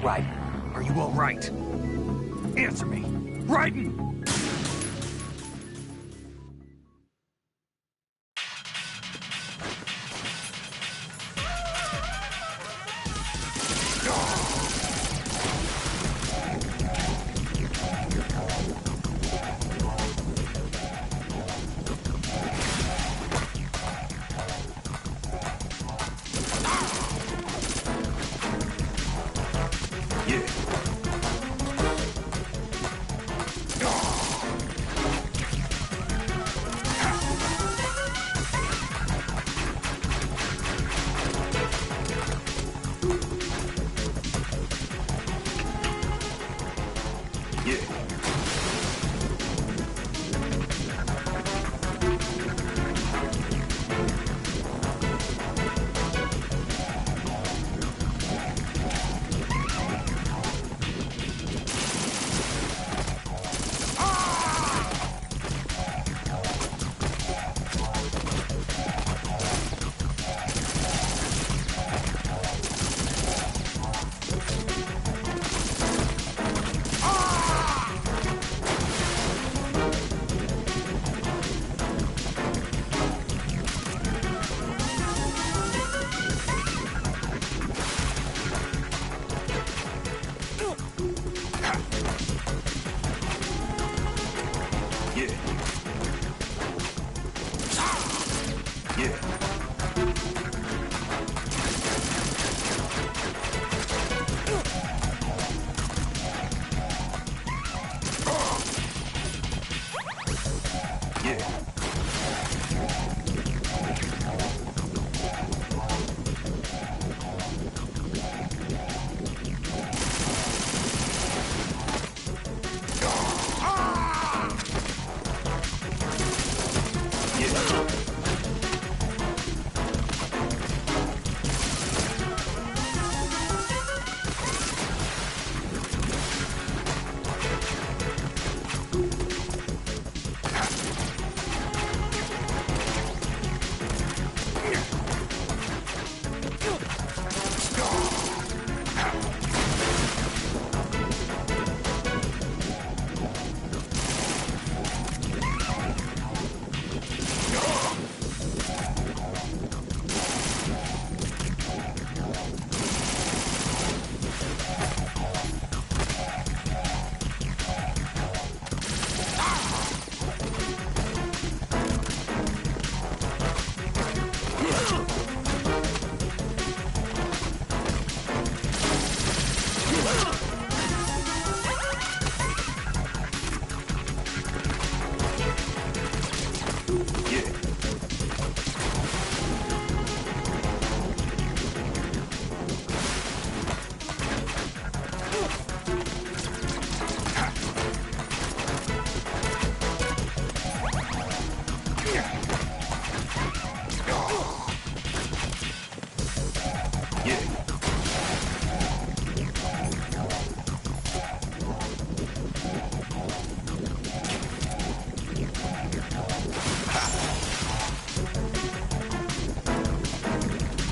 S11: Raiden, are you all right? Answer me. Raiden!
S1: Yeah.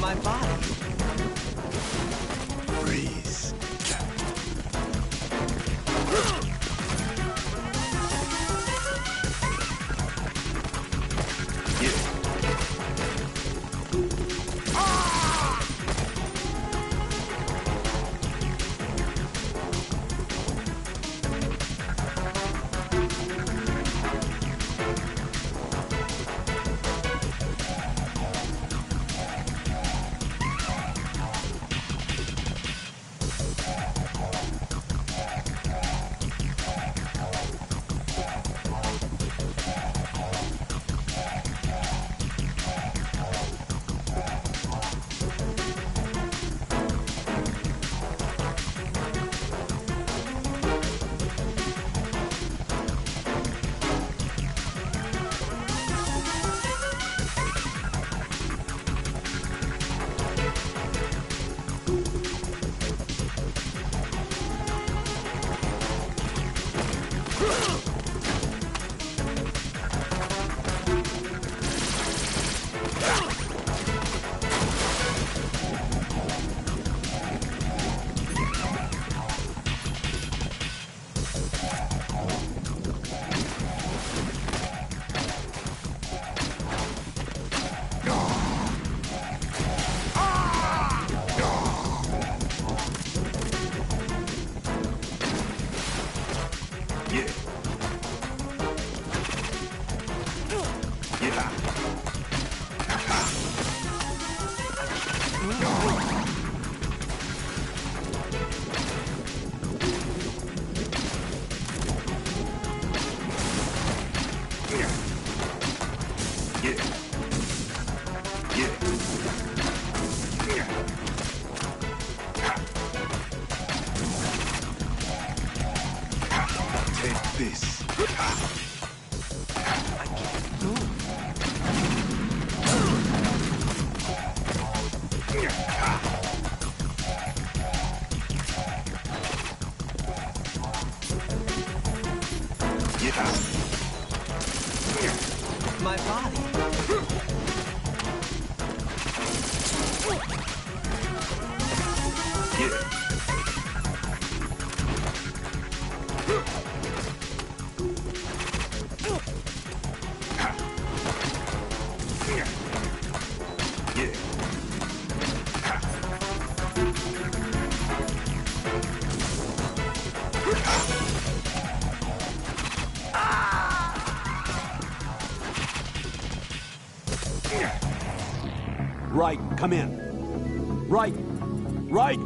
S15: My body.
S3: Freeze.
S15: My body.
S12: Right, come in. Right! Right!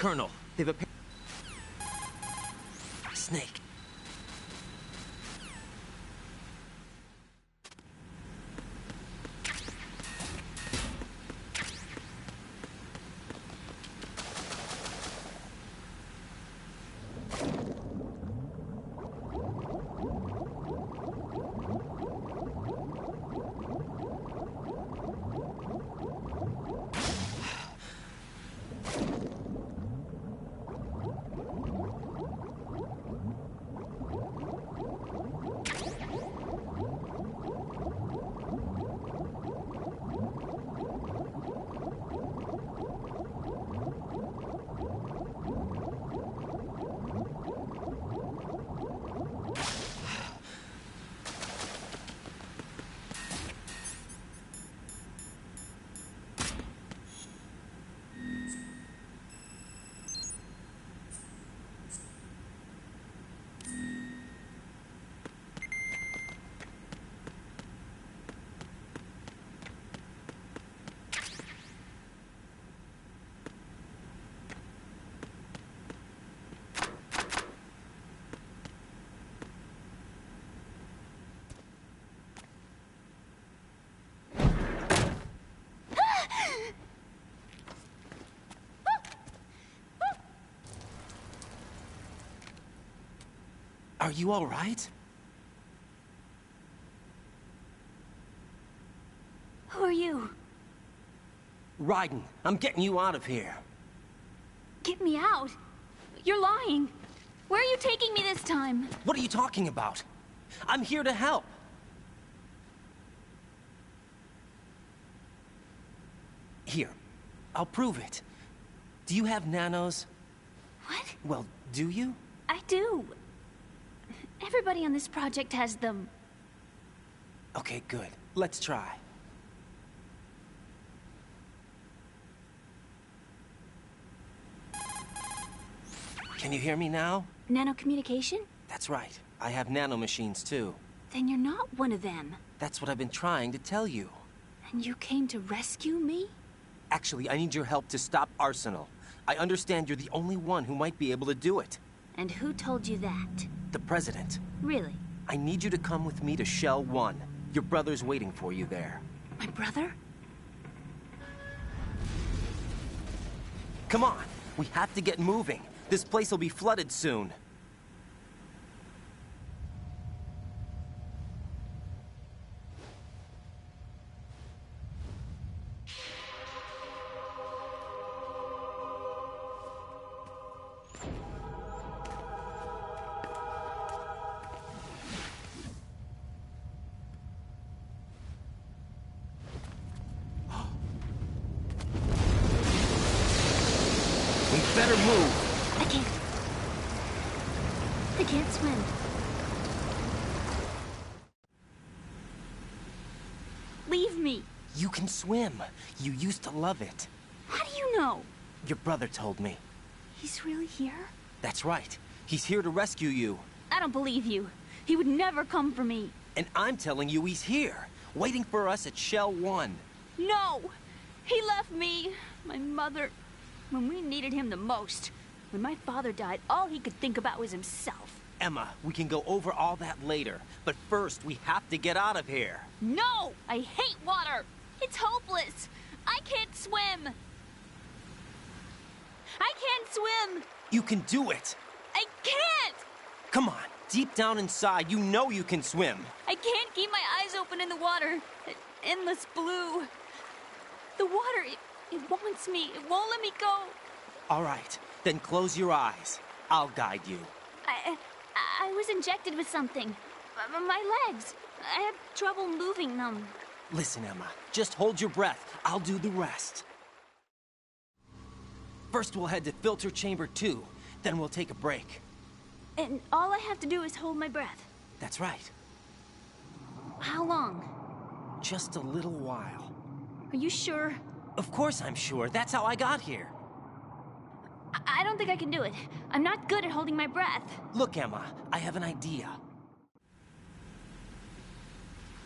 S15: Colonel, they've Snake. Are you all right?
S13: Who are you?
S15: Raiden, I'm getting you out of here.
S13: Get me out. You're lying. Where are you taking me this time?
S15: What are you talking about? I'm here to help. Here, I'll prove it. Do you have nanos?
S13: What?
S15: Well, do you?
S13: I do. Everybody on this project has them.
S15: Okay, good. Let's try. Can you hear me now?
S13: Nanocommunication?
S15: That's right. I have nanomachines, too.
S13: Then you're not one of them.
S15: That's what I've been trying to tell you.
S13: And you came to rescue me?
S15: Actually, I need your help to stop Arsenal. I understand you're the only one who might be able to do it.
S13: And who told you that?
S15: The President.
S13: Really?
S15: I need you to come with me to Shell 1. Your brother's waiting for you there.
S13: My brother?
S15: Come on! We have to get moving. This place will be flooded soon. Better move.
S13: I can't swim. Leave me.
S15: You can swim. You used to love it.
S13: How do you know?
S15: Your brother told me.
S13: He's really here?
S15: That's right. He's here to rescue you.
S13: I don't believe you. He would never come for me.
S15: And I'm telling you he's here, waiting for us at Shell 1.
S13: No! He left me, my mother, when we needed him the most. When my father died, all he could think about was himself.
S15: Emma, we can go over all that later. But first, we have to get out of here.
S13: No! I hate water! It's hopeless! I can't swim! I can't swim!
S15: You can do it!
S13: I can't!
S15: Come on, deep down inside, you know you can swim.
S13: I can't keep my eyes open in the water. Endless blue. The water, it wants me. It won't let me go.
S15: All right, then close your eyes. I'll guide you.
S13: I was injected with something. My legs. I have trouble moving them.
S15: Listen, Emma, just hold your breath. I'll do the rest. First, we'll head to filter chamber 2. Then we'll take a break.
S13: And all I have to do is hold my breath.
S15: That's right.
S13: How long?
S15: Just a little while.
S13: Are you sure?
S15: Of course I'm sure. That's how I got here.
S13: I don't think I can do it. I'm not good at holding my breath.
S15: Look, Emma, I have an idea.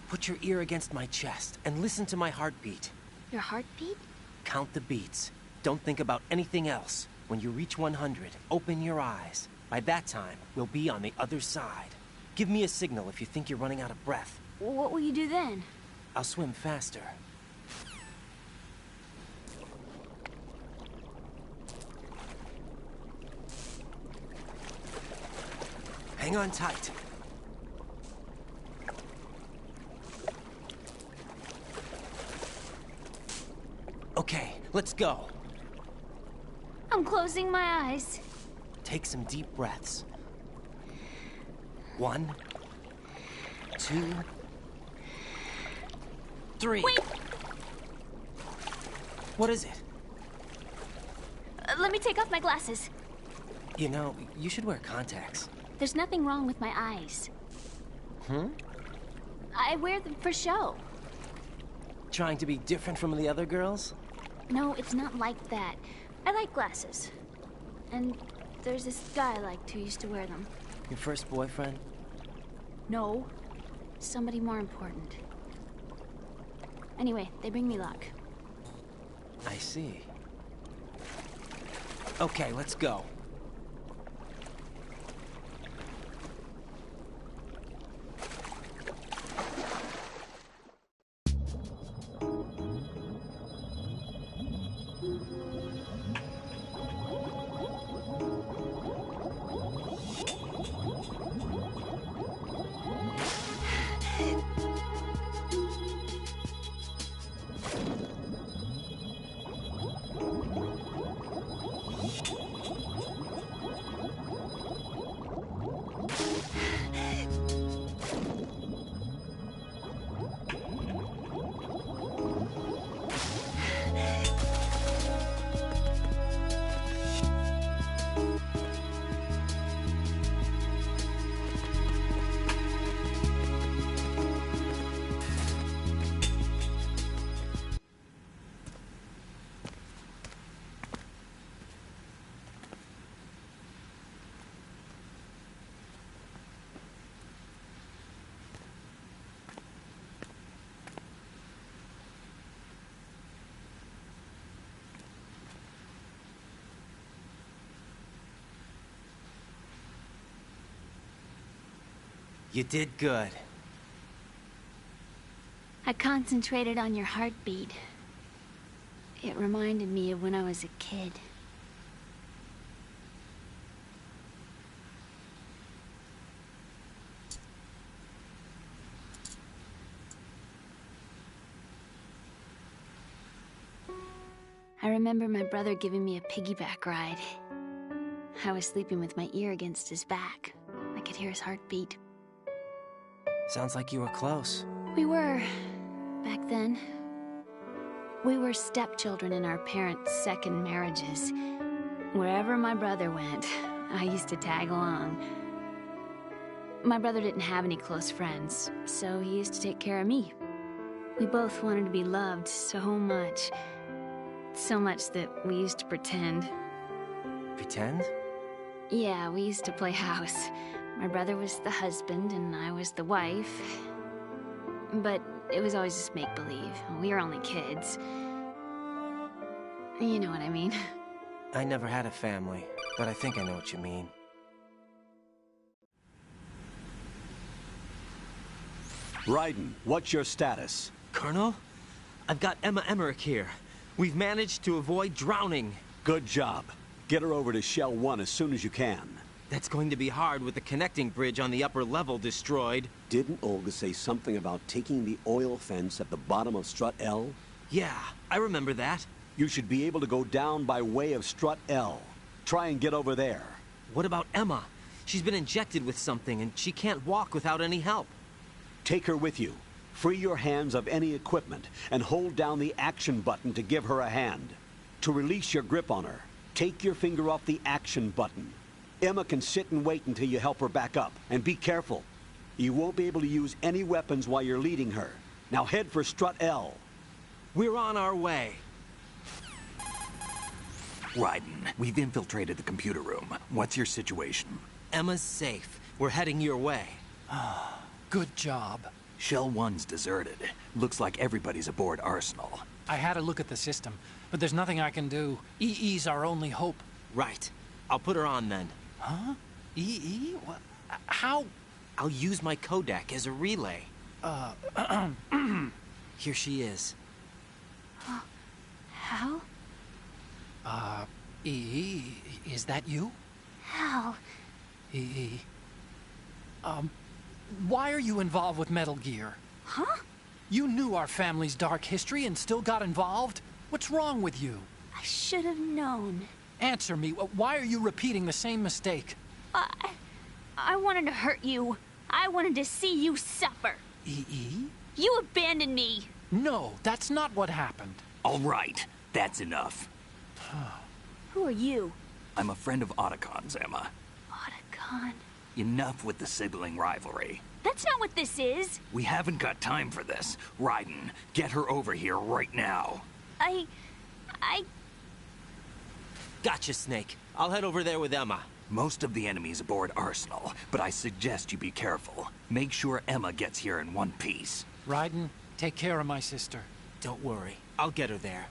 S15: Put your ear against my chest and listen to my heartbeat.
S13: Your heartbeat?
S15: Count the beats. Don't think about anything else. When you reach 100, open your eyes. By that time, we'll be on the other side. Give me a signal if you think you're running out of breath.
S13: What will you do then?
S15: I'll swim faster. Hang on tight. Okay, let's go.
S13: I'm closing my eyes.
S15: Take some deep breaths. 1, 2, 3.
S13: Wait!
S15: What is it?
S13: Let me take off my glasses.
S15: You know, you should wear contacts.
S13: There's nothing wrong with my eyes.
S15: Hmm?
S13: I wear them for show.
S15: Trying to be different from the other girls?
S13: No, it's not like that. I like glasses. And there's this guy I liked who used to wear them.
S15: Your first boyfriend?
S13: No. Somebody more important. Anyway, they bring me luck.
S15: I see. Okay, let's go. You did good.
S13: I concentrated on your heartbeat. It reminded me of when I was a kid. I remember my brother giving me a piggyback ride. I was sleeping with my ear against his back. I could hear his heartbeat.
S15: Sounds like you were close.
S13: We were, back then. We were stepchildren in our parents' second marriages. Wherever my brother went, I used to tag along. My brother didn't have any close friends, so he used to take care of me. We both wanted to be loved so much. So much that we used to pretend.
S15: Pretend?
S13: Yeah, we used to play house. My brother was the husband and I was the wife. But it was always just make-believe. We were only kids. You know what I mean.
S15: I never had a family, but I think I know what you mean.
S12: Raiden, what's your status?
S15: Colonel? I've got Emma Emmerich here. We've managed to avoid drowning.
S12: Good job. Get her over to Shell 1 as soon as you can.
S15: That's going to be hard with the connecting bridge on the upper level destroyed.
S12: Didn't Olga say something about taking the oil fence at the bottom of Strut L?
S15: Yeah, I remember that.
S12: You should be able to go down by way of Strut L. Try and get over there.
S15: What about Emma? She's been injected with something and she can't walk without any help.
S12: Take her with you. Free your hands of any equipment and hold down the action button to give her a hand. To release your grip on her, take your finger off the action button. Emma can sit and wait until you help her back up. And be careful. You won't be able to use any weapons while you're leading her. Now head for Strut L.
S15: We're on our way.
S11: Raiden, we've infiltrated the computer room. What's your situation?
S15: Emma's safe. We're heading your way.
S17: Good job.
S11: Shell 1's deserted. Looks like everybody's aboard Arsenal.
S17: I had a look at the system, but there's nothing I can do. EE's our only hope.
S15: Right. I'll put her on then.
S17: Huh? EE? What? How?
S15: I'll use my Kodak as a relay. Here she is.
S13: Hal?
S17: EE, is that you?
S13: Hal.
S17: EE. Why are you involved with Metal Gear?
S13: Huh?
S17: You knew our family's dark history and still got involved? What's wrong with you?
S13: I should have known.
S17: Answer me. Why are you repeating the same mistake?
S13: I wanted to hurt you. I wanted to see you suffer.
S17: EE?
S13: You abandoned me.
S17: No, that's not what happened.
S11: All right, that's enough.
S13: Who are you?
S11: I'm a friend of Otacon's, Emma.
S13: Otacon?
S11: Enough with the sibling rivalry.
S13: That's not what this is.
S11: We haven't got time for this. Raiden, get her over here right now.
S13: I...
S15: Gotcha, Snake. I'll head over there with Emma.
S11: Most of the enemy's aboard Arsenal, but I suggest you be careful. Make sure Emma gets here in one piece.
S17: Raiden, take care of my sister.
S15: Don't worry. I'll get her there.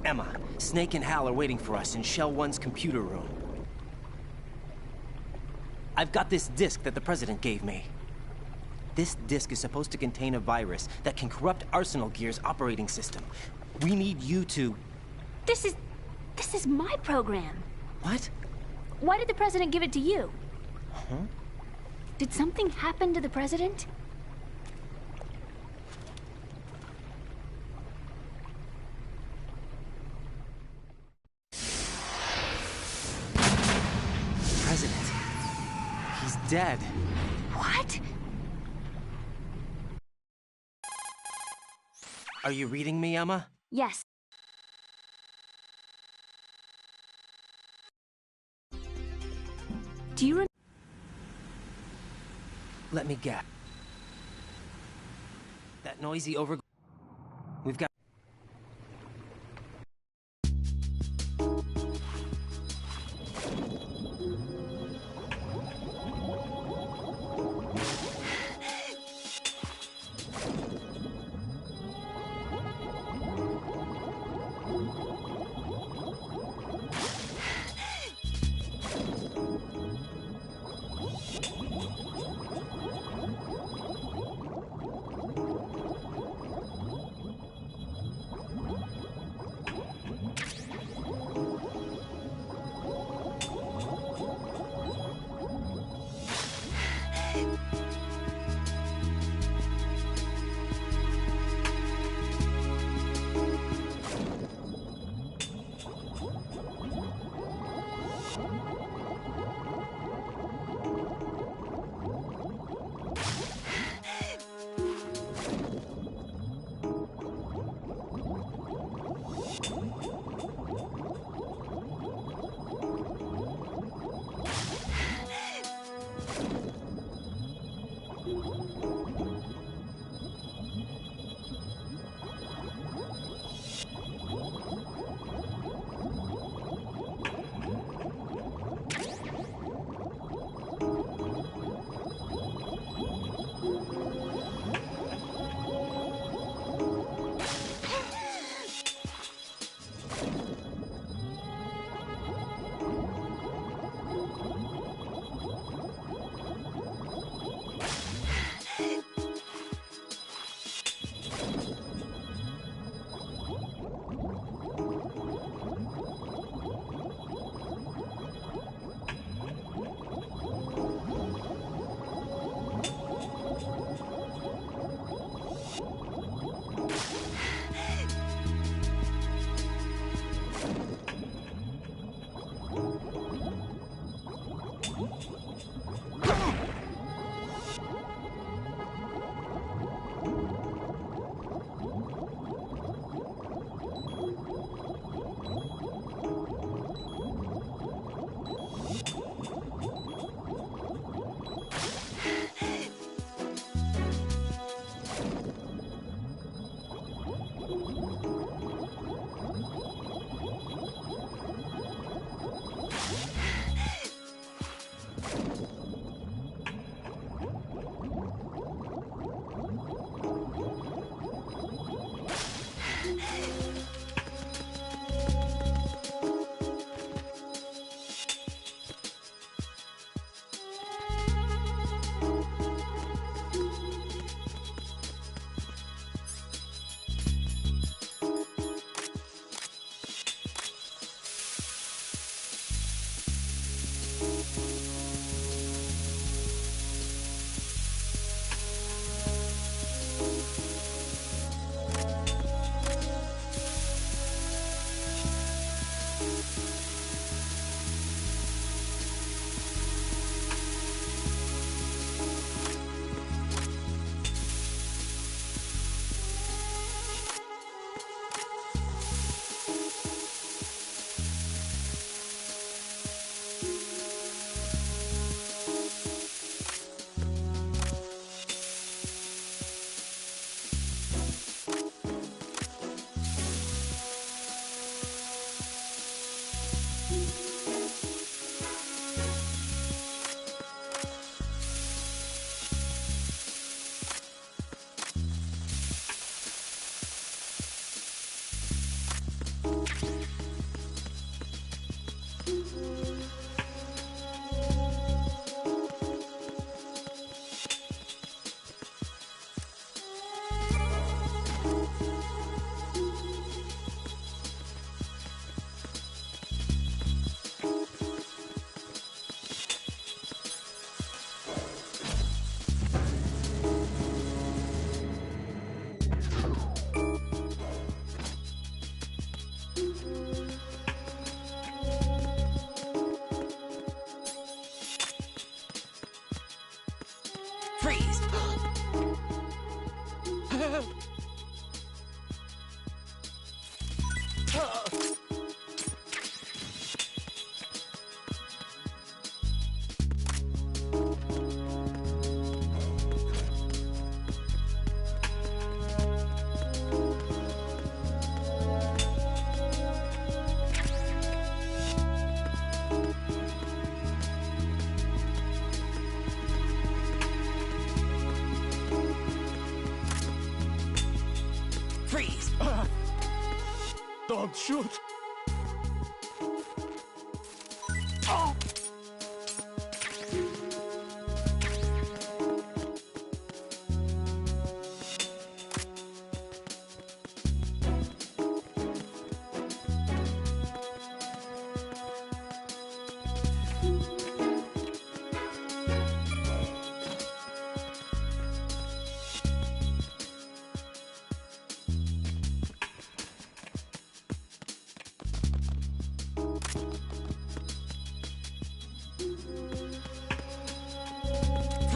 S15: Emma, Snake and Hal are waiting for us in Shell 1's computer room. I've got this disk that the President gave me. This disk is supposed to contain a virus that can corrupt Arsenal Gear's operating system. We need you to...
S13: This is my program.
S15: What?
S13: Why did the President give it to you?
S15: Huh?
S13: Did something happen to the President?
S15: President. He's dead.
S13: What?
S15: Are you reading me, Emma?
S13: Yes. Do you
S15: Let me guess. That noisy
S6: Freeze! Freeze!
S14: Don't shoot!
S6: Oh!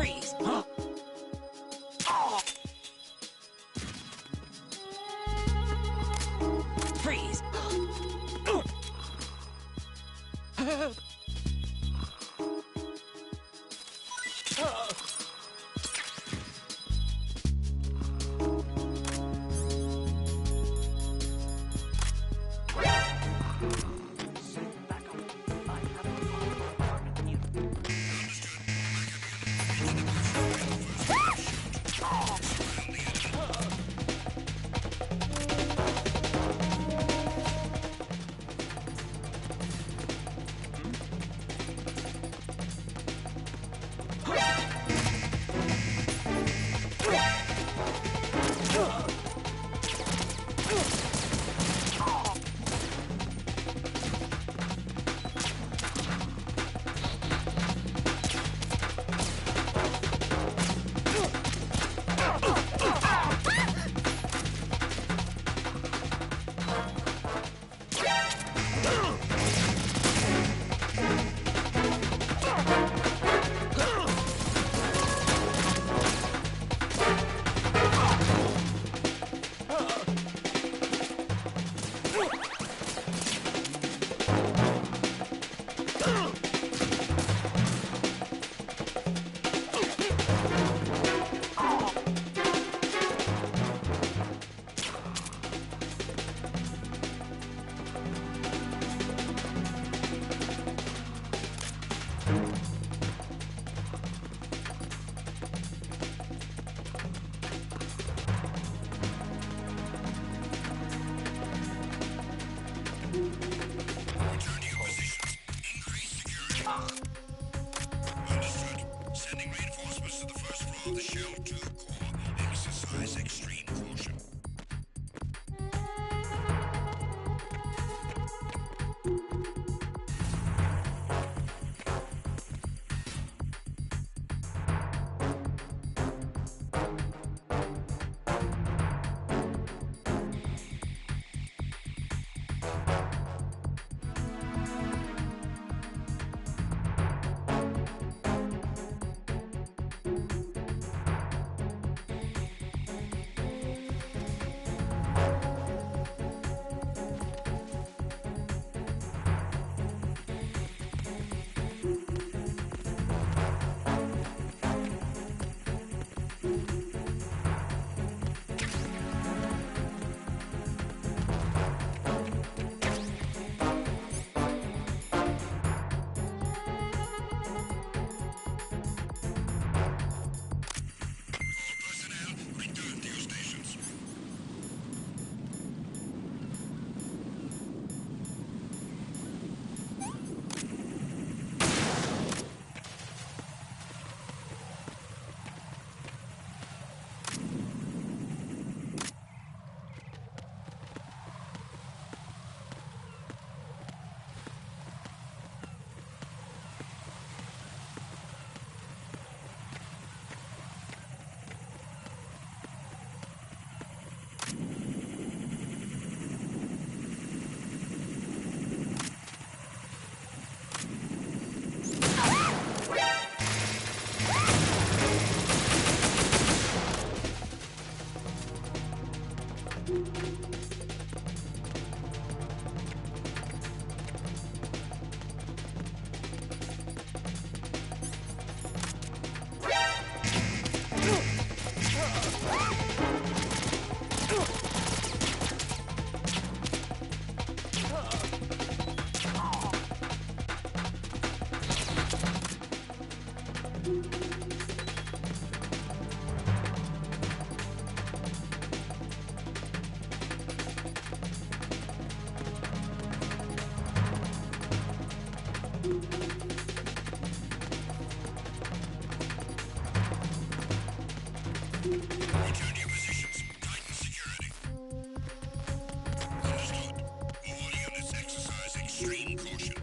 S6: Freeze! Huh? Oh! Freeze!
S1: Return to your positions. Tighten security. Understood. All units exercise extreme caution.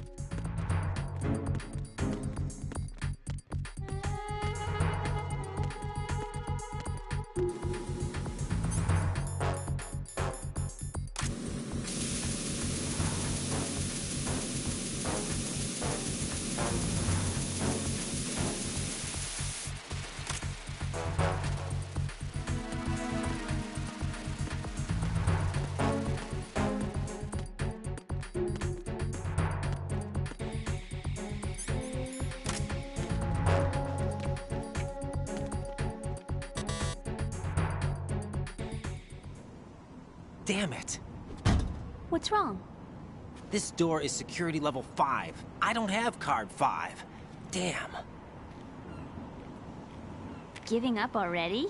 S15: Damn it.
S13: What's wrong?
S15: This door is security level 5. I don't have card 5. Damn.
S13: Giving up already?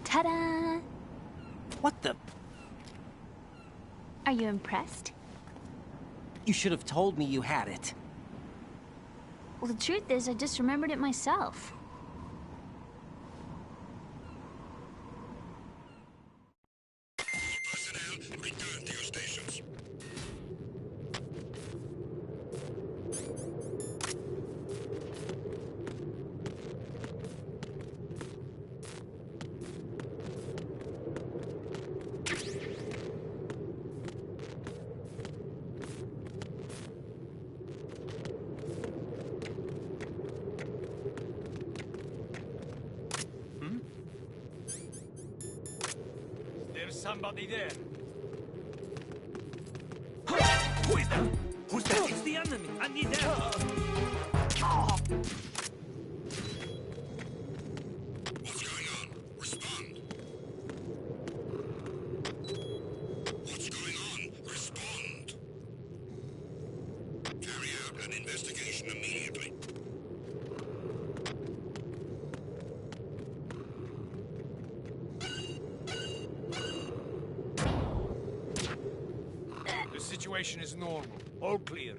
S13: Ta-da!
S15: What the?
S13: Are you impressed?
S15: You should have told me you had it.
S13: Well, the truth is, I just remembered it myself.
S1: Personnel, return to your stations.
S5: There's somebody there.
S7: Who is that? Who's that? It's the enemy. I need help.
S1: What's going on? Respond. What's going on? Respond. Carry out an investigation immediately.
S5: The situation is normal. All clear.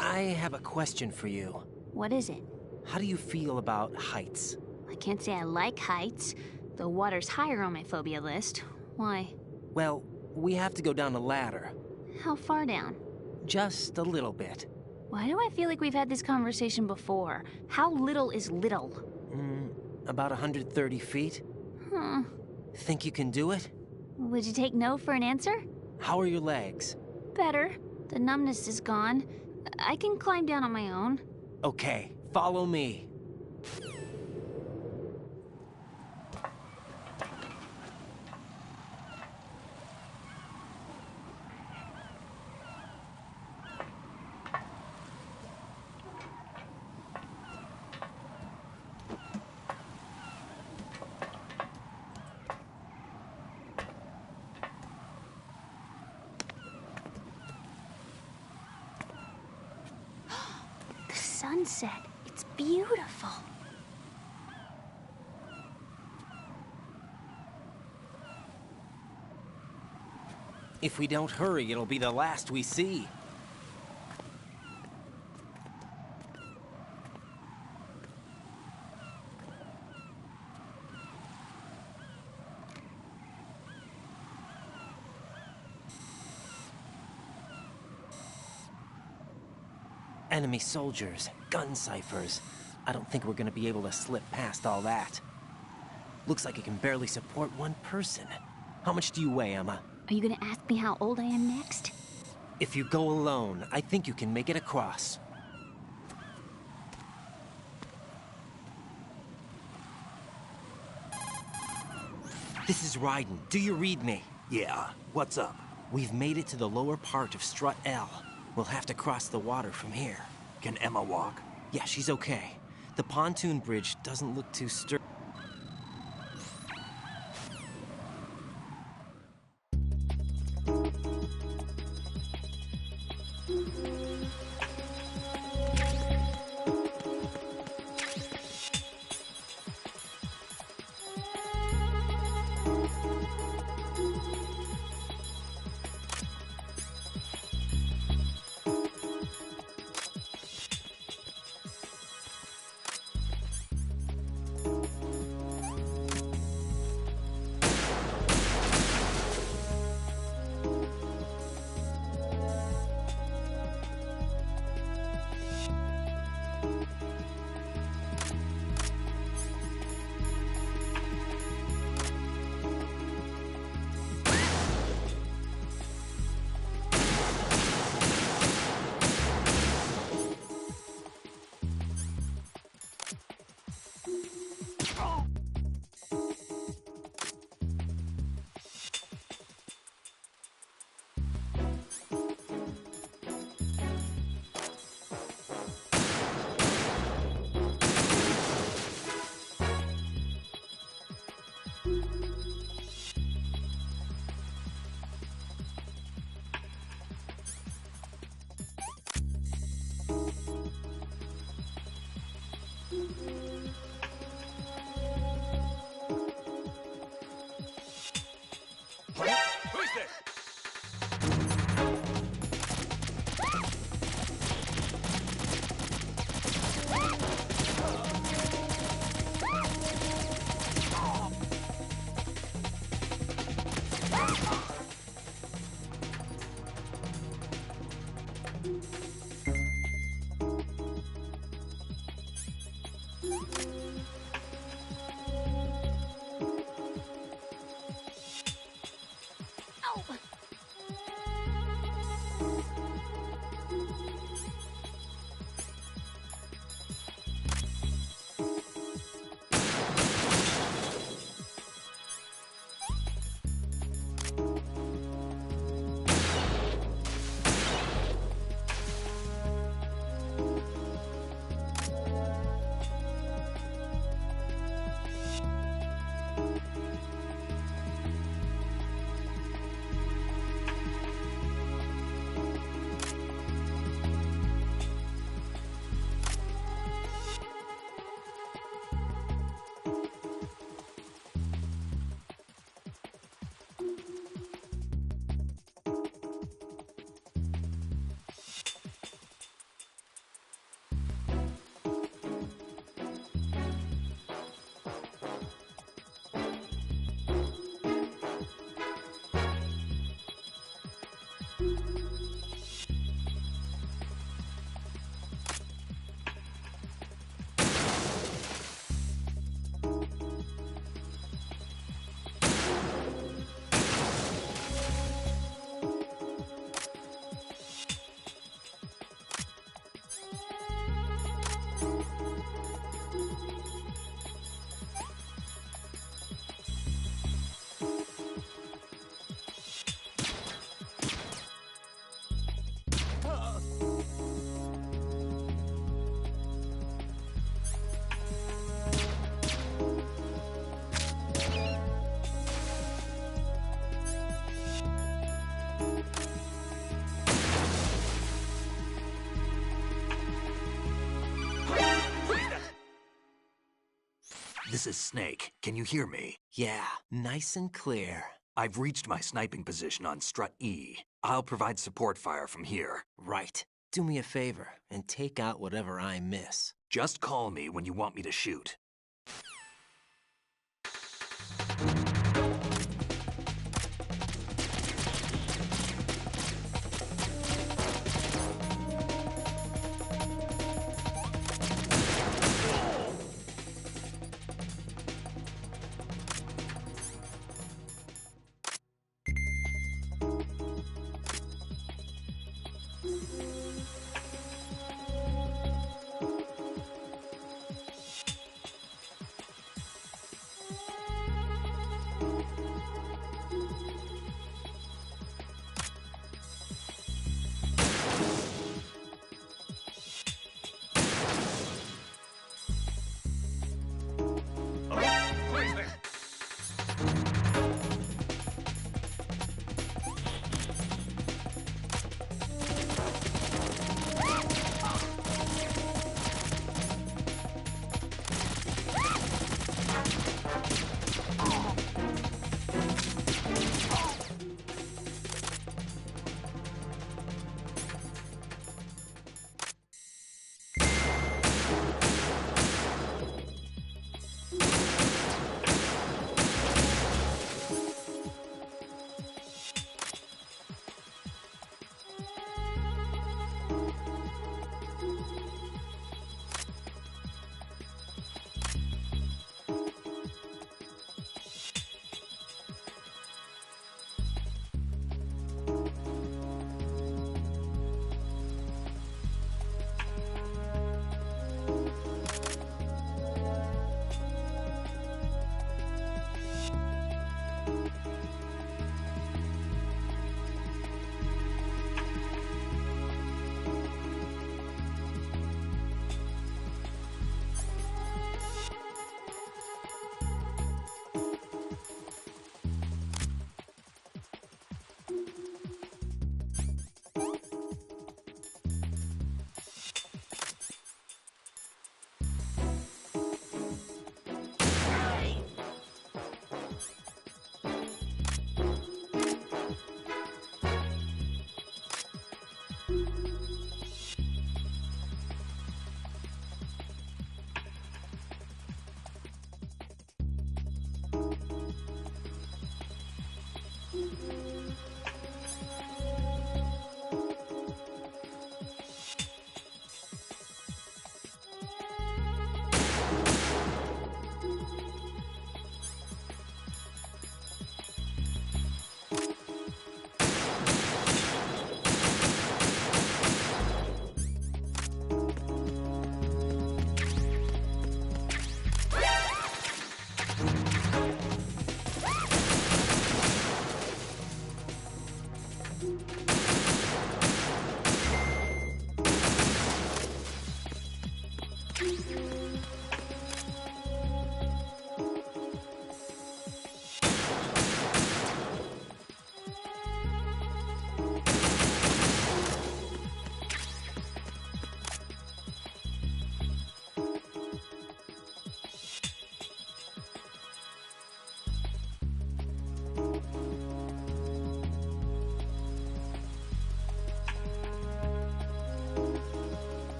S15: I have a question for you.
S13: What is it?
S15: How do you feel about heights?
S13: I can't say I like heights. The water's higher on my phobia list. Why?
S15: Well, we have to go down a ladder.
S13: How far down?
S15: Just a little bit.
S13: Why do I feel like we've had this conversation before? How little is little?
S15: About 130 feet.
S13: Huh.
S15: Think you can do it?
S13: Would you take no for an answer?
S15: How are your legs?
S13: Better. The numbness is gone. I can climb down on my own.
S15: Okay, follow me.
S13: Sunset. It's beautiful.
S15: If we don't hurry, it'll be the last we see. Enemy soldiers, gun ciphers. I don't think we're gonna be able to slip past all that. Looks like it can barely support one person. How much do you weigh, Emma?
S13: Are you gonna ask me how old I am next?
S15: If you go alone, I think you can make it across. This is Ryden. Do you read me?
S11: Yeah. What's up?
S15: We've made it to the lower part of Strut L. We'll have to cross the water from here.
S11: Can Emma walk?
S15: Yeah, she's okay. The pontoon bridge doesn't look too sturdy.
S5: Who's there?
S11: This is Snake. Can you hear me?
S15: Yeah, nice and clear.
S11: I've reached my sniping position on Strut E. I'll provide support fire from here.
S15: Right. Do me a favor and take out whatever I miss.
S11: Just call me when you want me to shoot.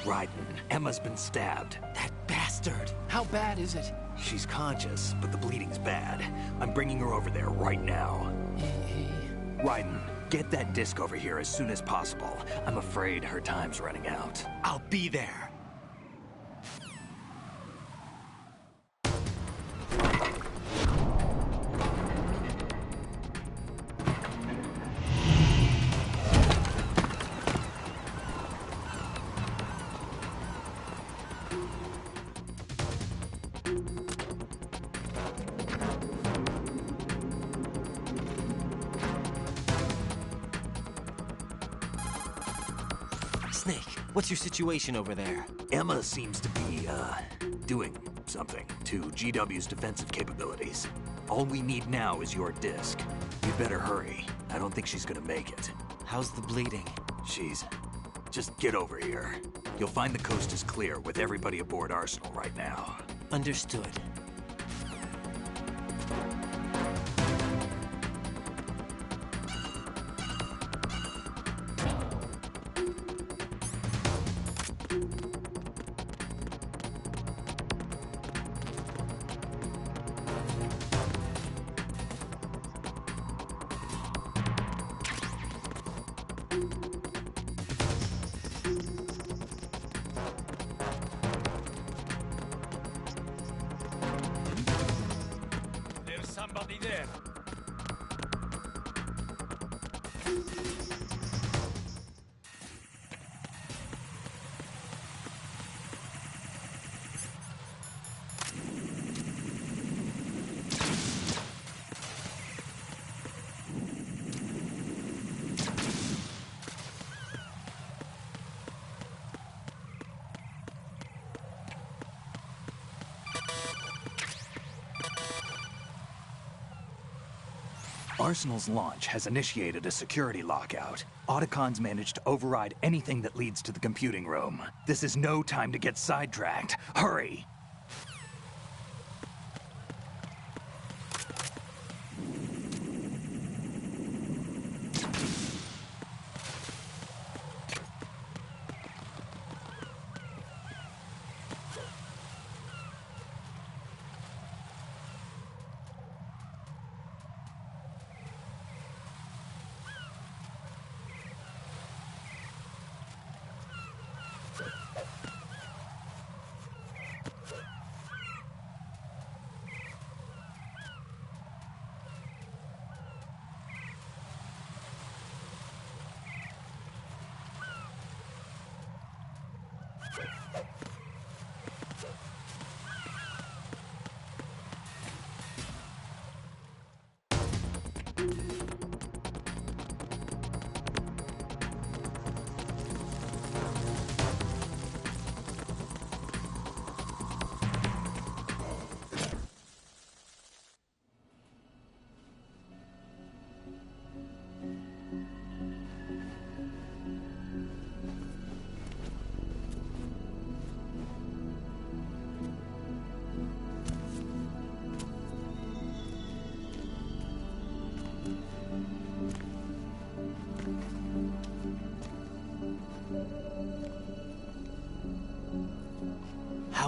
S11: Raiden, Emma's been stabbed.
S17: That bastard! How bad is it?
S11: She's conscious, but the bleeding's bad. I'm bringing her over there right now. Raiden, get that disc over here as soon as possible. I'm afraid her time's running out.
S12: I'll be there.
S15: Snake, what's your situation over there?
S11: Emma seems to be, doing something to GW's defensive capabilities. All we need now is your disc. You better hurry. I don't think she's gonna make it.
S15: How's the bleeding?
S11: Just get over here. You'll find the coast is clear with everybody aboard Arsenal right now.
S15: Understood.
S5: There's somebody there.
S2: Arsenal's launch has initiated a security lockout. Otacons managed to override anything that leads to the computing room. This is no time to get sidetracked. Hurry!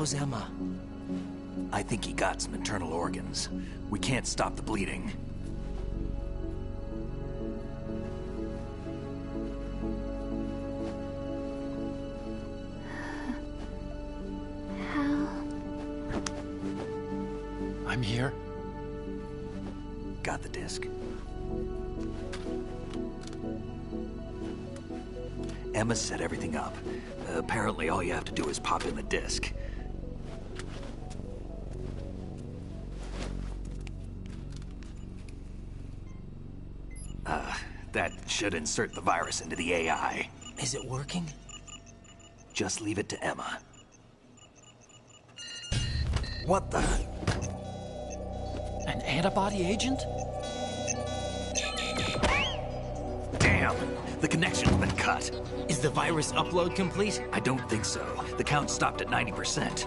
S15: How's Emma?
S2: I think he got some internal organs. We can't stop the bleeding.
S17: I'm here.
S2: Got the disc. Emma set everything up. Apparently all you have to do is pop in the disc. That should insert the virus into the AI.
S15: Is it working?
S2: Just leave it to Emma. What the?
S17: An antibody agent?
S2: Damn! The connection's been cut.
S15: Is the virus upload complete?
S2: I don't think so. The count stopped at 90%.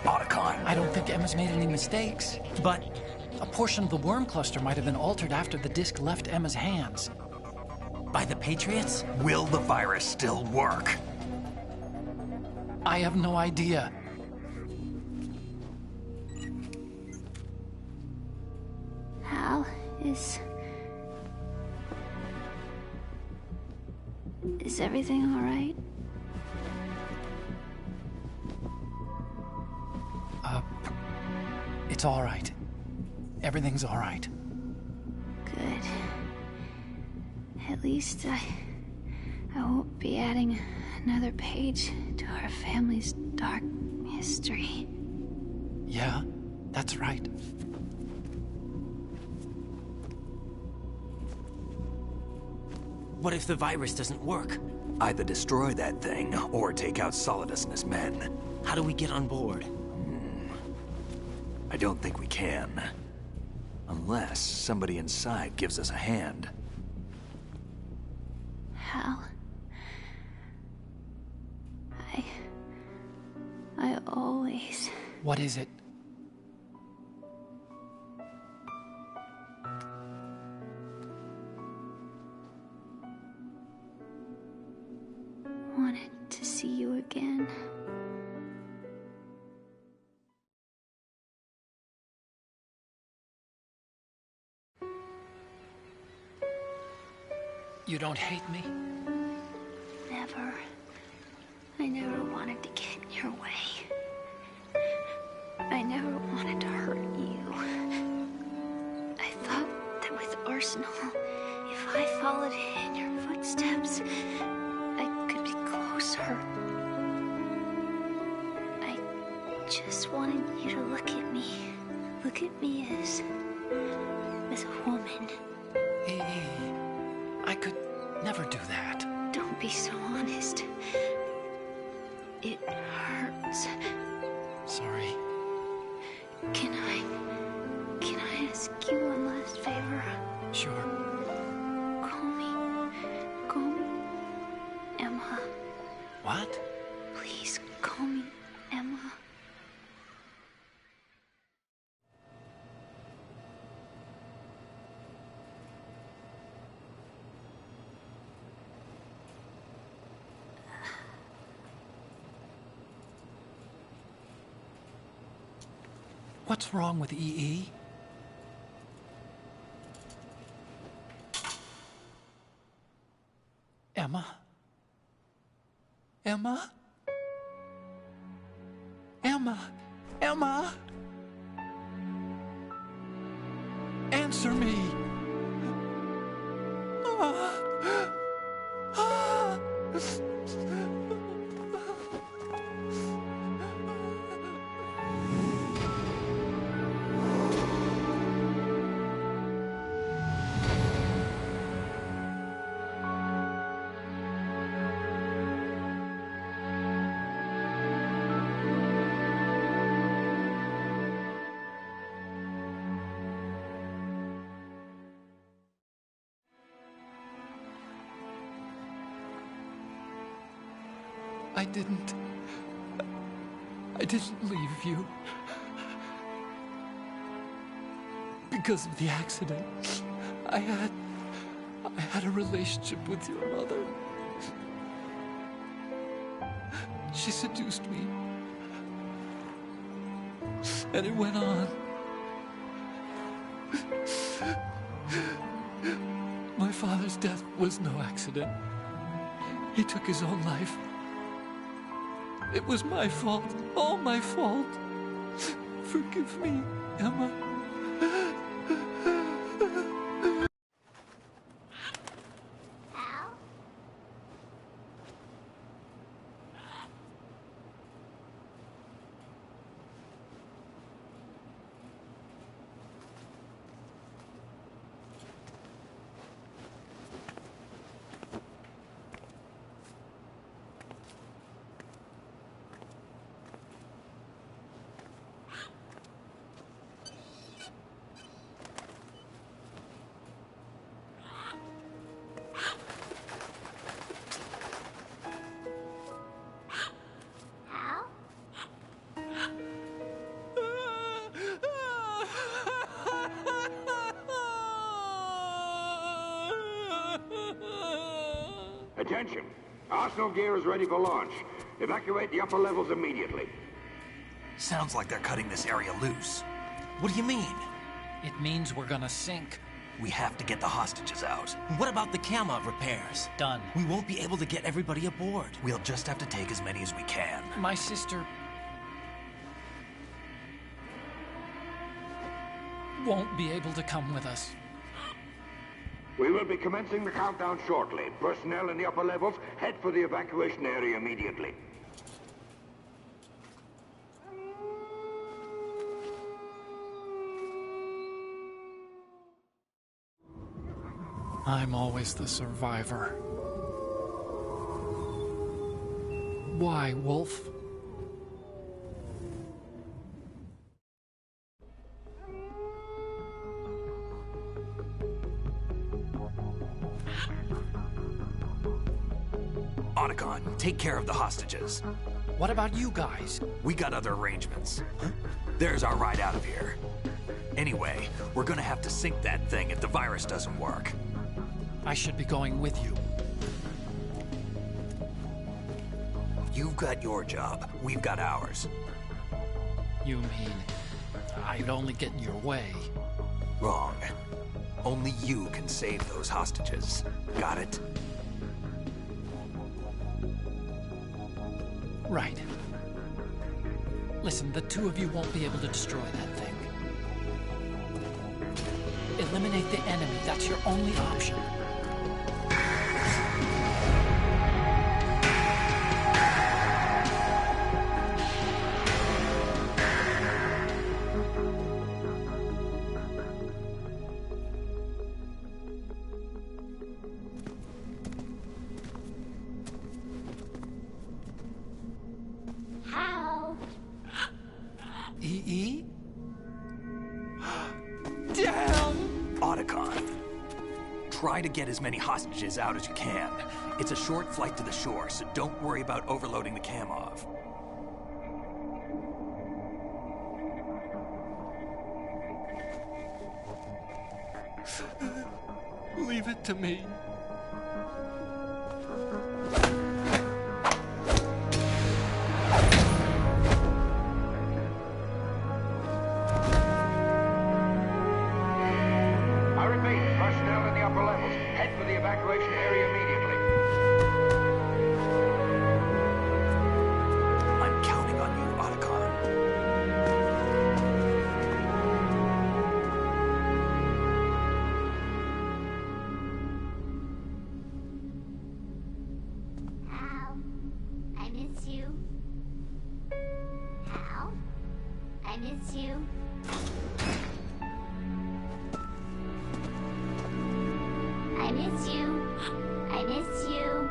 S2: Otacon.
S17: I don't think Emma's made any mistakes.
S15: But
S17: a portion of the worm cluster might have been altered after the disc left Emma's hands.
S15: by the Patriots?
S2: Will the virus still work?
S17: I have no idea.
S13: Hal, is everything all right?
S17: It's all right. Everything's all right.
S13: Good. At least I won't be adding another page to our family's dark history.
S17: Yeah, that's right.
S15: What if the virus doesn't work?
S2: Either destroy that thing, or take out Solidus and his men.
S15: How do we get on board?
S2: I don't think we can. Unless somebody inside gives us a hand.
S13: Hal. I always...
S17: What is it?
S13: wanted to see you again.
S17: You don't hate me?
S13: Never. I never wanted to get in your way. I never wanted to hurt you. I thought that with Arsenal, if I followed in your footsteps, I could be closer. I just wanted you to look at me. Look at me as a woman.
S17: I could never do that.
S13: Don't be so honest. It hurts.
S17: Sorry.
S13: Can I Can I ask you one last favor?
S17: Sure.
S13: Call me Emma.
S17: What?
S13: Please call me Emma.
S17: What's wrong with EE? Emma? Emma? Emma? Emma? Answer me! I didn't leave you. Because of the accident, I had a relationship with your mother. She seduced me. And it went on. My father's death was no accident. He took his own life. It was my fault, all my fault. Forgive me, Emma.
S1: Attention! Arsenal gear is ready for launch. Evacuate the upper levels immediately.
S11: Sounds like they're cutting this area loose. What do you mean?
S17: It means we're gonna sink.
S11: We have to get the hostages out.
S15: What about the camera repairs?
S17: Done.
S15: We won't be able to get everybody aboard.
S11: We'll just have to take as many as we can.
S17: My sister won't be able to come with us.
S1: We will be commencing the countdown shortly. Personnel in the upper levels, head for the evacuation area immediately.
S17: I'm always the survivor. Why, Wolf?
S11: Otacon, take care of the hostages.
S17: What about you guys?
S11: We got other arrangements. There's our ride out of here. Anyway, we're gonna have to sink that thing if the virus doesn't work.
S17: I should be going with you.
S11: You've got your job. We've got ours.
S17: You mean I'd only get in your way?
S11: Wrong. Only you can save those hostages. Got it?
S17: Right. Listen, the two of you won't be able to destroy that thing. Eliminate the enemy. That's your only option.
S11: Try to get as many hostages out as you can. It's a short flight to the shore, so don't worry about overloading the Kamov.
S19: Leave it to me.
S10: I repeat, personnel in the upper levels, head for the evacuation area immediately.
S11: I'm counting on you, Otacon.
S22: Hal, I miss you. Hal, I miss you. I miss you. I miss you.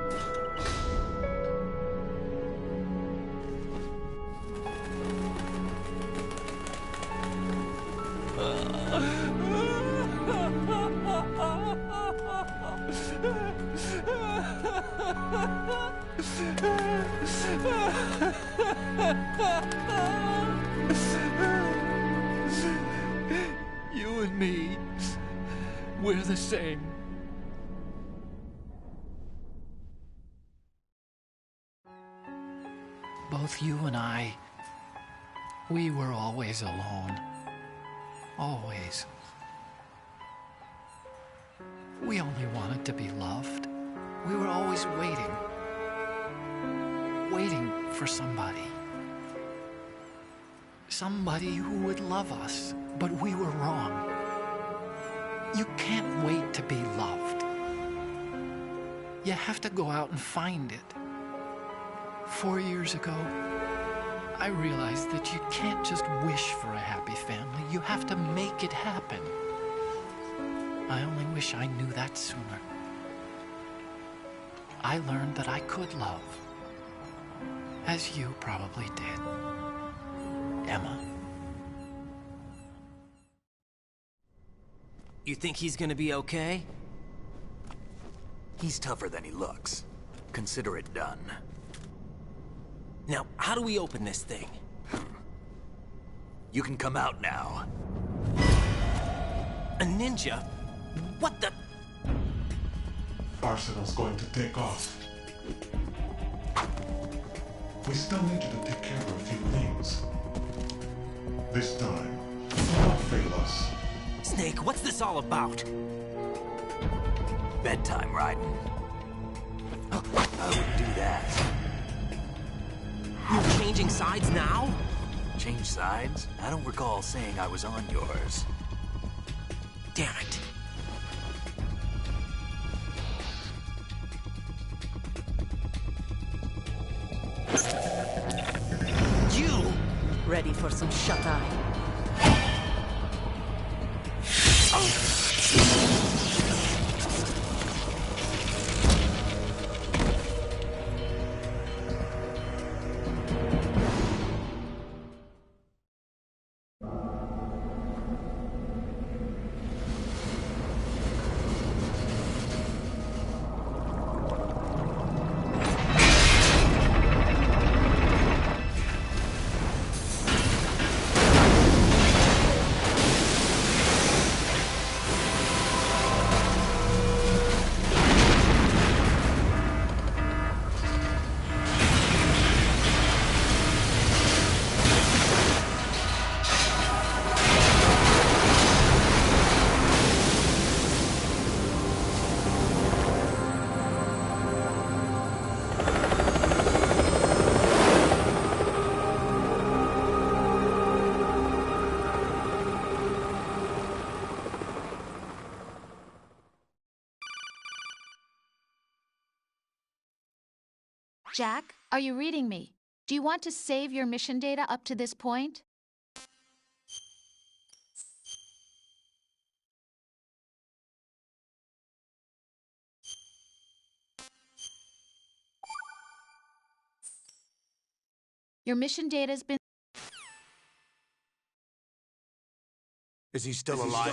S19: You and me, we're the same.
S17: Both you and I, we were always alone. Always. We only wanted to be loved. We were always waiting. Waiting for somebody. Somebody who would love us, but we were wrong. You can't wait to be loved. You have to go out and find it. 4 years ago, I realized that you can't just wish for a happy family. You have to make it happen. I only wish I knew that sooner. I learned that I could love, as you probably did, Emma.
S11: You think he's gonna be okay? He's tougher than he looks. Consider it done.
S15: Now, how do we open this thing?
S11: You can come out now.
S15: A ninja? What the?
S21: Arsenal's going to take off. We still need you to take care of a few things. This time, do not fail us.
S15: Snake, what's this all about?
S11: Bedtime, Raiden. I wouldn't do that.
S15: You're changing sides now?
S11: Change sides? I don't recall saying I was on yours.
S15: Damn it. You!
S6: Ready for some shut-eye?
S18: Jack, are you reading me? Do you want to save your mission data up to this point? Your mission data's been...
S16: Is he still alive?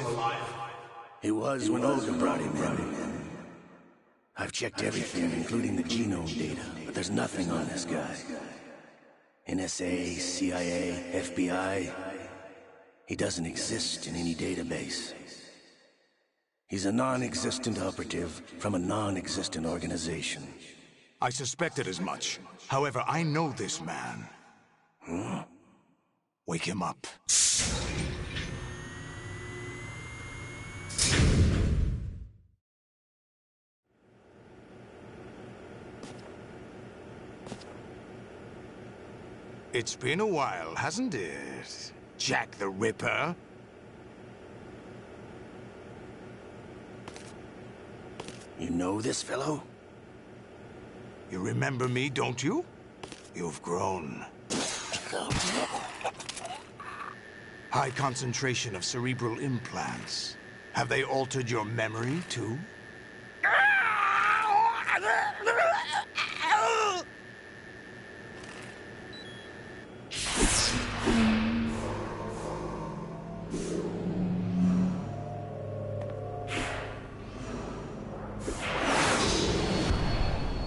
S3: He was when Olga brought him in. I've checked everything, including the genome data, but there's nothing on this guy. NSA, CIA, FBI. He doesn't exist in any database. He's a non-existent operative from a non-existent organization.
S16: I suspected as much. However, I know this man.
S3: Huh?
S16: Wake him up. It's been a while, hasn't it, Jack the Ripper?
S3: You know this fellow?
S16: You remember me, don't you? You've grown. High concentration of cerebral implants. Have they altered your memory, too?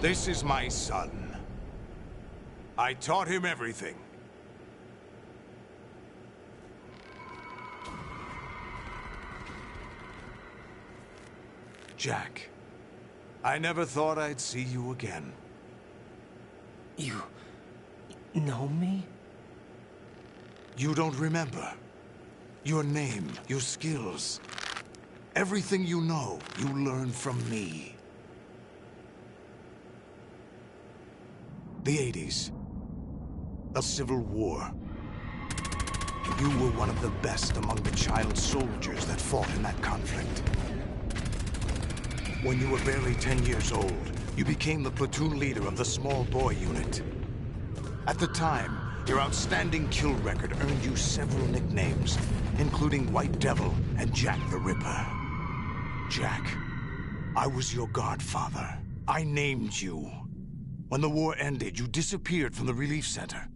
S16: This is my son. I taught him everything. Jack, I never thought I'd see you again.
S15: You know me?
S16: You don't remember. Your name, your skills. Everything you know, you learned from me. The 80s. The Civil War. You were one of the best among the child soldiers that fought in that conflict. When you were barely 10 years old, you became the platoon leader of the small boy unit. At the time, your outstanding kill record earned you several nicknames, including White Devil and Jack the Ripper. Jack, I was your godfather. I named you. When the war ended, you disappeared from the relief center.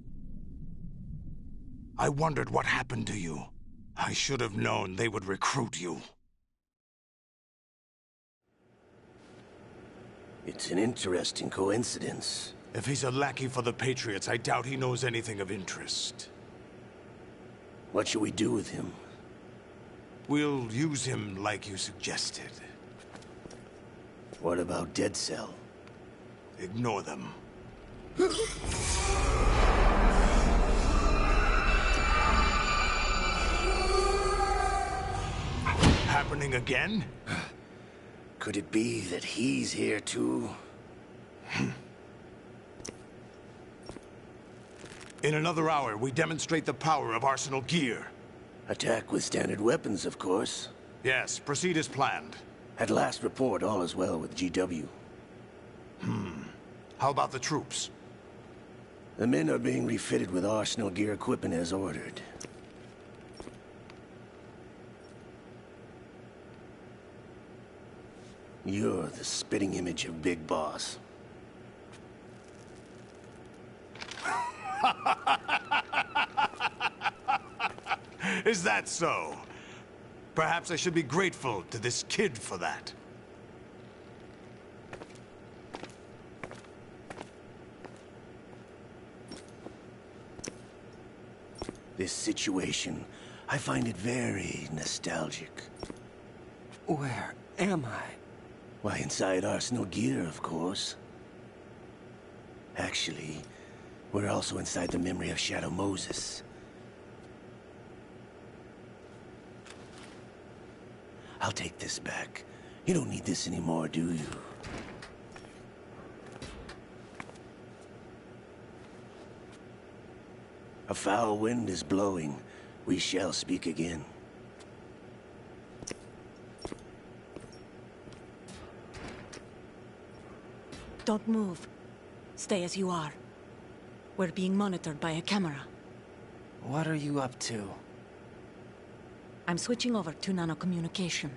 S16: I wondered what happened to you. I should have known they would recruit you.
S3: It's an interesting coincidence.
S16: If he's a lackey for the Patriots, I doubt he knows anything of interest.
S3: What should we do with him?
S16: We'll use him like you suggested.
S3: What about Dead Cell?
S16: Ignore them. Happening again?
S3: Could it be that he's here too?
S16: In another hour, we demonstrate the power of Arsenal gear.
S3: Attack with standard weapons, of course.
S16: Yes, proceed as planned.
S3: At last report, all is well with GW.
S16: How about the troops?
S3: The men are being refitted with Arsenal gear equipment as ordered. You're the spitting image of Big Boss.
S16: Is that so? Perhaps I should be grateful to this kid for that.
S3: This situation, I find it very nostalgic.
S15: Where am I?
S3: Why, inside Arsenal gear, of course. Actually, we're also inside the memory of Shadow Moses. I'll take this back. You don't need this anymore, do you? A foul wind is blowing. We shall speak again.
S6: Don't move. Stay as you are. We're being monitored by a camera.
S15: What are you up to?
S6: I'm switching over to nanocommunication.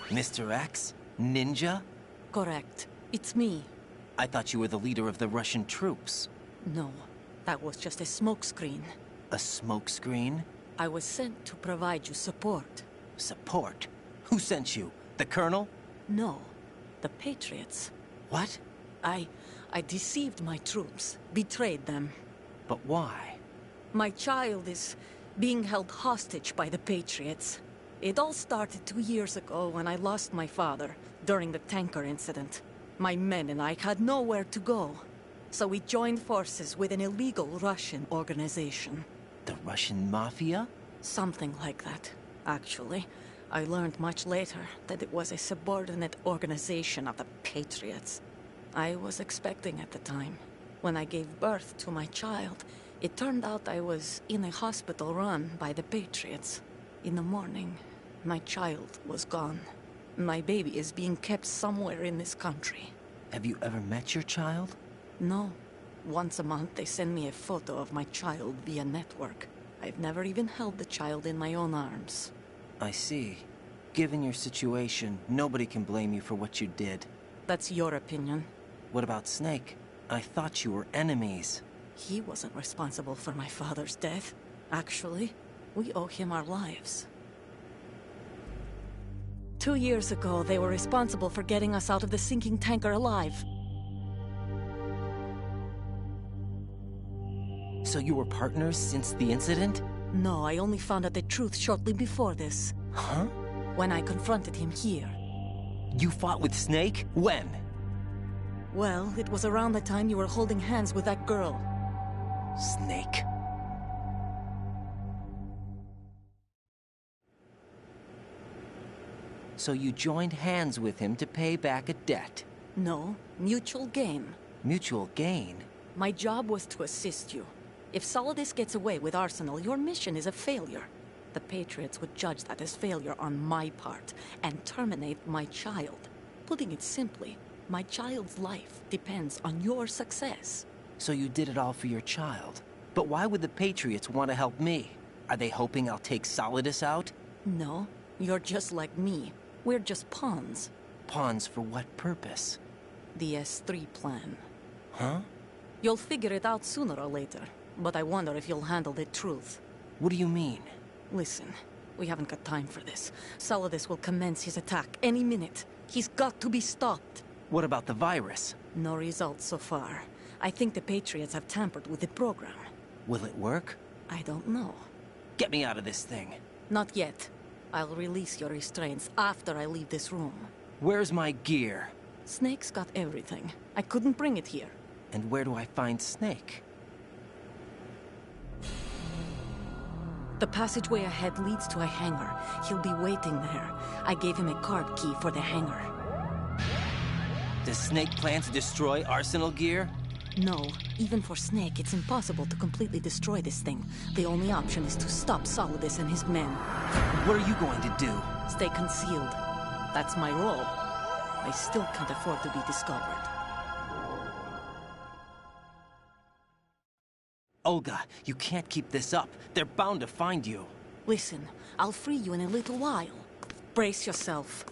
S15: Mr. X? Ninja?
S6: Correct. It's me.
S15: I thought you were the leader of the Russian troops.
S6: No, that was just a smokescreen.
S15: A smokescreen?
S6: I was sent to provide you support.
S15: Support? Who sent you? The Colonel?
S6: No, the Patriots.
S15: What?
S6: I deceived my troops, betrayed them.
S15: But why?
S6: My child is being held hostage by the Patriots. It all started 2 years ago when I lost my father during the tanker incident. My men and I had nowhere to go, so we joined forces with an illegal Russian organization.
S15: The Russian Mafia?
S6: Something like that, actually. I learned much later that it was a subordinate organization of the Patriots. I was expecting at the time. When I gave birth to my child, it turned out I was in a hospital run by the Patriots. In the morning, my child was gone. My baby is being kept somewhere in this country.
S15: Have you ever met your child?
S6: No. Once a month, they send me a photo of my child via network. I've never even held the child in my own arms.
S15: I see. Given your situation, nobody can blame you for what you did.
S6: That's your opinion.
S15: What about Snake? I thought you were enemies.
S6: He wasn't responsible for my father's death. Actually, we owe him our lives. 2 years ago, they were responsible for getting us out of the sinking tanker alive.
S15: So you were partners since the incident?
S6: No, I only found out the truth shortly before this.
S15: Huh?
S6: When I confronted him here.
S15: You fought with Snake? When?
S6: Well, it was around the time you were holding hands with that girl.
S15: Snake. So you joined hands with him to pay back a debt?
S6: No, mutual gain.
S15: Mutual gain?
S6: My job was to assist you. If Solidus gets away with Arsenal, your mission is a failure. The Patriots would judge that as failure on my part, and terminate my child. Putting it simply, my child's life depends on your success.
S15: So you did it all for your child. But why would the Patriots want to help me? Are they hoping I'll take Solidus out?
S6: No, you're just like me. We're just pawns.
S15: Pawns for what purpose?
S6: The S3 plan.
S15: Huh?
S6: You'll figure it out sooner or later, but I wonder if you'll handle the truth.
S15: What do you mean?
S6: Listen, we haven't got time for this. Solidus will commence his attack any minute. He's got to be stopped.
S15: What about the virus?
S6: No results so far. I think the Patriots have tampered with the program.
S15: Will it work?
S6: I don't know.
S15: Get me out of this thing.
S6: Not yet. I'll release your restraints after I leave this room.
S15: Where's my gear?
S6: Snake's got everything. I couldn't bring it here.
S15: And where do I find Snake?
S6: The passageway ahead leads to a hangar. He'll be waiting there. I gave him a card key for the hangar.
S15: Does Snake plan to destroy Arsenal gear?
S6: No. Even for Snake, it's impossible to completely destroy this thing. The only option is to stop Solidus and his men.
S15: What are you going to do?
S6: Stay concealed. That's my role. I still can't afford to be discovered.
S15: Olga, you can't keep this up. They're bound to find you.
S6: Listen, I'll free you in a little while. Brace yourself.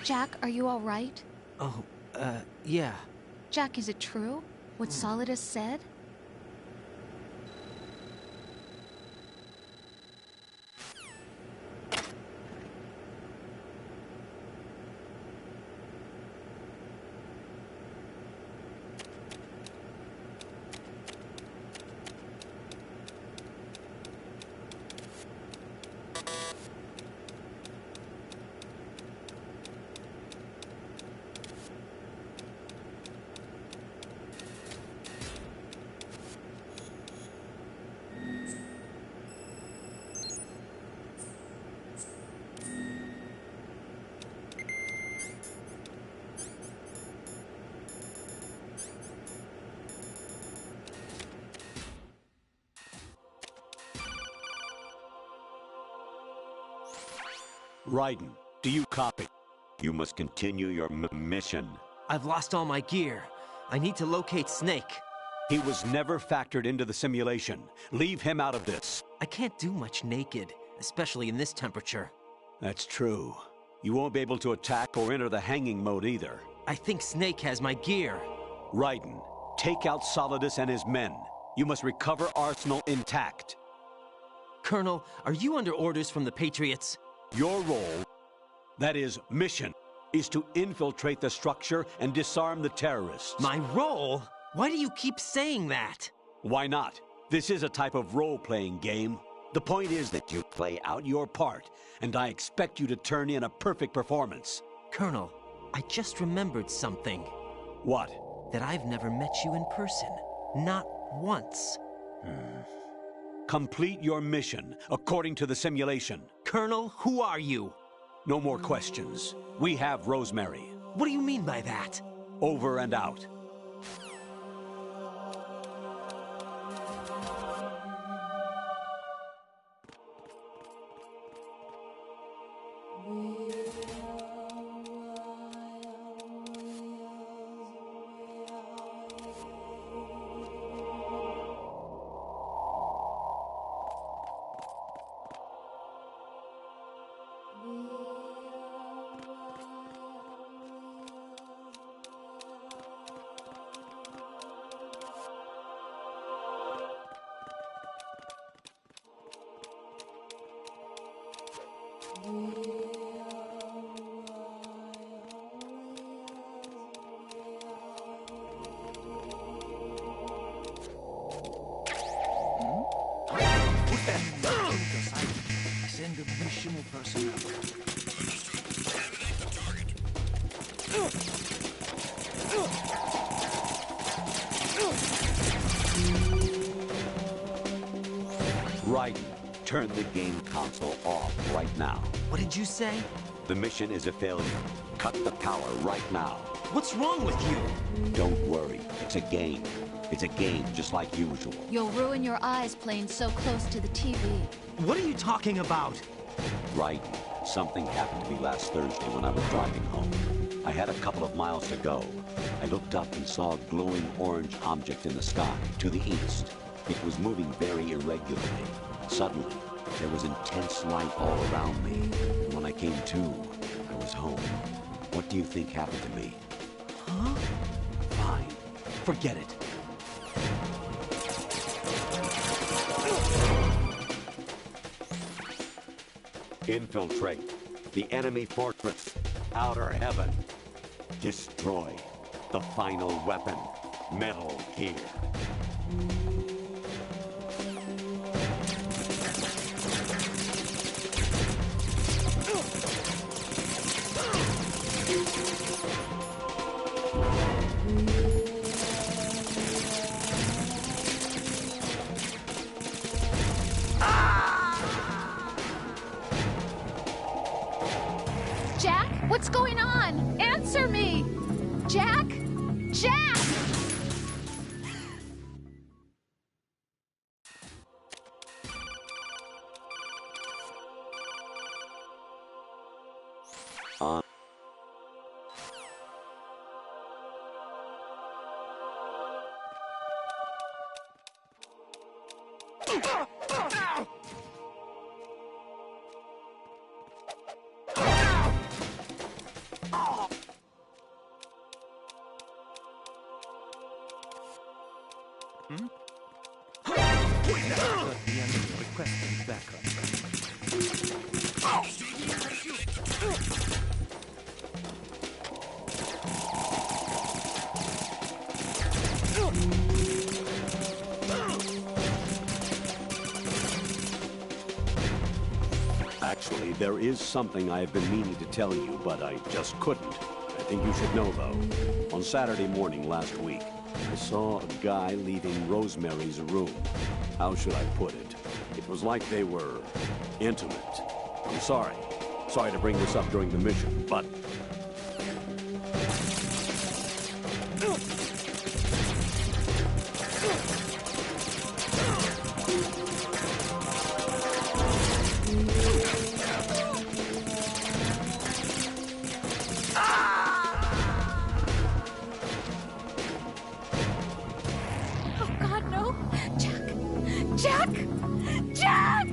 S18: Jack, are you all right?
S15: Oh, yeah.
S18: Jack, is it true? What Solidus said?
S12: Raiden, do you copy? You must continue your mission.
S15: I've lost all my gear. I need to locate Snake.
S12: He was never factored into the simulation. Leave him out of this.
S15: I can't do much naked, especially in this temperature.
S12: That's true. You won't be able to attack or enter the hanging mode either.
S15: I think Snake has my gear.
S12: Raiden, take out Solidus and his men. You must recover Arsenal intact.
S15: Colonel, are you under orders from the Patriots?
S12: Your role, that is, mission, is to infiltrate the structure and disarm the terrorists.
S15: My role? Why do you keep saying that?
S12: Why not? This is a type of role-playing game. The point is that you play out your part, and I expect you to turn in a perfect performance.
S15: Colonel, I just remembered something.
S12: What?
S15: That I've never met you in person. Not once.
S12: Complete your mission, according to the simulation.
S15: Colonel, who are you?
S12: No more questions. We have Rosemary.
S15: What do you mean by that?
S12: Over and out.
S19: Send additional personnel.
S12: Raiden, turn the game console off right now.
S15: What did you say?
S12: The mission is a failure. Cut the power right now.
S15: What's wrong with you?
S12: Don't worry. It's a game. It's a game just like usual.
S18: You'll ruin your eyes playing so close to the TV.
S15: What are you talking about?
S12: Raiden, something happened to me last Thursday when I was driving home. I had a couple of miles to go. I looked up and saw a glowing orange object in the sky to the east. It was moving very irregularly. Suddenly, there was intense light all around me. And when I came to, I was home. What do you think happened to me?
S15: Huh?
S12: Fine. Forget it. Infiltrate the enemy fortress, outer heaven. Destroy the final weapon, Metal Gear.
S18: Jack, what's going on? Answer me! Jack? Jack!
S19: The enemy requesting backup.
S12: Actually, there is something I have been meaning to tell you, but I just couldn't. I think you should know, though. On Saturday morning last week, I saw a guy leaving Rosemary's room. How should I put it? It was like they were intimate. I'm sorry. Sorry to bring this up during the mission, but...
S18: Jack! Jack!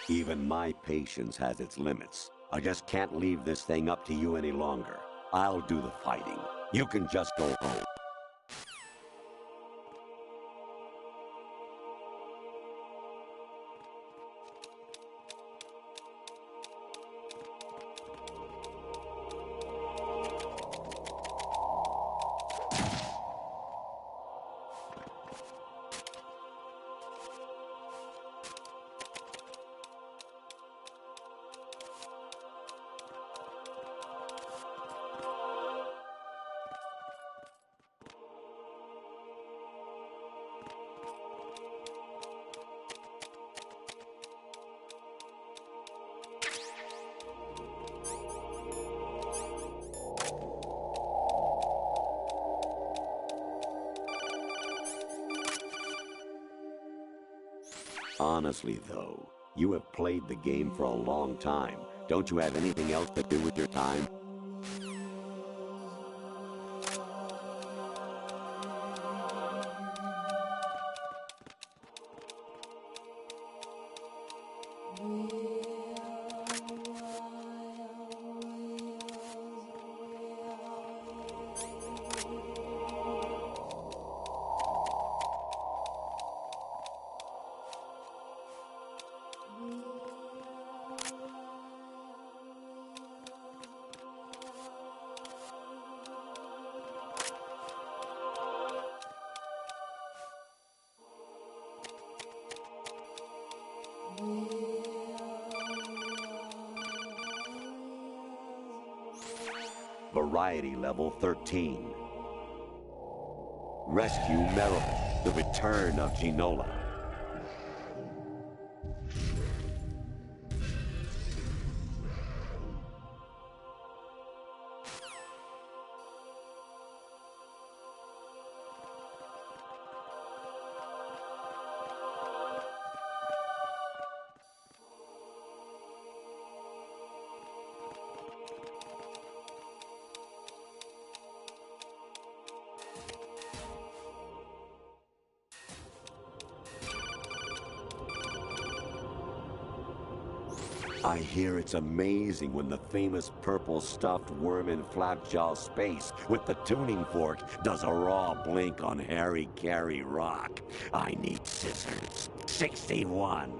S12: Even my patience has its limits. I just can't leave this thing up to you any longer. I'll do the fighting. You can just go home. Honestly, though, you have played the game for a long time. Don't you have anything else to do with your time? Variety level 13. Rescue Merrill, the return of Ginola. I hear it's amazing when the famous purple stuffed worm in Flapjaw space with the tuning fork does a raw blink on Harry Carey Rock. I need scissors. 61.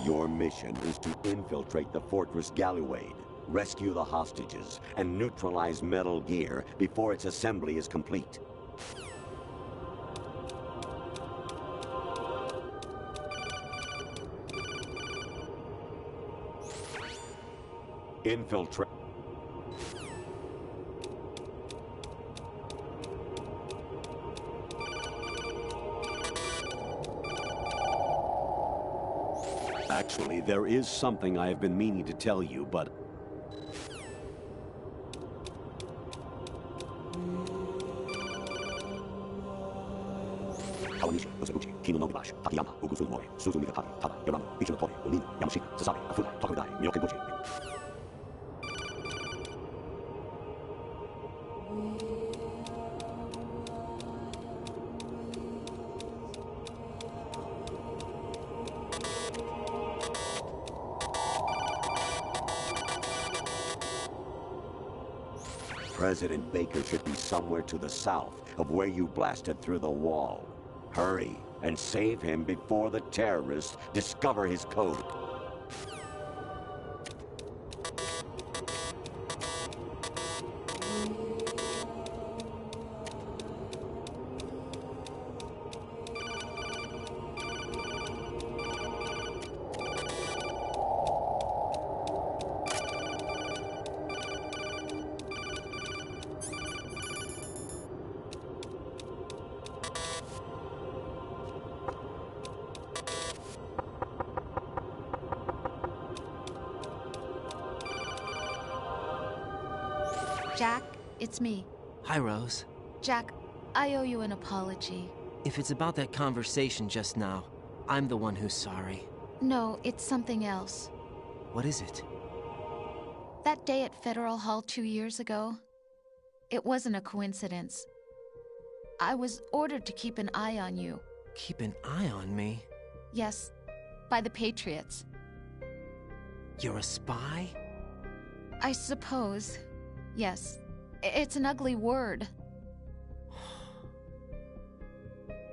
S12: Your mission is to infiltrate the Fortress Gallowade, rescue the hostages, and neutralize Metal Gear before its assembly is complete. Infiltrate. Actually, there is something I have been meaning to tell you, but... Kawanishi, Osabuchi, Kino no Gibashi, Takayama, Ugusu Mori, Suzumi Gatari, Tada, Yorama, Ichino Tori, Olin, Yamashika, Sasabe, Afuna, Tokudai, Myokenbuchi. President Baker should be somewhere to the south of where you blasted through the wall. Hurry and save him before the terrorists discover his code.
S18: Jack, it's me.
S15: Hi, Rose.
S18: Jack, I owe you an apology.
S15: If it's about that conversation just now, I'm the one who's sorry.
S18: No, it's something else.
S15: What is it?
S18: That day at Federal Hall 2 years ago, it wasn't a coincidence. I was ordered to keep an eye on you.
S15: Keep an eye on me?
S18: Yes, by the Patriots.
S15: You're a spy?
S18: I suppose. Yes. It's an ugly word.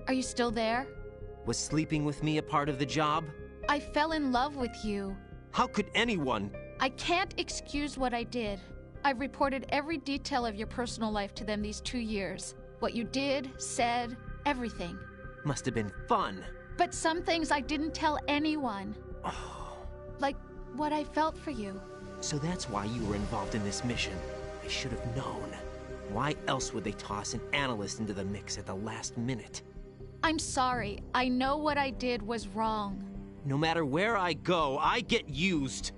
S18: Are you still there?
S15: Was sleeping with me a part of the job?
S18: I fell in love with you.
S15: How could anyone?
S18: I can't excuse what I did. I've reported every detail of your personal life to them these 2 years. What you did, said, everything.
S15: Must have been fun.
S18: But some things I didn't tell anyone. Like what I felt for you.
S15: So that's why you were involved in this mission. I should have known. Why else would they toss an analyst into the mix at the last minute?
S18: I'm sorry. I know what I did was wrong.
S15: No matter where I go, I get used.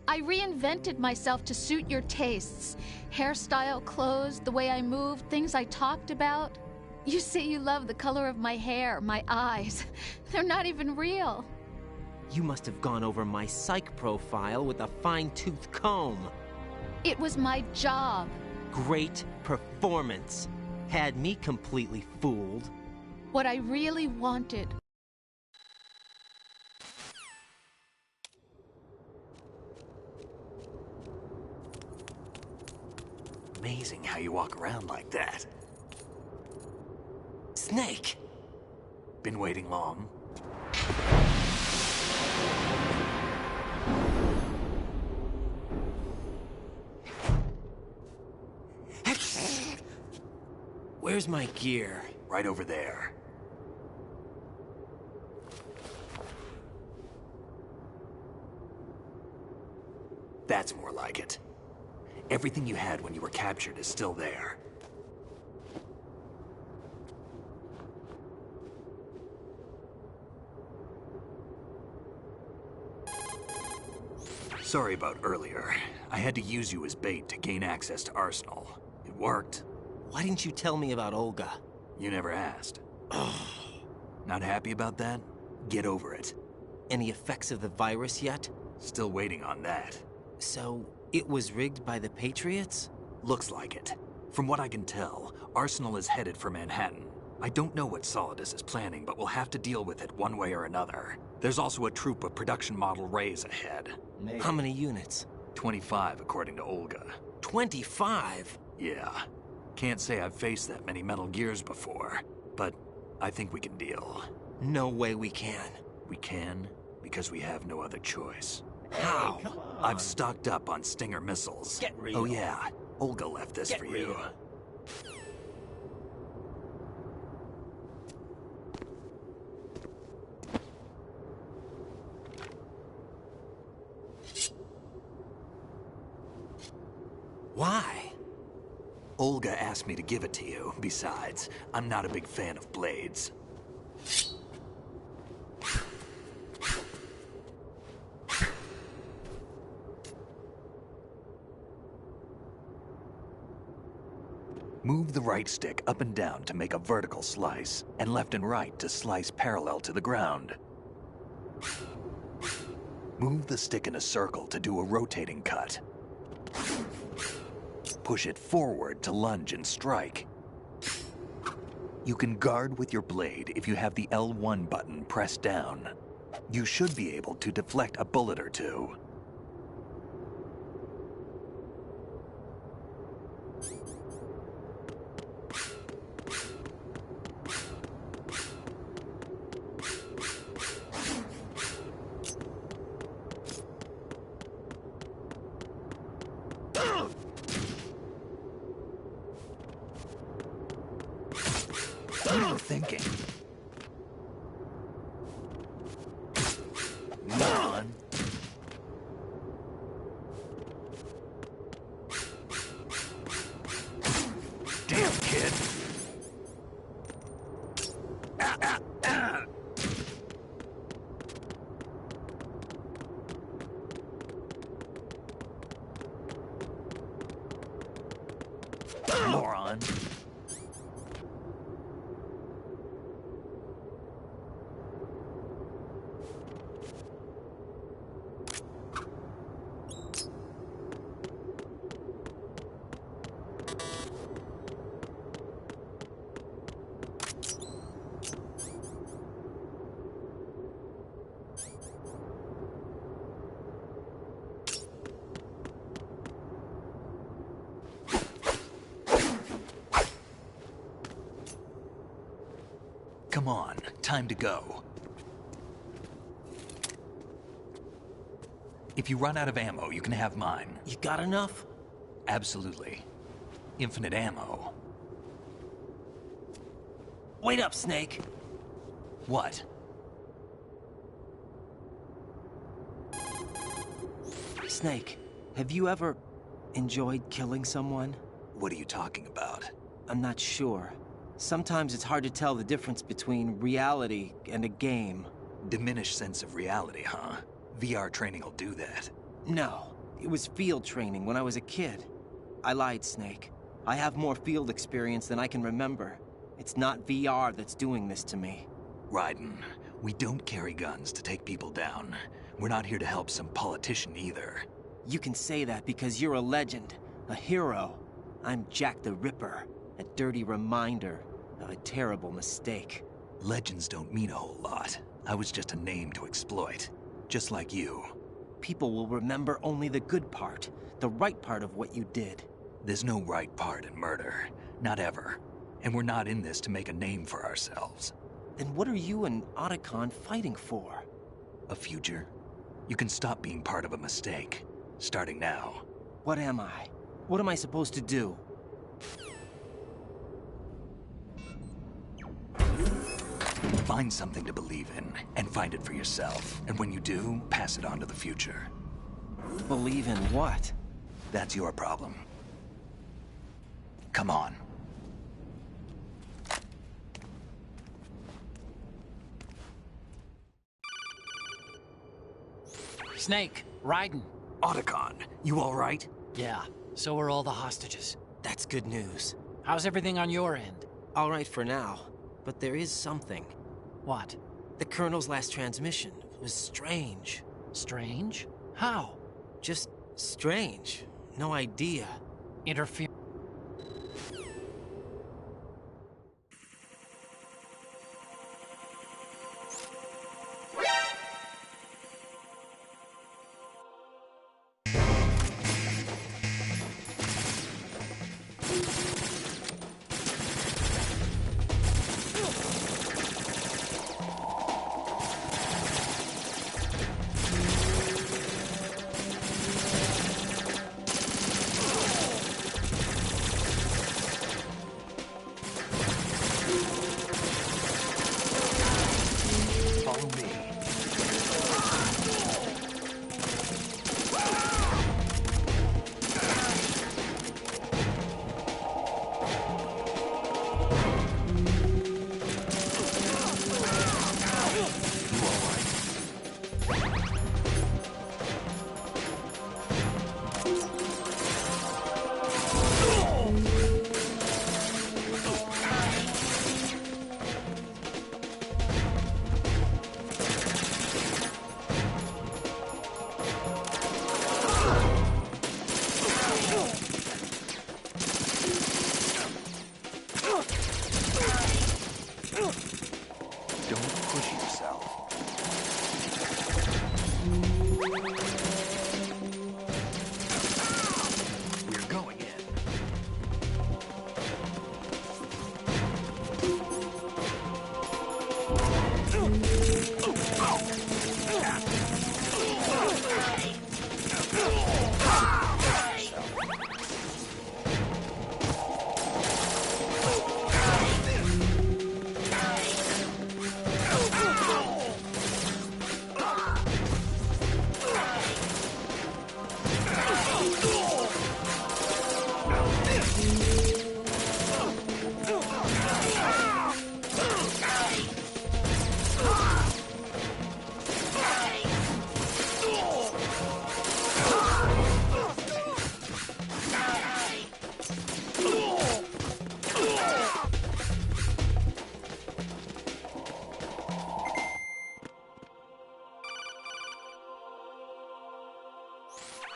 S18: I reinvented myself to suit your tastes. Hairstyle, clothes, the way I moved, things I talked about. You say you love the color of my hair, my eyes. They're not even real.
S15: You must have gone over my psych profile with a fine-tooth comb.
S18: It was my job.
S15: Great performance. Had me completely fooled.
S18: What I really wanted.
S11: Amazing how you walk around like that.
S15: Snake!
S11: Been waiting long?
S15: Where's my gear?
S11: Right over there. That's more like it. Everything you had when you were captured is still there. Sorry about earlier. I had to use you as bait to gain access to Arsenal. It worked.
S15: Why didn't you tell me about Olga?
S11: You never asked. Not happy about that? Get over it.
S15: Any effects of the virus yet?
S11: Still waiting on that.
S15: So, it was rigged by the Patriots?
S11: Looks like it. From what I can tell, Arsenal is headed for Manhattan. I don't know what Solidus is planning, but we'll have to deal with it one way or another. There's also a troop of production model Rays ahead.
S15: How many units?
S11: 25, according to Olga.
S15: 25?
S11: Yeah. Can't say I've faced that many Metal Gears before, but I think we can deal.
S15: No way we can.
S11: We can, because we have no other choice.
S15: How?
S11: I've stocked up on Stinger missiles.
S15: Get real.
S11: Oh yeah, Olga left this for you.
S15: Why?
S11: Olga asked me to give it to you. Besides, I'm not a big fan of blades. Move the right stick up and down to make a vertical slice, and left and right to slice parallel to the ground. Move the stick in a circle to do a rotating cut. Push it forward to lunge and strike. You can guard with your blade if you have the L1 button pressed down. You should be able to deflect a bullet or two. What are you thinking? Moron. Damn, kid. Moron.
S2: Come on, time to go. If you run out of ammo, you can have mine.
S15: You got enough?
S2: Absolutely. Infinite ammo.
S15: Wait up, Snake.
S2: What?
S15: Snake, have you ever enjoyed killing someone?
S2: What are you talking about?
S15: I'm not sure. Sometimes it's hard to tell the difference between reality and a game.
S2: Diminished sense of reality, huh? VR training will do that.
S15: No, it was field training when I was a kid. I lied, Snake. I have more field experience than I can remember. It's not VR that's doing this to me.
S2: Raiden, we don't carry guns to take people down. We're not here to help some politician either.
S15: You can say that because you're a legend, a hero. I'm Jack the Ripper, a dirty reminder of a terrible mistake.
S2: Legends don't mean a whole lot. I was just a name to exploit, just like you.
S15: People will remember only the good part, the right part of what you did.
S2: There's no right part in murder, not ever. And we're not in this to make a name for ourselves.
S15: Then what are you and Otacon fighting for?
S2: A future. You can stop being part of a mistake, starting now.
S15: What am I? What am I supposed to do?
S2: Find something to believe in, and find it for yourself. And when you do, pass it on to the future.
S15: Believe in what?
S2: That's your problem. Come on.
S17: Snake, Raiden.
S2: Otacon, you all right?
S17: Yeah, so are all the hostages.
S15: That's good news.
S17: How's everything on your end?
S15: All right for now, but there is something.
S17: What?
S15: The Colonel's last transmission was strange.
S17: Strange? How?
S15: Just strange. No idea.
S17: Interfere.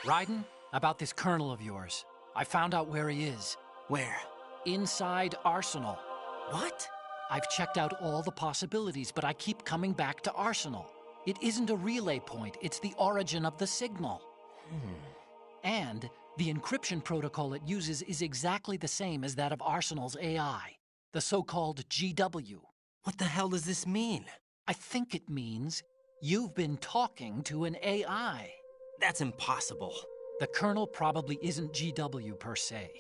S17: Raiden, about this colonel of yours. I found out where he is.
S15: Where?
S17: Inside Arsenal.
S15: What?
S17: I've checked out all the possibilities, but I keep coming back to Arsenal. It isn't a relay point, it's the origin of the signal. And the encryption protocol it uses is exactly the same as that of Arsenal's AI, the so-called GW.
S15: What the hell does this mean?
S17: I think it means you've been talking to an AI.
S15: That's impossible.
S17: The Colonel probably isn't GW per se.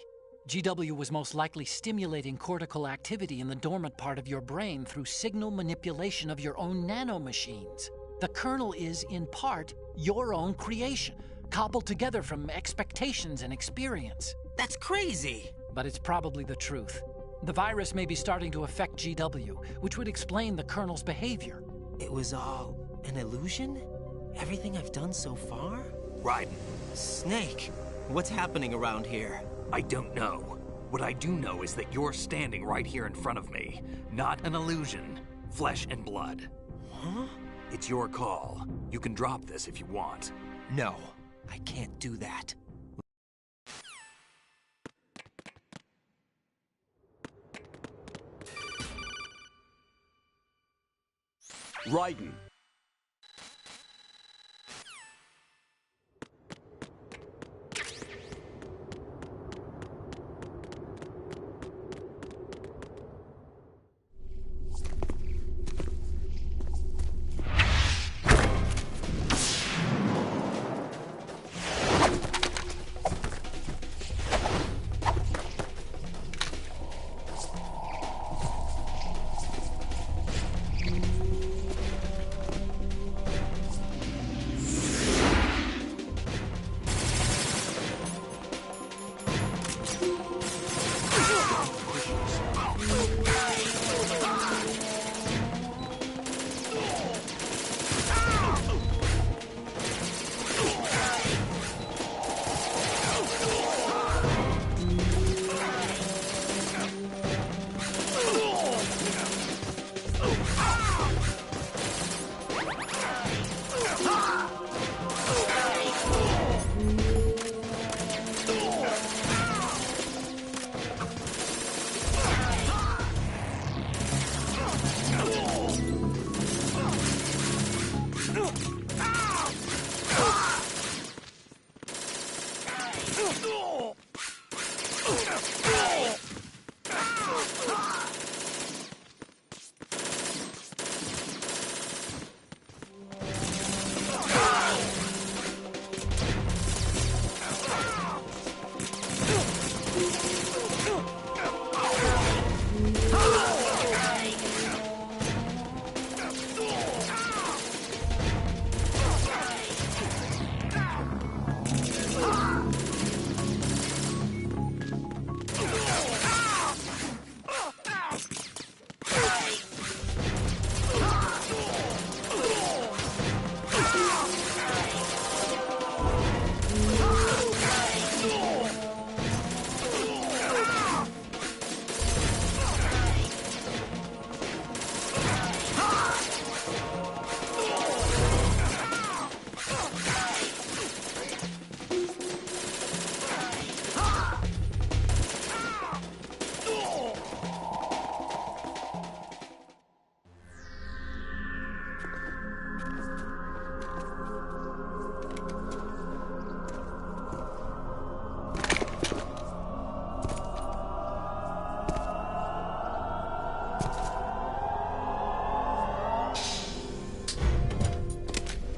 S17: GW was most likely stimulating cortical activity in the dormant part of your brain through signal manipulation of your own nanomachines. The Colonel is, in part, your own creation, cobbled together from expectations and experience.
S15: That's crazy!
S17: But it's probably the truth. The virus may be starting to affect GW, which would explain the Colonel's behavior.
S15: It was all an illusion? Everything I've done so far?
S11: Raiden.
S15: Snake, what's happening around here?
S11: I don't know. What I do know is that you're standing right here in front of me. Not an illusion. Flesh and blood.
S15: Huh?
S11: It's your call. You can drop this if you want.
S15: No, I can't do that.
S12: Raiden.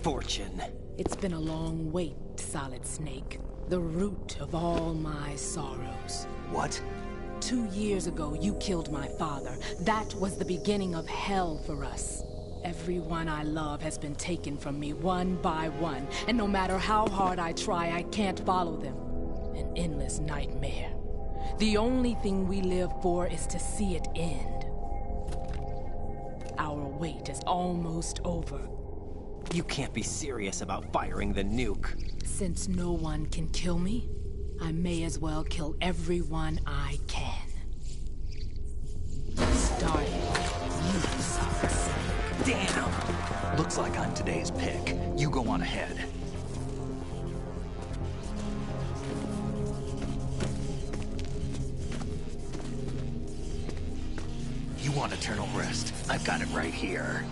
S15: Fortune.
S8: It's been a long wait, Solid Snake. The root of all my sorrows.
S11: What?
S8: 2 years ago, you killed my father. That was the beginning of hell for us. Everyone I love has been taken from me one by one, and no matter how hard I try, I can't follow them. An endless nightmare. The only thing we live for is to see it end. Our wait is almost over.
S15: You can't be serious about firing the nuke.
S8: Since no one can kill me, I may as well kill everyone I can. Starting with you, Solid Snake.
S11: Damn! Looks like I'm today's pick. You go on ahead. You want eternal rest? I've got it right here.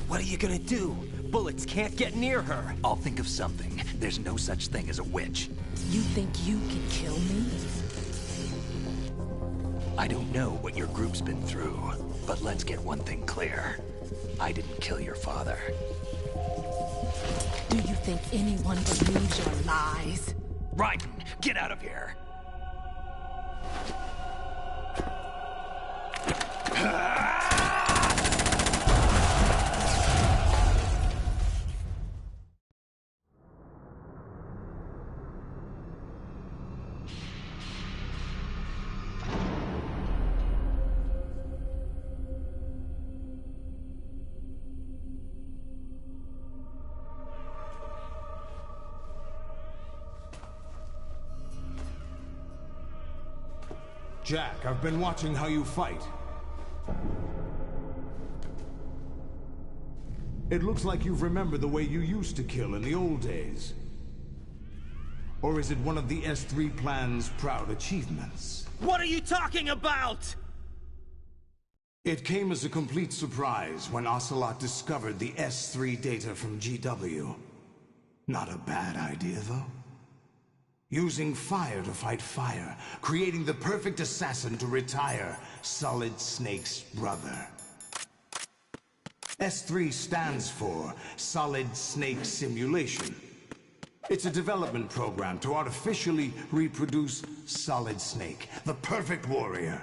S15: What are you gonna do? bullets can't get near her.
S2: I'll think of something. There's no such thing as a witch.
S8: You think you can kill me?
S2: I don't know what your group's been through, but let's get one thing clear. I didn't kill your father.
S8: Do you think anyone believes your lies?
S2: Raiden, get out of here!
S9: Jack, I've been watching how you fight. It looks like you've remembered the way you used to kill in the old days. Or is it one of the S3 plan's proud achievements?
S15: What are you talking about?
S9: It came as a complete surprise when Ocelot discovered the S3 data from GW. Not a bad idea, though. Using fire to fight fire, creating the perfect assassin to retire Solid Snake's brother. S3 stands for Solid Snake Simulation. It's a development program to artificially reproduce Solid Snake, the perfect warrior.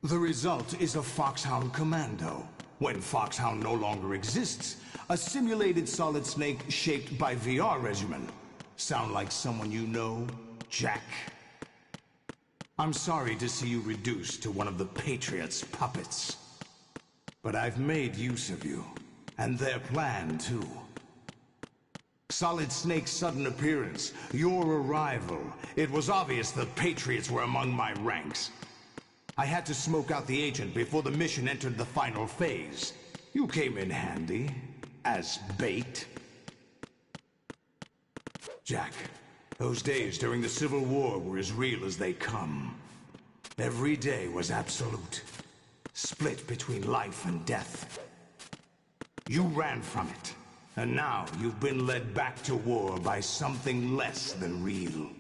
S9: The result is a Foxhound Commando. When Foxhound no longer exists, a simulated Solid Snake shaped by VR regimen. Sound like someone you know, Jack? I'm sorry to see you reduced to one of the Patriots' puppets. But I've made use of you, and their plan too. Solid Snake's sudden appearance, your arrival, it was obvious the Patriots were among my ranks. I had to smoke out the agent before the mission entered the final phase. You came in handy, as bait. Jack, those days during the Civil War were as real as they come. Every day was absolute, split between life and death. You ran from it, and now you've been led back to war by something less than real.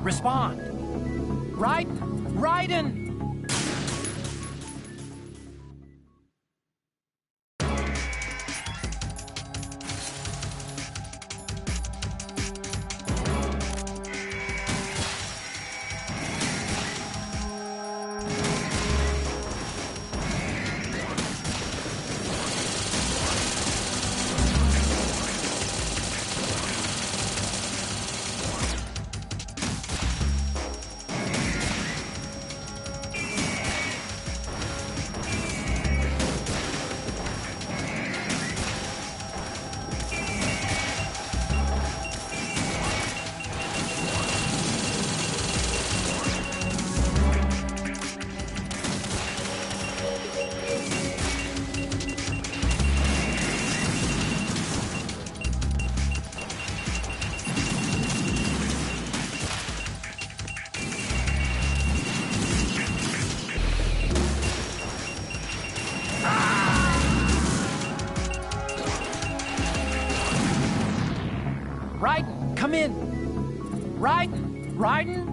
S17: Respond. Raiden! Raiden! Raiden, come in! Raiden! Raiden!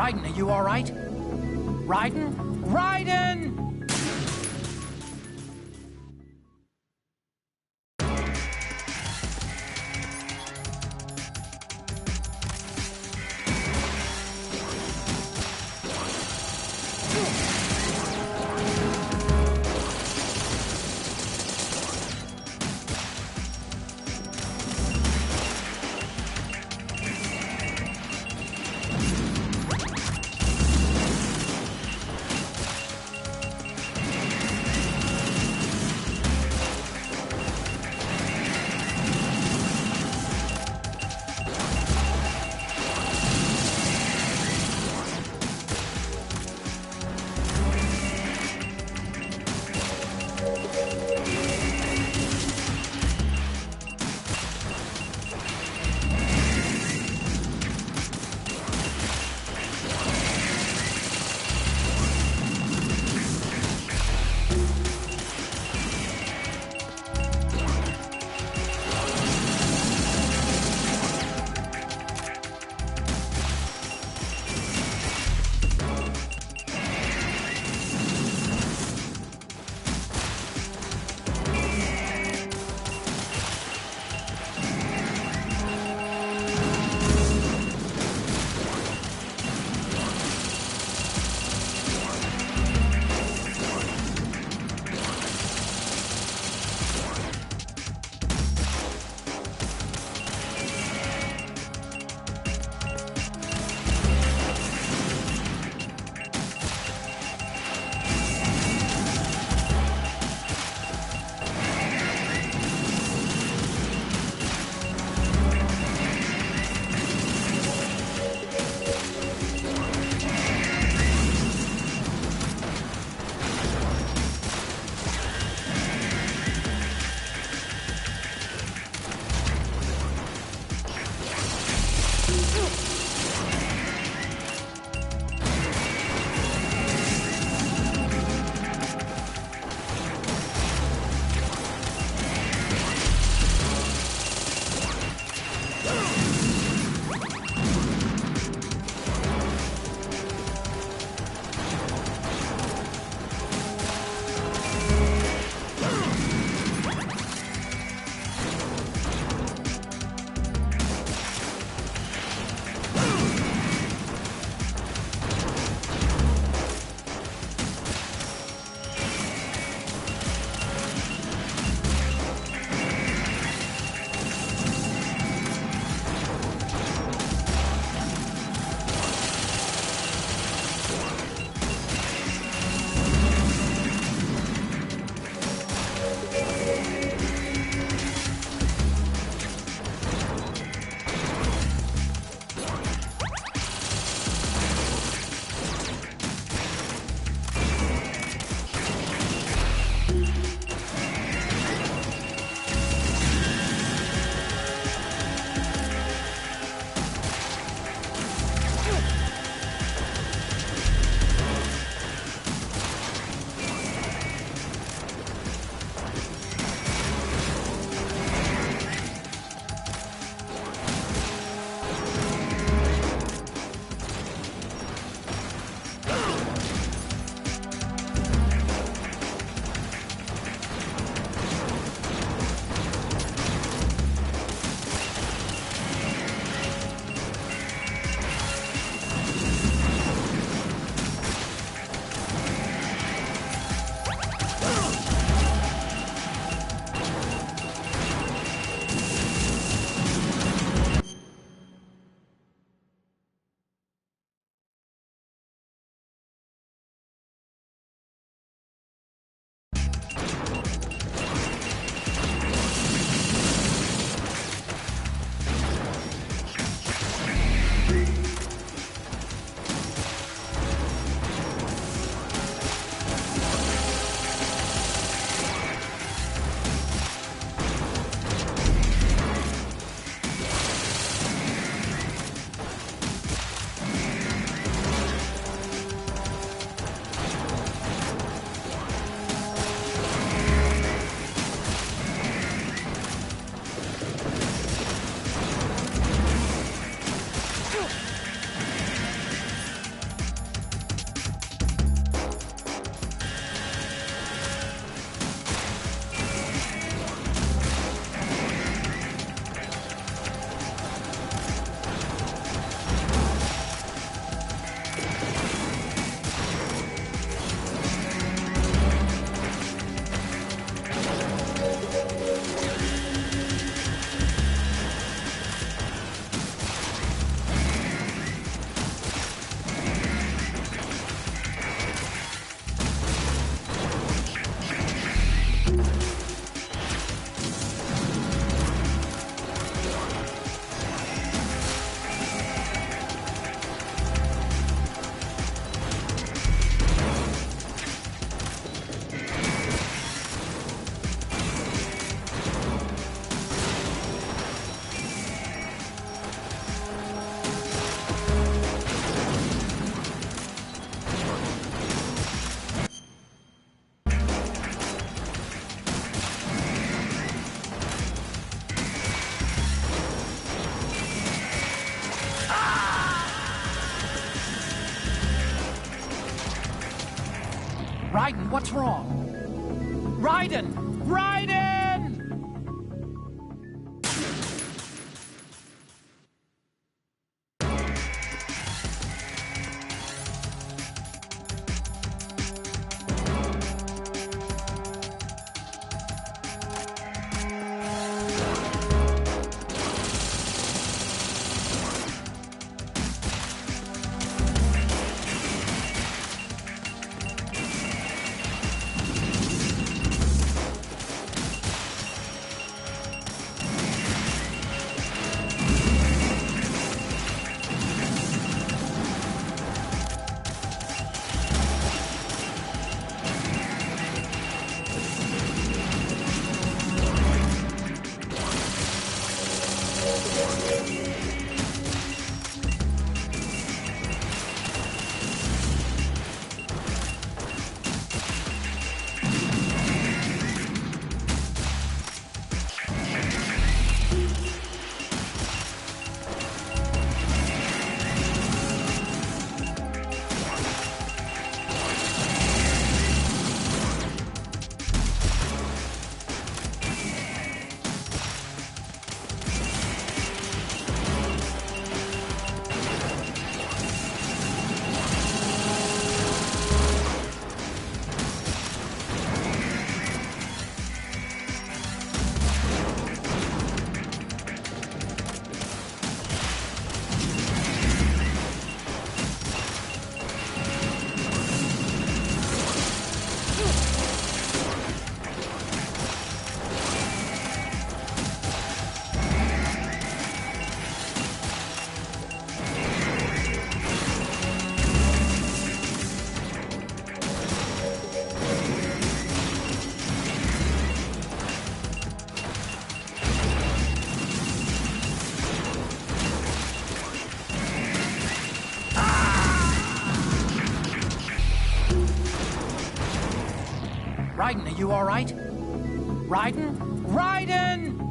S17: Raiden, are you all right? Raiden? Raiden! What's wrong? Raiden! Raiden! Raiden, are you all right? Raiden? Raiden!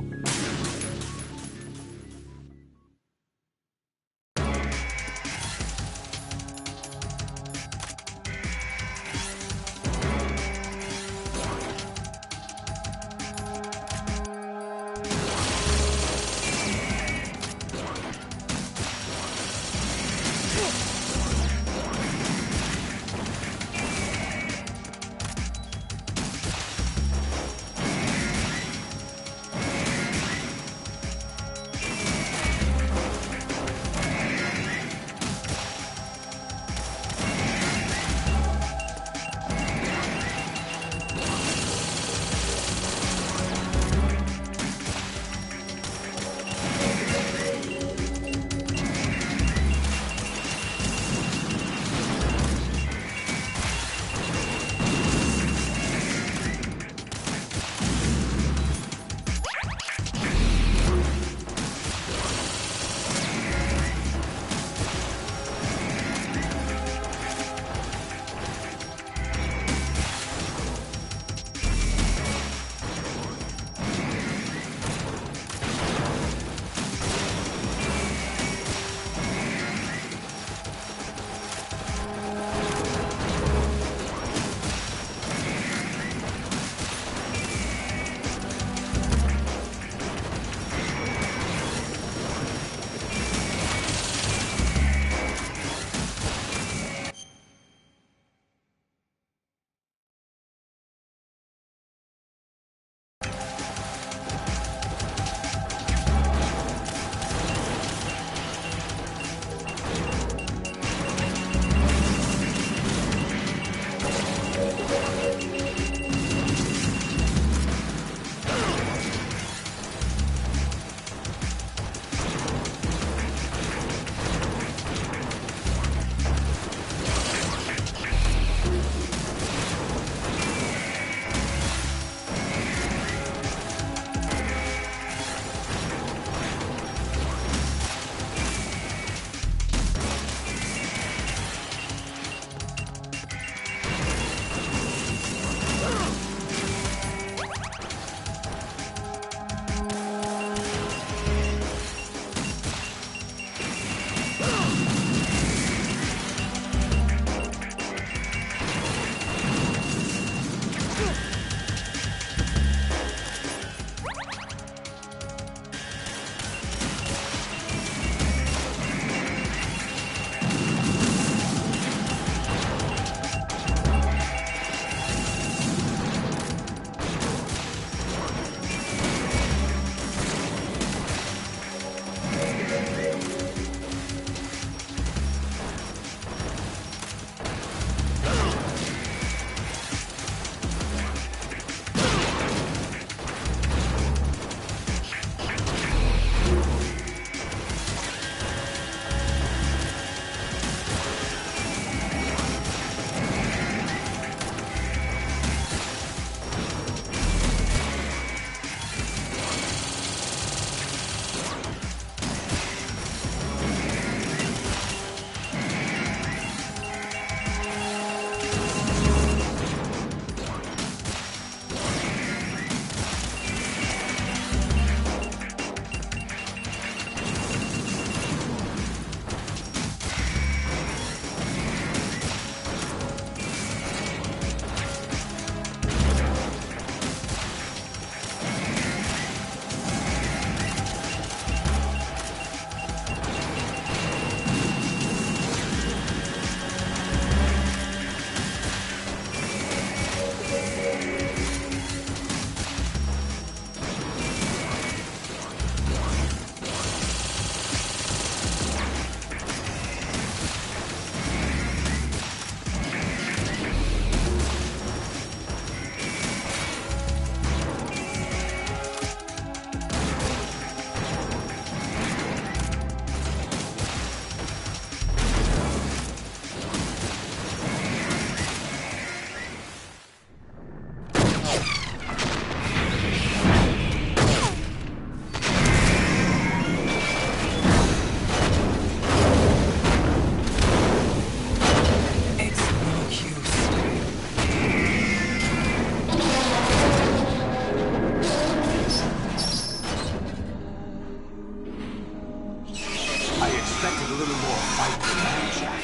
S9: little more fight than that, Jack.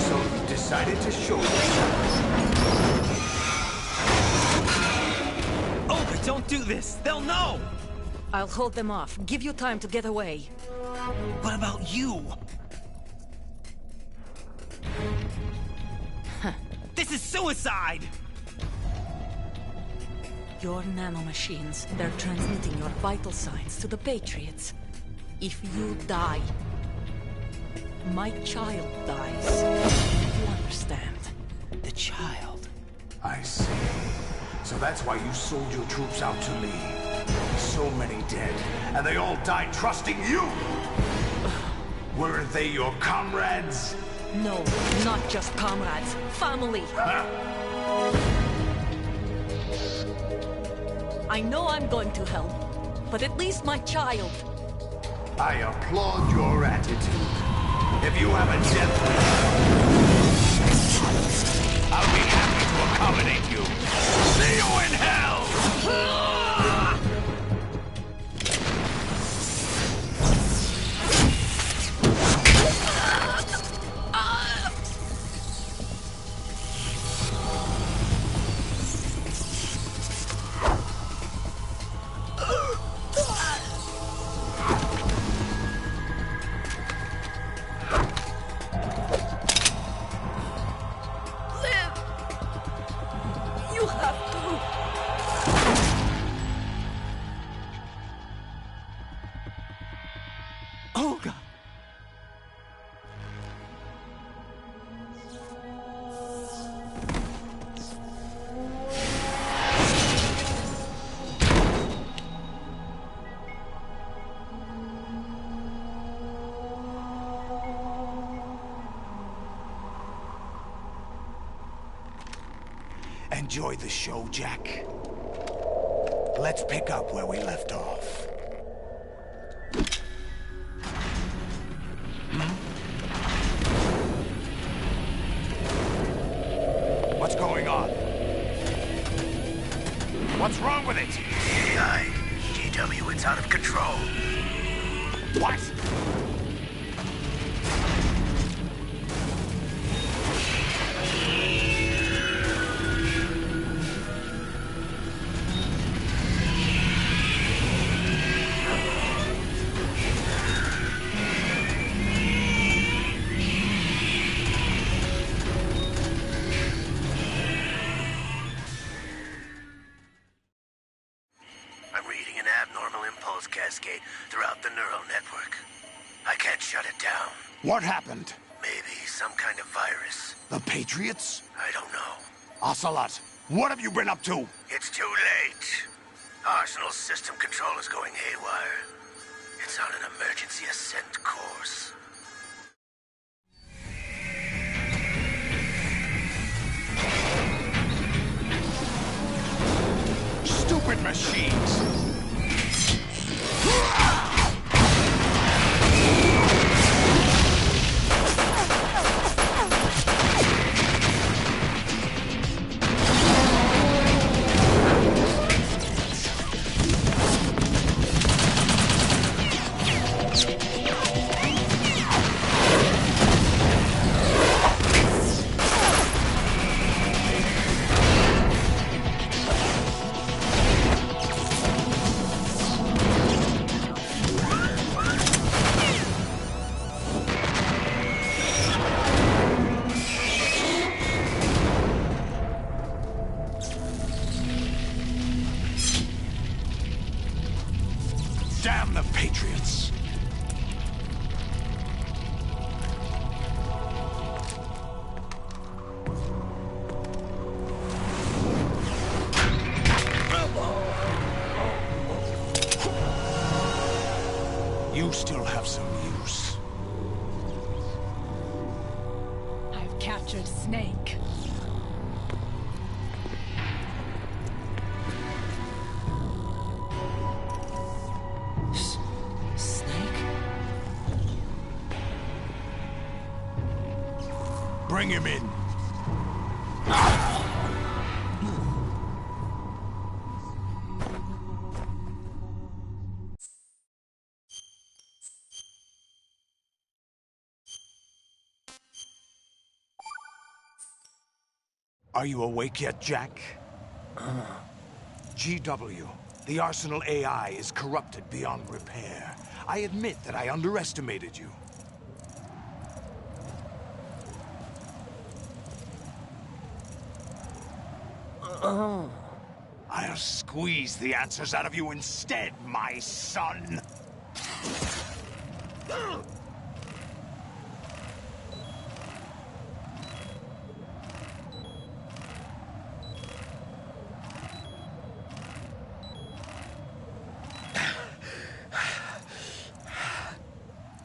S9: So you decided to show yourself.
S15: Olga, don't do this! They'll know!
S6: I'll hold them off. Give you time to get away.
S15: What about you? This is suicide!
S6: Your nanomachines, they're transmitting your vital signs to the Patriots. If you die, my child dies. You understand?
S15: The child?
S9: I see. So that's why you sold your troops out to me. So many dead, and they all died trusting you! Weren't they your comrades?
S6: No, not just comrades. Family. I know I'm going to hell, but at least my child.
S9: I applaud your attitude. If you have a death wish, I'll be happy to accommodate you. See you in hell!
S6: You have to.
S15: Olga!
S9: Enjoy the show, Jack. Let's pick up where we left off. What's going on? What's wrong with it?
S3: AI, GW, it's out of control.
S9: What?
S3: I'm reading an abnormal impulse cascade throughout the neural network. I can't shut it down.
S9: What happened?
S3: Maybe some kind of virus.
S9: The Patriots?
S3: I don't know.
S9: Ocelot, what have you been up to?
S3: It's too late. Arsenal's system control is going haywire. It's on an emergency ascent course.
S9: Stupid machines! Damn the Patriots! You still have some use.
S8: I've captured Snake.
S15: Snake?
S9: Bring him in. Are you awake yet, Jack? GW, the Arsenal AI is corrupted beyond repair. I admit that I underestimated you. I'll squeeze the answers out of you instead, my son.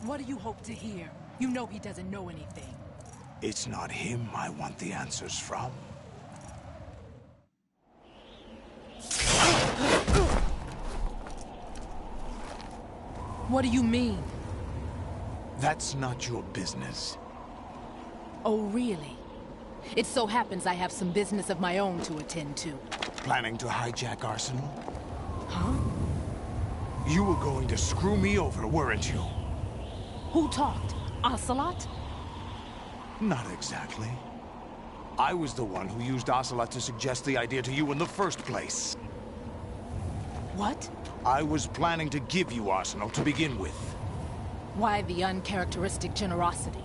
S8: What do you hope to hear? You know he doesn't know anything.
S9: It's not him I want the answers from.
S8: What do you mean?
S9: That's not your business.
S8: Oh, really? It so happens I have some business of my own to attend to.
S9: Planning to hijack Arsenal?
S8: Huh?
S9: You were going to screw me over, weren't you?
S8: Who talked? Ocelot?
S9: Not exactly. I was the one who used Ocelot to suggest the idea to you in the first place.
S8: What?
S9: I was planning to give you Arsenal to begin with.
S8: Why the uncharacteristic generosity?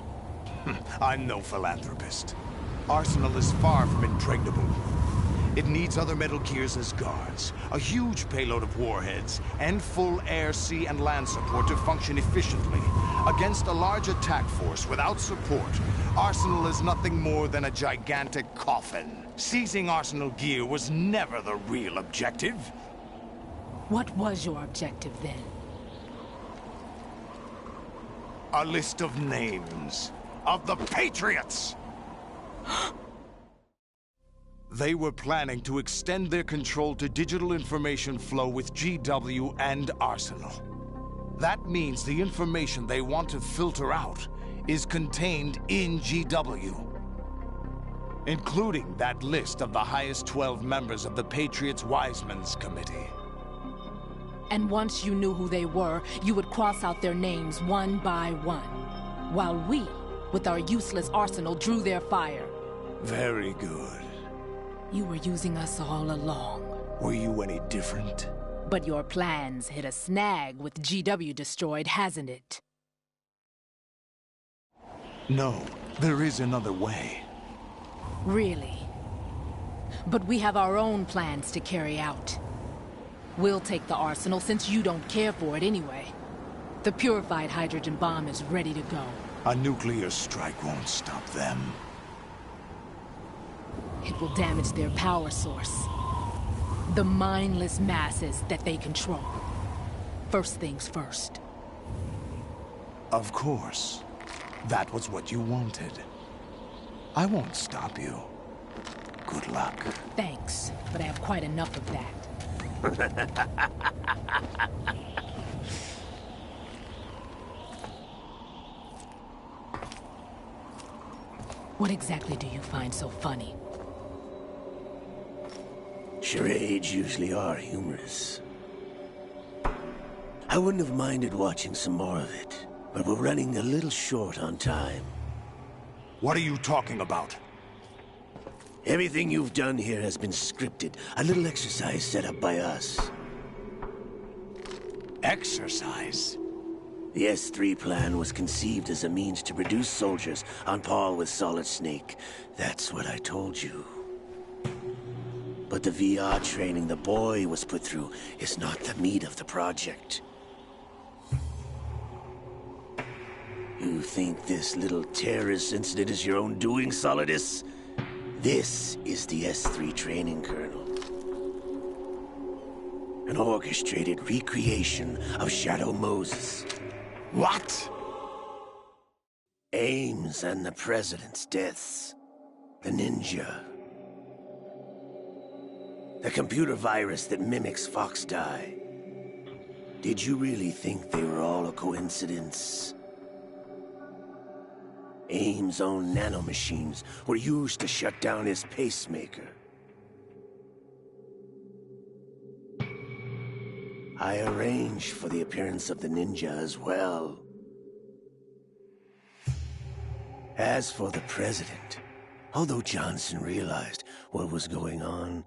S9: I'm no philanthropist. Arsenal is far from impregnable. It needs other Metal Gears as guards, a huge payload of warheads, and full air, sea, and land support to function efficiently. Against a large attack force without support, Arsenal is nothing more than a gigantic coffin. Seizing Arsenal gear was never the real objective.
S8: What was your objective then?
S9: A list of names of the Patriots! They were planning to extend their control to digital information flow with GW and Arsenal. That means the information they want to filter out is contained in GW, including that list of the highest 12 members of the Patriots Wiseman's Committee.
S8: And once you knew who they were, you would cross out their names one by one, while we, with our useless arsenal, drew their fire.
S9: Very good.
S8: You were using us all along.
S9: Were you any different?
S8: But your plans hit a snag with GW destroyed, hasn't it?
S9: No, there is another way.
S8: Really? But we have our own plans to carry out. We'll take the arsenal since you don't care for it anyway. The purified hydrogen bomb is ready to go.
S9: A nuclear strike won't stop them.
S8: It will damage their power source. The mindless masses that they control. First things first.
S9: Of course. That was what you wanted. I won't stop you. Good luck.
S8: Thanks, but I have quite enough of that. What exactly do you find so funny?
S3: Charades usually are humorous. I wouldn't have minded watching some more of it, but we're running a little short on time.
S9: What are you talking about?
S3: Everything you've done here has been scripted. A little exercise set up by us.
S9: Exercise?
S3: The S3 plan was conceived as a means to produce soldiers on par with Solid Snake. That's what I told you. But the VR training the boy was put through is not the meat of the project. You think this little terrorist incident is your own doing, Solidus? This is the S3 training kernel. An orchestrated recreation of Shadow Moses.
S9: What?
S3: Ames and the President's deaths. The ninja. The computer virus that mimics Foxdie. Did you really think they were all a coincidence? AIM's own nanomachines were used to shut down his pacemaker. I arranged for the appearance of the ninja as well. As for the president, although Johnson realized what was going on,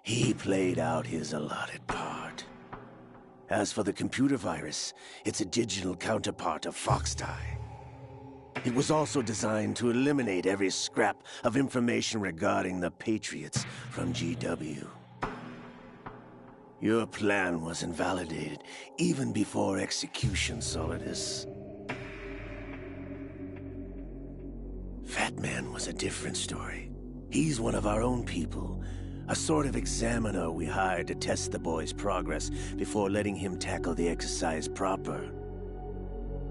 S3: he played out his allotted part. As for the computer virus, it's a digital counterpart of Foxtie. It was also designed to eliminate every scrap of information regarding the Patriots from GW. Your plan was invalidated even before execution, Solidus. Fat Man was a different story. He's one of our own people, a sort of examiner we hired to test the boy's progress before letting him tackle the exercise proper.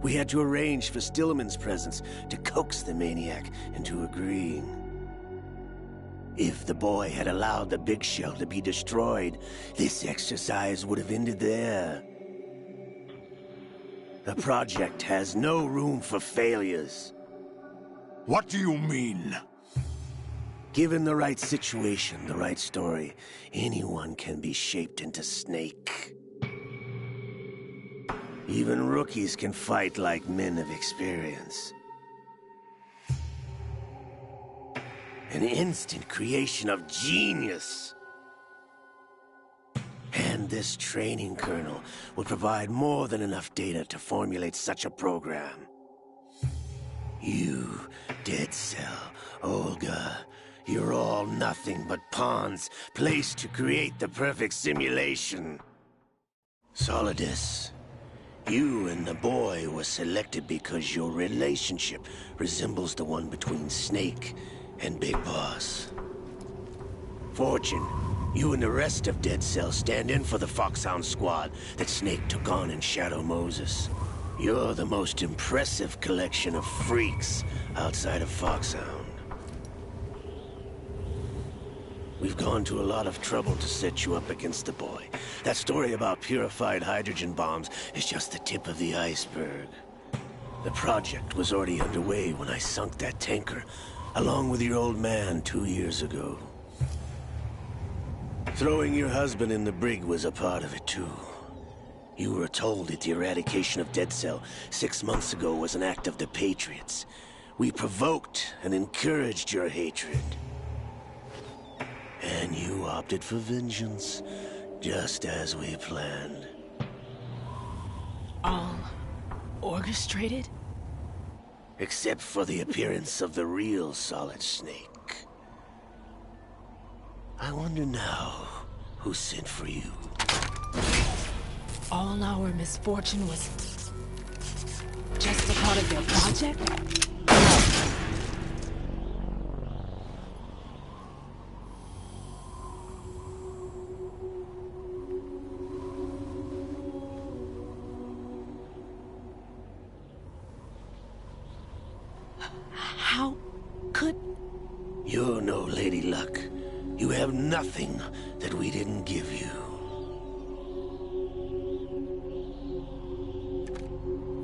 S3: We had to arrange for Stillman's presence to coax the maniac into agreeing. If the boy had allowed the big shell to be destroyed, this exercise would have ended there. The project has no room for failures.
S16: What do you mean?
S3: Given the right situation, the right story, anyone can be shaped into Snake. Even rookies can fight like men of experience. An instant creation of genius. And this training kernel would provide more than enough data to formulate such a program. You, Dead Cell, Olga, you're all nothing but pawns placed to create the perfect simulation. Solidus, you and the boy were selected because your relationship resembles the one between Snake and Big Boss. Fortune, you and the rest of Dead Cell stand in for the Foxhound squad that Snake took on in Shadow Moses. You're the most impressive collection of freaks outside of Foxhound. We've gone to a lot of trouble to set you up against the boy. That story about purified hydrogen bombs is just the tip of the iceberg. The project was already underway when I sunk that tanker, along with your old man 2 years ago. Throwing your husband in the brig was a part of it too. You were told that the eradication of Dead Cell 6 months ago was an act of the Patriots. We provoked and encouraged your hatred. And you opted for vengeance, just as we planned.
S8: All orchestrated?
S3: Except for the appearance of the real Solid Snake. I wonder now who sent for you.
S8: All our misfortune was just a part of their project? How could...
S3: You're no Lady Luck. You have nothing that we didn't give you.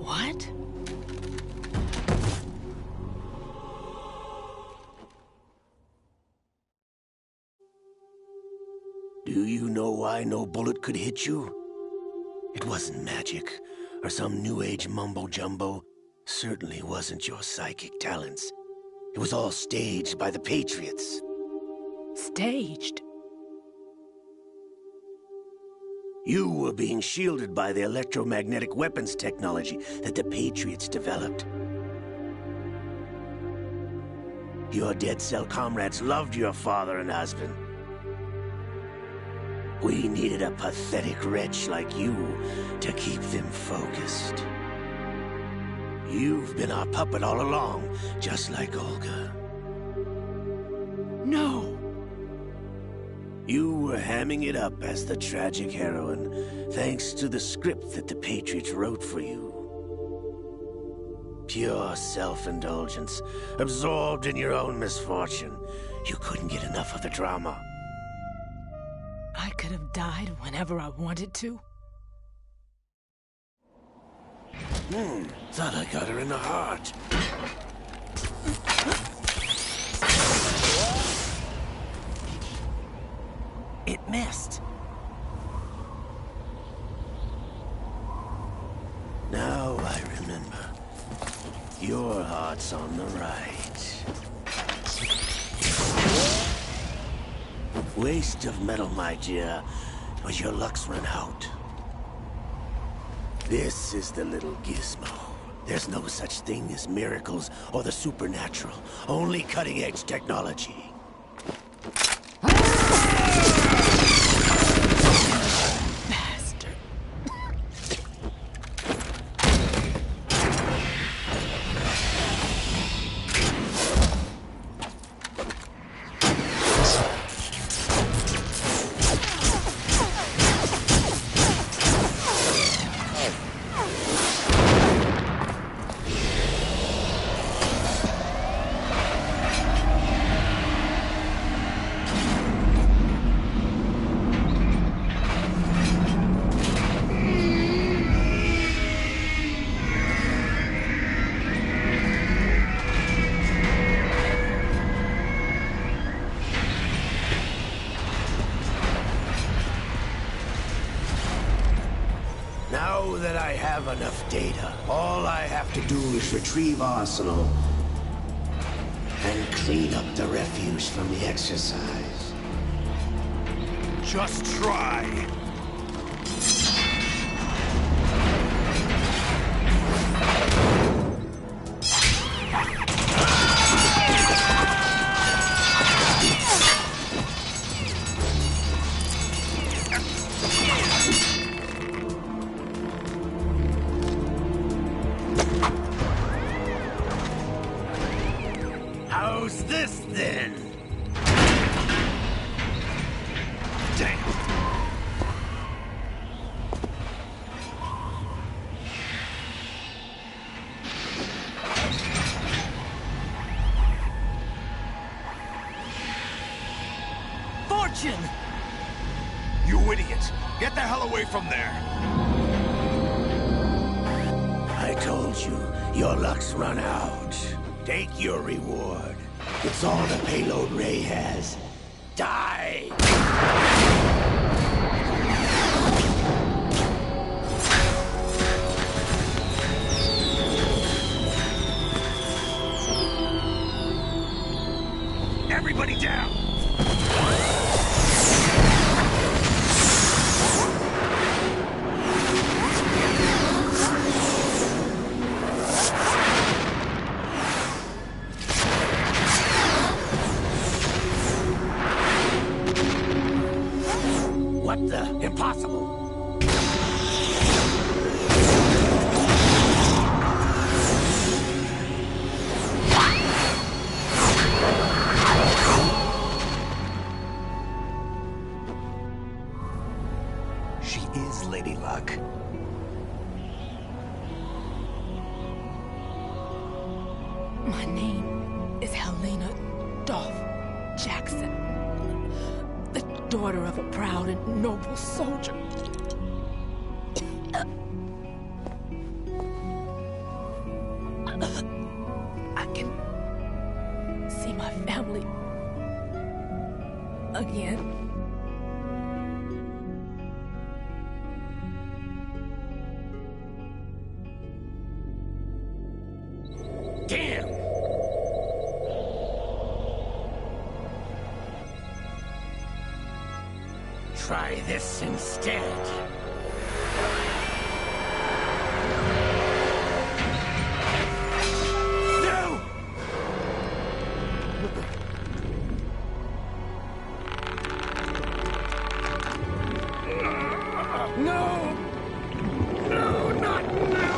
S8: What?
S3: Do you know why no bullet could hit you? It wasn't magic, or some new age mumbo-jumbo. Certainly wasn't your psychic talents. It was all staged by the Patriots.
S8: Staged?
S3: You were being shielded by the electromagnetic weapons technology that the Patriots developed. Your Dead Cell comrades loved your father and husband. We needed a pathetic wretch like you to keep them focused. You've been our puppet all along, just like Olga.
S8: No!
S3: You were hamming it up as the tragic heroine, thanks to the script that the Patriots wrote for you. Pure self-indulgence, absorbed in your own misfortune. You couldn't get enough of the drama.
S8: I could have died whenever I wanted to.
S3: Thought I got her in the heart.
S15: It missed.
S3: Now I remember. Your heart's on the right. Waste of metal, my dear, but your luck's run out. This is the little gizmo. There's no such thing as miracles or the supernatural. Only cutting-edge technology. Now that I have enough data, all I have to do is retrieve Arsenal and clean up the refuse from the exercise.
S16: Just try.
S3: How's this then?
S16: Damn.
S6: Fortune!
S16: You idiot! Get the hell away from there!
S3: I told you, your luck's run out. Take your reward. It's all the payload Ray has. Die!
S16: Everybody down!
S3: What the? Impossible!
S2: She is Lady Luck.
S8: My name is Helena Dolph Jackson, the daughter of a proud and noble soldier. I can see my family again.
S3: Damn! Try this instead. No! No! No, not now!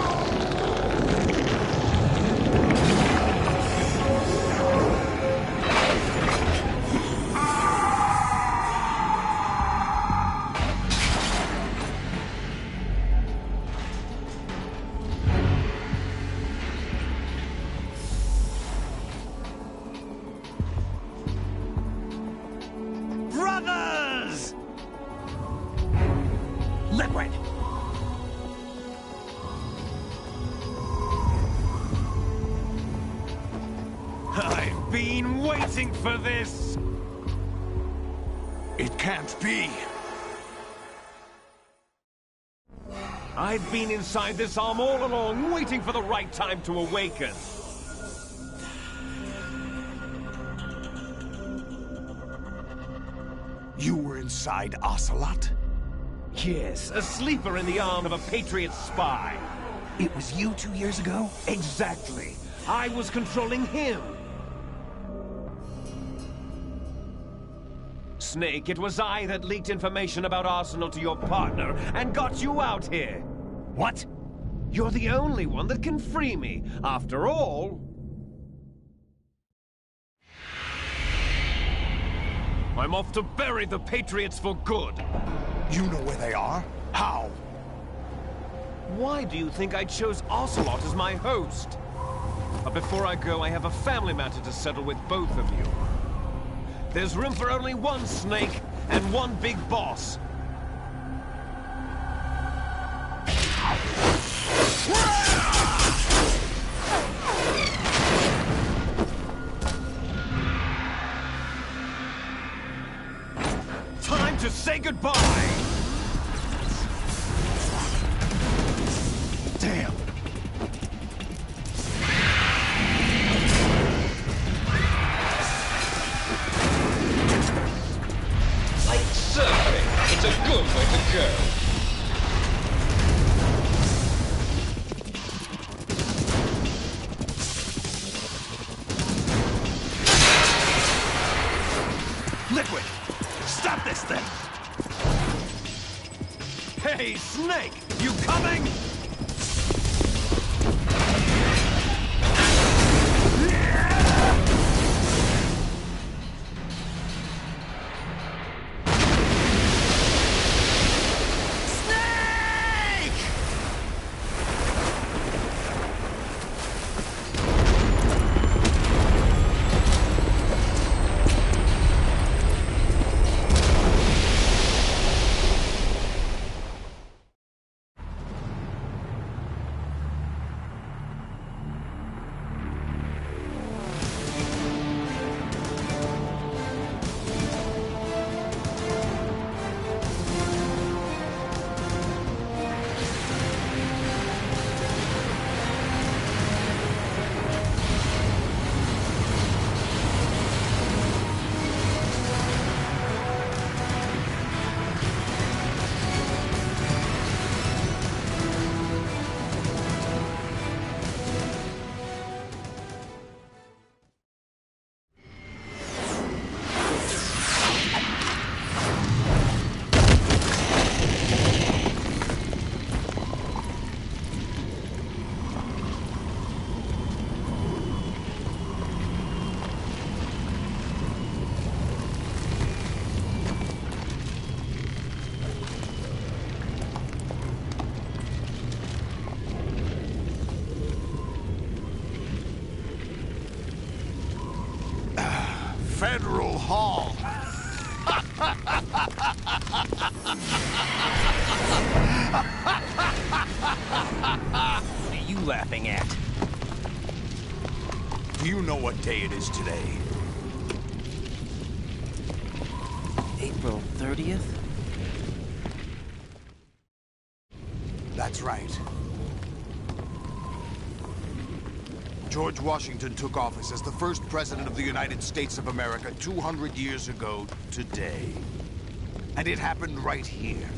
S5: been waiting for this!
S16: It can't be.
S5: I've been inside this arm all along, waiting for the right time to awaken.
S16: You were inside Ocelot?
S5: Yes, a sleeper in the arm of a Patriot spy.
S2: It was you 2 years ago?
S5: Exactly. I was controlling him. Snake, it was I that leaked information about Arsenal to your partner and got you out here.
S2: What?
S5: You're the only one that can free me. After all... I'm off to bury the Patriots for good.
S16: You know where they are? How?
S5: Why do you think I chose Ocelot as my host? But before I go, I have a family matter to settle with both of you. There's room for only one Snake and one big boss. Time to say goodbye!
S2: Damn!
S4: Like surfing, it's a good way to go.
S2: Liquid! Stop this thing!
S5: Hey, Snake! You coming?
S16: Federal Hall.
S15: What are you laughing at?
S16: Do you know what day it is today?
S15: April 30th?
S16: That's right. George Washington took office as the first president of the United States of America 200 years ago today. And it happened right here.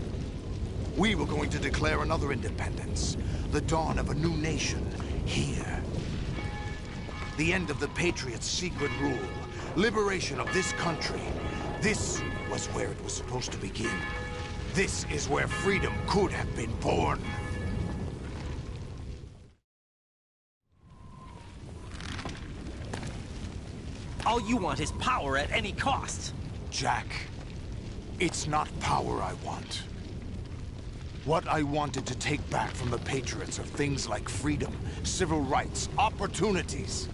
S16: We were going to declare another independence, the dawn of a new nation, here. The end of the Patriots' secret rule, liberation of this country. This was where it was supposed to begin. This is where freedom could have been born.
S15: All you want is power at any cost.
S16: Jack, it's not power I want. What I wanted to take back from the Patriots are things like freedom, civil rights, opportunities.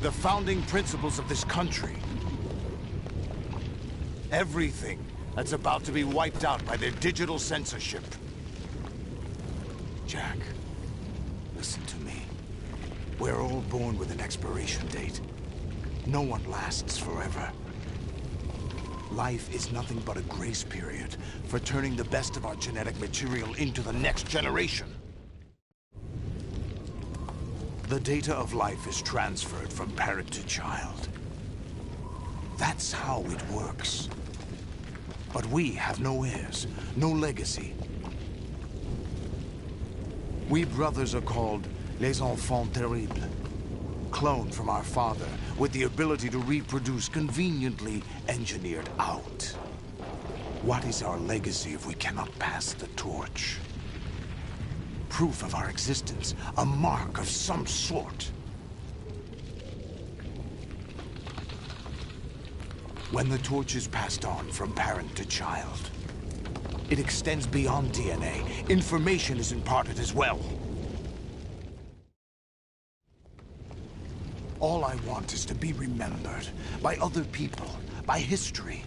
S16: The founding principles of this country. Everything that's about to be wiped out by their digital censorship. Jack, listen to me. We're all born with an expiration date.
S9: No one lasts forever. Life is nothing but a grace period for turning the best of our genetic material into the next generation. The data of life is transferred from parent to child. That's how it works. But we have no heirs, no legacy. We brothers are called les enfants terribles, cloned from our father with the ability to reproduce conveniently engineered out. What is our legacy if we cannot pass the torch? Proof of our existence, a mark of some sort. When the torch is passed on from parent to child, it extends beyond DNA. Information is imparted as well. All I want is to be remembered by other people, by history.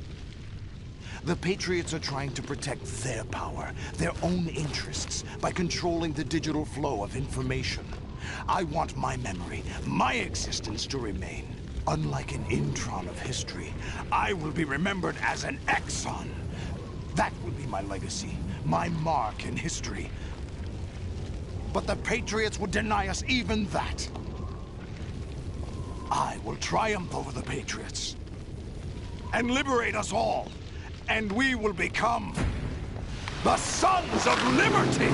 S9: The Patriots are trying to protect their power, their own interests, by controlling the digital flow of information. I want my memory, my existence to remain. Unlike an intron of history, I will be remembered as an exon. That will be my legacy, my mark in history. But the Patriots would deny us even that. I will triumph over the Patriots and liberate us all, and we will become the Sons of Liberty!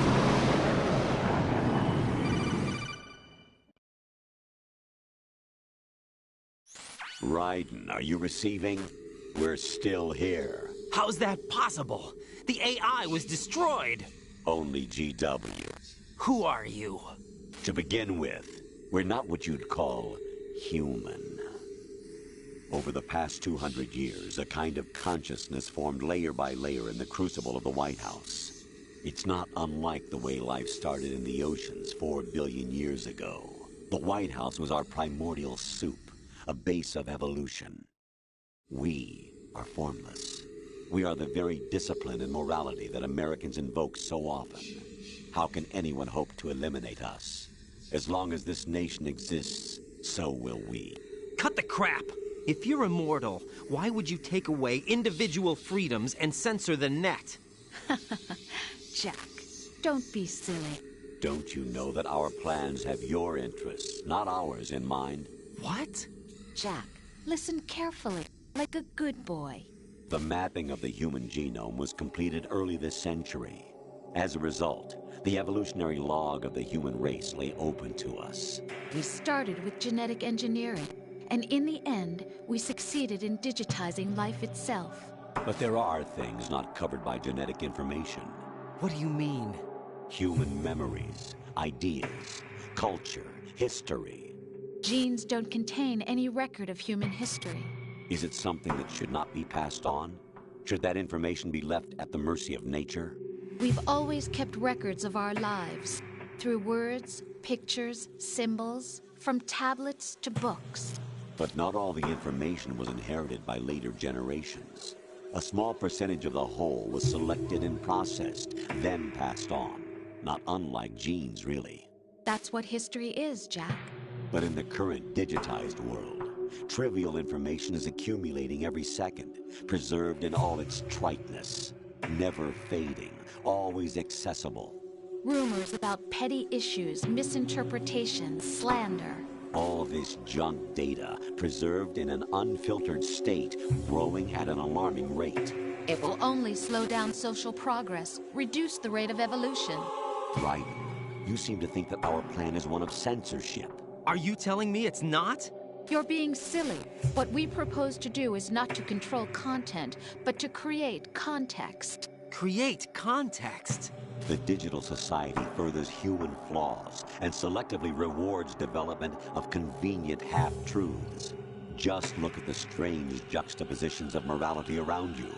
S12: Raiden, are you receiving? We're still here.
S15: How's that possible? The AI was destroyed.
S12: Only GW.
S15: Who are you?
S12: To begin with, we're not what you'd call human. Over the past 200 years, a kind of consciousness formed layer by layer in the crucible of the White House. It's not unlike the way life started in the oceans 4 billion years ago. The White House was our primordial soup, a base of evolution. We are formless. We are the very discipline and morality that Americans invoke so often. How can anyone hope to eliminate us? As long as this nation exists, so will we.
S15: Cut the crap! If you're immortal, why would you take away individual freedoms and censor the net?
S18: Jack, don't be silly.
S12: Don't you know that our plans have your interests, not ours, in mind?
S15: What?
S18: Jack, listen carefully, like a good boy.
S12: The mapping of the human genome was completed early this century. As a result, the evolutionary log of the human race lay open to us.
S18: We started with genetic engineering, and in the end, we succeeded in digitizing life itself.
S12: But there are things not covered by genetic information.
S15: What do you mean?
S12: Human memories, ideas, culture, history.
S18: Genes don't contain any record of human history.
S12: Is it something that should not be passed on? Should that information be left at the mercy of nature?
S18: We've always kept records of our lives, through words, pictures, symbols, from tablets to books.
S12: But not all the information was inherited by later generations. A small percentage of the whole was selected and processed, then passed on. Not unlike genes, really.
S18: That's what history is, Jack.
S12: But in the current digitized world, trivial information is accumulating every second, preserved in all its triteness, never fading, always accessible.
S18: Rumors about petty issues, misinterpretations, slander.
S12: All this junk data, preserved in an unfiltered state, growing at an alarming rate.
S18: It will only slow down social progress, reduce the rate of evolution.
S12: Right. You seem to think that our plan is one of censorship.
S15: Are you telling me it's not?
S18: You're being silly. What we propose to do is not to control content, but to create context.
S15: Create context?
S12: The digital society furthers human flaws and selectively rewards development of convenient half-truths. Just look at the strange juxtapositions of morality around you.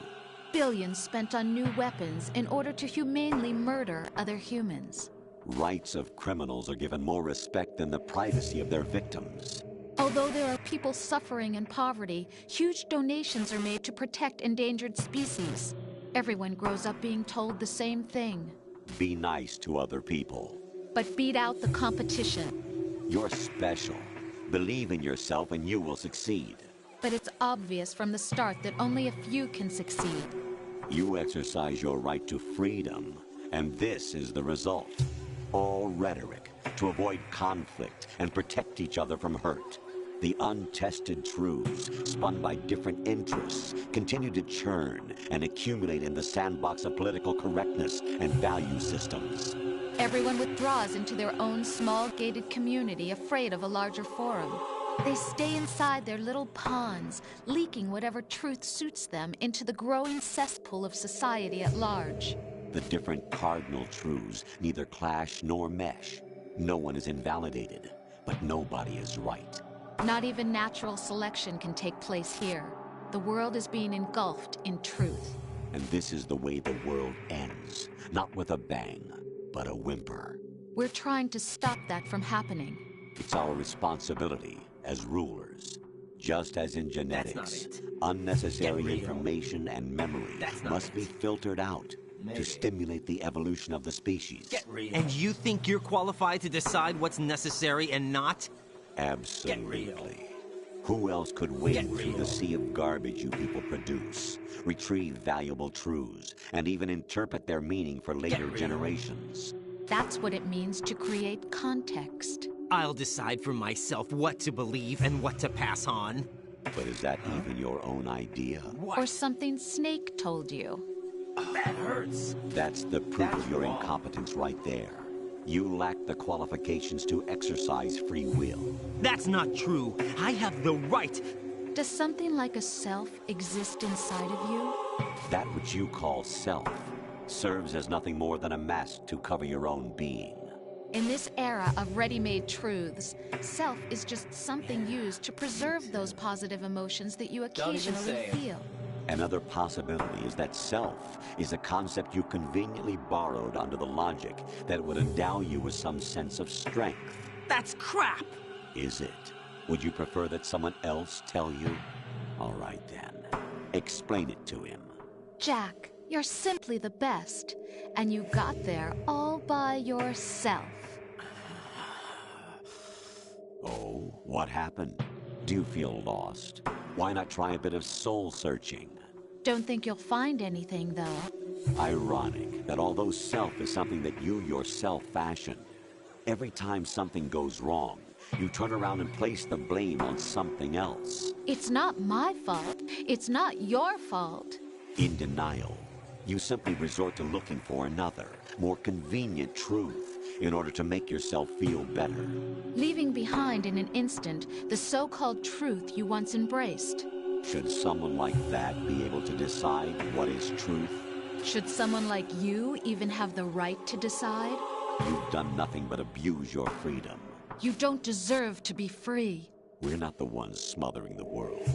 S18: Billions spent on new weapons in order to humanely murder other humans.
S12: Rights of criminals are given more respect than the privacy of their victims.
S18: Although there are people suffering in poverty, huge donations are made to protect endangered species. Everyone grows up being told the same thing.
S12: Be nice to other people.
S18: But beat out the competition.
S12: You're special. Believe in yourself and you will succeed.
S18: But it's obvious from the start that only a few can succeed.
S12: You exercise your right to freedom, and this is the result. All rhetoric to avoid conflict and protect each other from hurt. The untested truths, spun by different interests, continue to churn and accumulate in the sandbox of political correctness and value systems.
S18: Everyone withdraws into their own small gated community, afraid of a larger forum. They stay inside their little ponds, leaking whatever truth suits them into the growing cesspool of society at large.
S12: The different cardinal truths neither clash nor mesh. No one is invalidated, but nobody is right.
S18: Not even natural selection can take place here. The world is being engulfed in truth.
S12: And this is the way the world ends. Not with a bang, but a whimper.
S18: We're trying to stop that from happening.
S12: It's our responsibility as rulers. Just as in genetics, unnecessary information and memory must be filtered out to stimulate the evolution of the species.
S15: And you think you're qualified to decide what's necessary and not?
S12: Absolutely. Who else could wade through the sea of garbage you people produce, retrieve valuable truths, and even interpret their meaning for later generations?
S18: That's what it means to create context.
S15: I'll decide for myself what to believe and what to pass on.
S12: But is that even your own idea?
S18: Or something Snake told you?
S15: That hurts.
S12: That's the proof of your incompetence right there. You lack the qualifications to exercise free will.
S15: That's not true. I have the right.
S18: Does something like a self exist inside of you?
S12: That which you call self serves as nothing more than a mask to cover your own being.
S18: In this era of ready-made truths, self is just something used to preserve those positive emotions that you occasionally feel.
S12: Another possibility is that self is a concept you conveniently borrowed under the logic that would endow you with some sense of strength.
S15: That's crap!
S12: Is it? Would you prefer that someone else tell you? All right then. Explain it to him.
S18: Jack, you're simply the best. And you got there all by yourself.
S12: Oh, what happened? Do you feel lost? Why not try a bit of soul-searching?
S18: Don't think you'll find anything, though.
S12: Ironic that although self is something that you yourself fashion, every time something goes wrong, you turn around and place the blame on something else.
S18: It's not my fault. It's not your fault.
S12: In denial, you simply resort to looking for another, more convenient truth in order to make yourself feel better.
S18: Leaving behind in an instant the so-called truth you once embraced.
S12: Should someone like that be able to decide what is truth?
S18: Should someone like you even have the right to decide?
S12: You've done nothing but abuse your freedom.
S18: You don't deserve to be free.
S12: We're not the ones smothering the world.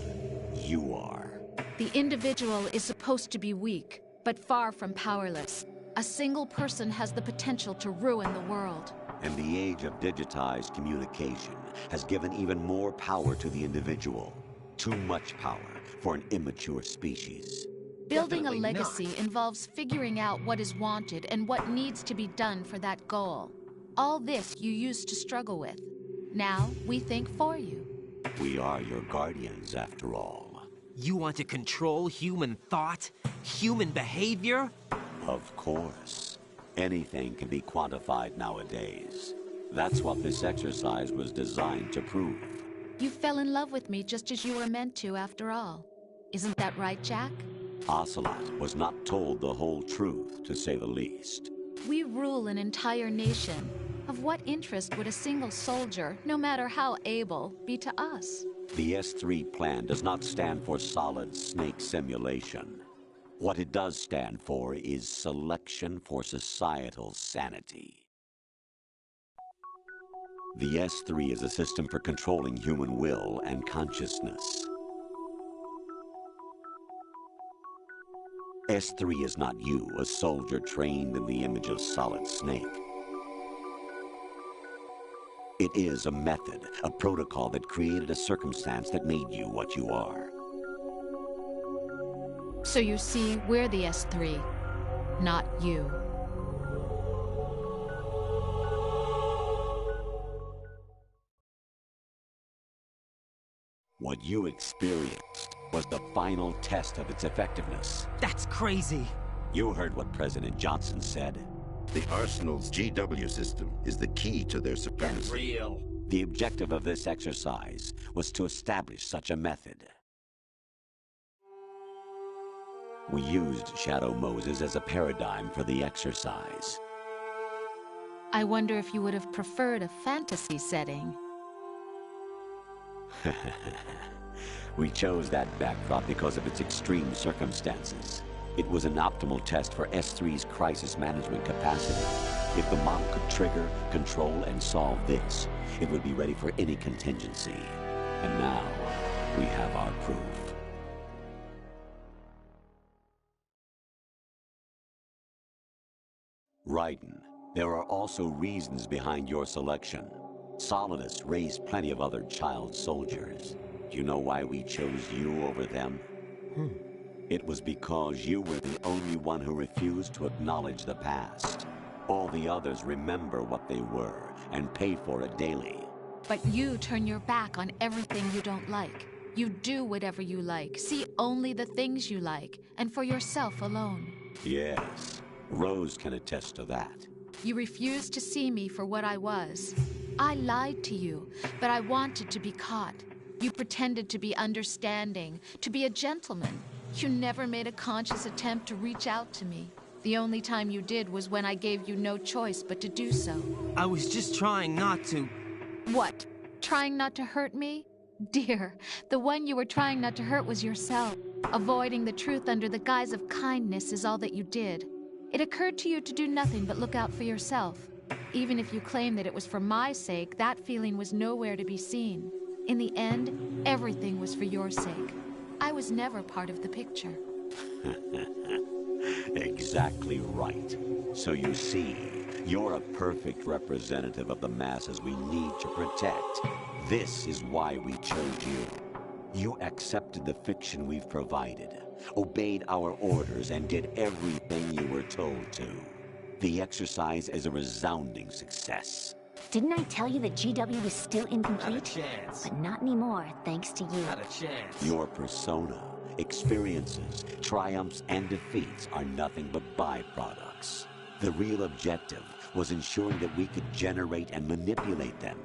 S12: You are.
S18: The individual is supposed to be weak, but far from powerless. A single person has the potential to ruin the world.
S12: And the age of digitized communication has given even more power to the individual. Too much power for an immature species.
S18: Building a legacy involves figuring out what is wanted and what needs to be done for that goal. All this you used to struggle with. Now we think for you.
S12: We are your guardians, after all.
S15: You want to control human thought? Human behavior?
S12: Of course. Anything can be quantified nowadays. That's what this exercise was designed to prove.
S18: You fell in love with me just as you were meant to, after all. Isn't that right, Jack?
S12: Ocelot was not told the whole truth, to say the least.
S18: We rule an entire nation. Of what interest would a single soldier, no matter how able, be to us?
S12: The S3 plan does not stand for solid snake simulation. What it does stand for is selection for societal sanity. The S3 is a system for controlling human will and consciousness. S3 is not you, a soldier trained in the image of Solid Snake. It is a method, a protocol that created a circumstance that made you what you are.
S18: So you see, we're the S3, not you.
S12: What you experienced was the final test of its effectiveness.
S15: That's crazy.
S12: You heard what President Johnson said.
S14: The Arsenal's GW system is the key to their supremacy.
S12: Real. The objective of this exercise was to establish such a method. We used Shadow Moses as a paradigm for the exercise.
S18: I wonder if you would have preferred a fantasy setting.
S12: We chose that backdrop because of its extreme circumstances. It was an optimal test for S3's crisis management capacity. If the model could trigger, control, and solve this, it would be ready for any contingency. And now, we have our proof. Raiden, there are also reasons behind your selection. Solidus raised plenty of other child soldiers. Do you know why we chose you over them? It was because you were the only one who refused to acknowledge the past. All the others remember what they were and pay for it daily.
S18: But you turn your back on everything you don't like. You do whatever you like, see only the things you like, and for yourself alone.
S12: Yes, Rose can attest to that.
S18: You refused to see me for what I was. I lied to you, but I wanted to be caught. You pretended to be understanding, to be a gentleman. You never made a conscious attempt to reach out to me. The only time you did was when I gave you no choice but to do so.
S15: I was just trying not to...
S18: What? Trying not to hurt me? Dear, the one you were trying not to hurt was yourself. Avoiding the truth under the guise of kindness is all that you did. It occurred to you to do nothing but look out for yourself. Even if you claim that it was for my sake, that feeling was nowhere to be seen. In the end, everything was for your sake. I was never part of the picture.
S12: Exactly right. So you see, you're a perfect representative of the masses we need to protect. This is why we chose you. You accepted the fiction we've provided, obeyed our orders, and did everything you were told to. The exercise is a resounding success.
S13: Didn't I tell you that GW was still incomplete?
S15: Not a chance.
S13: But not anymore, thanks to you.
S15: Not a chance.
S12: Your persona, experiences, triumphs, and defeats are nothing but byproducts. The real objective was ensuring that we could generate and manipulate them.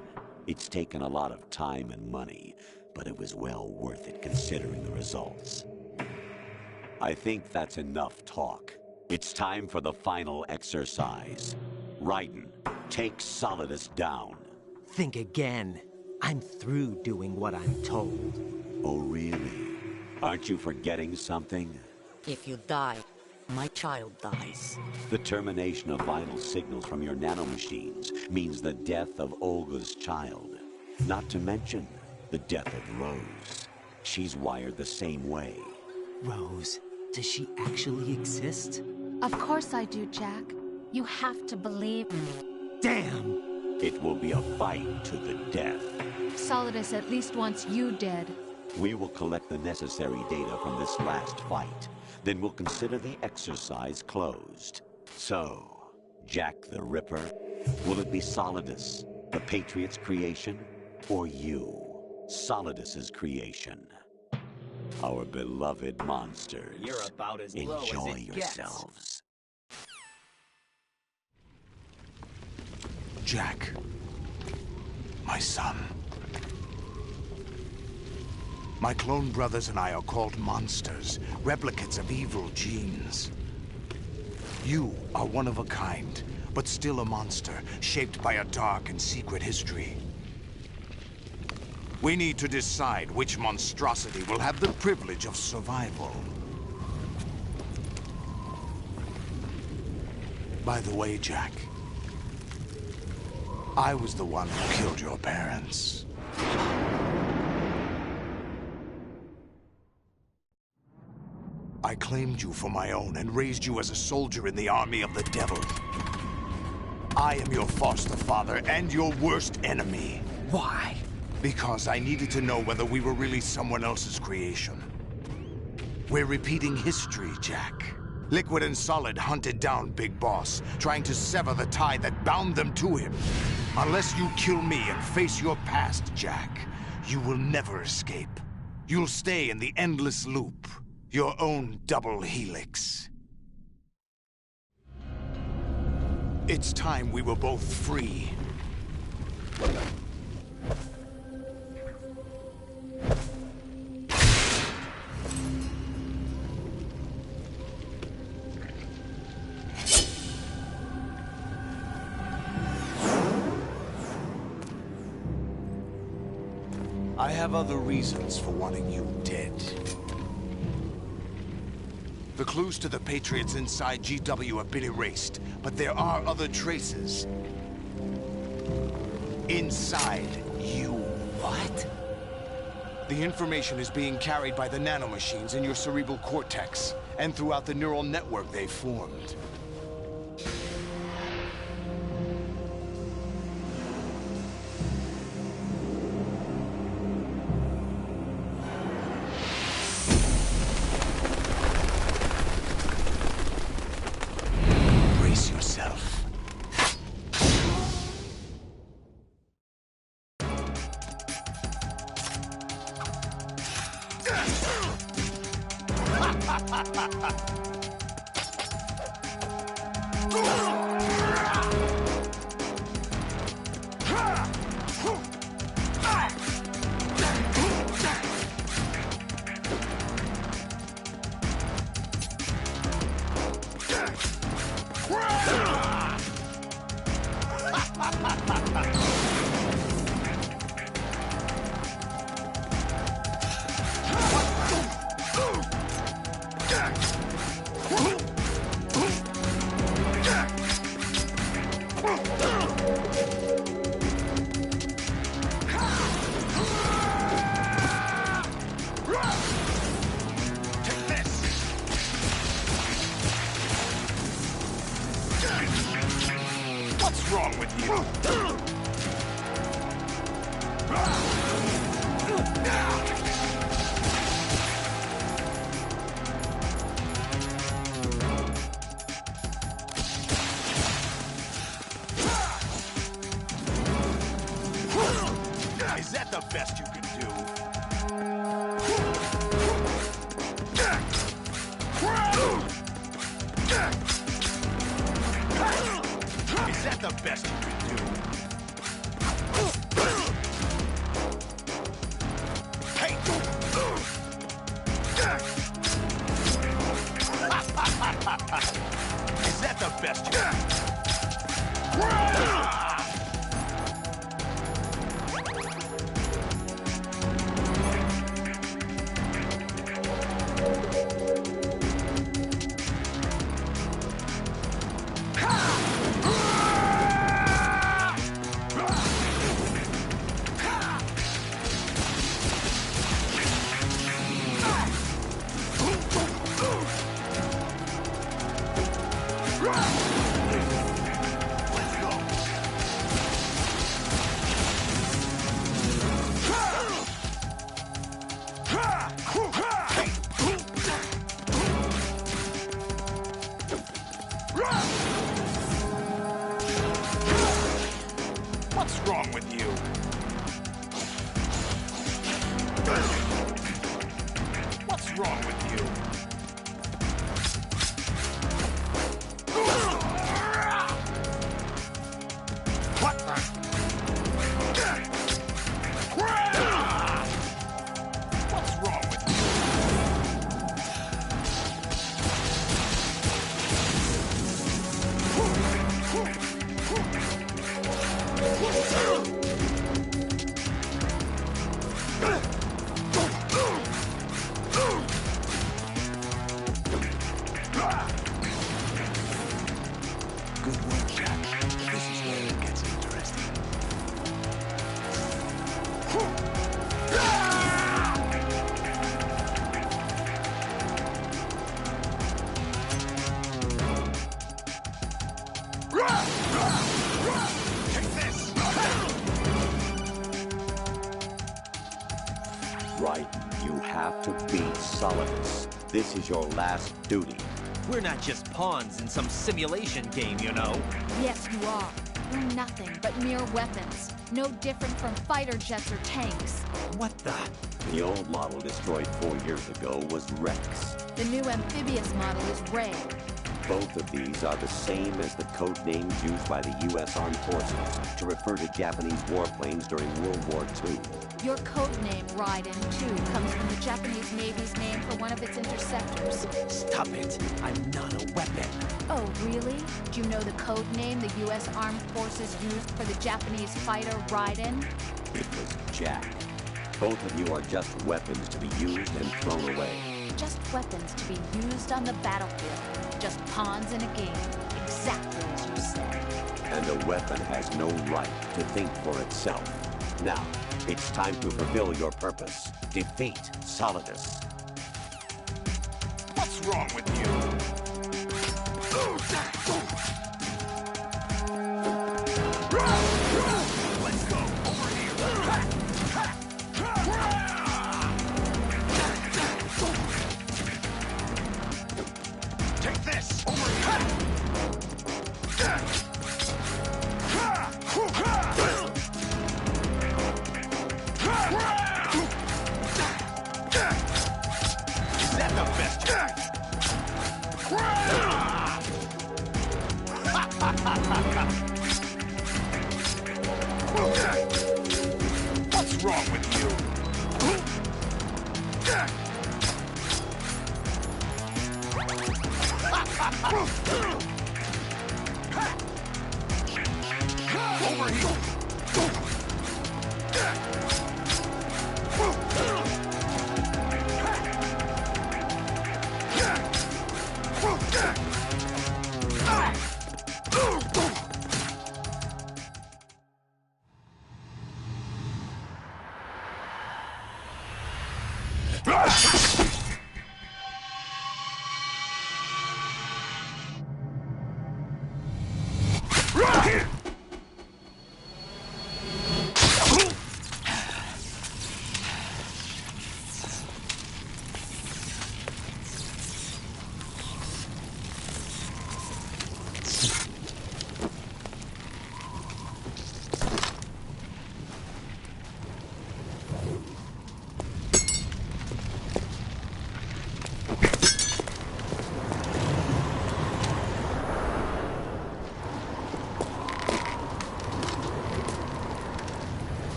S12: It's taken a lot of time and money, but it was well worth it considering the results. I think that's enough talk. It's time for the final exercise. Raiden, take Solidus down.
S15: Think again. I'm through doing what I'm told.
S12: Oh, really? Aren't you forgetting something?
S6: If you die, my child dies.
S12: The termination of vital signals from your nanomachines means the death of Olga's child. Not to mention the death of Rose. She's wired the same way.
S15: Rose, does she actually exist?
S18: Of course I do, Jack. You have to believe me.
S15: Damn!
S12: It will be a fight to the death.
S18: Solidus at least wants you dead.
S12: We will collect the necessary data from this last fight. Then we'll consider the exercise closed. So, Jack the Ripper, will it be Solidus, the Patriot's creation, or you, Solidus's creation? Our beloved monsters.
S15: You're about as low as
S12: enjoy
S15: it gets.
S12: yourselves.
S16: Jack, my son. My clone brothers and I are called monsters, replicates of evil genes. You are one of a kind, but still a monster, shaped by a dark and secret history. We need to decide which monstrosity will have the privilege of survival. By the way, Jack, I was the one who killed your parents. I claimed you for my own and raised you as a soldier in the army of the devil. I am your foster father and your worst enemy.
S15: Why?
S16: Because I needed to know whether we were really someone else's creation. We're repeating history, Jack. Liquid and Solid hunted down Big Boss, trying to sever the tie that bound them to him. Unless you kill me and face your past, Jack, you will never escape. You'll stay in the endless loop, your own double helix. It's time we were both free. I have other reasons for wanting you dead. The clues to the Patriots inside GW have been erased, but there are other traces. Inside you. What? The information is being carried by the nanomachines in your cerebral cortex, and throughout the neural network they've formed. What's wrong with you? Is that the best you can do? Is that the best you can do? Hey! Is that the best you can do? What's wrong with you? What's wrong with you? What the? What's wrong with you?
S2: Good work, Jack. This is where it gets interesting.
S12: Right, you have to beat Solidus. This is your last duty.
S15: We're not just pawns in some simulation game, you know.
S6: Yes, you are.
S18: We're nothing but mere weapons. No different from fighter jets or tanks.
S15: What the?
S12: The old model destroyed 4 years ago was Rex.
S18: The new amphibious model is Ray.
S12: Both of these are the same as the code names used by the U.S. Armed Forces to refer to Japanese warplanes during World War II.
S18: Your code name, Raiden, too, comes from the Japanese Navy's name for one of its interceptors.
S15: Stop it. I'm not a weapon.
S18: Oh, really? Do you know the code name the U.S. Armed Forces used for the Japanese fighter Raiden?
S12: It was Jack. Both of you are just weapons to be used and thrown away.
S18: Just weapons to be used on the battlefield. Just pawns in a game. Exactly as you said.
S12: And a weapon has no right to think for itself. Now, it's time to fulfill your purpose. Defeat Solidus.
S16: What's wrong with you? Let's go. Over here. Take this. Over here. Is that the best? What's wrong with you? Over here.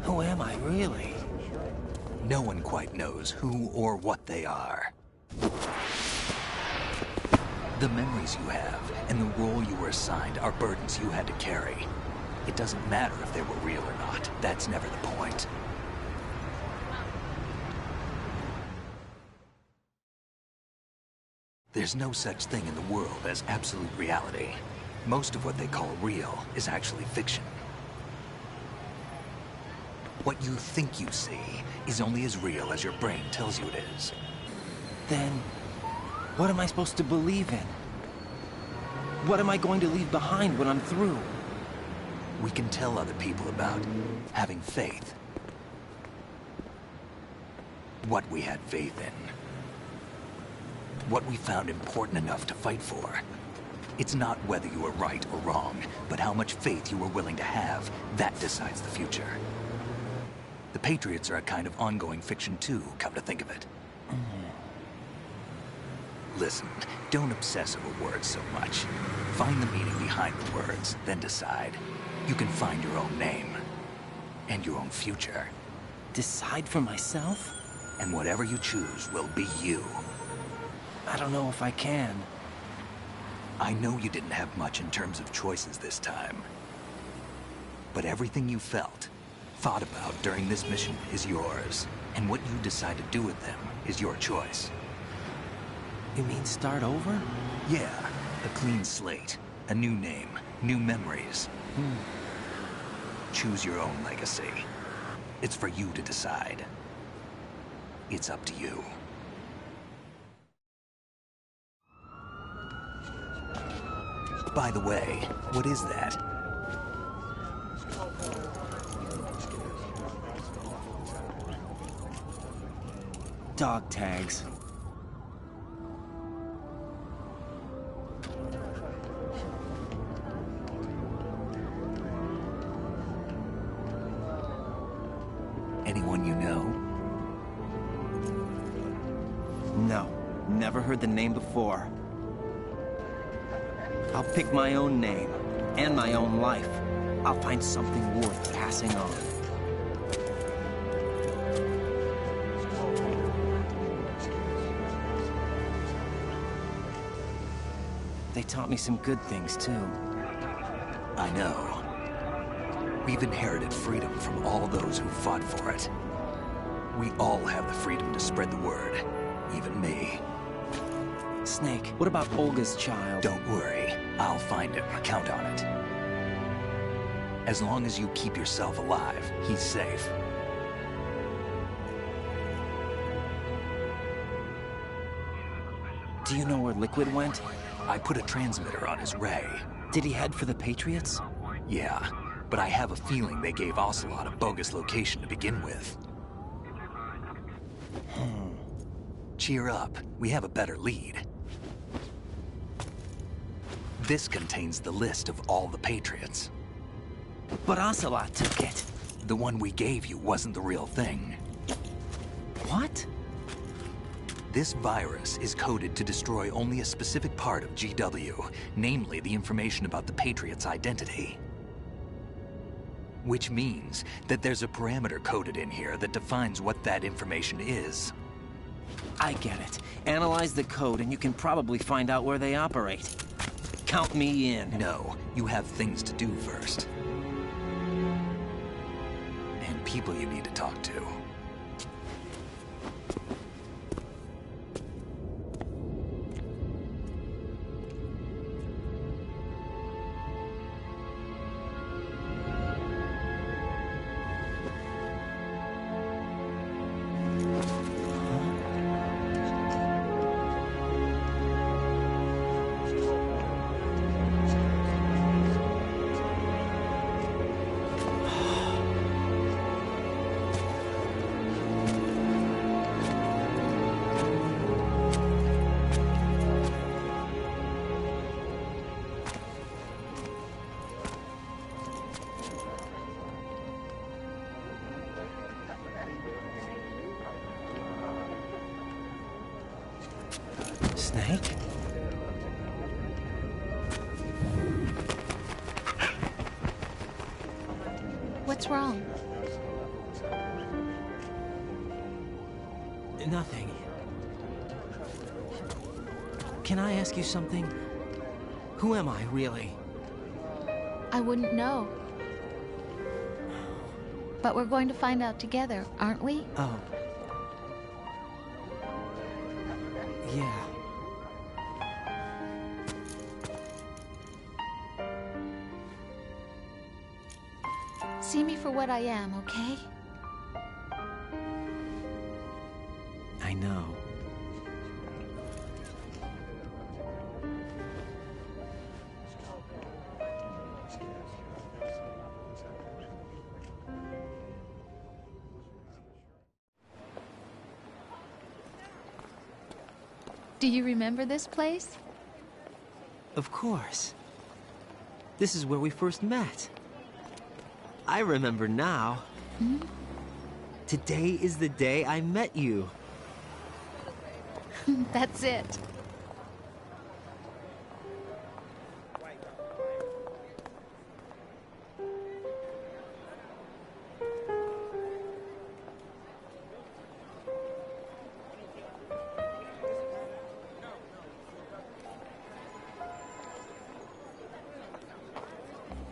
S15: Who am I, really?
S2: No one quite knows who or what they are. The memories you have and the role you were assigned are burdens you had to carry. It doesn't matter if they were real or not. That's never the point. There's no such thing in the world as absolute reality. Most of what they call real is actually fiction. What you think you see is only as real as your brain tells you it is.
S15: Then, what am I supposed to believe in? What am I going to leave behind when I'm through?
S2: We can tell other people about having faith. What we had faith in. What we found important enough to fight for. It's not whether you were right or wrong, but how much faith you were willing to have. That decides the future. The Patriots are a kind of ongoing fiction too, come to think of it. Listen, don't obsess over words so much. Find the meaning behind the words, then decide. You can find your own name. And your own future.
S15: Decide for myself?
S2: And whatever you choose will be you.
S15: I don't know if I can.
S2: I know you didn't have much in terms of choices this time. But everything you felt, thought about during this mission is yours. And what you decide to do with them is your choice.
S15: You mean start over?
S2: Yeah, a clean slate, a new name, new memories. Choose your own legacy. It's for you to decide. It's up to you. By the way, what is that?
S15: Dog tags.
S2: Anyone you know?
S15: No, never heard the name before. I'll pick my own name, and my own life. I'll find something worth passing on. They taught me some good things, too.
S2: I know. We've inherited freedom from all those who fought for it. We all have the freedom to spread the word, even me.
S15: Snake, what about Olga's child?
S2: Don't worry. I'll find him. Count on it. As long as you keep yourself alive, he's safe.
S15: Do you know where Liquid went?
S2: I put a transmitter on his ray.
S15: Did he head for the Patriots?
S2: Yeah, but I have a feeling they gave Ocelot a bogus location to begin with. Cheer up. We have a better lead. This contains the list of all the Patriots.
S15: But Ocelot took it.
S2: The one we gave you wasn't the real thing.
S15: What?
S2: This virus is coded to destroy only a specific part of GW, namely the information about the Patriots' identity. Which means that there's a parameter coded in here that defines what that information is.
S15: I get it. Analyze the code and you can probably find out where they operate. Count me in.
S2: No, you have things to do first. And people you need to talk to.
S15: Snake?
S18: What's wrong?
S15: Nothing. Can I ask you something? Who am I, really?
S18: I wouldn't know. But we're going to find out together, aren't we?
S15: Oh. Yeah.
S18: See me for what I am, okay?
S15: I know.
S18: Do you remember this place?
S15: Of course. This is where we first met. I remember now.
S18: Hmm?
S15: Today is the day I met you.
S18: That's it.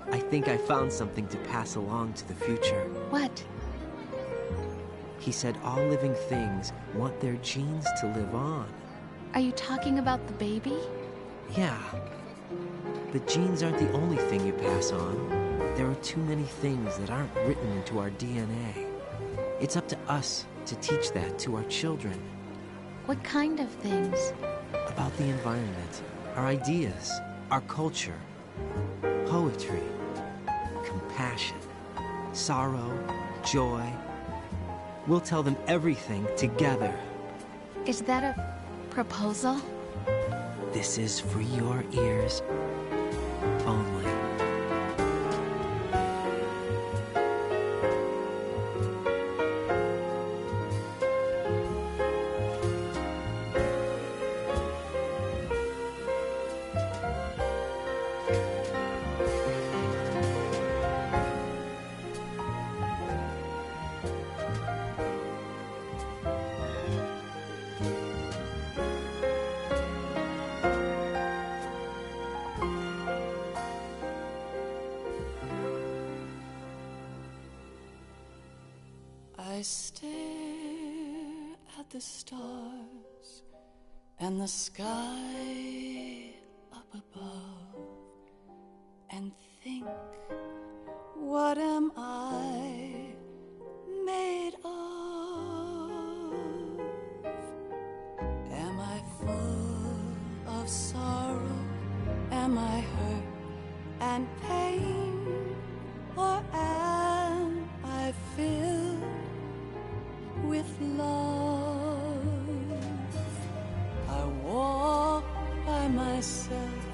S15: I think I found something to pass along to the future.
S18: What?
S15: He said all living things want their genes to live on.
S18: Are you talking about the baby?
S15: Yeah. The genes aren't the only thing you pass on. There are too many things that aren't written into our DNA. It's up to us to teach that to our children.
S18: What kind of things?
S15: About the environment, our ideas, our culture, poetry, compassion, sorrow, joy. We'll tell them everything together.
S18: Is that a proposal?
S15: This is for your ears only.
S7: I stare at the stars and the sky up above and think, what am I made of? Am I full of sorrow? Am I hurt and pain? Or am I filled with love? I walk by myself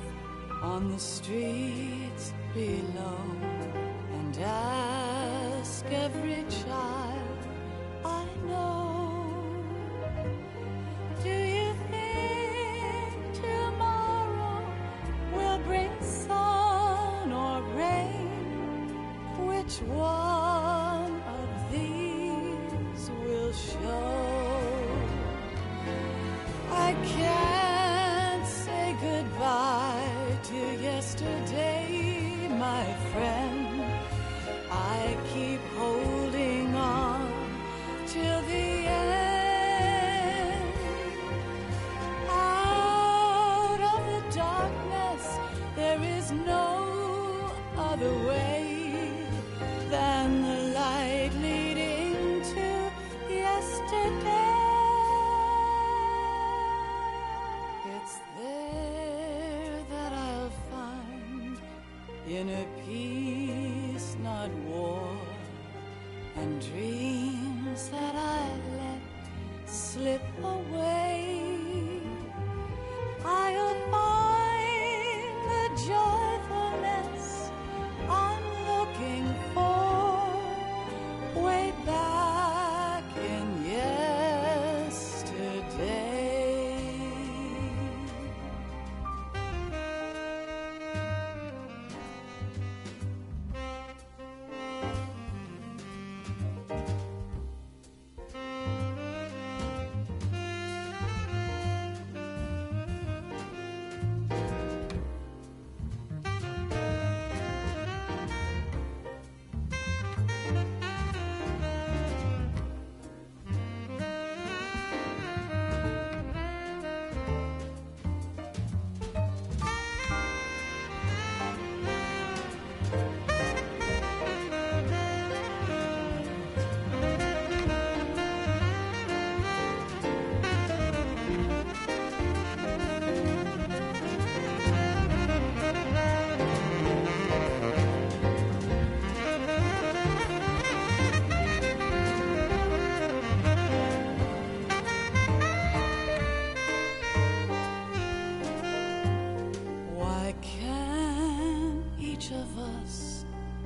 S7: on the streets below and ask every child I know, do you think tomorrow will bring sun or rain? Which one of these will show? I can't say goodbye to yesterday, my friend. I keep holding on till the end. Out of the darkness, there is no other way than the light leading to yesterday. It's there that I'll find inner peace, not war, and dreams that I let slip away. I'll find the joyfulness I'm looking for way back in yesterday.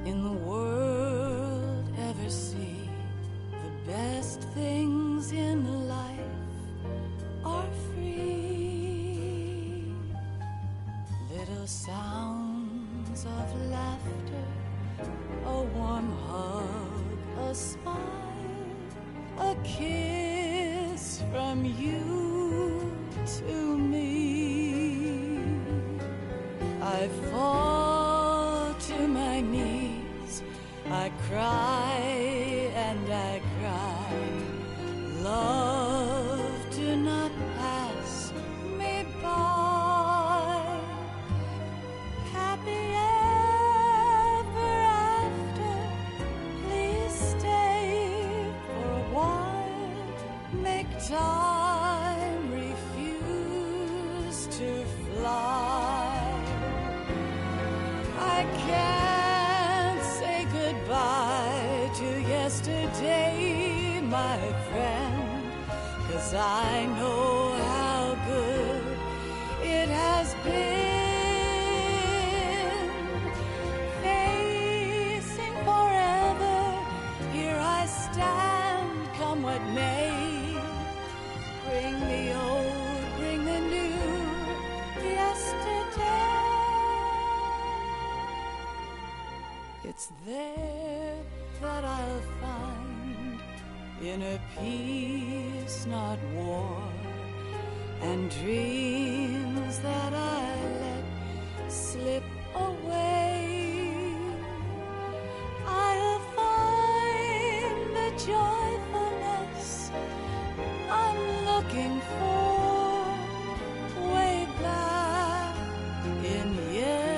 S7: in the world ever see. The best things in life are free. Little sounds of laughter, a warm hug, a smile, a kiss from you to me. I fall to my knees, I cry and I cry. Love, do not pass me by. Happy ever after, please stay for a while. Make time refuse to fly. I can't say goodbye to yesterday, my friend, 'cause I know how good it has been. Facing forever, here I stand, come what may. Bring the old, bring the new, yesterday. It's there that I'll find inner peace, not war, and dreams that I let slip away. I'll find the joyfulness I'm looking for way back in yesterday.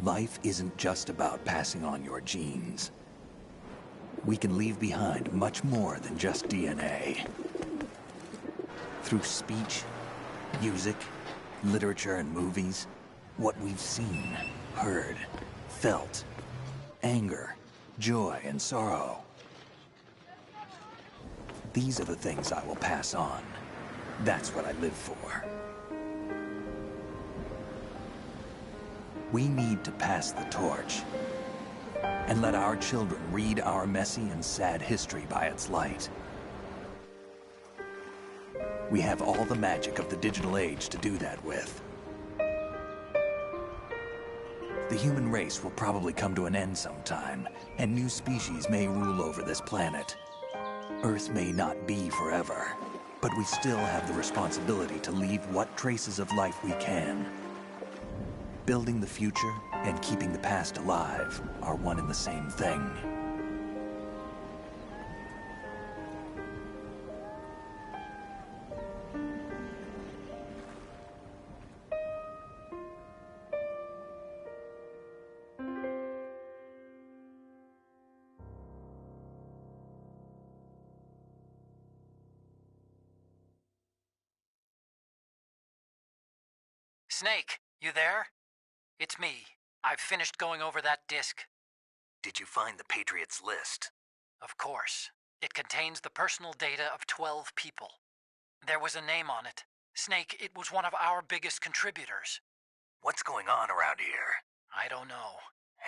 S11: Life isn't just about passing on your genes. We can leave behind much more than just DNA. Through speech, music, literature, and movies, what we've seen, heard, felt, anger, joy, and sorrow. These are the things I will pass on. That's what I live for. We need to pass the torch and let our children read our messy and sad history by its light. We have all the magic of the digital age to do that with.
S2: The human race will probably come to an end sometime, and new species may rule over this planet. Earth may not be forever, but we still have the responsibility to leave what traces of life we can. Building the future and keeping the past alive are one and the same thing.
S17: Snake, you there? It's me. I've finished going over that disk.
S11: Did you find the Patriots list?
S17: Of course. It contains the personal data of 12 people. There was a name on it. Snake, it was one of our biggest contributors.
S11: What's going on around here?
S17: I don't know.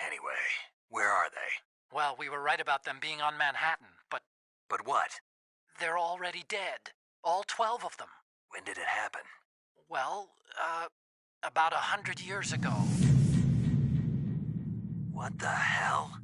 S11: Anyway, where are they?
S17: Well, we were right about them being on Manhattan, but...
S11: But what?
S17: They're already dead. All 12 of them.
S11: When did it happen?
S17: Well, about 100 years ago.
S11: What the hell?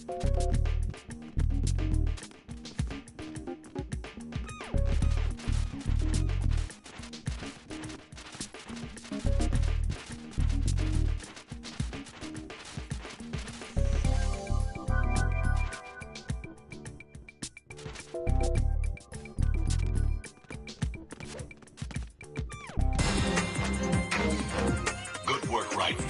S1: Good work, Raiden.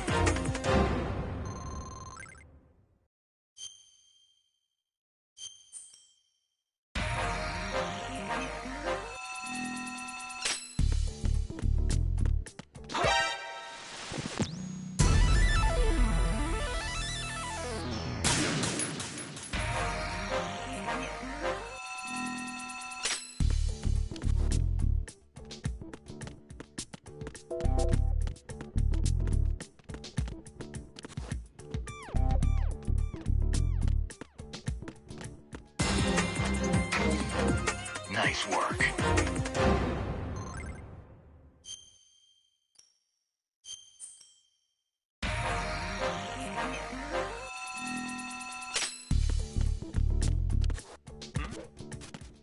S1: Nice work.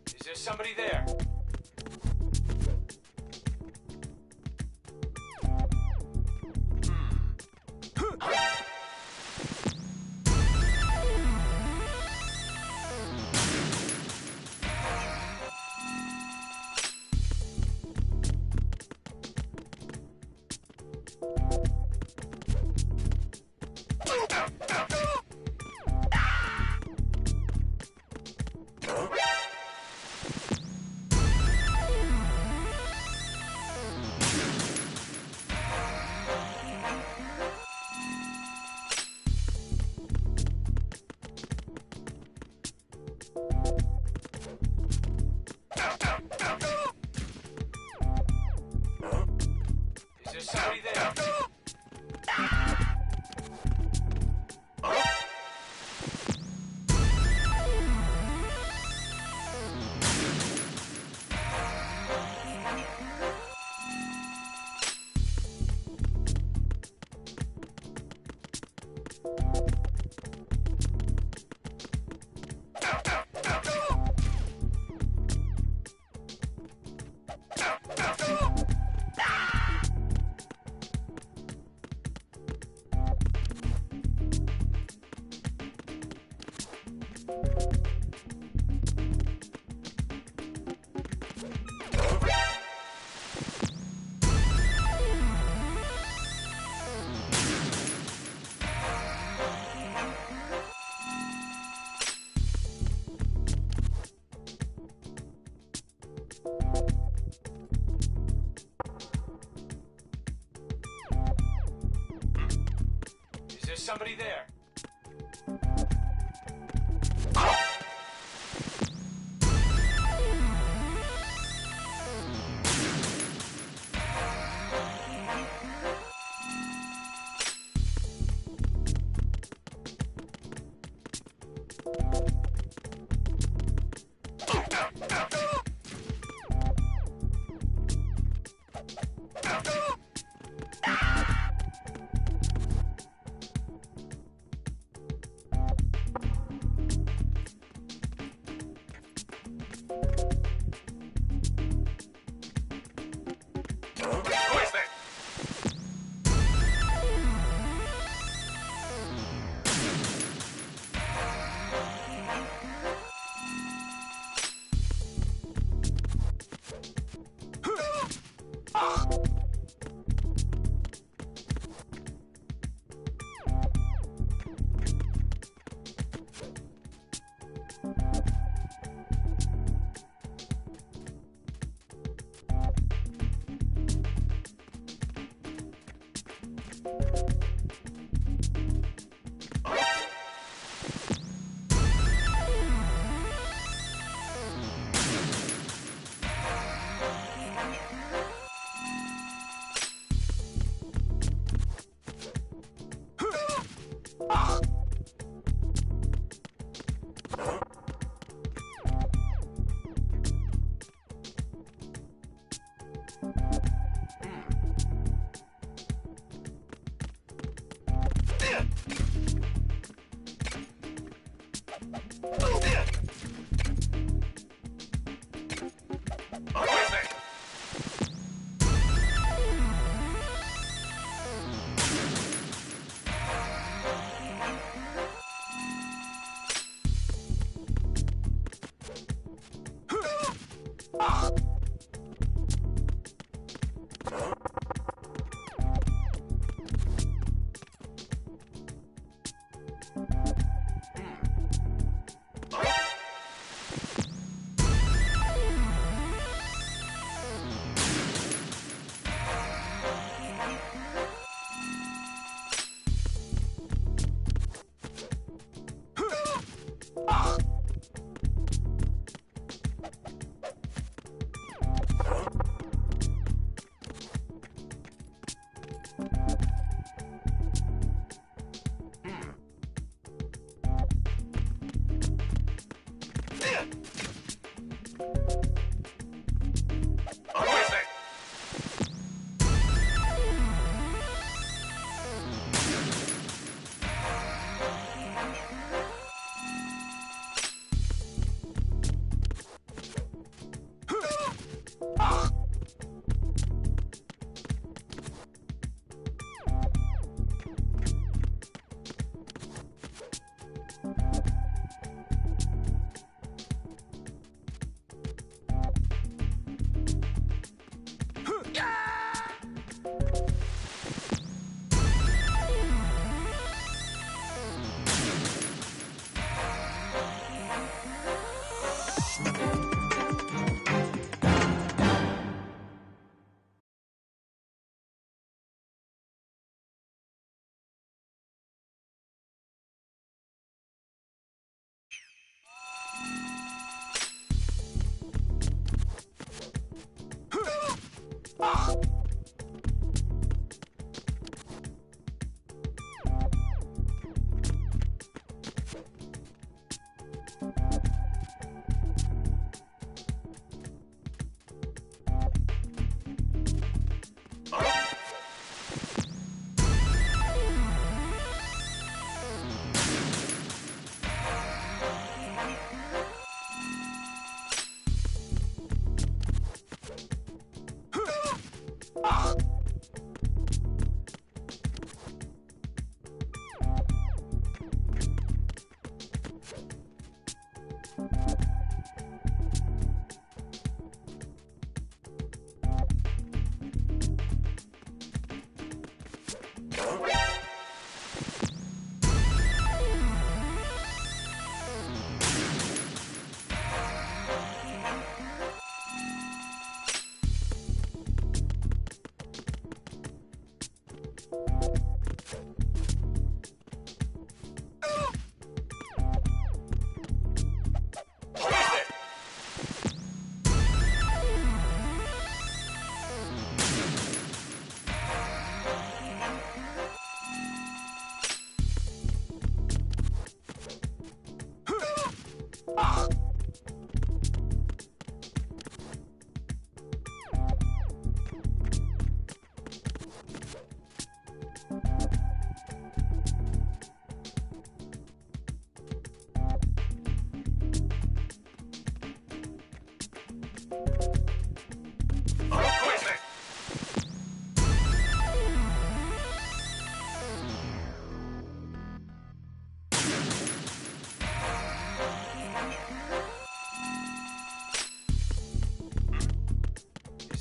S15: Is there somebody there? Is there somebody there? Is there somebody there?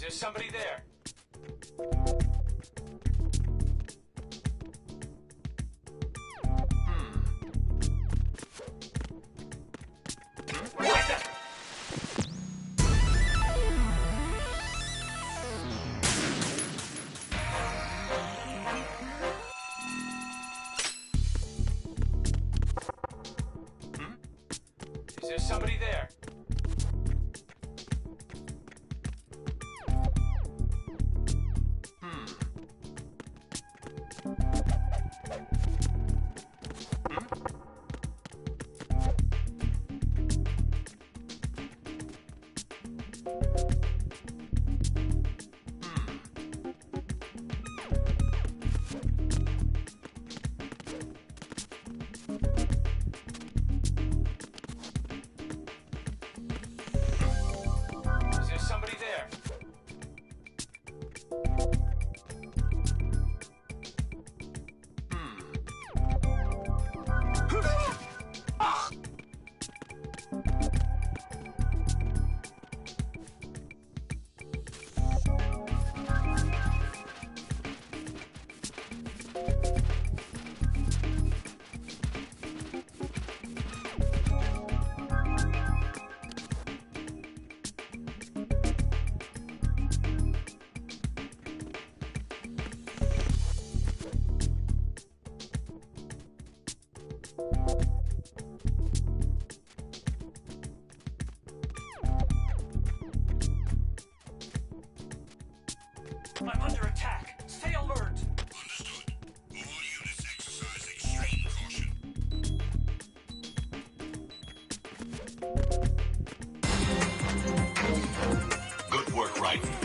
S5: Is there somebody there? Is there somebody there?
S1: right.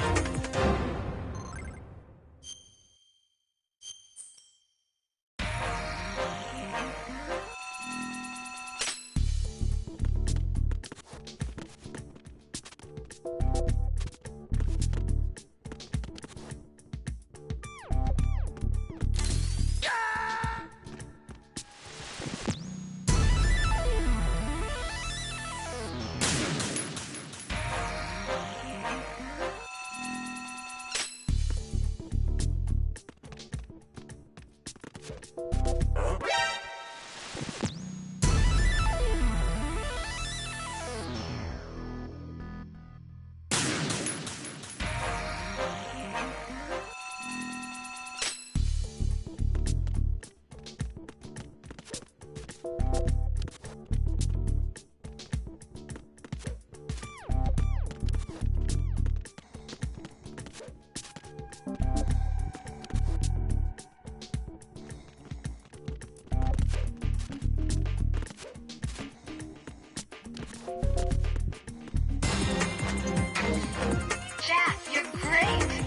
S7: Jack, you're great!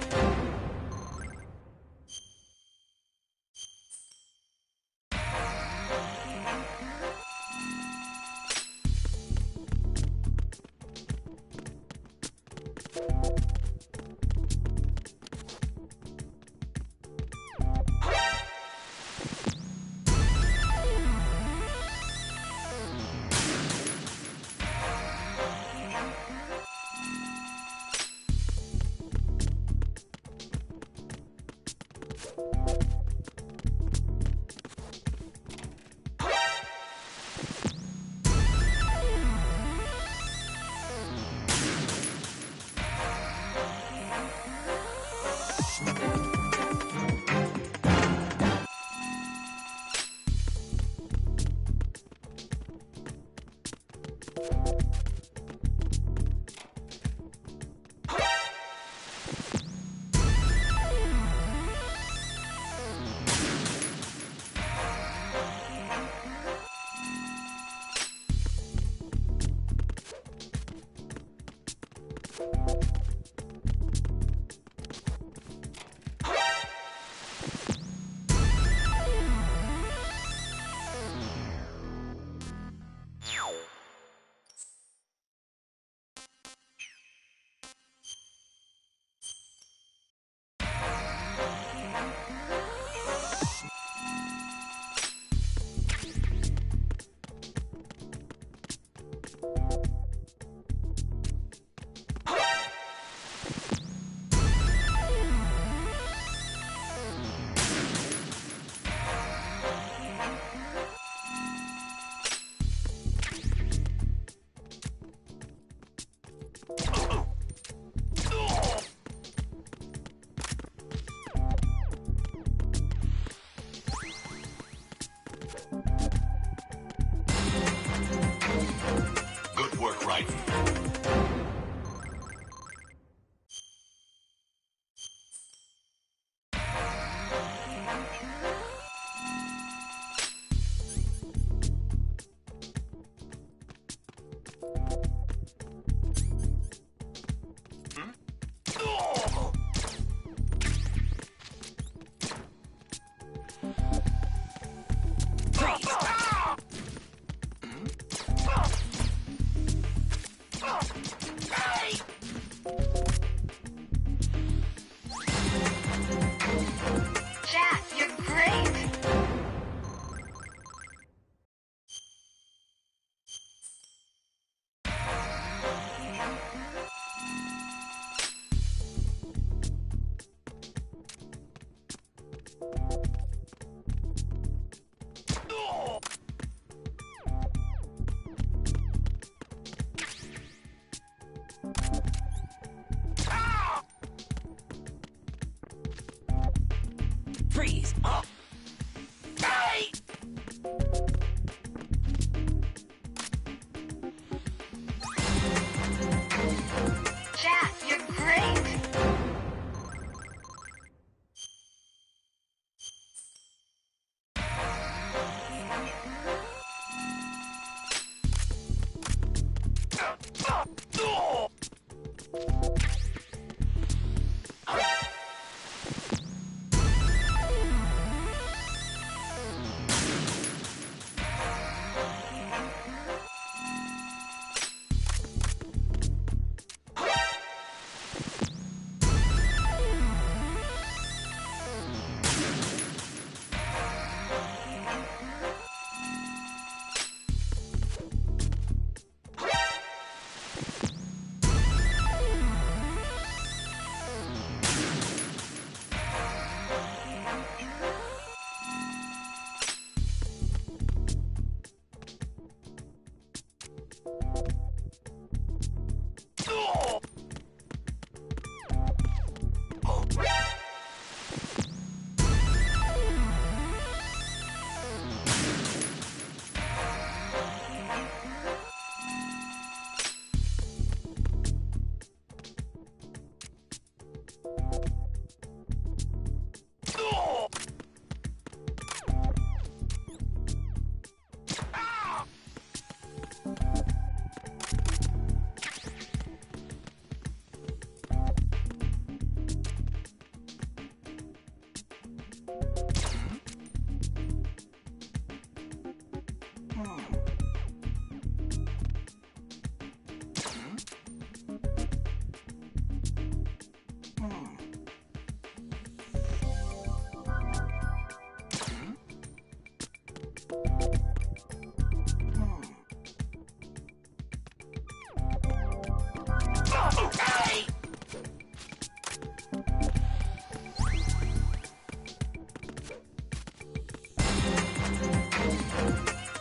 S1: Good work, right?
S7: Jack, you're great!
S15: Freeze! Oh.
S7: Jack, you're great!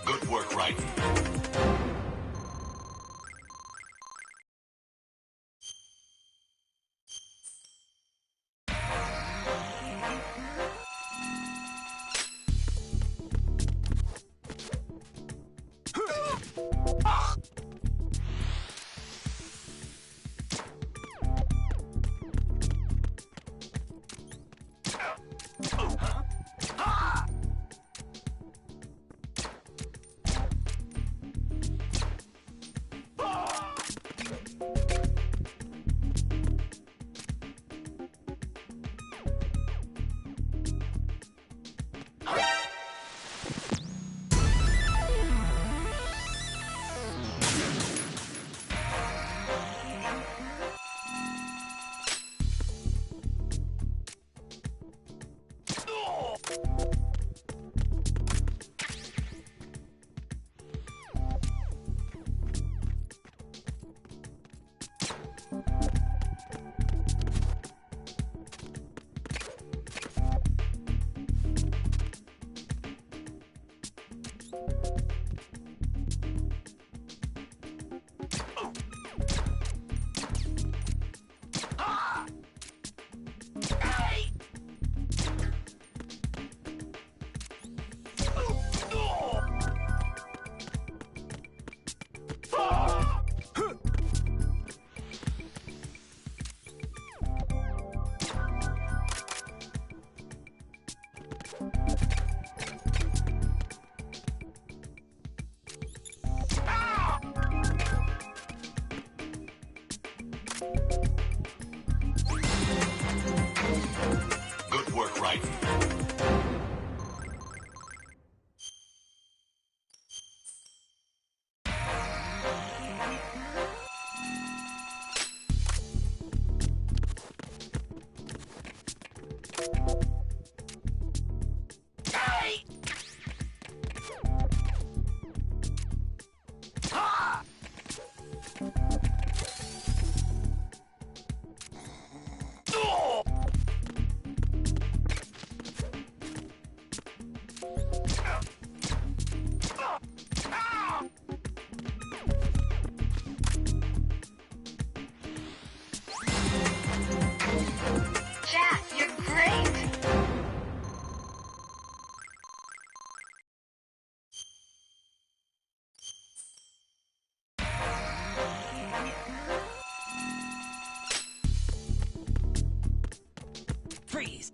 S1: Good work, Raiden. Good work, Raiden.
S10: Jack, you're great!
S15: Freeze!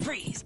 S15: Freeze!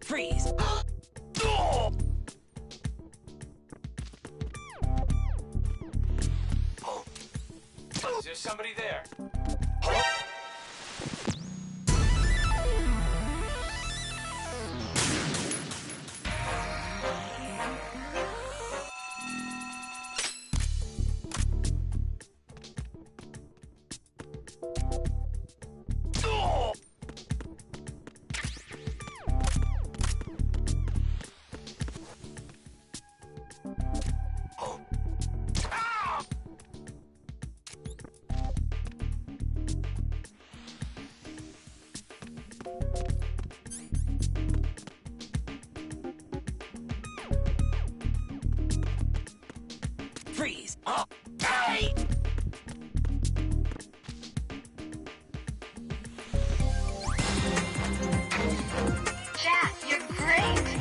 S15: Freeze! Is there somebody there? Freeze! Hey!
S10: Jack, you're great!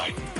S1: right.